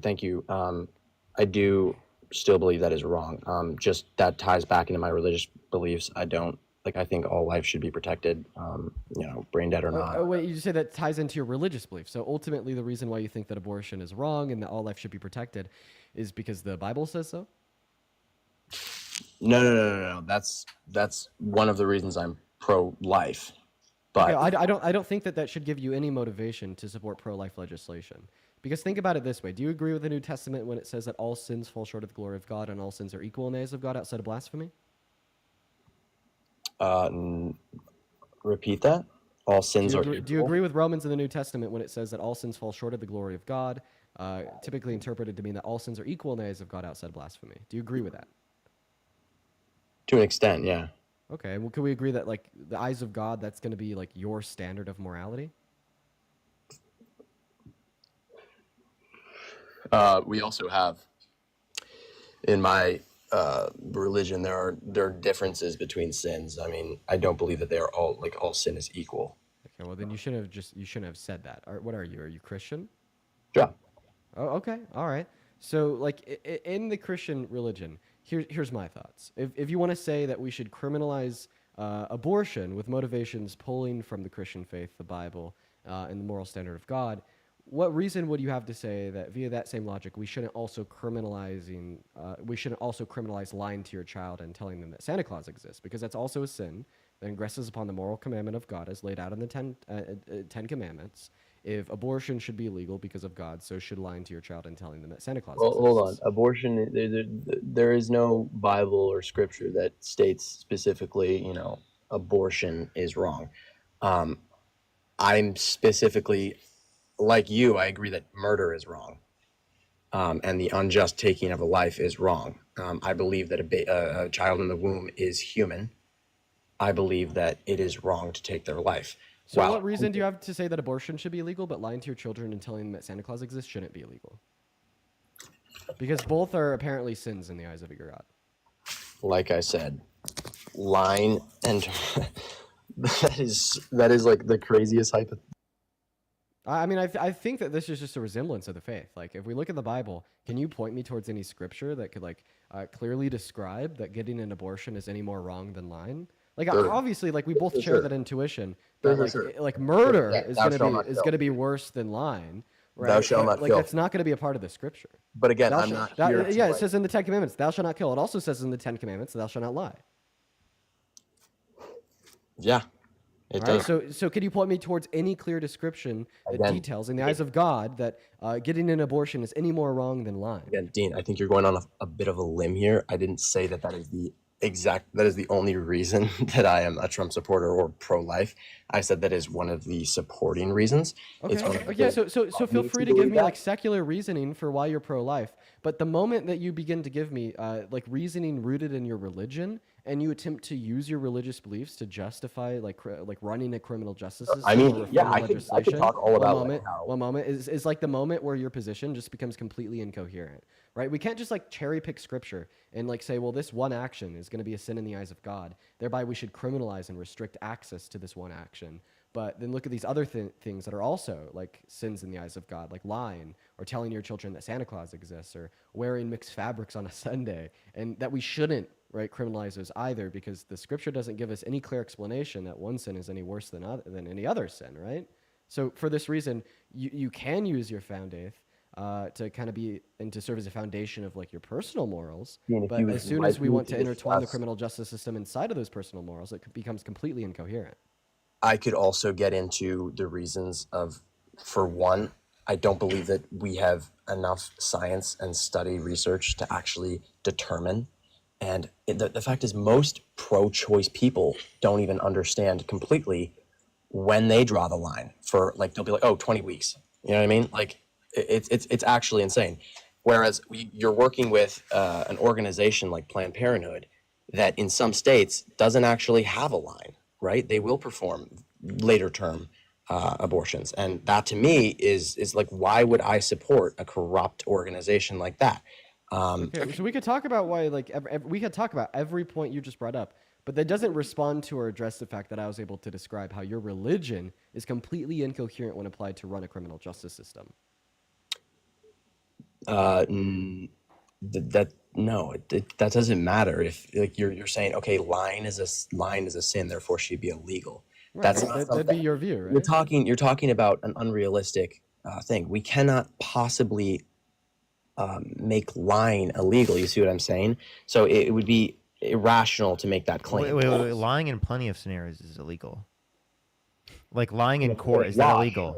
[SPEAKER 16] thank you. I do still believe that is wrong. Just that ties back into my religious beliefs. I think all life should be protected, brain dead or not.
[SPEAKER 25] Oh, wait, you say that ties into your religious belief. So ultimately, the reason why you think that abortion is wrong and that all life should be protected is because the Bible says so?
[SPEAKER 16] No. That's one of the reasons I'm pro-life. But
[SPEAKER 25] Okay, I don't think that should give you any motivation to support pro-life legislation. Because think about it this way. Do you agree with the New Testament when it says that all sins fall short of the glory of God and all sins are equal in the eyes of God outside of blasphemy?
[SPEAKER 16] Repeat that. All sins are equal.
[SPEAKER 25] Do you agree with Romans in the New Testament when it says that all sins fall short of the glory of God, typically interpreted to mean that all sins are equal in the eyes of God outside of blasphemy? Do you agree with that?
[SPEAKER 16] To an extent, yeah.
[SPEAKER 25] Okay, well, can we agree that, like, the eyes of God, that's going to be, like, your standard of morality?
[SPEAKER 16] We also have, in my religion, there are differences between sins. I mean, I don't believe that they are all sin is equal.
[SPEAKER 25] Okay, well, then you shouldn't have said that. What are you? Are you Christian?
[SPEAKER 16] Yeah.
[SPEAKER 25] Oh, okay, all right. So, like, in the Christian religion, here's my thoughts. If you want to say that we should criminalize abortion with motivations pulling from the Christian faith, the Bible, and the moral standard of God, what reason would you have to say that via that same logic we shouldn't also criminalize lying to your child and telling them that Santa Claus exists? Because that's also a sin that ingresses upon the moral commandment of God as laid out in the Ten Commandments. If abortion should be illegal because of God, so should lying to your child and telling them that Santa Claus exists.
[SPEAKER 16] Hold on. Abortion, there is no Bible or scripture that states specifically, abortion is wrong. I'm specifically, like you, I agree that murder is wrong. And the unjust taking of a life is wrong. I believe that a child in the womb is human. I believe that it is wrong to take their life.
[SPEAKER 25] So what reason do you have to say that abortion should be illegal, but lying to your children and telling them that Santa Claus exists shouldn't be illegal? Because both are apparently sins in the eyes of your God.
[SPEAKER 16] Like I said, lying and that is like the craziest hypothetical.
[SPEAKER 25] I mean, I think that this is just a resemblance of the faith. Like, if we look at the Bible, can you point me towards any scripture that could clearly describe that getting an abortion is any more wrong than lying? Like,
[SPEAKER 16] Sure.
[SPEAKER 25] obviously, like we both share
[SPEAKER 16] Sure.
[SPEAKER 25] that intuition
[SPEAKER 16] Sure,
[SPEAKER 25] that
[SPEAKER 16] sure, sure.
[SPEAKER 25] like murder
[SPEAKER 16] Yeah,
[SPEAKER 25] is
[SPEAKER 16] thou shalt not kill.
[SPEAKER 25] gonna be worse than lying. Right?
[SPEAKER 16] Thou shalt
[SPEAKER 25] But,
[SPEAKER 16] not
[SPEAKER 25] like
[SPEAKER 16] kill.
[SPEAKER 25] that's not going to be a part of the scripture.
[SPEAKER 16] But again,
[SPEAKER 25] Thou
[SPEAKER 16] I'm
[SPEAKER 25] shalt-
[SPEAKER 16] not here to,
[SPEAKER 25] Yeah, it
[SPEAKER 16] like-
[SPEAKER 25] says in the Ten Commandments, "Thou shalt not kill." It also says in the Ten Commandments, "Thou shalt not lie."
[SPEAKER 16] Yeah, it
[SPEAKER 25] All right,
[SPEAKER 16] does.
[SPEAKER 25] so could you point me towards any clear description that
[SPEAKER 16] Again,
[SPEAKER 25] details in the eyes of God that getting an abortion is any more wrong than lying?
[SPEAKER 16] Again, Dean, I think you're going on a bit of a limb here. I didn't say that is the only reason that I am a Trump supporter or pro-life. I said that is one of the supporting reasons. It's one of
[SPEAKER 25] Okay. Yeah.
[SPEAKER 16] the-
[SPEAKER 25] So feel free to give me like secular reasoning for why you're pro-life. But the moment that you begin to give me like reasoning rooted in your religion, and you attempt to use your religious beliefs to justify like running a criminal justice system,
[SPEAKER 16] I mean,
[SPEAKER 25] or
[SPEAKER 16] yeah,
[SPEAKER 25] reforming
[SPEAKER 16] I could
[SPEAKER 25] legislation,
[SPEAKER 16] talk all about like, how.
[SPEAKER 25] one moment is like the moment where your position just becomes completely incoherent, right? We can't just like cherry pick scripture and like say, well, this one action is going to be a sin in the eyes of God, thereby we should criminalize and restrict access to this one action. But then look at these other things that are also like sins in the eyes of God, like lying or telling your children that Santa Claus exists or wearing mixed fabrics on a Sunday, and that we shouldn't, right, criminalize those either, because the scripture doesn't give us any clear explanation that one sin is any worse than any other sin, right? So for this reason, you can use your foundaith to kind of be and to serve as a foundation of like your personal morals.
[SPEAKER 16] And if
[SPEAKER 25] But
[SPEAKER 16] you
[SPEAKER 25] as
[SPEAKER 16] would
[SPEAKER 25] soon
[SPEAKER 16] like
[SPEAKER 25] as we
[SPEAKER 16] me
[SPEAKER 25] want
[SPEAKER 16] to
[SPEAKER 25] to intertwine the
[SPEAKER 16] discuss-
[SPEAKER 25] criminal justice system inside of those personal morals, it becomes completely incoherent.
[SPEAKER 16] I could also get into the reasons of, for one, I don't believe that we have enough science and study research to actually determine. And the fact is, most pro-choice people don't even understand completely when they draw the line for, like, they'll be like, oh, 20 weeks. You know what I mean? Like, it's actually insane. Whereas you're working with an organization like Planned Parenthood that in some states doesn't actually have a line, right? They will perform later term abortions. And that to me is like, why would I support a corrupt organization like that?
[SPEAKER 25] Okay, so we could talk about why, like, we could talk about every point you just brought up, but that doesn't respond to or address the fact that I was able to describe how your religion is completely incoherent when applied to run a criminal justice system.
[SPEAKER 16] That doesn't matter. If like you're saying, okay, lying is a sin, therefore should be illegal.
[SPEAKER 25] Right,
[SPEAKER 16] That's
[SPEAKER 25] that'd be your view, right?
[SPEAKER 16] You're talking about an unrealistic thing. We cannot possibly make lying illegal. You see what I'm saying? So it would be irrational to make that claim.
[SPEAKER 1] Wait. Lying in plenty of scenarios is illegal. Like lying in court, is that illegal?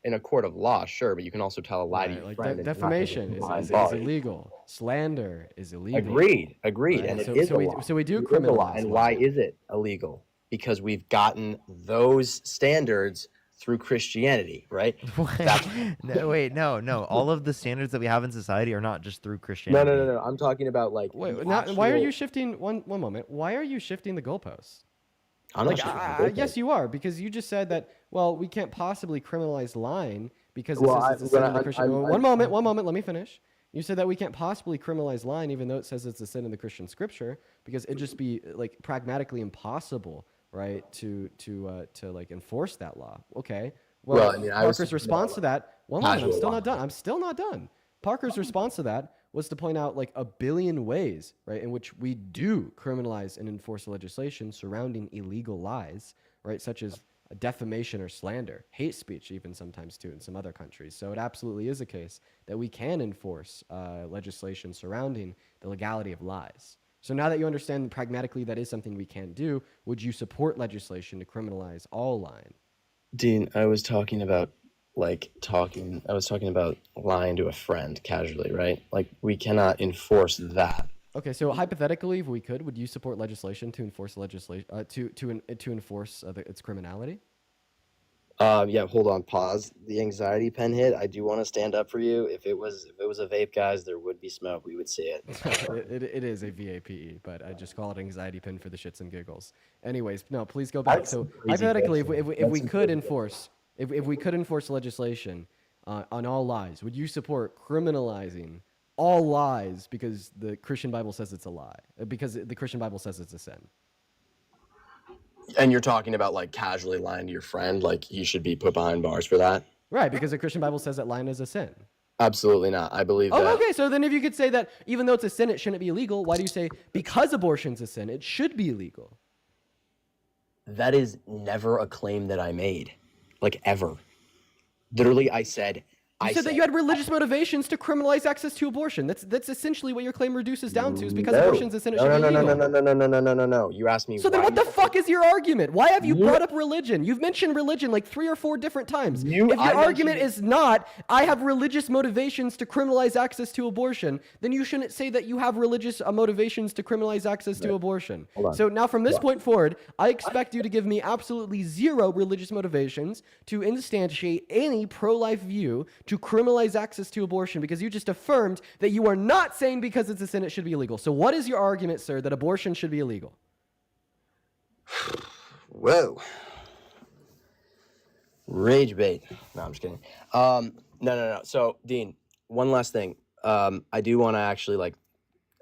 [SPEAKER 16] In a court of law, sure, but you can also tell a lie to your
[SPEAKER 25] Like
[SPEAKER 16] friend. and not
[SPEAKER 25] defamation
[SPEAKER 16] get
[SPEAKER 25] is
[SPEAKER 16] involved.
[SPEAKER 25] illegal. Slander is illegal.
[SPEAKER 16] Agreed.
[SPEAKER 25] Right,
[SPEAKER 16] And
[SPEAKER 25] so-
[SPEAKER 16] it is
[SPEAKER 25] so
[SPEAKER 16] a
[SPEAKER 25] we-
[SPEAKER 16] law.
[SPEAKER 25] so we do
[SPEAKER 16] It is a law.
[SPEAKER 25] criminalize
[SPEAKER 16] And
[SPEAKER 25] lying.
[SPEAKER 16] why is it illegal? Because we've gotten those standards through Christianity, right?
[SPEAKER 1] No. All of the standards that we have in society are not just through Christianity.
[SPEAKER 16] No. I'm talking about like.
[SPEAKER 25] Wait,
[SPEAKER 16] the
[SPEAKER 25] now, why are
[SPEAKER 16] actual-
[SPEAKER 25] you shifting one moment? Why are you shifting the goalposts?
[SPEAKER 16] I'm not
[SPEAKER 25] Like,
[SPEAKER 16] shifting the goalposts.
[SPEAKER 25] yes, you are, because you just said that. Well, we can't possibly criminalize lying because it
[SPEAKER 16] Well,
[SPEAKER 25] says it's a sin in the Christian. One moment. Let me finish. You said that we can't possibly criminalize lying, even though it says it's a sin in the Christian scripture, because it'd just be like pragmatically impossible, right, to like enforce that law. Okay. Well,
[SPEAKER 16] I mean, I was
[SPEAKER 25] Parker's
[SPEAKER 16] thinking
[SPEAKER 25] response
[SPEAKER 16] about
[SPEAKER 25] to that. One moment. I'm
[SPEAKER 16] casual
[SPEAKER 25] still
[SPEAKER 16] law.
[SPEAKER 25] not done. I'm still not done. Parker's response to that was to point out like a billion ways, right, in which we do criminalize and enforce legislation surrounding illegal lies, right, such as defamation or slander, hate speech, even sometimes too in some other countries. So it absolutely is a case that we can enforce legislation surrounding the legality of lies. So now that you understand pragmatically that is something we can do, would you support legislation to criminalize all lying?
[SPEAKER 16] Dean, I was talking about lying to a friend casually, right? Like we cannot enforce that.
[SPEAKER 25] Okay, so hypothetically, if we could, would you support legislation to enforce legislation to enforce its criminality?
[SPEAKER 3] Yeah, hold on, pause. The anxiety pen hit. I do want to stand up for you. If it was a vape, guys, there would be smoke. We would see it.
[SPEAKER 25] It is a VAPE, but I just call it anxiety pin for the shits and giggles. Anyways, no, please go back. So hypothetically, if we could enforce legislation on all lies, would you support criminalizing all lies because the Christian Bible says it's a lie? Because the Christian Bible says it's a sin.
[SPEAKER 3] And you're talking about like casually lying to your friend, like he should be put behind bars for that?
[SPEAKER 25] Right, because the Christian Bible says that lying is a sin.
[SPEAKER 3] Absolutely not. I believe
[SPEAKER 25] Oh,
[SPEAKER 3] that.
[SPEAKER 25] okay. So then if you could say that even though it's a sin, it shouldn't be illegal, why do you say because abortion's a sin, it should be illegal?
[SPEAKER 3] That is never a claim that I made. Like, ever. Literally, I said...
[SPEAKER 25] You said that you had religious motivations to criminalize access to abortion. That's essentially what your claim reduces down to, is because abortion's a sin, it should be illegal.
[SPEAKER 3] No. You asked me
[SPEAKER 25] So then what the fuck is your argument? Why have you brought up religion? You've mentioned religion like 3 or 4 different times. If your argument is not, I have religious motivations to criminalize access to abortion, then you shouldn't say that you have religious motivations to criminalize access to abortion. So now from this point forward, I expect you to give me absolutely 0 religious motivations to instantiate any pro-life view to criminalize access to abortion, because you just affirmed that you are not saying because it's a sin it should be illegal. So what is your argument, sir, that abortion should be illegal?
[SPEAKER 3] Whoa. Rage bait. No, I'm just kidding. No. So, Dean, one last thing. I do want to actually, like,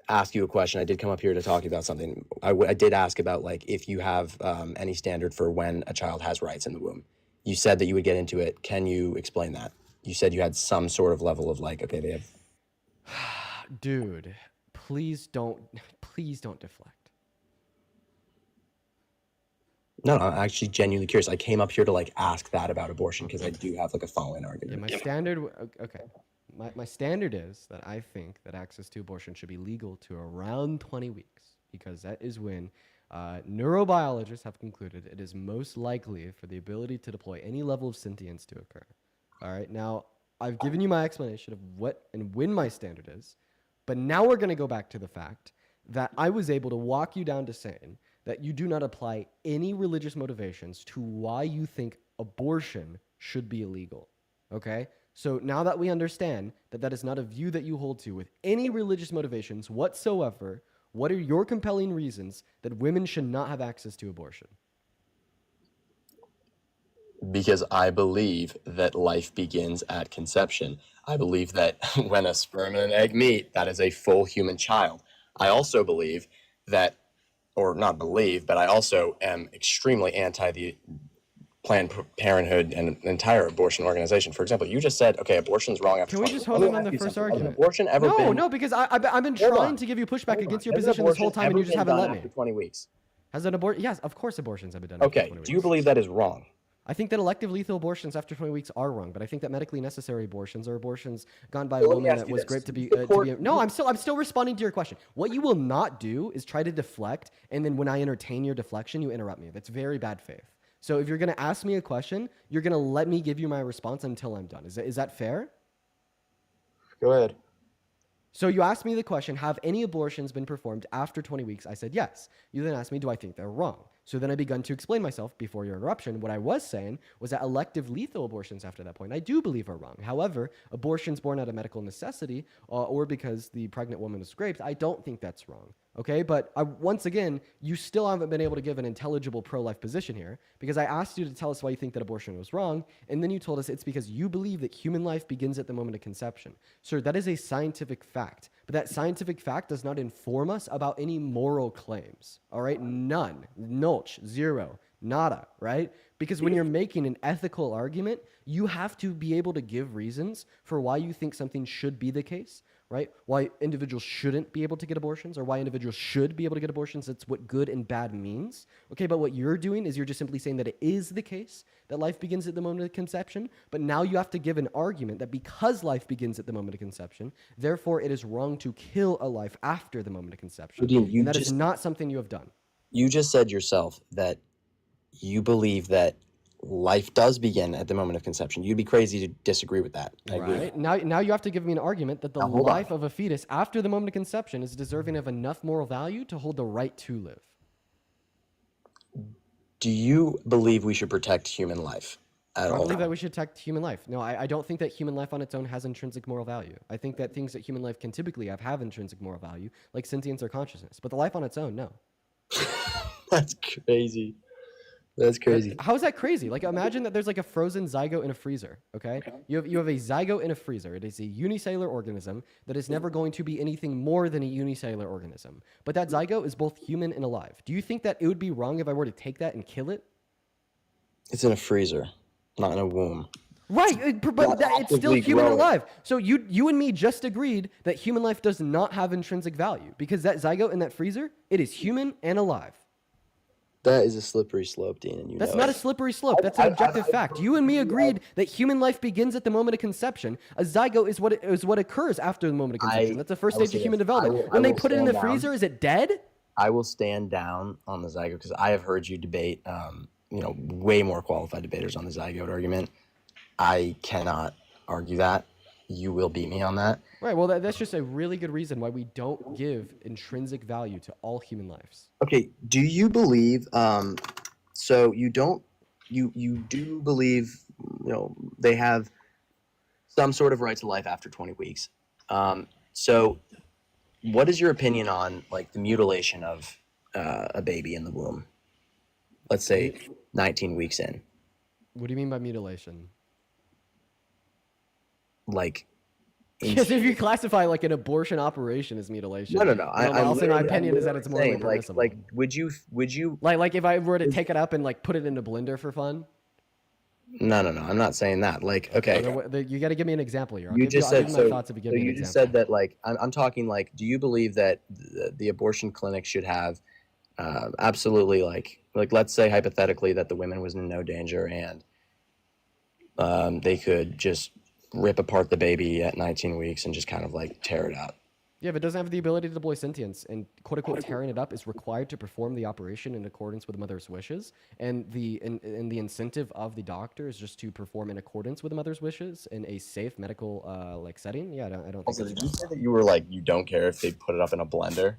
[SPEAKER 3] ask you a question. I did come up here to talk about something. I did ask about, like, if you have any standard for when a child has rights in the womb. You said that you would get into it. Can you explain that? You said you had some sort of level of, like, okay, they have...
[SPEAKER 25] Dude, please don't deflect.
[SPEAKER 3] No, I'm actually genuinely curious. I came up here to, like, ask that about abortion because I do have, like, a following argument.
[SPEAKER 25] Yeah, my standard, okay. My standard is that I think that access to abortion should be legal to around 20 weeks, because that is when neurobiologists have concluded it is most likely for the ability to deploy any level of sentience to occur. All right, now I've given you my explanation of what and when my standard is, but now we're going to go back to the fact that I was able to walk you down to saying that you do not apply any religious motivations to why you think abortion should be illegal. Okay? So now that we understand that that is not a view that you hold to with any religious motivations whatsoever, what are your compelling reasons that women should not have access to abortion?
[SPEAKER 3] Because I believe that life begins at conception. I believe that when a sperm and an egg meet, that is a full human child. I also believe that, or not believe, but I also am extremely anti the Planned Parenthood and entire abortion organization. For example, you just said, okay, abortion's wrong after 20
[SPEAKER 25] Can we just hold on the first argument?
[SPEAKER 3] Has abortion ever been...
[SPEAKER 25] No, because I've been trying to give you pushback against your position this whole time, and you just haven't let me.
[SPEAKER 3] After 20 weeks?
[SPEAKER 25] Has an abortion? Yes, of course abortions have been done after 20 weeks.
[SPEAKER 3] Do you believe that is wrong?
[SPEAKER 25] I think that elective lethal abortions after 20 weeks are wrong, but I think that medically necessary abortions are abortions gone by a woman that was great to be. No, I'm still responding to your question. What you will not do is try to deflect, and then when I entertain your deflection, you interrupt me. That's very bad faith. So if you're going to ask me a question, you're going to let me give you my response until I'm done. Is that fair?
[SPEAKER 3] Go ahead.
[SPEAKER 25] So you asked me the question, have any abortions been performed after 20 weeks? I said yes. You then asked me, do I think they're wrong? So then I begun to explain myself before your interruption. What I was saying was that elective lethal abortions after that point, I do believe are wrong. However, abortions born out of medical necessity or because the pregnant woman was raped, I don't think that's wrong. Okay, but once again, you still haven't been able to give an intelligible pro-life position here, because I asked you to tell us why you think that abortion was wrong, and then you told us it's because you believe that human life begins at the moment of conception. Sir, that is a scientific fact, but that scientific fact does not inform us about any moral claims. All right, none, nulch, zero, nada, right? Because when you're making an ethical argument, you have to be able to give reasons for why you think something should be the case, right? Why individuals shouldn't be able to get abortions, or why individuals should be able to get abortions. That's what good and bad means. Okay, but what you're doing is you're just simply saying that it is the case that life begins at the moment of conception, but now you have to give an argument that because life begins at the moment of conception, therefore it is wrong to kill a life after the moment of conception. And that is not something you have done.
[SPEAKER 3] You just said yourself that you believe that life does begin at the moment of conception. You'd be crazy to disagree with that. I agree.
[SPEAKER 25] Right. Now you have to give me an argument that the life of a fetus after the moment of conception is deserving of enough moral value to hold the right to live.
[SPEAKER 3] Do you believe we should protect human life? at
[SPEAKER 25] I
[SPEAKER 3] all.
[SPEAKER 25] believe that we should protect human life. No, I don't think that human life on its own has intrinsic moral value. I think that things that human life can typically have intrinsic moral value, like sentience or consciousness. But the life on its own, no.
[SPEAKER 3] That's crazy. That's crazy.
[SPEAKER 25] How is that crazy? Like, imagine that there's like a frozen zygote in a freezer. Okay, you have a zygote in a freezer. It is a unicellular organism that is never going to be anything more than a unicellular organism. But that zygote is both human and alive. Do you think that it would be wrong if I were to take that and kill it?
[SPEAKER 3] It's in a freezer, not in a womb.
[SPEAKER 25] Right, but it's still human and alive. So you and me just agreed that human life does not have intrinsic value because that zygote in that freezer, it is human and alive.
[SPEAKER 3] That is a slippery slope, Dean, and you
[SPEAKER 25] That's
[SPEAKER 3] know
[SPEAKER 25] not
[SPEAKER 3] it.
[SPEAKER 25] a slippery slope. That's an objective fact. You and me agreed that human life begins at the moment of conception. A zygote is what occurs after the moment of conception. That's the first stage of human development. When they put it in the freezer, is it dead?
[SPEAKER 3] I will stand down on the zygote because I have heard you debate, way more qualified debaters on the zygote argument. I cannot argue that. You will beat me on that.
[SPEAKER 25] Right. Well, that's just a really good reason why we don't give intrinsic value to all human lives.
[SPEAKER 3] Okay. Do you believe? So you don't. You do believe? They have some sort of right to life after 20 weeks. So, what is your opinion on like the mutilation of a baby in the womb? Let's say 19 weeks in.
[SPEAKER 25] What do you mean by mutilation?
[SPEAKER 3] Like,
[SPEAKER 25] because if you classify like an abortion operation as mutilation,
[SPEAKER 3] no.
[SPEAKER 25] I'll say my opinion is that it's morally permissible.
[SPEAKER 3] Like, would you
[SPEAKER 25] like if I were to take it up and like put it in a blender for fun?
[SPEAKER 3] No. I'm not saying that. Like, okay,
[SPEAKER 25] you got to give me an example here.
[SPEAKER 3] You just said so.
[SPEAKER 25] Thoughts if you give me an
[SPEAKER 3] You just
[SPEAKER 25] example.
[SPEAKER 3] said that. Like, I'm talking. Like, do you believe that the abortion clinic should have absolutely like let's say hypothetically that the women was in no danger and they could just rip apart the baby at 19 weeks and just kind of like tear it out.
[SPEAKER 25] Yeah, if it doesn't have the ability to deploy sentience and quote unquote tearing it up is required to perform the operation in accordance with the mother's wishes, and the incentive of the doctor is just to perform in accordance with the mother's wishes in a safe medical like setting. Yeah, I don't think.
[SPEAKER 3] Also, did you say that you were like you don't care if they put it up in a blender?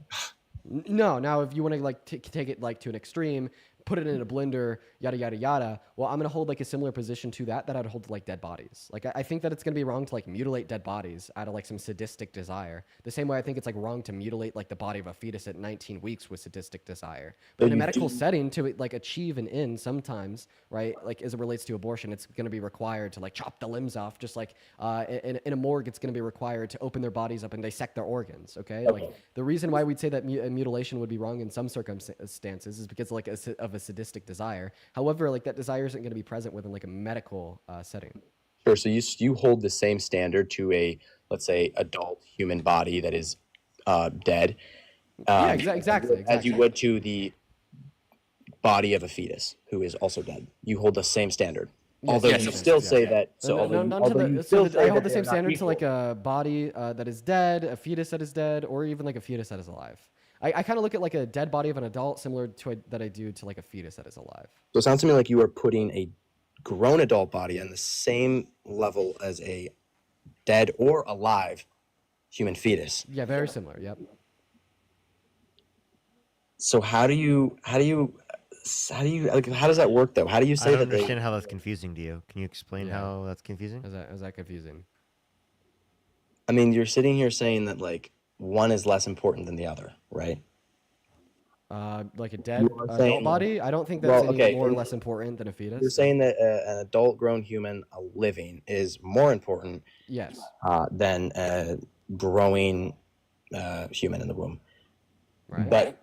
[SPEAKER 25] No. Now, if you want to like take it like to an extreme, put it in a blender, yada yada yada. Well, I'm gonna hold like a similar position to that I'd hold to like dead bodies. Like I think that it's gonna be wrong to like mutilate dead bodies out of like some sadistic desire. The same way I think it's like wrong to mutilate like the body of a fetus at 19 weeks with sadistic desire. But in a medical setting, to like achieve an end, sometimes, right? Like as it relates to abortion, it's gonna be required to like chop the limbs off. Just like in a morgue, it's gonna be required to open their bodies up and dissect their organs. Okay. Like the reason why we'd say that mutilation would be wrong in some circumstances is because like of a sadistic desire. However, like that desire isn't going to be present within like a medical setting.
[SPEAKER 3] Sure. So you hold the same standard to a, let's say, adult human body that is dead.
[SPEAKER 25] Yeah, exactly.
[SPEAKER 3] As you would to the body of a fetus who is also dead. You hold the same standard.
[SPEAKER 25] Yes,
[SPEAKER 3] although
[SPEAKER 25] yes,
[SPEAKER 3] you
[SPEAKER 25] yes,
[SPEAKER 3] still
[SPEAKER 25] yes,
[SPEAKER 3] say
[SPEAKER 25] yeah.
[SPEAKER 3] that. So
[SPEAKER 25] No,
[SPEAKER 3] although,
[SPEAKER 25] none
[SPEAKER 3] although
[SPEAKER 25] to
[SPEAKER 3] you
[SPEAKER 25] the,
[SPEAKER 3] still
[SPEAKER 25] so
[SPEAKER 3] say
[SPEAKER 25] I hold
[SPEAKER 3] that
[SPEAKER 25] the same
[SPEAKER 3] they're not
[SPEAKER 25] standard to like
[SPEAKER 3] equal.
[SPEAKER 25] a body that is dead, a fetus that is dead, or even like a fetus that is alive. I kind of look at like a dead body of an adult similar to that I do to like a fetus that is alive.
[SPEAKER 3] So it sounds to me like you are putting a grown adult body on the same level as a dead or alive human fetus.
[SPEAKER 25] Yeah, very similar. Yep.
[SPEAKER 3] So how does that work though? How do you say
[SPEAKER 1] I don't
[SPEAKER 3] that
[SPEAKER 1] understand how that's confusing to you. Can you explain how that's confusing?
[SPEAKER 25] Is that confusing?
[SPEAKER 3] I mean, you're sitting here saying that like one is less important than the other, right?
[SPEAKER 25] Like a dead
[SPEAKER 3] You are
[SPEAKER 25] adult
[SPEAKER 3] saying-
[SPEAKER 25] body? I don't think that's any more or
[SPEAKER 3] and
[SPEAKER 25] less important than a fetus.
[SPEAKER 3] You're saying that an adult grown human, a living, is more important
[SPEAKER 25] Yes.
[SPEAKER 3] than a growing human in the womb.
[SPEAKER 25] Right.
[SPEAKER 3] But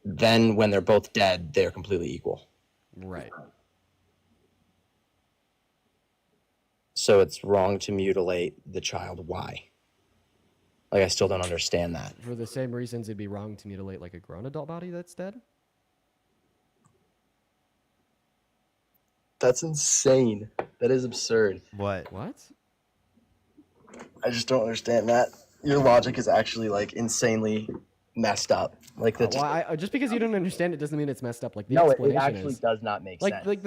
[SPEAKER 3] then when they're both dead, they're completely equal.
[SPEAKER 25] Right.
[SPEAKER 3] So it's wrong to mutilate the child. Why? Like, I still don't understand that.
[SPEAKER 25] For the same reasons it'd be wrong to mutilate like a grown adult body that's dead?
[SPEAKER 3] That's insane. That is absurd.
[SPEAKER 1] What?
[SPEAKER 25] What?
[SPEAKER 3] I just don't understand that. Your logic is actually like insanely messed up. Like that's
[SPEAKER 25] Well, just because you don't understand it doesn't mean it's messed up. Like the
[SPEAKER 3] no, it
[SPEAKER 25] explanation
[SPEAKER 3] actually
[SPEAKER 25] is,
[SPEAKER 3] does not make sense.
[SPEAKER 25] like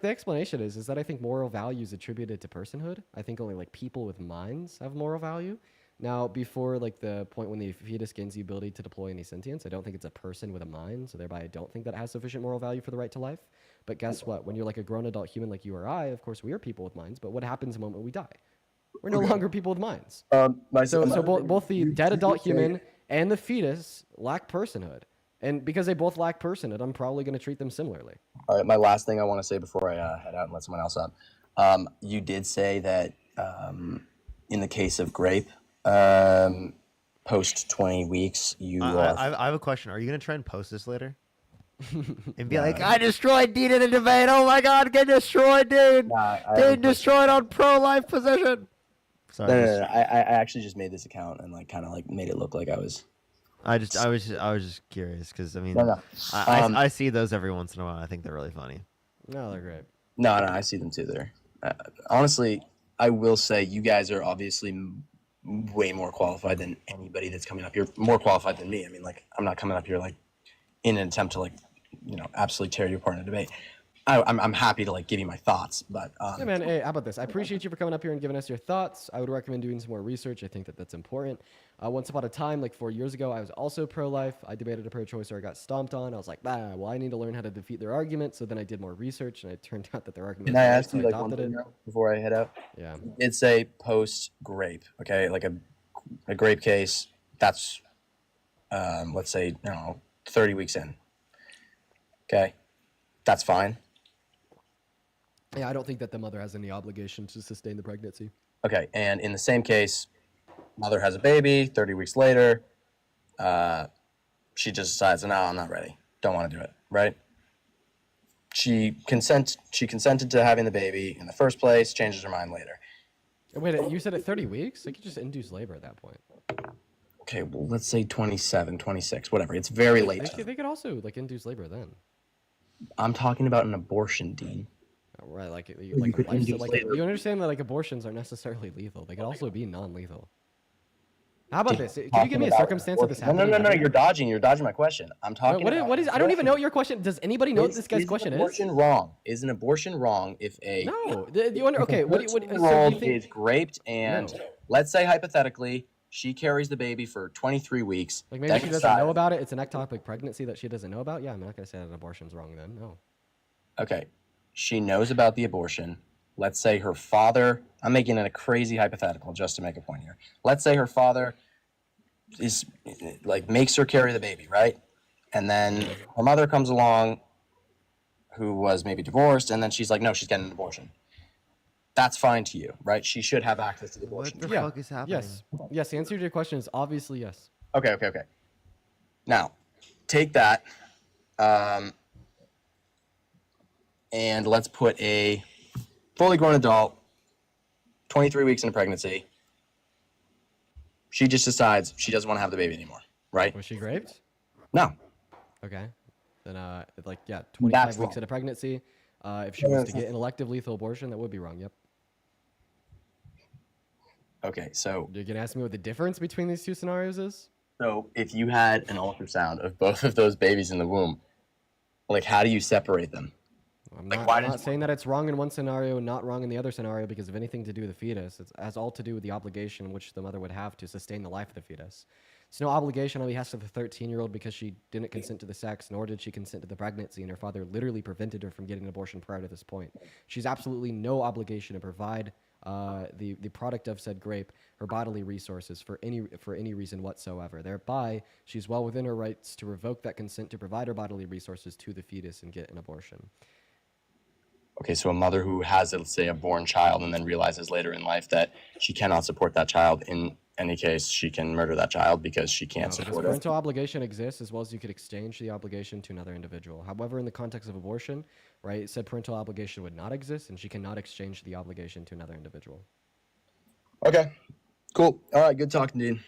[SPEAKER 25] the explanation is that I think moral value is attributed to personhood. I think only like people with minds have moral value. Now, before like the point when the fetus gains the ability to deploy any sentience, I don't think it's a person with a mind, so thereby I don't think that has sufficient moral value for the right to life. But guess what? When you're like a grown adult human like you or I, of course we are people with minds. But what happens the moment we die? We're no longer people with minds. So both the dead adult human and the fetus lack personhood. And because they both lack personhood, I'm probably going to treat them similarly.
[SPEAKER 3] All right, my last thing I want to say before I head out and let someone else up. You did say that in the case of grape, post 20 weeks, you are...
[SPEAKER 1] I have a question. Are you going to try and post this later? And be like, I destroyed Dean in a debate. Oh my God, get destroyed, Dean. Dean destroyed on pro-life position. Sorry.
[SPEAKER 3] No. I actually just made this account and like kind of like made it look like I was...
[SPEAKER 1] I was just curious because I mean,
[SPEAKER 3] No.
[SPEAKER 1] I see those every once in a while. I think they're really funny.
[SPEAKER 25] No, they're great.
[SPEAKER 3] No, I see them too. They're honestly, I will say you guys are obviously way more qualified than anybody that's coming up here. More qualified than me. I mean, like I'm not coming up here like in an attempt to like, absolutely tear you apart in a debate. I'm happy to like give you my thoughts, but
[SPEAKER 25] yeah, man. Hey, how about this? I appreciate you for coming up here and giving us your thoughts. I would recommend doing some more research. I think that that's important. Once upon a time, like 4 years ago, I was also pro-life. I debated a pro-choicer. I got stomped on. I was like, well, I need to learn how to defeat their argument. So then I did more research, and it turned out that their argument.
[SPEAKER 3] Can I ask
[SPEAKER 25] so
[SPEAKER 3] you like one thing before I head out?
[SPEAKER 25] Yeah.
[SPEAKER 3] It's a post grape, okay? Like a grape case. That's let's say 30 weeks in. Okay, that's fine.
[SPEAKER 25] Yeah, I don't think that the mother has any obligation to sustain the pregnancy.
[SPEAKER 3] Okay, and in the same case, mother has a baby, 30 weeks later, she just decides, no, I'm not ready. Don't want to do it, right? She consented to having the baby in the first place, changes her mind later.
[SPEAKER 25] Wait, you said at 30 weeks? They could just induce labor at that point.
[SPEAKER 3] Okay, well, let's say 27, 26, whatever. It's very late.
[SPEAKER 25] They could also like induce labor then.
[SPEAKER 3] I'm talking about an abortion, Dean.
[SPEAKER 25] Oh, right, like
[SPEAKER 3] You could induce labor.
[SPEAKER 25] you understand that like abortions aren't necessarily lethal. They could also be non-lethal. How about this? Can you
[SPEAKER 3] Talking
[SPEAKER 25] give me a
[SPEAKER 3] about
[SPEAKER 25] circumstance of this happening?
[SPEAKER 3] No. You're dodging my question. I'm talking.
[SPEAKER 25] What is? I don't even know what your question. Does anybody know what this guy's question is?
[SPEAKER 3] Is an abortion wrong if a
[SPEAKER 25] no? You wonder? Okay, what do you think?
[SPEAKER 3] Is raped and let's say hypothetically she carries the baby for 23 weeks.
[SPEAKER 25] Like maybe she doesn't know about it. It's an ectopic pregnancy that she doesn't know about. Yeah, I'm not gonna say that an abortion's wrong then. No.
[SPEAKER 3] Okay, she knows about the abortion. Let's say her father. I'm making it a crazy hypothetical just to make a point here. Let's say her father is like makes her carry the baby, right? And then her mother comes along, who was maybe divorced, and then she's like, no, she's getting an abortion. That's fine to you, right? She should have access to the abortion.
[SPEAKER 1] What the fuck is happening?
[SPEAKER 25] Yes. The answer to your question is obviously yes.
[SPEAKER 3] Okay. Now, take that, and let's put a fully grown adult, 23 weeks in a pregnancy. She just decides she doesn't want to have the baby anymore, right?
[SPEAKER 25] Was she raped?
[SPEAKER 3] No.
[SPEAKER 25] Okay. Then, 25 weeks in a pregnancy. If she was to get an elective lethal abortion, that would be wrong. Yep.
[SPEAKER 3] Okay, so
[SPEAKER 25] you're gonna ask me what the difference between these two scenarios is?
[SPEAKER 3] So if you had an ultrasound of both of those babies in the womb, like how do you separate them?
[SPEAKER 25] I'm not saying that it's wrong in one scenario and not wrong in the other scenario because of anything to do with the fetus. It has all to do with the obligation which the mother would have to sustain the life of the fetus. It's no obligation on behalf of the 13-year-old because she didn't consent to the sex, nor did she consent to the pregnancy, and her father literally prevented her from getting an abortion prior to this point. She's absolutely no obligation to provide the product of said grape, her bodily resources for any reason whatsoever. Thereby, she's well within her rights to revoke that consent to provide her bodily resources to the fetus and get an abortion.
[SPEAKER 3] Okay, so a mother who has, let's say, a born child and then realizes later in life that she cannot support that child, in any case, she can murder that child because she can't support it.
[SPEAKER 25] Parental obligation exists as well as you could exchange the obligation to another individual. However, in the context of abortion, right, said parental obligation would not exist and she cannot exchange the obligation to another individual.
[SPEAKER 3] Okay, cool. All right, good talking, Dean.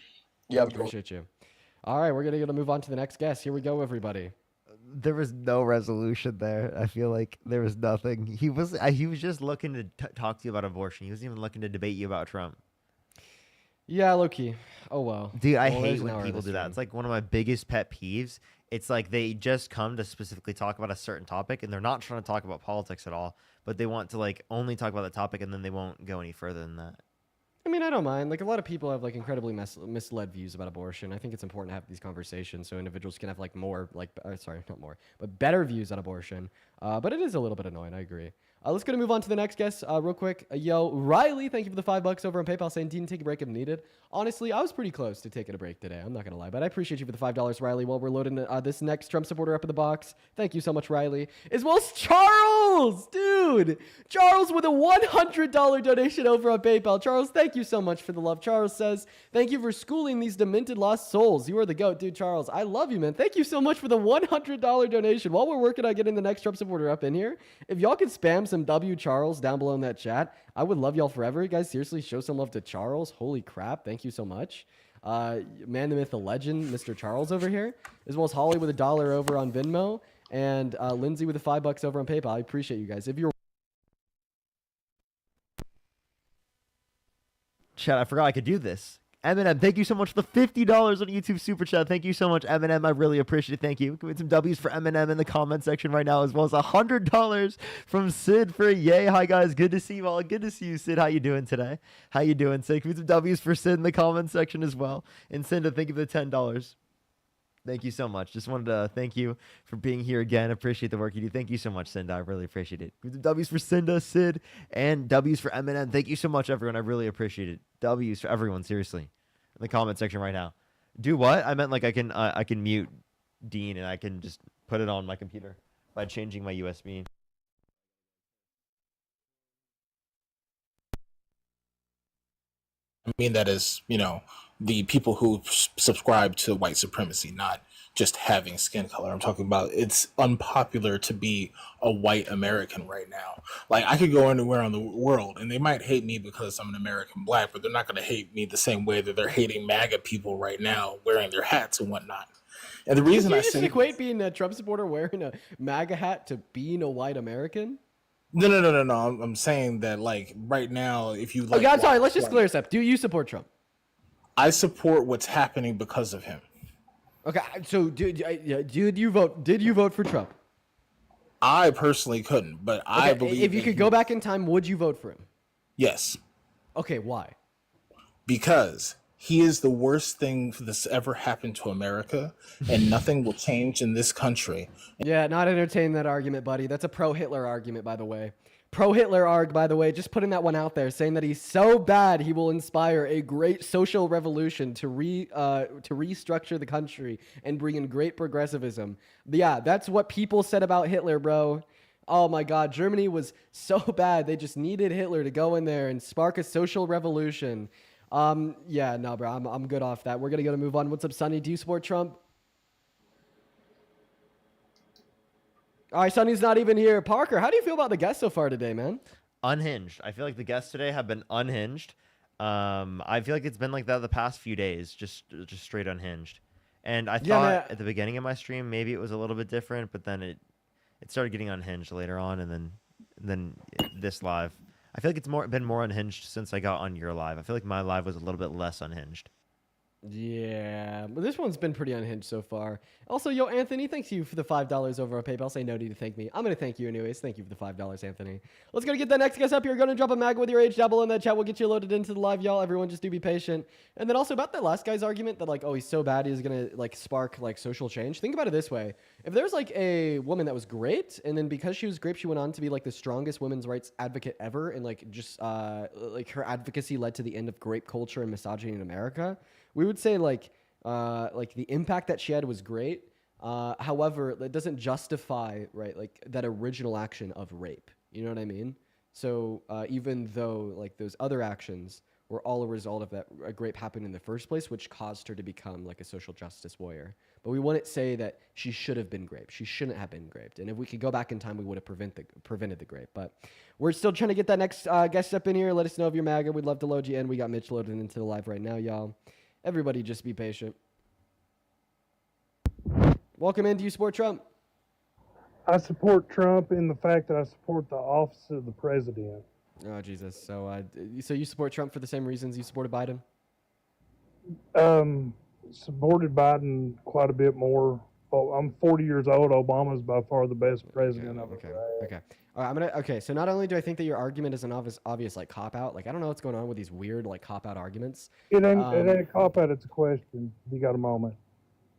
[SPEAKER 3] Yeah,
[SPEAKER 25] appreciate you. All right, we're gonna move on to the next guest. Here we go, everybody.
[SPEAKER 1] There was no resolution there. I feel like there was nothing. He was just looking to talk to you about abortion. He wasn't even looking to debate you about Trump.
[SPEAKER 25] Yeah, low key. Oh well.
[SPEAKER 1] Dude, I hate when people do that. It's like one of my biggest pet peeves. It's like they just come to specifically talk about a certain topic and they're not trying to talk about politics at all, but they want to like only talk about the topic and then they won't go any further than that.
[SPEAKER 25] I mean, I don't mind. Like, a lot of people have like incredibly misled views about abortion. I think it's important to have these conversations so individuals can have like more, like, sorry, not more, but better views on abortion. But it is a little bit annoying. I agree. Let's go to move on to the next guest real quick. Yo, Riley, thank you for the $5 over on PayPal saying, Dean, take a break if needed. Honestly, I was pretty close to taking a break today. I'm not going to lie, but I appreciate you for the $5, Riley, while we're loading this next Trump supporter up in the box. Thank you so much, Riley. As well as Charles, dude. Charles with a $100 donation over on PayPal. Charles, thank you so much for the love. Charles says, thank you for schooling these demented lost souls. You are the GOAT, dude. Charles, I love you, man. Thank you so much for the $100 donation. While we're working on getting the next Trump supporter up in here, if y'all could spam some W Charles down below in that chat, I would love y'all forever. You guys seriously show some love to Charles. Holy crap. Thank you so much. Man, the myth, the legend, Mr. Charles over here, as well as Holly with $1 over on Venmo, and Lindsay with the $5 over on PayPal. I appreciate you guys. If you're
[SPEAKER 1] Chat, I forgot I could do this. Eminem, thank you so much for the $50 on YouTube Super Chat. Thank you so much, Eminem. I really appreciate it. Thank you. Give me some W's for Eminem in the comment section right now, as well as $100 from Sid for yay. Hi, guys. Good to see you all. Good to see you, Sid. How you doing today? How you doing, Sid? Give me some W's for Sid in the comment section as well. And Cinda, thank you for the $10. Thank you so much. Just wanted to thank you for being here again. Appreciate the work you do. Thank you so much, Cinda. I really appreciate it. W's for Cinda, Sid, and W's for Eminem. Thank you so much, everyone. I really appreciate it. W's for everyone, seriously. In the comment section right now. Do what? I meant like I can mute Dean and I can just put it on my computer by changing my USB.
[SPEAKER 4] I mean that is, you know, the people who subscribe to white supremacy, not just having skin color. I'm talking about it's unpopular to be a white American right now. Like, I could go anywhere in the world and they might hate me because I'm an American black, but they're not going to hate me the same way that they're hating MAGA people right now wearing their hats and whatnot. And the reason
[SPEAKER 25] Did
[SPEAKER 4] I
[SPEAKER 25] you just
[SPEAKER 4] say
[SPEAKER 25] equate being a Trump supporter wearing a MAGA hat to being a white American?
[SPEAKER 4] no. I'm saying that, like, right now, if you like,
[SPEAKER 25] Okay, I'm sorry. Let's just clear this up. Do you support Trump?
[SPEAKER 4] I support what's happening because of him.
[SPEAKER 25] Okay, so did you vote? Did you vote for Trump?
[SPEAKER 4] I personally couldn't, but I believe
[SPEAKER 25] if you could go back in time, would you vote for him?
[SPEAKER 4] Yes.
[SPEAKER 25] Okay, why?
[SPEAKER 4] Because he is the worst thing that's ever happened to America, and nothing will change in this country.
[SPEAKER 25] Yeah, not entertain that argument, buddy. That's a pro-Hitler argument, by the way. Pro-Hitler arg, by the way, just putting that one out there, saying that he's so bad he will inspire a great social revolution to restructure the country and bring in great progressivism. Yeah, that's what people said about Hitler, bro. Oh my God, Germany was so bad. They just needed Hitler to go in there and spark a social revolution. Yeah, no, bro, I'm good off that. We're gonna move on. What's up, Sonny? Do you support Trump? All right, Sonny's not even here. Parker, how do you feel about the guests so far today, man?
[SPEAKER 1] Unhinged. I feel like the guests today have been unhinged. I feel like it's been like that the past few days, just straight unhinged. And I thought at the beginning of my stream maybe it was a little bit different, but then it started getting unhinged later on, and then this live. I feel like it's been more unhinged since I got on your live. I feel like my live was a little bit less unhinged.
[SPEAKER 25] Yeah, but this one's been pretty unhinged so far. Also, yo, Anthony, thanks you for the $5 over on PayPal. Say no need to thank me. I'm going to thank you anyways. Thank you for the $5, Anthony. Let's go get the next guest up here. Going to drop a mag with your age down below in that chat. We'll get you loaded into the live, y'all. Everyone just do be patient. And then also about that last guy's argument that, like, oh, he's so bad he's going to, like, spark, like, social change. Think about it this way. If there's, like, a woman that was great, and then because she was great, she went on to be, like, the strongest women's rights advocate ever, and, like, just, like, her advocacy led to the end of grape culture and misogyny in America, we would say, like the impact that she had was great. However, that doesn't justify, right, like that original action of rape. You know what I mean? So even though like those other actions were all a result of that rape happening in the first place, which caused her to become like a social justice warrior. But we wouldn't say that she should have been raped. She shouldn't have been raped. And if we could go back in time, we would have prevented the rape. But we're still trying to get that next guest up in here. Let us know if you're MAGA. We'd love to load you in. We got Mitch loaded into the live right now, y'all. Everybody just be patient. Welcome in. Do you support Trump?
[SPEAKER 18] I support Trump in the fact that I support the office of the president.
[SPEAKER 25] Oh, Jesus. So you support Trump for the same reasons you supported Biden?
[SPEAKER 18] Supported Biden quite a bit more I'm 40 years old. Obama's by far the best president I've ever had.
[SPEAKER 25] Okay. All right, okay. So not only do I think that your argument is an obvious like cop out, like I don't know what's going on with these weird like cop out arguments.
[SPEAKER 18] It ain't a cop out. It's a question. If you got a moment.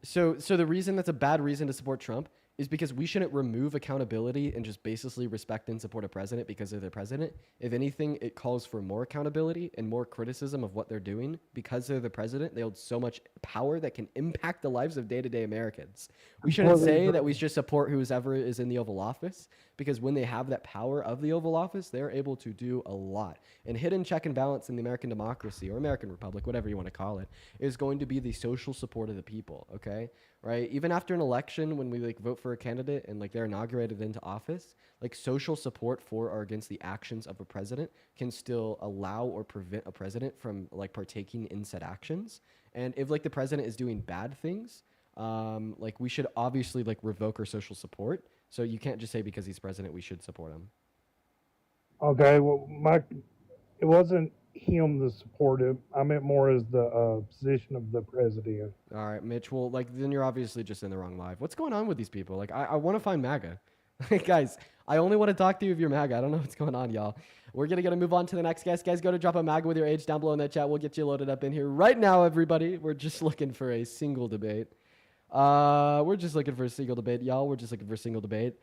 [SPEAKER 25] So the reason that's a bad reason to support Trump is because we shouldn't remove accountability and just basically respect and support a president because they're the president. If anything, it calls for more accountability and more criticism of what they're doing because they're the president. They hold so much power that can impact the lives of day-to-day Americans. We shouldn't say that we should support whoever is in the Oval Office because when they have that power of the Oval Office, they're able to do a lot. And hidden check and balance in the American democracy or American republic, whatever you want to call it, is going to be the social support of the people, okay? Right? Even after an election, when we like vote for a candidate and like they're inaugurated into office, like social support for or against the actions of a president can still allow or prevent a president from like partaking in said actions. And if like the president is doing bad things, like we should obviously like revoke our social support. So you can't just say because he's president we should support him.
[SPEAKER 18] Okay, well, it wasn't him the supportive. I meant more as the position of the president.
[SPEAKER 25] All right, Mitch. Well, like then you're obviously just in the wrong live. What's going on with these people? Like I want to find MAGA. Guys, I only want to talk to you if you're MAGA. I don't know what's going on, y'all. We're gonna move on to the next guest. Guys, go to drop a MAGA with your age down below in that chat. We'll get you loaded up in here right now, everybody. We're just looking for a single debate. We're just looking for a single debate, y'all. We're just looking for a single debate.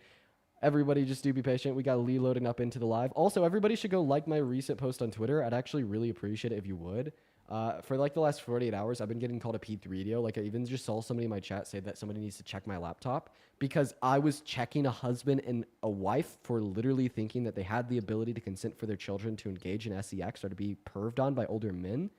[SPEAKER 25] Everybody just do be patient. We got Lee loading up into the live. Also, everybody should go like my recent post on Twitter. I'd actually really appreciate it if you would. For like the last 48 hours, I've been getting called a P3 Like I even just saw somebody in my chat say that somebody needs to check my laptop because I was checking a husband and a wife for literally thinking that they had the ability to consent for their children to engage in sex or to be perved on by older men.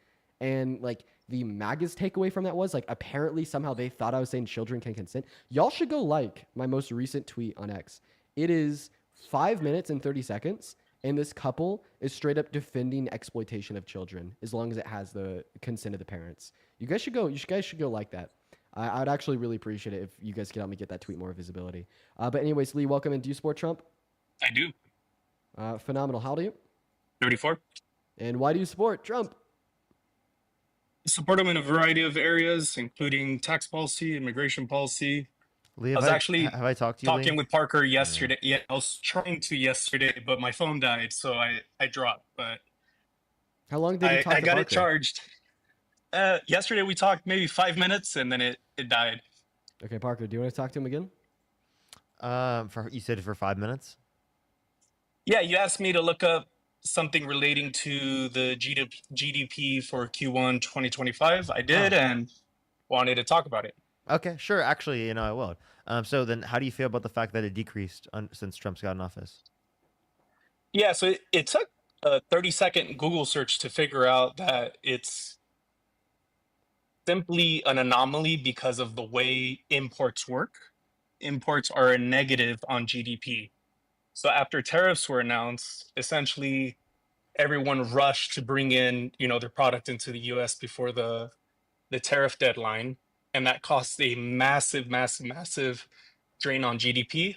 [SPEAKER 25] And like the MAGA's takeaway from that was like apparently somehow they thought I was saying children can consent. Y'all should go like my most recent tweet on X. It is 5 minutes and 30 seconds. And this couple is straight up defending exploitation of children as long as it has the consent of the parents. You guys should go like that. I'd actually really appreciate it if you guys could help me get that tweet more visibility. But anyways, Lee, welcome. And do you support Trump?
[SPEAKER 7] I do.
[SPEAKER 25] Phenomenal. How old are you?
[SPEAKER 7] 34.
[SPEAKER 25] And why do you support Trump?
[SPEAKER 7] Support him in a variety of areas, including tax policy, immigration policy.
[SPEAKER 1] Lee,
[SPEAKER 7] I was actually
[SPEAKER 1] have I talked to you,
[SPEAKER 7] talking
[SPEAKER 1] Lee?
[SPEAKER 7] with Parker yesterday. Yeah, I was trying to yesterday, but my phone died, so I dropped. But
[SPEAKER 25] how long did you talk
[SPEAKER 7] I
[SPEAKER 25] to
[SPEAKER 7] got
[SPEAKER 25] Parker?
[SPEAKER 7] it charged. Yesterday we talked maybe 5 minutes, and then it died.
[SPEAKER 25] Okay, Parker, do you want to talk to him again?
[SPEAKER 1] You said for 5 minutes?
[SPEAKER 7] Yeah, you asked me to look up something relating to the GDP for Q1 2025. I did, and wanted to talk about it.
[SPEAKER 1] Okay, sure. Actually, I will. So then how do you feel about the fact that it decreased since Trump's got in office?
[SPEAKER 7] Yeah, so it took a 30-second Google search to figure out that it's simply an anomaly because of the way imports work. Imports are a negative on GDP. So after tariffs were announced, essentially everyone rushed to bring in, their product into the US before the tariff deadline. And that costs a massive, massive, massive drain on GDP.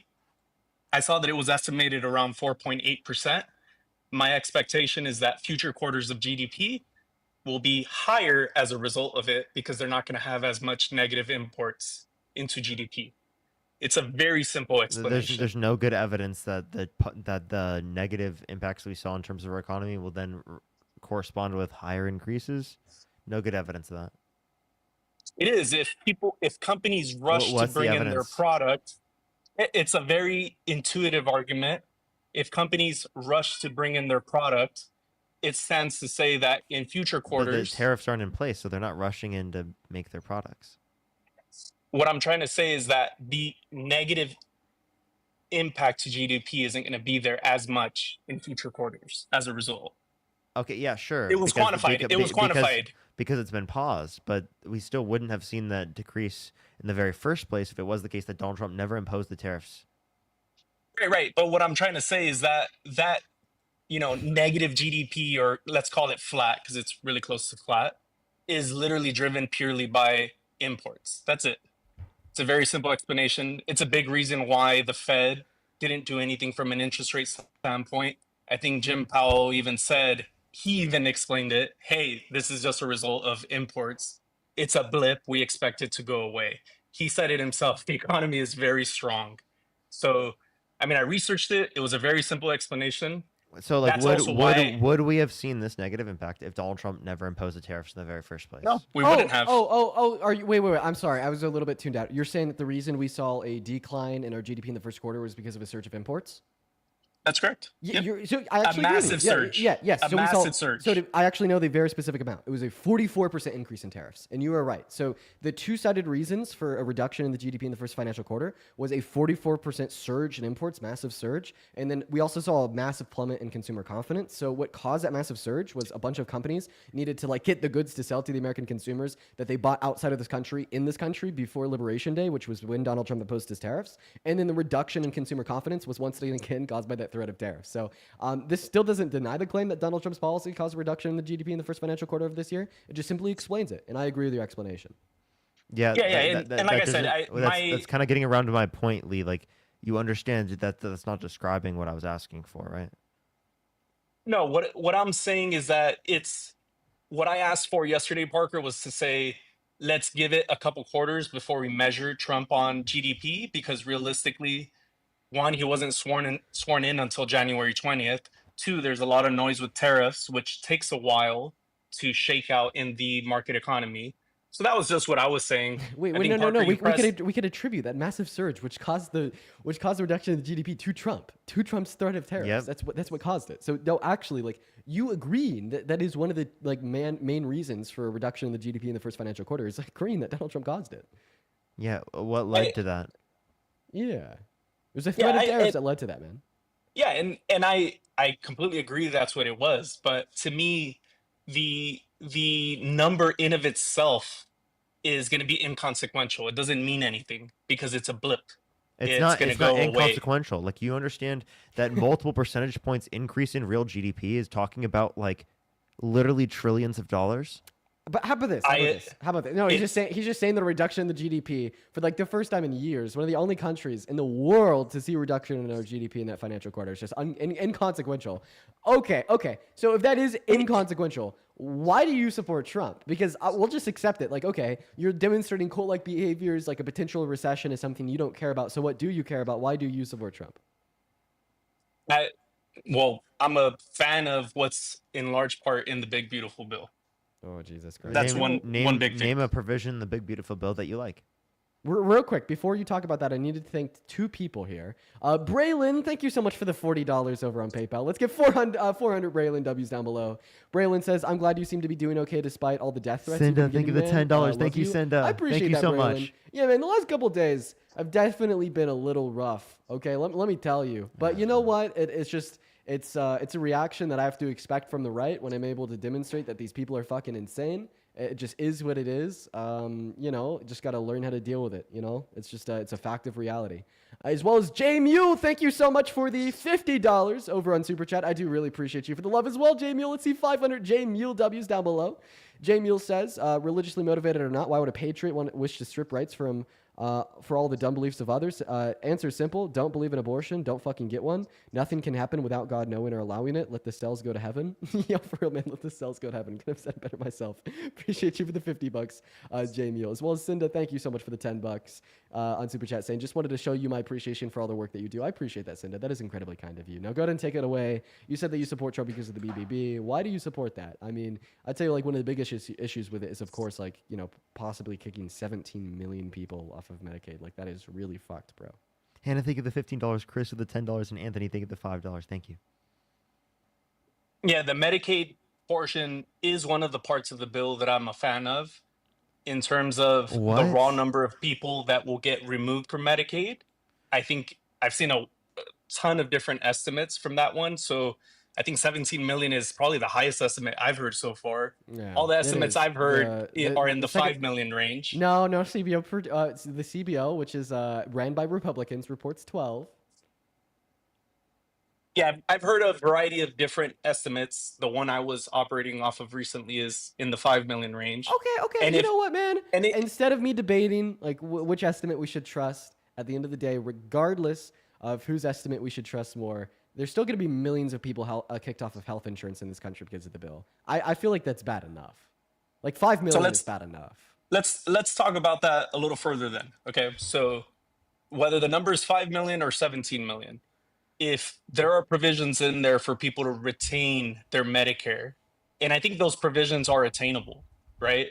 [SPEAKER 7] I saw that it was estimated around 4.8%. My expectation is that future quarters of GDP will be higher as a result of it because they're not going to have as much negative imports into GDP. It's a very simple explanation.
[SPEAKER 1] There's no good evidence that the negative impacts we saw in terms of our economy will then correspond with higher increases. No good evidence of that.
[SPEAKER 7] It is. If companies rush to bring in their product, it's a very intuitive argument. If companies rush to bring in their product, it stands to say that in future quarters,
[SPEAKER 1] the tariffs aren't in place, so they're not rushing in to make their products.
[SPEAKER 7] What I'm trying to say is that the negative impact to GDP isn't going to be there as much in future quarters as a result.
[SPEAKER 1] Okay, yeah, sure.
[SPEAKER 7] It was quantified.
[SPEAKER 1] Because it's been paused, but we still wouldn't have seen that decrease in the very first place if it was the case that Donald Trump never imposed the tariffs.
[SPEAKER 7] Right. But what I'm trying to say is that negative GDP, or let's call it flat because it's really close to flat, is literally driven purely by imports. That's it. It's a very simple explanation. It's a big reason why the Fed didn't do anything from an interest rate standpoint. I think Jim Powell he even explained it. Hey, this is just a result of imports. It's a blip. We expect it to go away. he said it himself. The economy is very strong. So, I mean, I researched it. It was a very simple explanation.
[SPEAKER 1] So, like,
[SPEAKER 7] That's also why.
[SPEAKER 1] would we have seen this negative impact if Donald Trump never imposed the tariffs in the very first place?
[SPEAKER 7] No, we wouldn't have.
[SPEAKER 25] Are you? Wait. I'm sorry. I was a little bit tuned out. You're saying that the reason we saw a decline in our GDP in the first quarter was because of a surge of imports?
[SPEAKER 7] That's correct.
[SPEAKER 25] So I actually
[SPEAKER 7] a
[SPEAKER 25] agree.
[SPEAKER 7] massive surge.
[SPEAKER 25] Yes.
[SPEAKER 7] A
[SPEAKER 25] So
[SPEAKER 7] massive surge.
[SPEAKER 25] So I actually know the very specific amount. It was a 44% increase in tariffs, and you are right. So the two-sided reasons for a reduction in the GDP in the first financial quarter was a 44% surge in imports, massive surge, and then we also saw a massive plummet in consumer confidence. So what caused that massive surge was a bunch of companies needed to like get the goods to sell to the American consumers that they bought outside of this country in this country before Liberation Day, which was when Donald Trump imposed his tariffs, and then the reduction in consumer confidence was once again caused by that threat of tariffs. So this still doesn't deny the claim that Donald Trump's policy caused a reduction in the GDP in the first financial quarter of this year. It just simply explains it, and I agree with your explanation.
[SPEAKER 1] Yeah,
[SPEAKER 7] and like I said,
[SPEAKER 1] that's kind of getting around to my point, Lee. Like, you understand that that's not describing what I was asking for, right?
[SPEAKER 7] No, what I'm saying is that it's what I asked for yesterday, Parker, was to say, let's give it a couple quarters before we measure Trump on GDP, because realistically, one, he wasn't sworn in until January 20th. Two, there's a lot of noise with tariffs, which takes a while to shake out in the market economy. So that was just what I was saying.
[SPEAKER 25] Wait, no. We could attribute that massive surge, which caused the reduction in the GDP to Trump, to Trump's threat of tariffs.
[SPEAKER 1] Yep.
[SPEAKER 25] That's what caused it. So no, actually, like you agreeing that is one of the like main reasons for a reduction in the GDP in the first financial quarter is agreeing that Donald Trump caused it.
[SPEAKER 1] Yeah. What led to that?
[SPEAKER 25] Yeah. It was a threat of tariffs that led to that, man.
[SPEAKER 7] Yeah, and I completely agree that's what it was. But to me, the number in of itself is going to be inconsequential. It doesn't mean anything because it's a blip.
[SPEAKER 1] It's not inconsequential. Like, you understand that multiple percentage points increase in real GDP is talking about like literally trillions of dollars.
[SPEAKER 25] But how about this? How about this? No, he's just saying that a reduction in the GDP for like the first time in years, one of the only countries in the world to see a reduction in our GDP in that financial quarter is just inconsequential. Okay. So if that is inconsequential, why do you support Trump? Because we'll just accept it. Like, okay, you're demonstrating cult-like behaviors, like a potential recession is something you don't care about. So what do you care about? Why do you support Trump?
[SPEAKER 7] Well, I'm a fan of what's in large part in the Big Beautiful Bill.
[SPEAKER 25] Oh, Jesus Christ.
[SPEAKER 7] That's one big thing.
[SPEAKER 1] Name a provision in the Big Beautiful Bill that you like.
[SPEAKER 25] Real quick, before you talk about that, I needed to thank two people here. Braylon, thank you so much for the $40 over on PayPal. Let's get 400 Braylon W's down below. Braylon says, I'm glad you seem to be doing okay despite all the death threats.
[SPEAKER 1] Cinda, thank you for the $10. Thank you, Cinda.
[SPEAKER 25] I appreciate
[SPEAKER 1] thank you
[SPEAKER 25] that,
[SPEAKER 1] so
[SPEAKER 25] Braylon.
[SPEAKER 1] much.
[SPEAKER 25] Yeah, man, the last couple of days have definitely been a little rough. Okay, let me tell you. But you know what? It's a reaction that I have to expect from the right when I'm able to demonstrate that these people are fucking insane. It just is what it is. Just got to learn how to deal with it. It's just it's a fact of reality. As well as J Mule, thank you so much for the $50 over on Super Chat. I do really appreciate you for the love as well, J Mule. Let's see 500 J Mule W's down below. J Mule says, religiously motivated or not, why would a patriot wish to strip rights from for all the dumb beliefs of others? Answer simple: don't believe in abortion, don't fucking get one. Nothing can happen without God knowing or allowing it. Let the cells go to heaven. Yeah, for real, man. Let the cells go to heaven. Could have said it better myself. Appreciate you for the $50, J Mule, as well as Cinda. Thank you so much for the $10 on Super Chat, saying just wanted to show you my appreciation for all the work that you do. I appreciate that, Cinda. That is incredibly kind of you. Now go ahead and take it away. You said that you support Trump because of the BBB. Why do you support that? I mean, I'd say like one of the biggest issues with it is, of course, like possibly kicking 17 million people off of Medicaid. Like, that is really fucked, bro.
[SPEAKER 1] Hannah, think of the $15. Chris with the $10, and Anthony, think of the $5. Thank you.
[SPEAKER 7] Yeah, the Medicaid portion is one of the parts of the bill that I'm a fan of, in terms of the raw number of people that will get removed from Medicaid. I think I've seen a ton of different estimates from that one. So I think 17 million is probably the highest estimate I've heard so far.
[SPEAKER 25] Yeah,
[SPEAKER 7] all the estimates I've heard are in the 5 million range.
[SPEAKER 25] No, CBO. The CBO, which is ran by Republicans, reports 12.
[SPEAKER 7] Yeah, I've heard a variety of different estimates. The one I was operating off of recently is in the 5 million range.
[SPEAKER 25] Okay. And you know what, man? Instead of me debating like which estimate we should trust, at the end of the day, regardless of whose estimate we should trust more, there's still going to be millions of people kicked off of health insurance in this country because of the bill. I feel like that's bad enough. Like 5 million is bad enough.
[SPEAKER 7] let's talk about that a little further then. Okay, so whether the number is 5 million or 17 million, if there are provisions in there for people to retain their Medicare, and I think those provisions are attainable, right?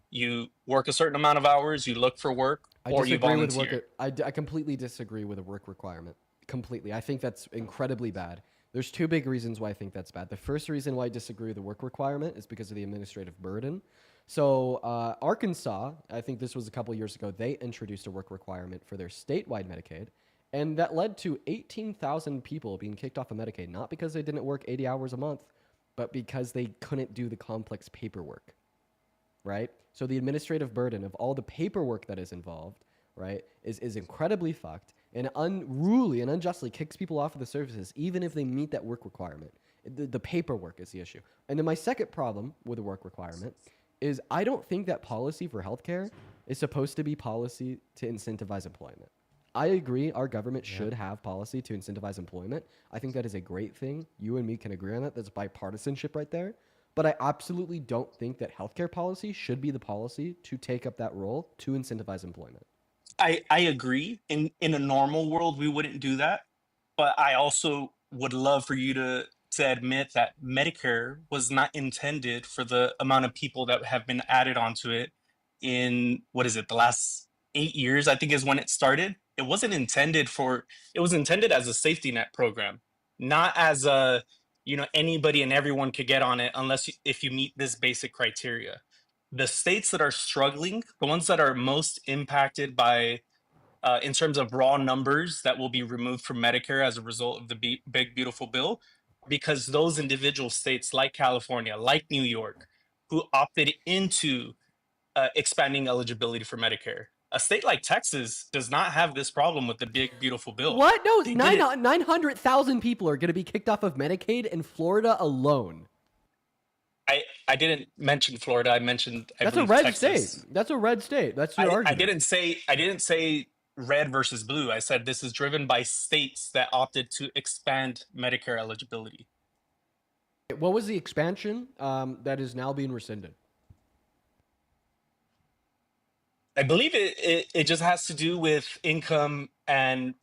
[SPEAKER 7] You work a certain amount of hours, you look for work,
[SPEAKER 25] I
[SPEAKER 7] or you
[SPEAKER 25] disagree with
[SPEAKER 7] volunteer.
[SPEAKER 25] I completely disagree with a work requirement. Completely. I think that's incredibly bad. There's two big reasons why I think that's bad. The first reason why I disagree with the work requirement is because of the administrative burden. So Arkansas, I think this was a couple years ago, they introduced a work requirement for their statewide Medicaid, and that led to 18,000 people being kicked off of Medicaid, not because they didn't work 80 hours a month, but because they couldn't do the complex paperwork, right? So the administrative burden of all the paperwork that is involved, right, is incredibly fucked and unruly and unjustly kicks people off of the services, even if they meet that work requirement. The paperwork is the issue. And then my second problem with the work requirement is I don't think that policy for healthcare is supposed to be policy to incentivize employment. I agree our government should have policy to incentivize employment. I think that is a great thing. You and me can agree on that. That's bipartisanship right there. But I absolutely don't think that healthcare policy should be the policy to take up that role to incentivize employment.
[SPEAKER 7] I agree. In a normal world, we wouldn't do that. But I also would love for you to admit that Medicare was not intended for the amount of people that have been added onto it in, what is it, the last 8 years, I think is when it started. It wasn't intended for, it was intended as a safety net program, not as a, you know, anybody and everyone could get on it unless if you meet this basic criteria. The states that are struggling, the ones that are most impacted by, in terms of raw numbers that will be removed from Medicare as a result of the big, beautiful bill, because those individual states like California, like New York, who opted into expanding eligibility for Medicare. A state like Texas does not have this problem with the big, beautiful bill.
[SPEAKER 25] What? No,
[SPEAKER 7] They did it.
[SPEAKER 25] 900,000 people are going to be kicked off of Medicaid in Florida alone.
[SPEAKER 7] I didn't mention Florida. I mentioned
[SPEAKER 25] That's a red state. That's a red state. That's your argument.
[SPEAKER 7] I didn't say red versus blue. I said this is driven by states that opted to expand Medicare eligibility.
[SPEAKER 25] What was the expansion that is now being rescinded?
[SPEAKER 7] I believe it just has to do with income and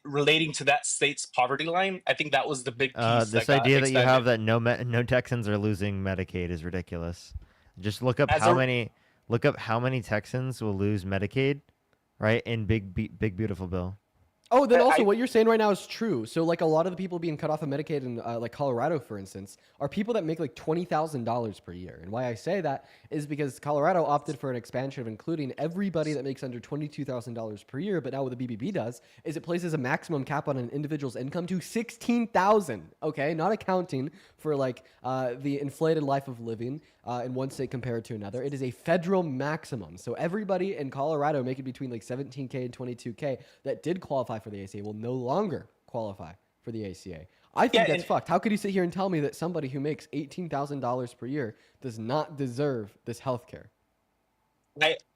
[SPEAKER 7] relating to that state's poverty line. I think that was the big piece.
[SPEAKER 1] This idea that you have that no Texans are losing Medicaid is ridiculous. Just look up how many Texans will lose Medicaid, right? In big beautiful bill.
[SPEAKER 25] Oh, then also what you're saying right now is true. So like a lot of the people being cut off of Medicaid in like Colorado, for instance, are people that make like $20,000 per year. And why I say that is because Colorado opted for an expansion of including everybody that makes under $22,000 per year. But now what the BBB does is it places a maximum cap on an individual's income to $16,000. Okay, not accounting for like the inflated life of living in one state compared to another. It is a federal maximum. So everybody in Colorado making between like $17K and $22K that did qualify for the ACA will no longer qualify for the ACA. I think that's fucked. How could you sit here and tell me that somebody who makes $18,000 per year does not deserve this health care?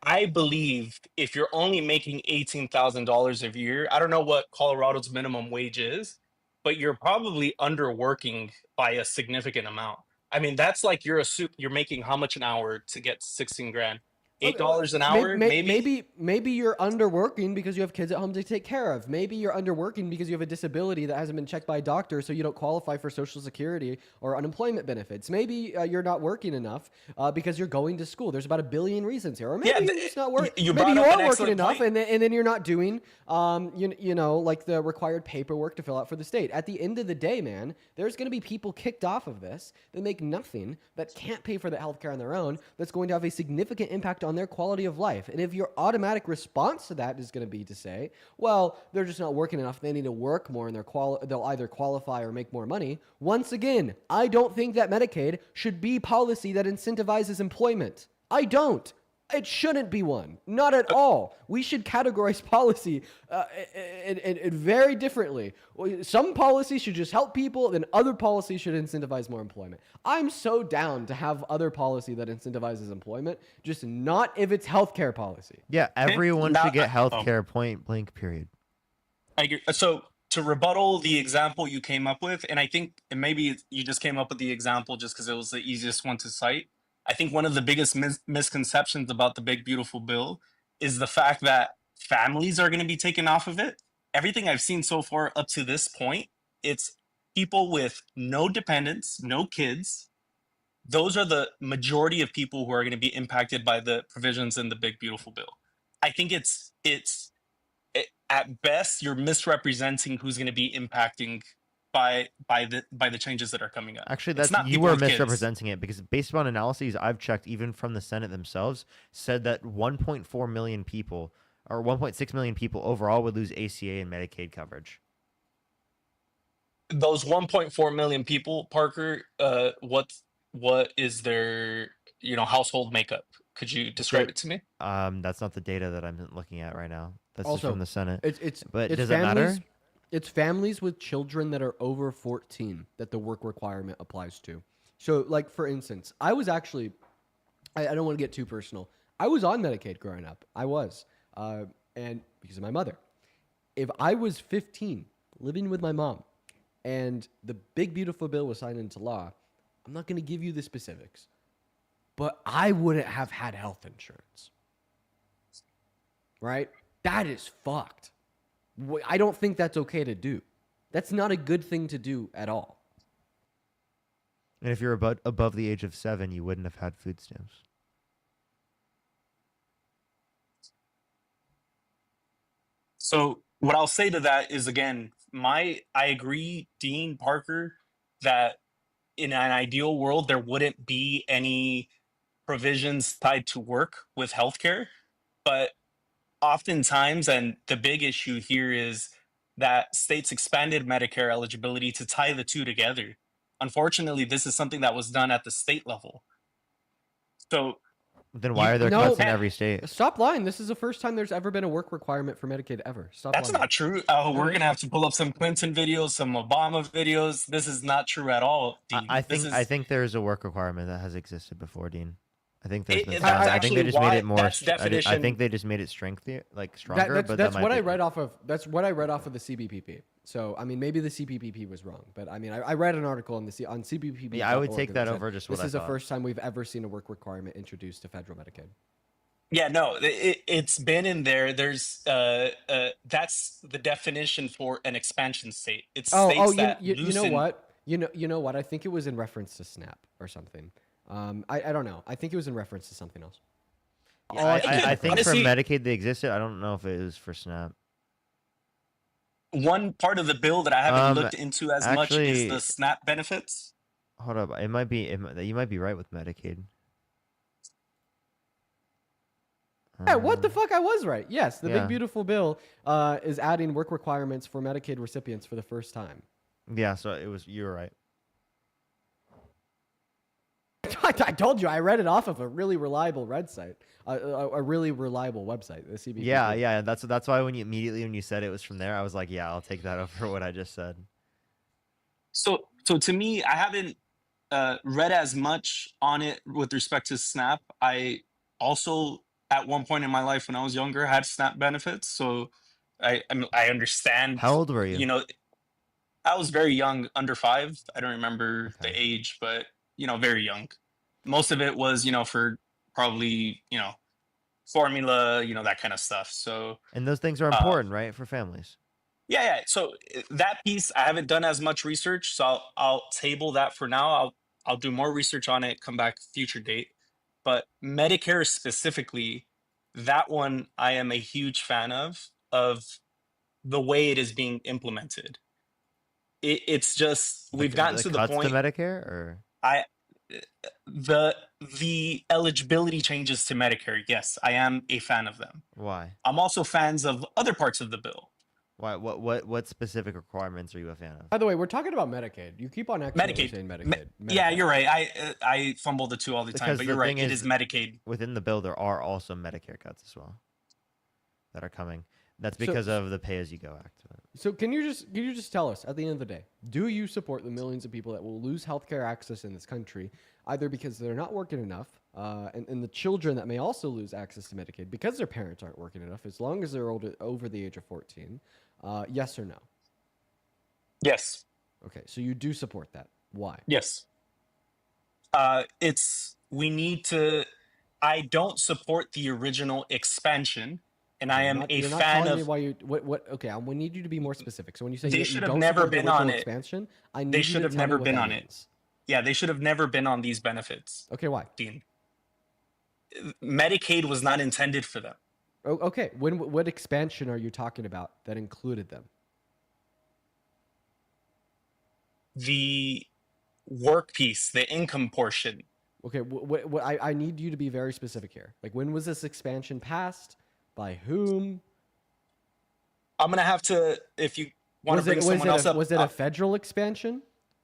[SPEAKER 7] I believe if you're only making $18,000 a year, I don't know what Colorado's minimum wage is, but you're probably underworking by a significant amount. I mean, that's like you're making how much an hour to get 16 grand? $8 an hour,
[SPEAKER 25] Maybe you're underworking because you have kids at home to take care of. Maybe you're underworking because you have a disability that hasn't been checked by a doctor, so you don't qualify for Social Security or unemployment benefits. Maybe you're not working enough because you're going to school. There's about a billion reasons here. Or maybe you're just not working. Maybe you are working enough, and then you're not doing, you know, like the required paperwork to fill out for the state. At the end of the day, man, there's going to be people kicked off of this that make nothing, that can't pay for the healthcare on their own. That's going to have a significant impact on their quality of life. And if your automatic response to that is going to be to say, well, they're just not working enough, they need to work more, and they'll either qualify or make more money. Once again, I don't think that Medicaid should be policy that incentivizes employment. I don't. It shouldn't be one. Not at all. We should categorize policy very differently. Some policies should just help people, then other policies should incentivize more employment. I'm so down to have other policy that incentivizes employment, just not if it's healthcare policy.
[SPEAKER 1] Yeah, everyone should get healthcare, point blank, period.
[SPEAKER 7] I agree. So to rebuttal the example you came up with, and I think maybe you just came up with the example just because it was the easiest one to cite. I think one of the biggest misconceptions about the big beautiful bill is the fact that families are going to be taken off of it. Everything I've seen so far up to this point, it's people with no dependents, no kids. Those are the majority of people who are going to be impacted by the provisions in the big beautiful bill. I think at best you're misrepresenting who's going to be impacting by the changes that are coming up.
[SPEAKER 1] Actually,
[SPEAKER 7] It's
[SPEAKER 1] that's
[SPEAKER 7] not
[SPEAKER 1] you
[SPEAKER 7] people
[SPEAKER 1] were
[SPEAKER 7] with kids.
[SPEAKER 1] misrepresenting it because based on analyses I've checked, even from the Senate themselves, said that 1.4 million people or 1.6 million people overall would lose ACA and Medicaid coverage.
[SPEAKER 7] Those 1.4 million people, Parker, what is their household makeup? Could you describe it to me?
[SPEAKER 1] That's not the data that I'm looking at right now. That's just
[SPEAKER 25] Also,
[SPEAKER 1] from the Senate. But
[SPEAKER 25] it's
[SPEAKER 1] does it matter?
[SPEAKER 25] It's families with children that are over 14 that the work requirement applies to. So, like, for instance, I was actually, I don't want to get too personal. I was on Medicaid growing up. I was. And because of my mother. If I was 15, living with my mom, and the big beautiful bill was signed into law, I'm not going to give you the specifics, but I wouldn't have had health insurance. Right? That is fucked. I don't think that's okay to do. That's not a good thing to do at all.
[SPEAKER 1] And if you're above the age of 7, you wouldn't have had food stamps.
[SPEAKER 7] So what I'll say to that is, again, I agree, Dean Parker, that in an ideal world there wouldn't be any provisions tied to work with healthcare, but oftentimes, and the big issue here is that states expanded Medicare eligibility to tie the two together. Unfortunately, this is something that was done at the state level. So
[SPEAKER 1] then why are there cuts in every state?
[SPEAKER 25] Stop lying. This is the first time there's ever been a work requirement for Medicaid ever. Stop
[SPEAKER 7] That's
[SPEAKER 25] lying.
[SPEAKER 7] not true. We're going to have to pull up some Clinton videos, some Obama videos. This is not true at all, Dean.
[SPEAKER 1] I think there's a work requirement that has existed before, Dean. I think there's been
[SPEAKER 7] that's
[SPEAKER 1] I think they just made it more.
[SPEAKER 7] that's definition.
[SPEAKER 1] I think they just made it stronger.
[SPEAKER 25] That's what I read off of. That's what I read off of the CBPP. So I mean, maybe the CBPP was wrong, but I mean, I read an article on CBPP.
[SPEAKER 1] Yeah, I would take that over just what
[SPEAKER 25] this is
[SPEAKER 1] I
[SPEAKER 25] the
[SPEAKER 1] thought.
[SPEAKER 25] first time we've ever seen a work requirement introduced to federal Medicaid.
[SPEAKER 7] Yeah, no, it's been in there. There's that's the definition for an expansion state. It's states that
[SPEAKER 25] you know
[SPEAKER 7] loosen-
[SPEAKER 25] what? You know what? I think it was in reference to SNAP or something. I don't know. I think it was in reference to something else.
[SPEAKER 1] I think
[SPEAKER 7] honestly,
[SPEAKER 1] for Medicaid they existed. I don't know if it is for SNAP.
[SPEAKER 7] one part of the bill that I haven't looked into as much is
[SPEAKER 1] actually-
[SPEAKER 7] the SNAP benefits.
[SPEAKER 1] Hold up, you might be right with Medicaid.
[SPEAKER 25] Yeah, what the fuck? I was right. Yes, the
[SPEAKER 1] Yeah.
[SPEAKER 25] big beautiful bill is adding work requirements for Medicaid recipients for the first time.
[SPEAKER 1] Yeah, so you were right.
[SPEAKER 25] I told you I read it off of a really reliable website, a really reliable website. The CBP.
[SPEAKER 1] Yeah. That's why when you said it was from there, I was like, yeah, I'll take that over what I just said.
[SPEAKER 7] So to me, I haven't read as much on it with respect to SNAP. I also, at one point in my life when I was younger, had SNAP benefits. So I understand.
[SPEAKER 1] How old were you?
[SPEAKER 7] You know, I was very young, under 5. I don't remember the age, but very young. Most of it was, for probably, formula, that kind of stuff. So
[SPEAKER 1] And those things are important, right, for families.
[SPEAKER 7] yeah. So that piece, I haven't done as much research, so I'll table that for now. I'll do more research on it, come back future date. But Medicare specifically, that one I am a huge fan of the way it is being implemented. It's just we've gotten to the
[SPEAKER 1] cuts
[SPEAKER 7] point.
[SPEAKER 1] to Medicare, or
[SPEAKER 7] the eligibility changes to Medicare. Yes, I am a fan of them.
[SPEAKER 1] why?
[SPEAKER 7] I'm also fans of other parts of the bill.
[SPEAKER 1] Why? What specific requirements are you a fan of?
[SPEAKER 25] By the way, we're talking about Medicaid. You keep on accidentally saying Medicaid.
[SPEAKER 7] Yeah, you're right. I fumble the two all the time,
[SPEAKER 1] Because
[SPEAKER 7] but
[SPEAKER 1] the
[SPEAKER 7] you're right.
[SPEAKER 1] thing
[SPEAKER 7] It is Medicaid.
[SPEAKER 1] Within the bill, there are also Medicare cuts as well that are coming. That's
[SPEAKER 25] So-
[SPEAKER 1] because of the Pay-as-You-Go Act.
[SPEAKER 25] So can you just tell us at the end of the day, do you support the millions of people that will lose healthcare access in this country, either because they're not working enough, and the children that may also lose access to Medicaid because their parents aren't working enough, as long as they're over the age of 14? Yes or no?
[SPEAKER 7] Yes.
[SPEAKER 25] Okay, so you do support that. Why?
[SPEAKER 7] Yes. It's we need to. I don't support the original expansion, and I am a
[SPEAKER 25] You're not
[SPEAKER 7] fan
[SPEAKER 25] telling me
[SPEAKER 7] of.
[SPEAKER 25] why you what okay, we need you to be more specific. So when you say
[SPEAKER 7] They
[SPEAKER 25] that you
[SPEAKER 7] should have
[SPEAKER 25] don't
[SPEAKER 7] never
[SPEAKER 25] support the
[SPEAKER 7] been on
[SPEAKER 25] original
[SPEAKER 7] it.
[SPEAKER 25] expansion, I
[SPEAKER 7] They
[SPEAKER 25] need you
[SPEAKER 7] should
[SPEAKER 25] to
[SPEAKER 7] have
[SPEAKER 25] tell me
[SPEAKER 7] never
[SPEAKER 25] what
[SPEAKER 7] been
[SPEAKER 25] that
[SPEAKER 7] on it.
[SPEAKER 25] means.
[SPEAKER 7] Yeah, they should have never been on these benefits.
[SPEAKER 25] Okay, why?
[SPEAKER 7] Dean. Medicaid was not intended for them.
[SPEAKER 25] Oh, okay, what expansion are you talking about that included them?
[SPEAKER 7] The work piece, the income portion.
[SPEAKER 25] Okay, I need you to be very specific here. Like, when was this expansion passed? By whom?
[SPEAKER 7] I'm gonna have to, if you want to bring someone else up.
[SPEAKER 25] Was it a federal expansion?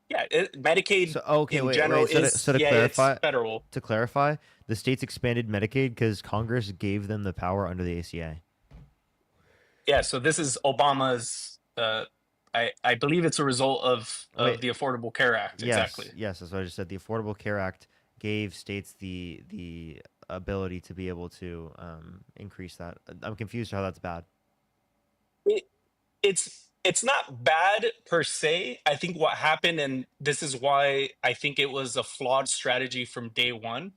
[SPEAKER 7] Yeah, Medicaid
[SPEAKER 1] So okay,
[SPEAKER 7] in
[SPEAKER 1] wait,
[SPEAKER 7] general
[SPEAKER 1] wait. So to,
[SPEAKER 7] is
[SPEAKER 1] so to
[SPEAKER 7] yeah,
[SPEAKER 1] clarify,
[SPEAKER 7] it's federal.
[SPEAKER 1] to clarify, the states expanded Medicaid because Congress gave them the power under the ACA.
[SPEAKER 7] Yeah, so this is Obama's. I believe it's a result of the Affordable Care Act. Exactly.
[SPEAKER 1] Yes, that's what I just said. The Affordable Care Act gave states the ability to be able to increase that. I'm confused how that's bad.
[SPEAKER 7] It's not bad per se. I think what happened, and this is why I think it was a flawed strategy from day one.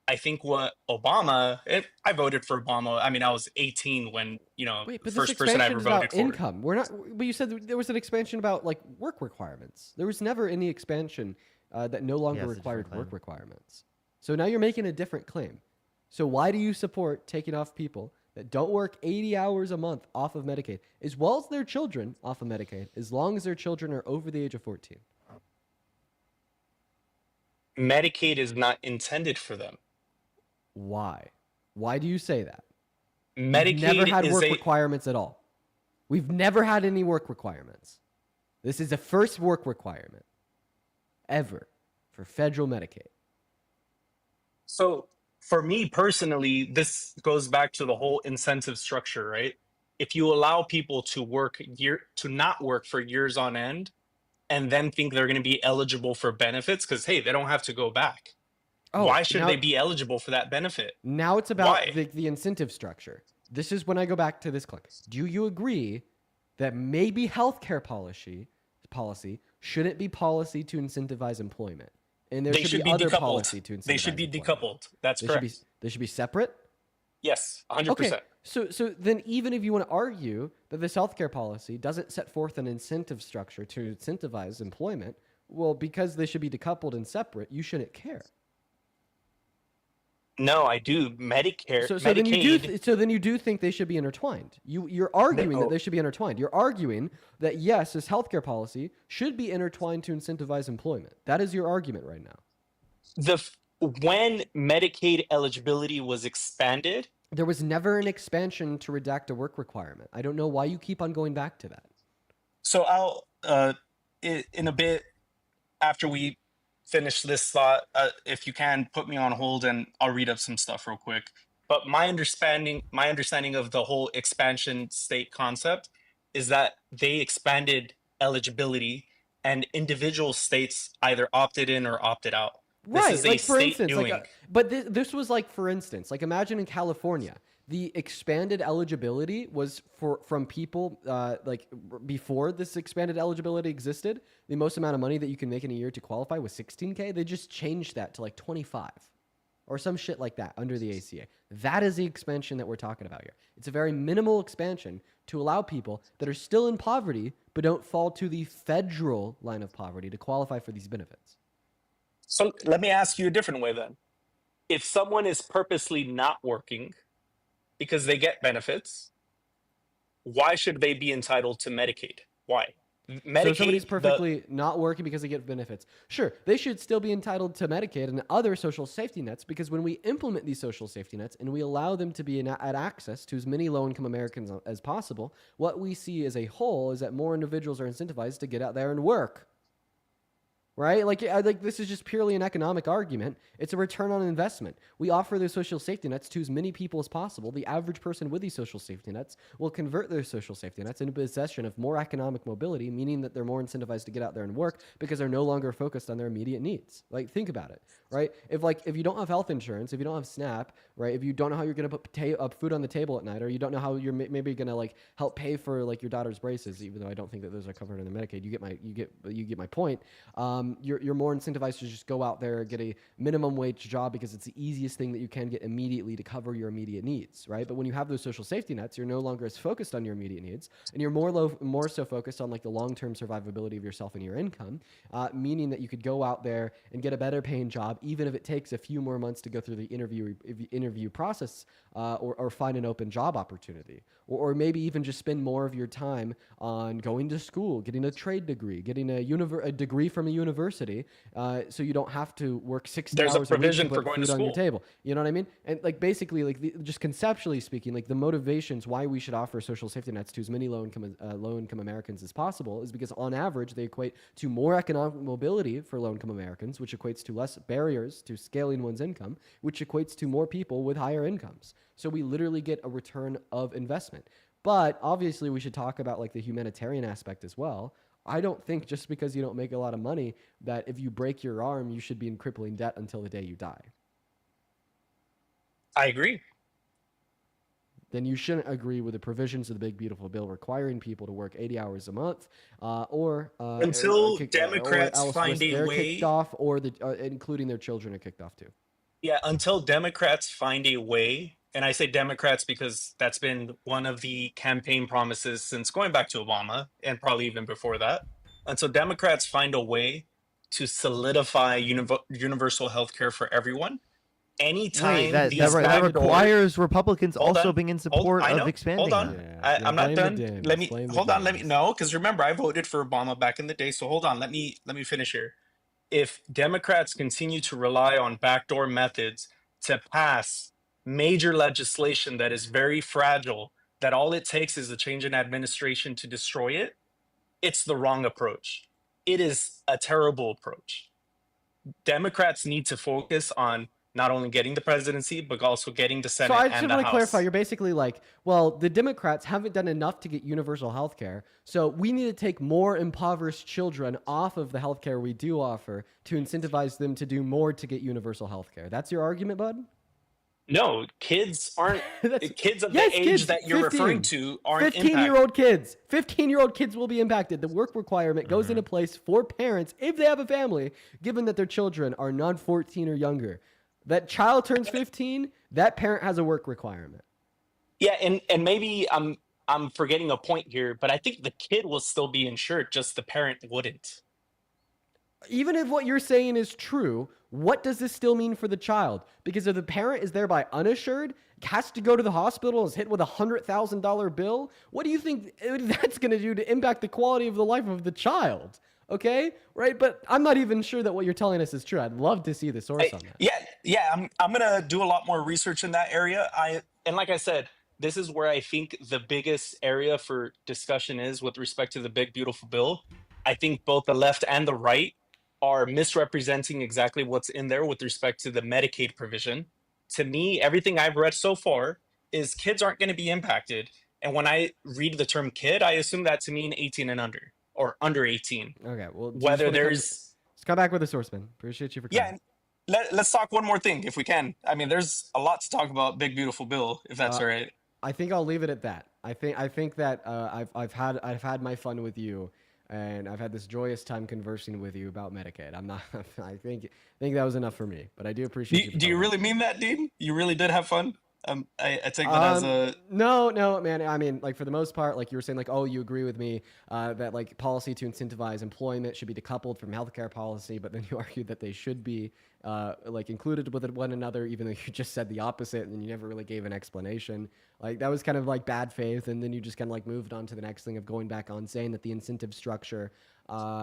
[SPEAKER 7] I think what Obama, I voted for Obama. I mean, I was 18 when,
[SPEAKER 25] Wait, but
[SPEAKER 7] first
[SPEAKER 25] this
[SPEAKER 7] person I
[SPEAKER 25] expansion
[SPEAKER 7] ever
[SPEAKER 25] is
[SPEAKER 7] voted
[SPEAKER 25] about
[SPEAKER 7] for.
[SPEAKER 25] income. We're not. But you said there was an expansion about like work requirements. There was never any expansion that no longer
[SPEAKER 1] it's a different
[SPEAKER 25] required work
[SPEAKER 1] claim.
[SPEAKER 25] requirements. So now you're making a different claim. So why do you support taking off people that don't work 80 hours a month off of Medicaid, as well as their children off of Medicaid, as long as their children are over the age of 14?
[SPEAKER 7] Medicaid is not intended for them.
[SPEAKER 25] Why? Why do you say that?
[SPEAKER 7] Medicaid
[SPEAKER 25] We've never had
[SPEAKER 7] is
[SPEAKER 25] work
[SPEAKER 7] a-
[SPEAKER 25] requirements at all. We've never had any work requirements. This is the first work requirement ever for federal Medicaid.
[SPEAKER 7] So for me personally, this goes back to the whole incentive structure, right? If you allow people to not work for years on end, and then think they're going to be eligible for benefits, because hey, they don't have to go back. Why should they be eligible for that benefit?
[SPEAKER 25] Now it's about
[SPEAKER 7] Why?
[SPEAKER 25] the incentive structure. This is when I go back to this clip. Do you agree that maybe healthcare policy shouldn't be policy to incentivize employment? And there
[SPEAKER 7] They
[SPEAKER 25] should be other
[SPEAKER 7] decoupled.
[SPEAKER 25] policy to incentivize
[SPEAKER 7] They should be
[SPEAKER 25] employment.
[SPEAKER 7] decoupled. That's
[SPEAKER 25] They
[SPEAKER 7] correct.
[SPEAKER 25] they should be separate?
[SPEAKER 7] Yes, 100%.
[SPEAKER 25] Okay, so then even if you want to argue that this healthcare policy doesn't set forth an incentive structure to incentivize employment, well, because they should be decoupled and separate, you shouldn't care.
[SPEAKER 7] No, I do. Medicare,
[SPEAKER 25] So
[SPEAKER 7] Medicaid.
[SPEAKER 25] then you do think they should be intertwined. You're arguing that they should be intertwined. You're arguing that yes, this healthcare policy should be intertwined to incentivize employment. That is your argument right now.
[SPEAKER 7] When Medicaid eligibility was expanded,
[SPEAKER 25] There was never an expansion to redact a work requirement. I don't know why you keep on going back to that.
[SPEAKER 7] so I'll in a bit after we finish this thought, if you can put me on hold and I'll read up some stuff real quick. But my understanding of the whole expansion state concept is that they expanded eligibility and individual states either opted in or opted out.
[SPEAKER 25] Right,
[SPEAKER 7] This is
[SPEAKER 25] like
[SPEAKER 7] a
[SPEAKER 25] for
[SPEAKER 7] state
[SPEAKER 25] instance,
[SPEAKER 7] doing.
[SPEAKER 25] but this was like for instance, like imagine in California, the expanded eligibility was from people before this expanded eligibility existed. The most amount of money that you can make in a year to qualify was $16K. They just changed that to like 25, or some shit like that under the ACA. That is the expansion that we're talking about here. It's a very minimal expansion to allow people that are still in poverty but don't fall to the federal line of poverty to qualify for these benefits.
[SPEAKER 7] So let me ask you a different way then. If someone is purposely not working because they get benefits, why should they be entitled to Medicaid? Why? Medicaid,
[SPEAKER 25] So somebody's perfectly not working because they get benefits. Sure, they should still be entitled to Medicaid and other social safety nets, because when we implement these social safety nets and we allow them to be at access to as many low-income Americans as possible, what we see as a whole is that more individuals are incentivized to get out there and work. Right? Like this is just purely an economic argument. It's a return on investment. We offer those social safety nets to as many people as possible. The average person with these social safety nets will convert their social safety nets into possession of more economic mobility, meaning that they're more incentivized to get out there and work because they're no longer focused on their immediate needs. Like, think about it, right? If you don't have health insurance, if you don't have SNAP, right? If you don't know how you're going to put food on the table at night, or you don't know how you're maybe going to help pay for your daughter's braces, even though I don't think that those are covered in the Medicaid. You get my point. you're more incentivized to just go out there and get a minimum wage job because it's the easiest thing that you can get immediately to cover your immediate needs, right? But when you have those social safety nets, you're no longer as focused on your immediate needs, and you're more so focused on like the long-term survivability of yourself and your income, meaning that you could go out there and get a better paying job, even if it takes a few more months to go through the interview process, or find an open job opportunity, or maybe even just spend more of your time on going to school, getting a trade degree, getting a degree from a university, so you don't have to work 60
[SPEAKER 7] There's a
[SPEAKER 25] hours a week
[SPEAKER 7] provision
[SPEAKER 25] to
[SPEAKER 7] for
[SPEAKER 25] put
[SPEAKER 7] going to
[SPEAKER 25] food on your
[SPEAKER 7] school.
[SPEAKER 25] table. You know what I mean? And like basically, like just conceptually speaking, like the motivations why we should offer social safety nets to as many low income Americans as possible is because on average they equate to more economic mobility for low income Americans, which equates to less barriers to scaling one's income, which equates to more people with higher incomes. So we literally get a return of investment. But obviously we should talk about like the humanitarian aspect as well. I don't think just because you don't make a lot of money that if you break your arm, you should be in crippling debt until the day you die.
[SPEAKER 7] I agree.
[SPEAKER 25] Then you shouldn't agree with the provisions of the big beautiful bill requiring people to work 80 hours a month,
[SPEAKER 7] Until Democrats
[SPEAKER 25] or else
[SPEAKER 7] find a
[SPEAKER 25] they're
[SPEAKER 7] way.
[SPEAKER 25] kicked off, or including their children are kicked off too.
[SPEAKER 7] Yeah, until Democrats find a way, and I say Democrats because that's been one of the campaign promises since going back to Obama and probably even before that. Until Democrats find a way to solidify universal health care for everyone, anytime
[SPEAKER 1] Wait, that
[SPEAKER 7] these
[SPEAKER 1] that
[SPEAKER 7] back doors-
[SPEAKER 1] requires Republicans
[SPEAKER 7] Hold
[SPEAKER 1] also
[SPEAKER 7] on,
[SPEAKER 1] being in
[SPEAKER 7] hold-
[SPEAKER 1] support
[SPEAKER 7] I know,
[SPEAKER 1] of expanding.
[SPEAKER 7] Hold on,
[SPEAKER 1] that.
[SPEAKER 7] I'm not
[SPEAKER 25] blame the
[SPEAKER 7] done.
[SPEAKER 25] Dems,
[SPEAKER 7] Let me
[SPEAKER 25] blame the
[SPEAKER 7] hold on. Let me
[SPEAKER 25] Dems.
[SPEAKER 7] no, because remember I voted for Obama back in the day. So hold on. Let me finish here. If Democrats continue to rely on backdoor methods to pass major legislation that is very fragile, that all it takes is a change in administration to destroy it, it's the wrong approach. It is a terrible approach. Democrats need to focus on not only getting the presidency, but also getting the Senate
[SPEAKER 25] So I
[SPEAKER 7] and
[SPEAKER 25] just
[SPEAKER 7] the
[SPEAKER 25] want to
[SPEAKER 7] House.
[SPEAKER 25] clarify. You're basically like, well, the Democrats haven't done enough to get universal health care, so we need to take more impoverished children off of the health care we do offer to incentivize them to do more to get universal health care. That's your argument, bud?
[SPEAKER 7] No, kids aren't. Kids of
[SPEAKER 25] Yes,
[SPEAKER 7] the age
[SPEAKER 25] kids,
[SPEAKER 7] that you're
[SPEAKER 25] 15.
[SPEAKER 7] referring to aren't
[SPEAKER 25] 15-year-old kids. 15-year-old kids will be impacted. The work requirement goes into place for parents if they have a family, given that their children are non-14 or younger. That child turns 15, that parent has a work requirement.
[SPEAKER 7] Yeah, and maybe I'm forgetting a point here, but I think the kid will still be insured, just the parent wouldn't.
[SPEAKER 25] Even if what you're saying is true, what does this still mean for the child? Because if the parent is thereby uninsured, has to go to the hospital, is hit with $100,000 bill, what do you think that's going to do to impact the quality of the life of the child? Okay, right? But I'm not even sure that what you're telling us is true. I'd love to see the source on that.
[SPEAKER 7] Yeah, I'm gonna do a lot more research in that area. And like I said, this is where I think the biggest area for discussion is with respect to the big beautiful bill. I think both the left and the right are misrepresenting exactly what's in there with respect to the Medicaid provision. To me, everything I've read so far is kids aren't going to be impacted. And when I read the term kid, I assume that to mean 18 and under or under 18.
[SPEAKER 25] Okay, well,
[SPEAKER 7] whether there's
[SPEAKER 25] let's come back with a source, man. Appreciate you for coming.
[SPEAKER 7] yeah. Let's talk one more thing if we can. I mean, there's a lot to talk about big beautiful bill, if that's all right.
[SPEAKER 25] I think I'll leave it at that. I think that I've had my fun with you, and I've had this joyous time conversing with you about Medicaid. I think that was enough for me. But I do appreciate you.
[SPEAKER 7] Do you really mean that, Dean? You really did have fun? I take that as a
[SPEAKER 25] no, man. I mean, like for the most part, like you were saying, like, oh, you agree with me that like policy to incentivize employment should be decoupled from healthcare policy, but then you argued that they should be like included with one another, even though you just said the opposite, and you never really gave an explanation. Like that was kind of like bad faith, and then you just kind of like moved on to the next thing of going back on saying that the incentive structure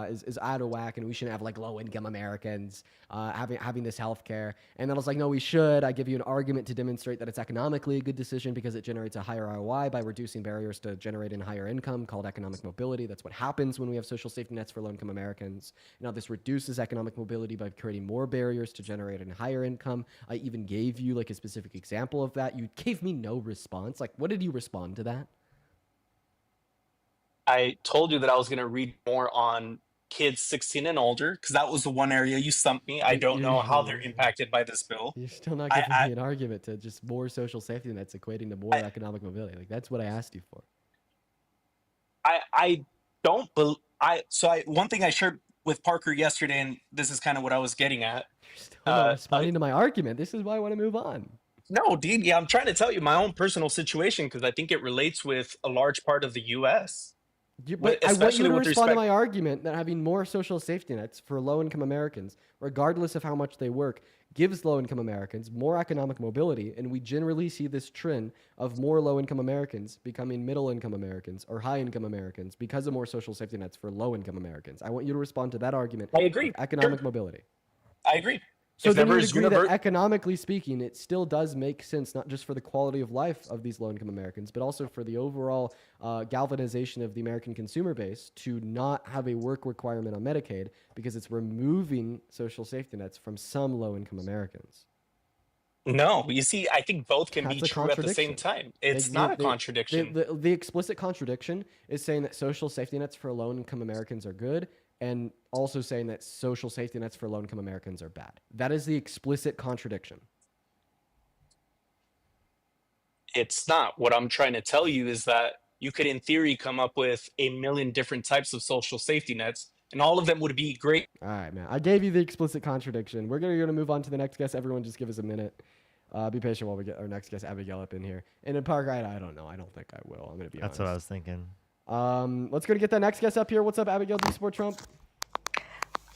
[SPEAKER 25] is out of whack, and we shouldn't have like low-income Americans having this health care. And then I was like, no, we should. I give you an argument to demonstrate that it's economically a good decision because it generates a higher ROI by reducing barriers to generating higher income, called economic mobility. That's what happens when we have social safety nets for low-income Americans. Now, this reduces economic mobility by creating more barriers to generate a higher income. I even gave you like a specific example of that. You gave me no response. Like, what did you respond to that?
[SPEAKER 7] I told you that I was going to read more on kids 16 and older because that was the one area you stumped me. I don't know how they're impacted by this bill.
[SPEAKER 25] You're still not giving me an argument to just more social safety nets equating to more economic mobility. Like that's what I asked you for.
[SPEAKER 7] One thing I shared with Parker yesterday, and this is kind of what I was getting at.
[SPEAKER 25] Still not responding to my argument. This is why I want to move on.
[SPEAKER 7] No, dude, yeah, I'm trying to tell you my own personal situation because I think it relates with a large part of the U.S.
[SPEAKER 25] But I want you to respond to my argument that having more social safety nets for low-income Americans, regardless of how much they work, gives low-income Americans more economic mobility, and we generally see this trend of more low-income Americans becoming middle-income Americans or high-income Americans because of more social safety nets for low-income Americans. I want you to respond to that argument.
[SPEAKER 7] I agree.
[SPEAKER 25] Economic mobility.
[SPEAKER 7] I agree.
[SPEAKER 25] So then you would agree that economically speaking, it still does make sense, not just for the quality of life of these low-income Americans, but also for the overall galvanization of the American consumer base to not have a work requirement on Medicaid because it's removing social safety nets from some low-income Americans.
[SPEAKER 7] No, you see, I think both can be true at the same time. It's not a contradiction.
[SPEAKER 25] The explicit contradiction is saying that social safety nets for low-income Americans are good, and also saying that social safety nets for low-income Americans are bad. That is the explicit contradiction.
[SPEAKER 7] It's not. What I'm trying to tell you is that you could, in theory, come up with a million different types of social safety nets, and all of them would be great.
[SPEAKER 25] All right, man. I gave you the explicit contradiction. We're going to move on to the next guest. Everyone just give us a minute. Be patient while we get our next guest, Abigail, up in here. And in Park, I don't know. I don't think I will. I'm going to be honest.
[SPEAKER 1] That's what I was thinking.
[SPEAKER 25] Let's go to get that next guest up here. What's up, Abigail? Do you support Trump?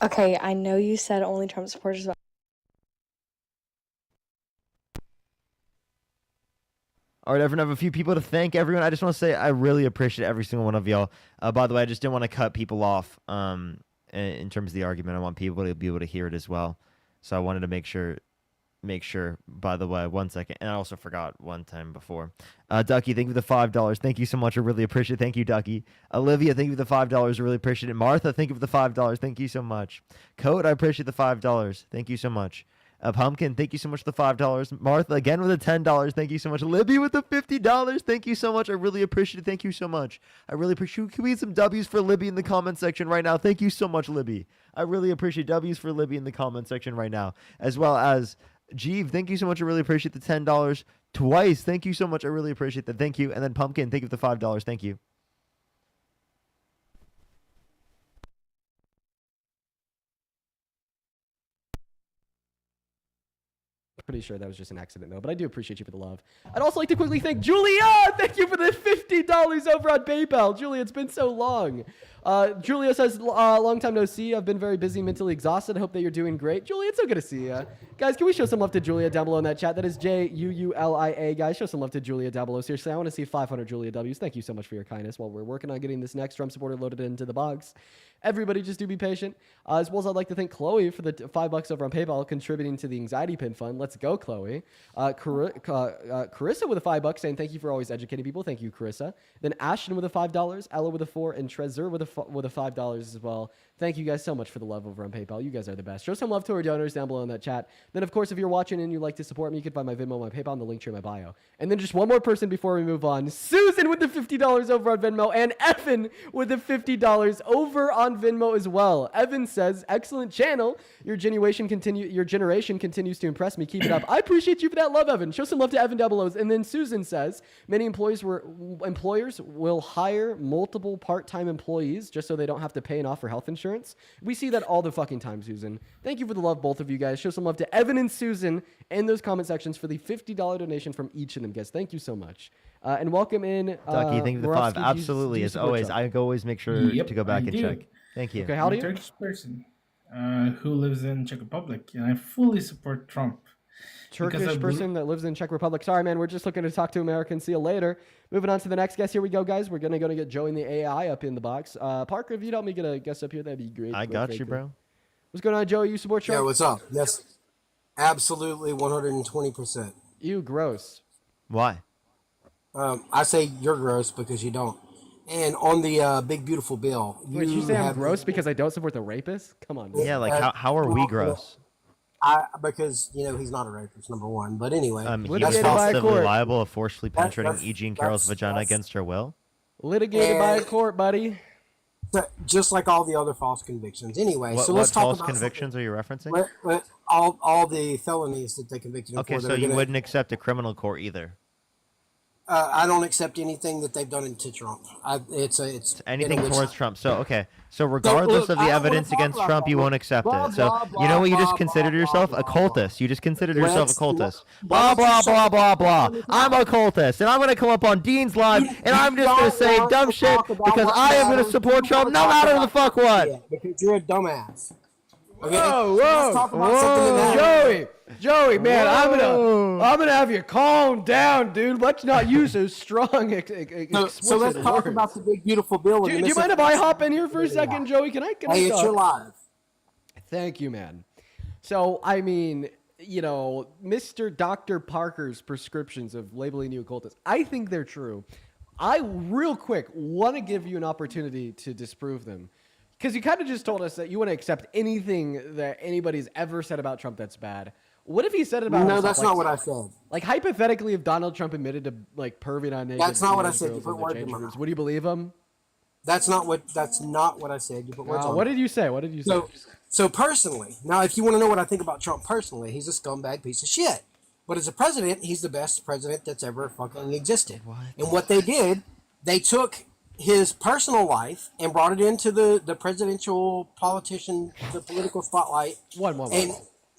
[SPEAKER 8] Okay, I know you said only Trump supporters. But
[SPEAKER 1] All right, everyone, I have a few people to thank. Everyone, I just want to say I really appreciate every single one of y'all. By the way, I just didn't want to cut people off in terms of the argument. I want people to be able to hear it as well. So I wanted to make sure, by the way, 1 second. And I also forgot one time before. Ducky, thank you for the $5. Thank you so much. I really appreciate it. Thank you, Ducky. Olivia, thank you for the $5. I really appreciate it. Martha, thank you for the $5. Thank you so much. Code, I appreciate the $5. Thank you so much. Pumpkin, thank you so much for the $5. Martha, again with the $10. Thank you so much. Libby with the $50. Thank you so much. I really appreciate it. Thank you so much. I really appreciate. Can we get some W's for Libby in the comment section right now? Thank you so much, Libby. I really appreciate W's for Libby in the comment section right now, as well as Jeeve, thank you so much. I really appreciate the $10 twice. Thank you so much. I really appreciate that. Thank you. And then Pumpkin, thank you for the $5. Thank you.
[SPEAKER 25] Pretty sure that was just an accident, though, but I do appreciate you for the love. I'd also like to quickly thank Julia. Thank you for the $50 over on PayPal. Julia, it's been so long. Julia says, long time no see. I've been very busy, mentally exhausted. I hope that you're doing great. Julia, it's so good to see you. Guys, can we show some love to Julia down below in that chat? That is Juulia. Guys, show some love to Julia down below. Seriously, I want to see 500 Julia W's. Thank you so much for your kindness while we're working on getting this next Trump supporter loaded into the box. Everybody just do be patient. As well as I'd like to thank Chloe for the $5 over on PayPal contributing to the Anxiety Pin Fund. Let's go, Chloe. Carissa with a $5 saying thank you for always educating people. Thank you, Carissa. Then Ashton with a $5, Ella with a $4, and Trezor with a $5 as well. Thank you guys so much for the love over on PayPal. You guys are the best. Show some love to our donors down below in that chat. Then, of course, if you're watching and you'd like to support me, you can find my Venmo, my PayPal, and the link to my bio. And then just one more person before we move on. Susan with the $50 over on Venmo, and Evan with the $50 over on Venmo as well. Evan says, excellent channel. Your generation continues to impress me. Keep it up. I appreciate you for that love, Evan. Show some love to Evan down below. And then Susan says, many employers will hire multiple part-time employees just so they don't have to pay and offer health insurance. We see that all the fucking time, Susan. Thank you for the love, both of you guys. Show some love to Evan and Susan in those comment sections for the $50 donation from each of them, guys. Thank you so much. And welcome in.
[SPEAKER 1] Ducky, thank you for the $5. Absolutely. As always, I always make sure to go back and
[SPEAKER 10] do.
[SPEAKER 1] check. Thank you.
[SPEAKER 25] Okay, how do you?
[SPEAKER 10] I'm a Turkish person who lives in Czech Republic, and I fully support Trump.
[SPEAKER 25] Turkish person that lives in Czech Republic. Sorry, man. We're just looking to talk to Americans. See you later. Moving on to the next guest. Here we go, guys. We're gonna get Joey and the AI up in the box. Parker, if you'd help me get a guest up here, that'd be great.
[SPEAKER 1] I got you, bro.
[SPEAKER 25] What's going on, Joey? You support Trump?
[SPEAKER 20] Yeah, what's up? Yes, absolutely, 120%.
[SPEAKER 25] You gross.
[SPEAKER 1] Why?
[SPEAKER 20] I say you're gross because you don't. And on the big beautiful bill,
[SPEAKER 25] Wait, you say I'm gross because I don't support the rapist? Come on.
[SPEAKER 1] Yeah, like how are we gross?
[SPEAKER 20] Because he's not a rapist, number one. But anyway,
[SPEAKER 1] he was positively liable of forcefully penetrating E. Jean Carroll's vagina against her will.
[SPEAKER 25] Litigated by a court, buddy.
[SPEAKER 20] Just like all the other false convictions. Anyway,
[SPEAKER 1] what,
[SPEAKER 20] so let's talk
[SPEAKER 1] false
[SPEAKER 20] about
[SPEAKER 1] convictions are you referencing?
[SPEAKER 20] All the felonies that they convicted him for.
[SPEAKER 1] Okay, so you wouldn't accept a criminal court either.
[SPEAKER 20] I don't accept anything that they've done to Trump. It's
[SPEAKER 1] anything
[SPEAKER 20] been a
[SPEAKER 1] towards
[SPEAKER 20] witch
[SPEAKER 1] Trump. So okay. So regardless
[SPEAKER 20] look,
[SPEAKER 1] of the
[SPEAKER 20] I don't wanna
[SPEAKER 1] evidence
[SPEAKER 20] talk
[SPEAKER 1] against
[SPEAKER 20] about
[SPEAKER 1] Trump,
[SPEAKER 20] that.
[SPEAKER 1] you won't accept
[SPEAKER 20] Blah,
[SPEAKER 1] it. So
[SPEAKER 20] blah,
[SPEAKER 1] you know
[SPEAKER 20] blah,
[SPEAKER 1] what you just
[SPEAKER 20] blah,
[SPEAKER 1] considered
[SPEAKER 20] blah,
[SPEAKER 1] yourself?
[SPEAKER 20] blah,
[SPEAKER 1] A cultist. You just considered
[SPEAKER 20] Well,
[SPEAKER 1] yourself a
[SPEAKER 20] that's-
[SPEAKER 1] cultist.
[SPEAKER 20] why
[SPEAKER 1] Blah
[SPEAKER 20] don't you
[SPEAKER 1] blah
[SPEAKER 20] shut
[SPEAKER 1] blah
[SPEAKER 20] up
[SPEAKER 1] blah
[SPEAKER 20] and
[SPEAKER 1] blah.
[SPEAKER 20] let me
[SPEAKER 1] I'm
[SPEAKER 20] talk?
[SPEAKER 1] a cultist, and I'm gonna come up on Dean's live, and I'm just gonna
[SPEAKER 20] don't
[SPEAKER 1] say
[SPEAKER 20] want
[SPEAKER 1] dumb
[SPEAKER 20] to
[SPEAKER 1] shit
[SPEAKER 20] talk about
[SPEAKER 1] because
[SPEAKER 20] what
[SPEAKER 1] I am gonna
[SPEAKER 20] matters.
[SPEAKER 1] support
[SPEAKER 20] You
[SPEAKER 1] Trump
[SPEAKER 20] wanna
[SPEAKER 1] no
[SPEAKER 20] talk
[SPEAKER 1] matter
[SPEAKER 20] about
[SPEAKER 1] the fuck what.
[SPEAKER 20] shit because you're a dumbass. Okay?
[SPEAKER 25] Whoa,
[SPEAKER 20] So let's
[SPEAKER 25] whoa,
[SPEAKER 20] talk about something that matters.
[SPEAKER 25] Joey, man,
[SPEAKER 1] Whoa.
[SPEAKER 25] I'm gonna have you calm down, dude. Let's not use those strong,
[SPEAKER 20] So let's talk
[SPEAKER 25] words.
[SPEAKER 20] about the big beautiful bill.
[SPEAKER 25] Do you mind if I hop in here for a second, Joey? Can I
[SPEAKER 20] Hey, it's
[SPEAKER 25] talk?
[SPEAKER 20] your live.
[SPEAKER 25] Thank you, man. So, I mean, you know, Mr. Dr. Parker's prescriptions of labeling you a cultist, I think they're true. I, real quick, want to give you an opportunity to disprove them. Because you kind of just told us that you want to accept anything that anybody's ever said about Trump that's bad. What if he said it about
[SPEAKER 20] No,
[SPEAKER 25] himself?
[SPEAKER 20] that's
[SPEAKER 25] Like,
[SPEAKER 20] not what I said.
[SPEAKER 25] Like, hypothetically, if Donald Trump admitted to, like, perving on naked
[SPEAKER 20] That's not what I
[SPEAKER 25] teenage
[SPEAKER 20] said. You
[SPEAKER 25] girls
[SPEAKER 20] put
[SPEAKER 25] in the
[SPEAKER 20] words in
[SPEAKER 25] changing
[SPEAKER 20] my
[SPEAKER 25] rooms,
[SPEAKER 20] mouth.
[SPEAKER 25] would you believe him?
[SPEAKER 20] That's not what I said. You put words on
[SPEAKER 25] What
[SPEAKER 20] my
[SPEAKER 25] did you say? What did you say?
[SPEAKER 20] So personally, now if you want to know what I think about Trump personally, he's a scumbag piece of shit. But as a president, he's the best president that's ever fucking existed. And what they did, they took his personal life and brought it into the presidential politician, the political spotlight.
[SPEAKER 25] One.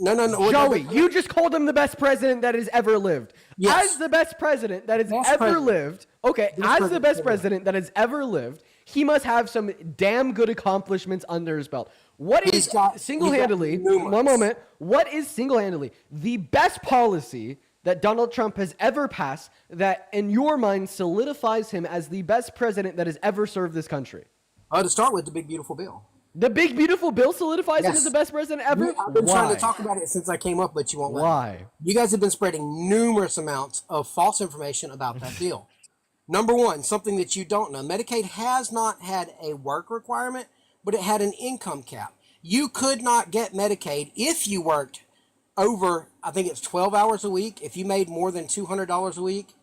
[SPEAKER 20] No.
[SPEAKER 25] Joey, you just called him the best president that has ever lived.
[SPEAKER 20] Yes.
[SPEAKER 25] As the best president that has
[SPEAKER 20] Best
[SPEAKER 25] ever
[SPEAKER 20] president.
[SPEAKER 25] lived, okay,
[SPEAKER 20] Best
[SPEAKER 25] as the
[SPEAKER 20] president
[SPEAKER 25] best
[SPEAKER 20] ever.
[SPEAKER 25] president that has ever lived, he must have some damn good accomplishments under his belt. What is single-handedly, one moment, what is single-handedly the best policy that Donald Trump has ever passed that, in your mind, solidifies him as the best president that has ever served this country?
[SPEAKER 20] To start with, the big beautiful bill.
[SPEAKER 25] The big beautiful bill solidifies him
[SPEAKER 20] Yes.
[SPEAKER 25] as the best president ever?
[SPEAKER 20] I've been trying
[SPEAKER 25] Why?
[SPEAKER 20] to talk about it since I came up, but you won't let me.
[SPEAKER 25] Why?
[SPEAKER 20] You guys have been spreading numerous amounts of false information about that bill. Number one, something that you don't know, Medicaid has not had a work requirement, but it had an income cap. You could not get Medicaid if you worked over, I think it's 12 hours a week, if you made more than $200 a week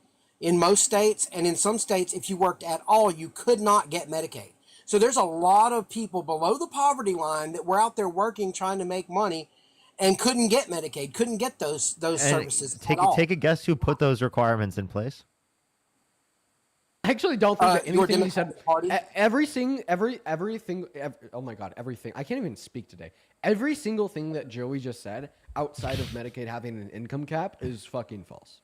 [SPEAKER 20] in most states, and in some states, if you worked at all, you could not get Medicaid. So there's a lot of people below the poverty line that were out there working, trying to make money, and couldn't get Medicaid, couldn't get those services at all.
[SPEAKER 1] Take a guess who put those requirements in place.
[SPEAKER 25] I actually don't think that
[SPEAKER 20] your
[SPEAKER 25] anything you said.
[SPEAKER 20] Democratic Party?
[SPEAKER 25] Everything. Oh my God, everything. I can't even speak today. Every single thing that Joey just said, outside of Medicaid having an income cap, is fucking false.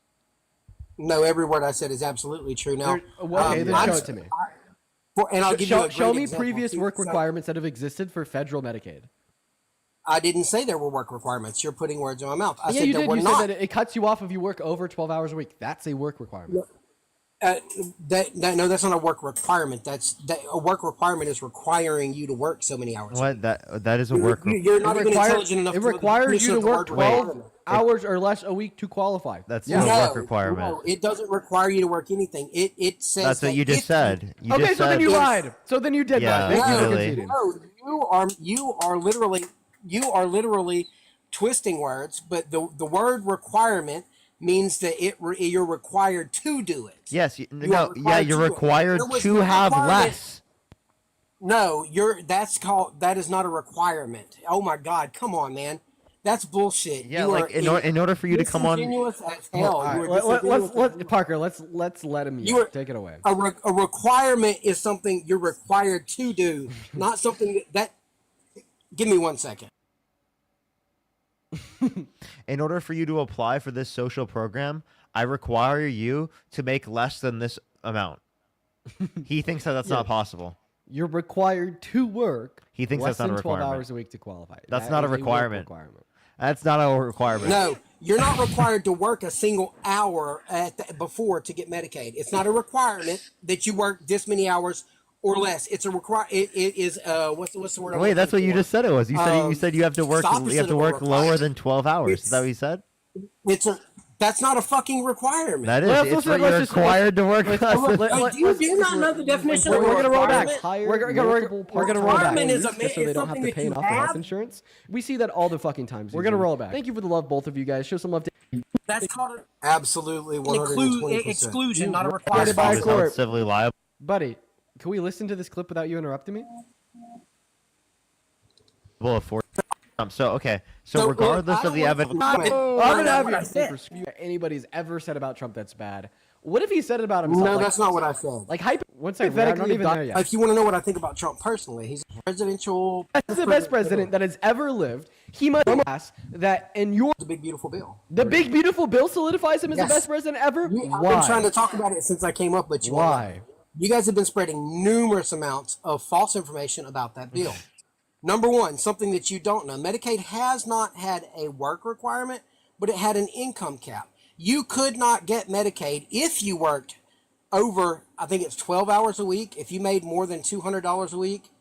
[SPEAKER 20] No, every word I said is absolutely true. Now,
[SPEAKER 25] Okay, then show it to me.
[SPEAKER 20] And I'll give you a great
[SPEAKER 25] Show me
[SPEAKER 20] example.
[SPEAKER 25] previous
[SPEAKER 20] See,
[SPEAKER 25] work
[SPEAKER 20] so-
[SPEAKER 25] requirements that have existed for federal Medicaid.
[SPEAKER 20] I didn't say there were work requirements. You're putting words in my mouth. I
[SPEAKER 25] Yeah,
[SPEAKER 20] said
[SPEAKER 25] you
[SPEAKER 20] there
[SPEAKER 25] did.
[SPEAKER 20] were
[SPEAKER 25] You
[SPEAKER 20] not.
[SPEAKER 25] said that it cuts you off if you work over 12 hours a week. That's a work requirement.
[SPEAKER 20] No, that's not a work requirement. A work requirement is requiring you to work so many hours.
[SPEAKER 1] What that is a work.
[SPEAKER 20] You're not even intelligent enough.
[SPEAKER 25] It
[SPEAKER 20] to know the
[SPEAKER 25] requires
[SPEAKER 20] definition
[SPEAKER 25] you to
[SPEAKER 20] of the
[SPEAKER 25] work
[SPEAKER 20] word
[SPEAKER 25] 12
[SPEAKER 20] requirement.
[SPEAKER 25] hours or less a week to qualify.
[SPEAKER 1] That's
[SPEAKER 20] No,
[SPEAKER 1] not a work requirement.
[SPEAKER 20] no, it doesn't require you to work anything. It says
[SPEAKER 1] That's what
[SPEAKER 20] that
[SPEAKER 1] you just
[SPEAKER 20] if
[SPEAKER 1] said. You
[SPEAKER 25] Okay,
[SPEAKER 1] just
[SPEAKER 25] so then
[SPEAKER 1] said-
[SPEAKER 25] you lied. So then you did
[SPEAKER 1] Yeah,
[SPEAKER 25] lie. Thank you for
[SPEAKER 1] really.
[SPEAKER 25] conceding.
[SPEAKER 20] No, you are literally twisting words. But the word requirement means that you're required to do it.
[SPEAKER 1] Yes.
[SPEAKER 20] You
[SPEAKER 1] No.
[SPEAKER 20] are
[SPEAKER 1] Yeah.
[SPEAKER 20] required
[SPEAKER 1] You're
[SPEAKER 20] to do it.
[SPEAKER 1] required
[SPEAKER 20] There was
[SPEAKER 1] to
[SPEAKER 20] no
[SPEAKER 1] have
[SPEAKER 20] requirement.
[SPEAKER 1] less.
[SPEAKER 20] No, that is not a requirement. Oh my God, come on, man. That's bullshit.
[SPEAKER 1] Yeah,
[SPEAKER 20] You
[SPEAKER 1] like
[SPEAKER 20] are
[SPEAKER 1] in order for you to come on.
[SPEAKER 20] disingenuous as
[SPEAKER 25] All
[SPEAKER 20] hell.
[SPEAKER 25] right,
[SPEAKER 20] You are disingenuous as-
[SPEAKER 25] Parker, let's let him
[SPEAKER 20] You are-
[SPEAKER 25] take it away.
[SPEAKER 20] A requirement is something you're required to do, not something that. Give me 1 second.
[SPEAKER 1] In order for you to apply for this social program, I require you to make less than this amount. He thinks that that's
[SPEAKER 25] Yeah.
[SPEAKER 1] not possible.
[SPEAKER 25] You're required to work.
[SPEAKER 1] He thinks
[SPEAKER 25] less
[SPEAKER 1] that's not a
[SPEAKER 25] than 12
[SPEAKER 1] requirement.
[SPEAKER 25] hours a week to qualify.
[SPEAKER 1] That's
[SPEAKER 25] That
[SPEAKER 1] not a
[SPEAKER 25] is work
[SPEAKER 1] requirement.
[SPEAKER 25] requirement.
[SPEAKER 1] That's not a requirement.
[SPEAKER 20] No, you're not required to work a single hour before to get Medicaid. It's not a requirement that you work this many hours or less. It's a It is what's the word? I'm
[SPEAKER 1] Wait, that's what
[SPEAKER 20] looking
[SPEAKER 1] you
[SPEAKER 20] for?
[SPEAKER 1] just said it was. You said you have to work.
[SPEAKER 20] Stop
[SPEAKER 1] You have to
[SPEAKER 20] of a
[SPEAKER 1] work lower
[SPEAKER 20] requirement.
[SPEAKER 1] than 12 hours. Is that what you said?
[SPEAKER 20] That's not a fucking requirement.
[SPEAKER 1] That is. It's what you're required to work.
[SPEAKER 20] Do you not know the definition of a
[SPEAKER 25] We're gonna roll back.
[SPEAKER 20] requirement?
[SPEAKER 25] We're gonna roll back.
[SPEAKER 20] Requirement is
[SPEAKER 25] Just so they don't have to
[SPEAKER 20] something
[SPEAKER 25] pay
[SPEAKER 20] that
[SPEAKER 25] off
[SPEAKER 20] you
[SPEAKER 25] their health
[SPEAKER 20] have.
[SPEAKER 25] insurance. We see that all the fucking times. We're gonna roll back. Thank you for the love, both of you guys. Show some love to.
[SPEAKER 20] That's called absolutely
[SPEAKER 25] an
[SPEAKER 20] 120%.
[SPEAKER 25] exclusion,
[SPEAKER 20] not a
[SPEAKER 25] requirement. By court.
[SPEAKER 1] Civilly liable.
[SPEAKER 25] Buddy, can we listen to this clip without you interrupting me?
[SPEAKER 1] Well, for So okay. So regardless of the evidence,
[SPEAKER 25] I'm gonna have you for anybody's ever said about Trump that's bad. What if he said it about himself?
[SPEAKER 20] No,
[SPEAKER 25] like,
[SPEAKER 20] that's not what I said.
[SPEAKER 25] Like hypothetically, not even there yet.
[SPEAKER 20] If you want to know what I think about Trump personally, he's a presidential.
[SPEAKER 25] That's the best president that has ever lived. He must pass that in your
[SPEAKER 20] the big beautiful bill.
[SPEAKER 25] The big beautiful bill solidifies him as
[SPEAKER 20] Yes.
[SPEAKER 25] the best president ever.
[SPEAKER 20] I've
[SPEAKER 25] Why?
[SPEAKER 20] been trying to talk about it since I came up, but you won't let me. You guys have been spreading numerous amounts of false information about that bill. Number one, something that you don't know: Medicaid has not had a work requirement, but it had an income cap. You could not get Medicaid if you worked over, I think it's 12 hours a week. If you made more than $200 a week.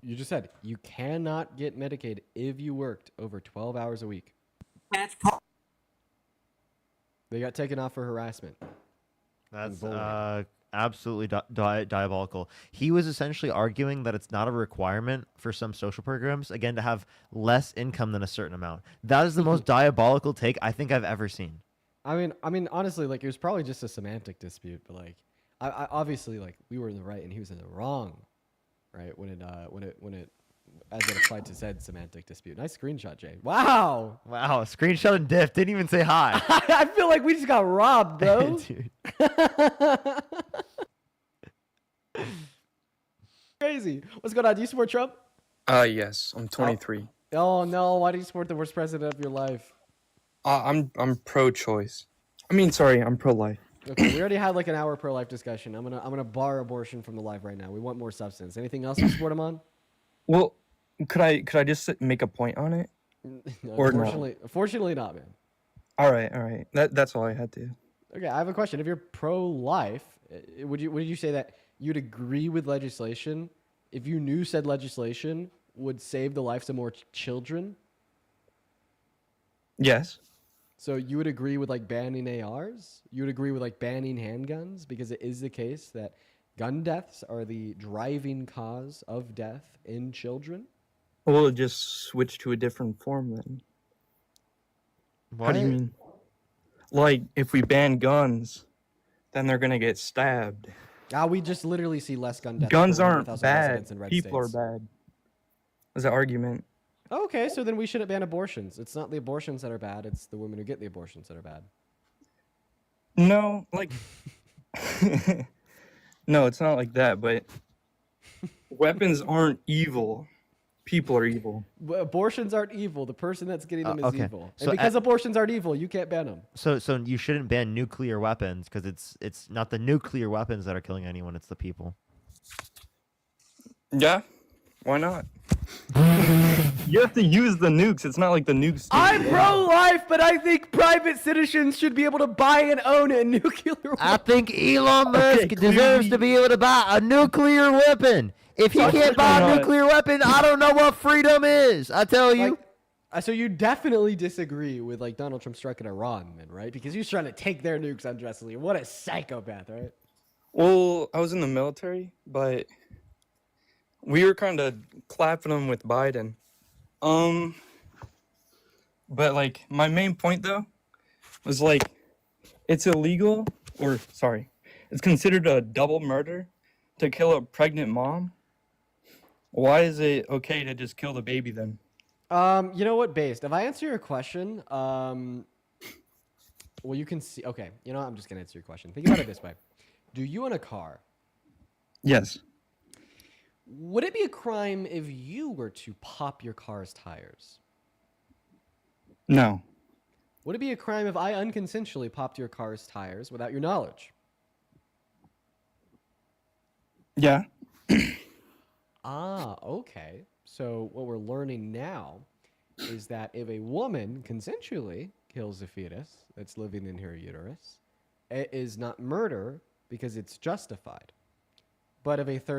[SPEAKER 25] You just said you cannot get Medicaid if you worked over 12 hours a week. They got taken off for harassment.
[SPEAKER 1] That's absolutely diabolical. He was essentially arguing that it's not a requirement for some social programs, again, to have less income than a certain amount. That is the most diabolical take I think I've ever seen.
[SPEAKER 25] I mean, honestly, like it was probably just a semantic dispute, but like, I obviously like we were in the right and he was in the wrong, right? When it as it applied to said semantic dispute. Nice screenshot, Jay. Wow.
[SPEAKER 1] Wow. Screenshot and diff. Didn't even say hi.
[SPEAKER 25] I feel like we just got robbed, though. Crazy. What's going on? Do you support Trump?
[SPEAKER 2] Yes. I'm 23.
[SPEAKER 25] Oh no! Why do you support the worst president of your life?
[SPEAKER 2] I'm pro-choice. I'm pro-life.
[SPEAKER 25] Okay, we already had like an hour pro-life discussion. I'm gonna bar abortion from the live right now. We want more substance. Anything else you support him on?
[SPEAKER 2] Well, could I just make a point on it? Or
[SPEAKER 25] Unfortunately not, man.
[SPEAKER 2] All right. That's all I had to.
[SPEAKER 25] Okay, I have a question. If you're pro-life, would you say that you'd agree with legislation if you knew said legislation would save the lives of more children?
[SPEAKER 2] Yes.
[SPEAKER 25] So you would agree with like banning ARs? You would agree with like banning handguns? Because it is the case that gun deaths are the driving cause of death in children?
[SPEAKER 2] We'll just switch to a different form then.
[SPEAKER 1] What?
[SPEAKER 2] How do you mean? Like, if we ban guns, then they're gonna get stabbed.
[SPEAKER 25] We just literally see less gun deaths.
[SPEAKER 2] Guns
[SPEAKER 25] per
[SPEAKER 2] aren't
[SPEAKER 25] 100,000
[SPEAKER 2] bad.
[SPEAKER 25] residents in red
[SPEAKER 2] People
[SPEAKER 25] states.
[SPEAKER 2] are bad. That's an argument.
[SPEAKER 25] Okay, so then we shouldn't ban abortions. It's not the abortions that are bad, it's the women who get the abortions that are bad.
[SPEAKER 2] No, like... No, it's not like that, but... Weapons aren't evil. People are evil.
[SPEAKER 25] Abortions aren't evil. The person that's getting them is
[SPEAKER 1] okay.
[SPEAKER 25] evil.
[SPEAKER 1] So
[SPEAKER 25] And because abortions aren't evil, you can't ban them.
[SPEAKER 1] So you shouldn't ban nuclear weapons because it's not the nuclear weapons that are killing anyone, it's the people.
[SPEAKER 2] Yeah, why not? You have to use the nukes. It's not like the nukes.
[SPEAKER 25] I'm pro-life, but I think private citizens should be able to buy and own a nuclear weapon.
[SPEAKER 1] I think Elon Musk deserves to be able to buy a nuclear weapon. If he can't buy a nuclear weapon, I don't know what freedom is. I tell you.
[SPEAKER 25] So you definitely disagree with like Donald Trump striking Iran, then, right? Because he was trying to take their nukes unjustly. What a psychopath, right?
[SPEAKER 2] Well, I was in the military, but we were kind of clapping them with Biden. But like my main point though was like it's illegal, or sorry, it's considered a double murder to kill a pregnant mom. Why is it okay to just kill the baby then?
[SPEAKER 25] You know what, based. If I answer your question, well, you can see. Okay, you know what? I'm just gonna answer your question. Think about it this way: do you own a car?
[SPEAKER 2] Yes.
[SPEAKER 25] Would it be a crime if you were to pop your car's tires?
[SPEAKER 2] No.
[SPEAKER 25] Would it be a crime if I unconsensually popped your car's tires without your knowledge?
[SPEAKER 2] Yeah.
[SPEAKER 25] Okay. So what we're learning now is that if a woman consensually kills a fetus that's living in her uterus, it is not murder because it's justified. But if a third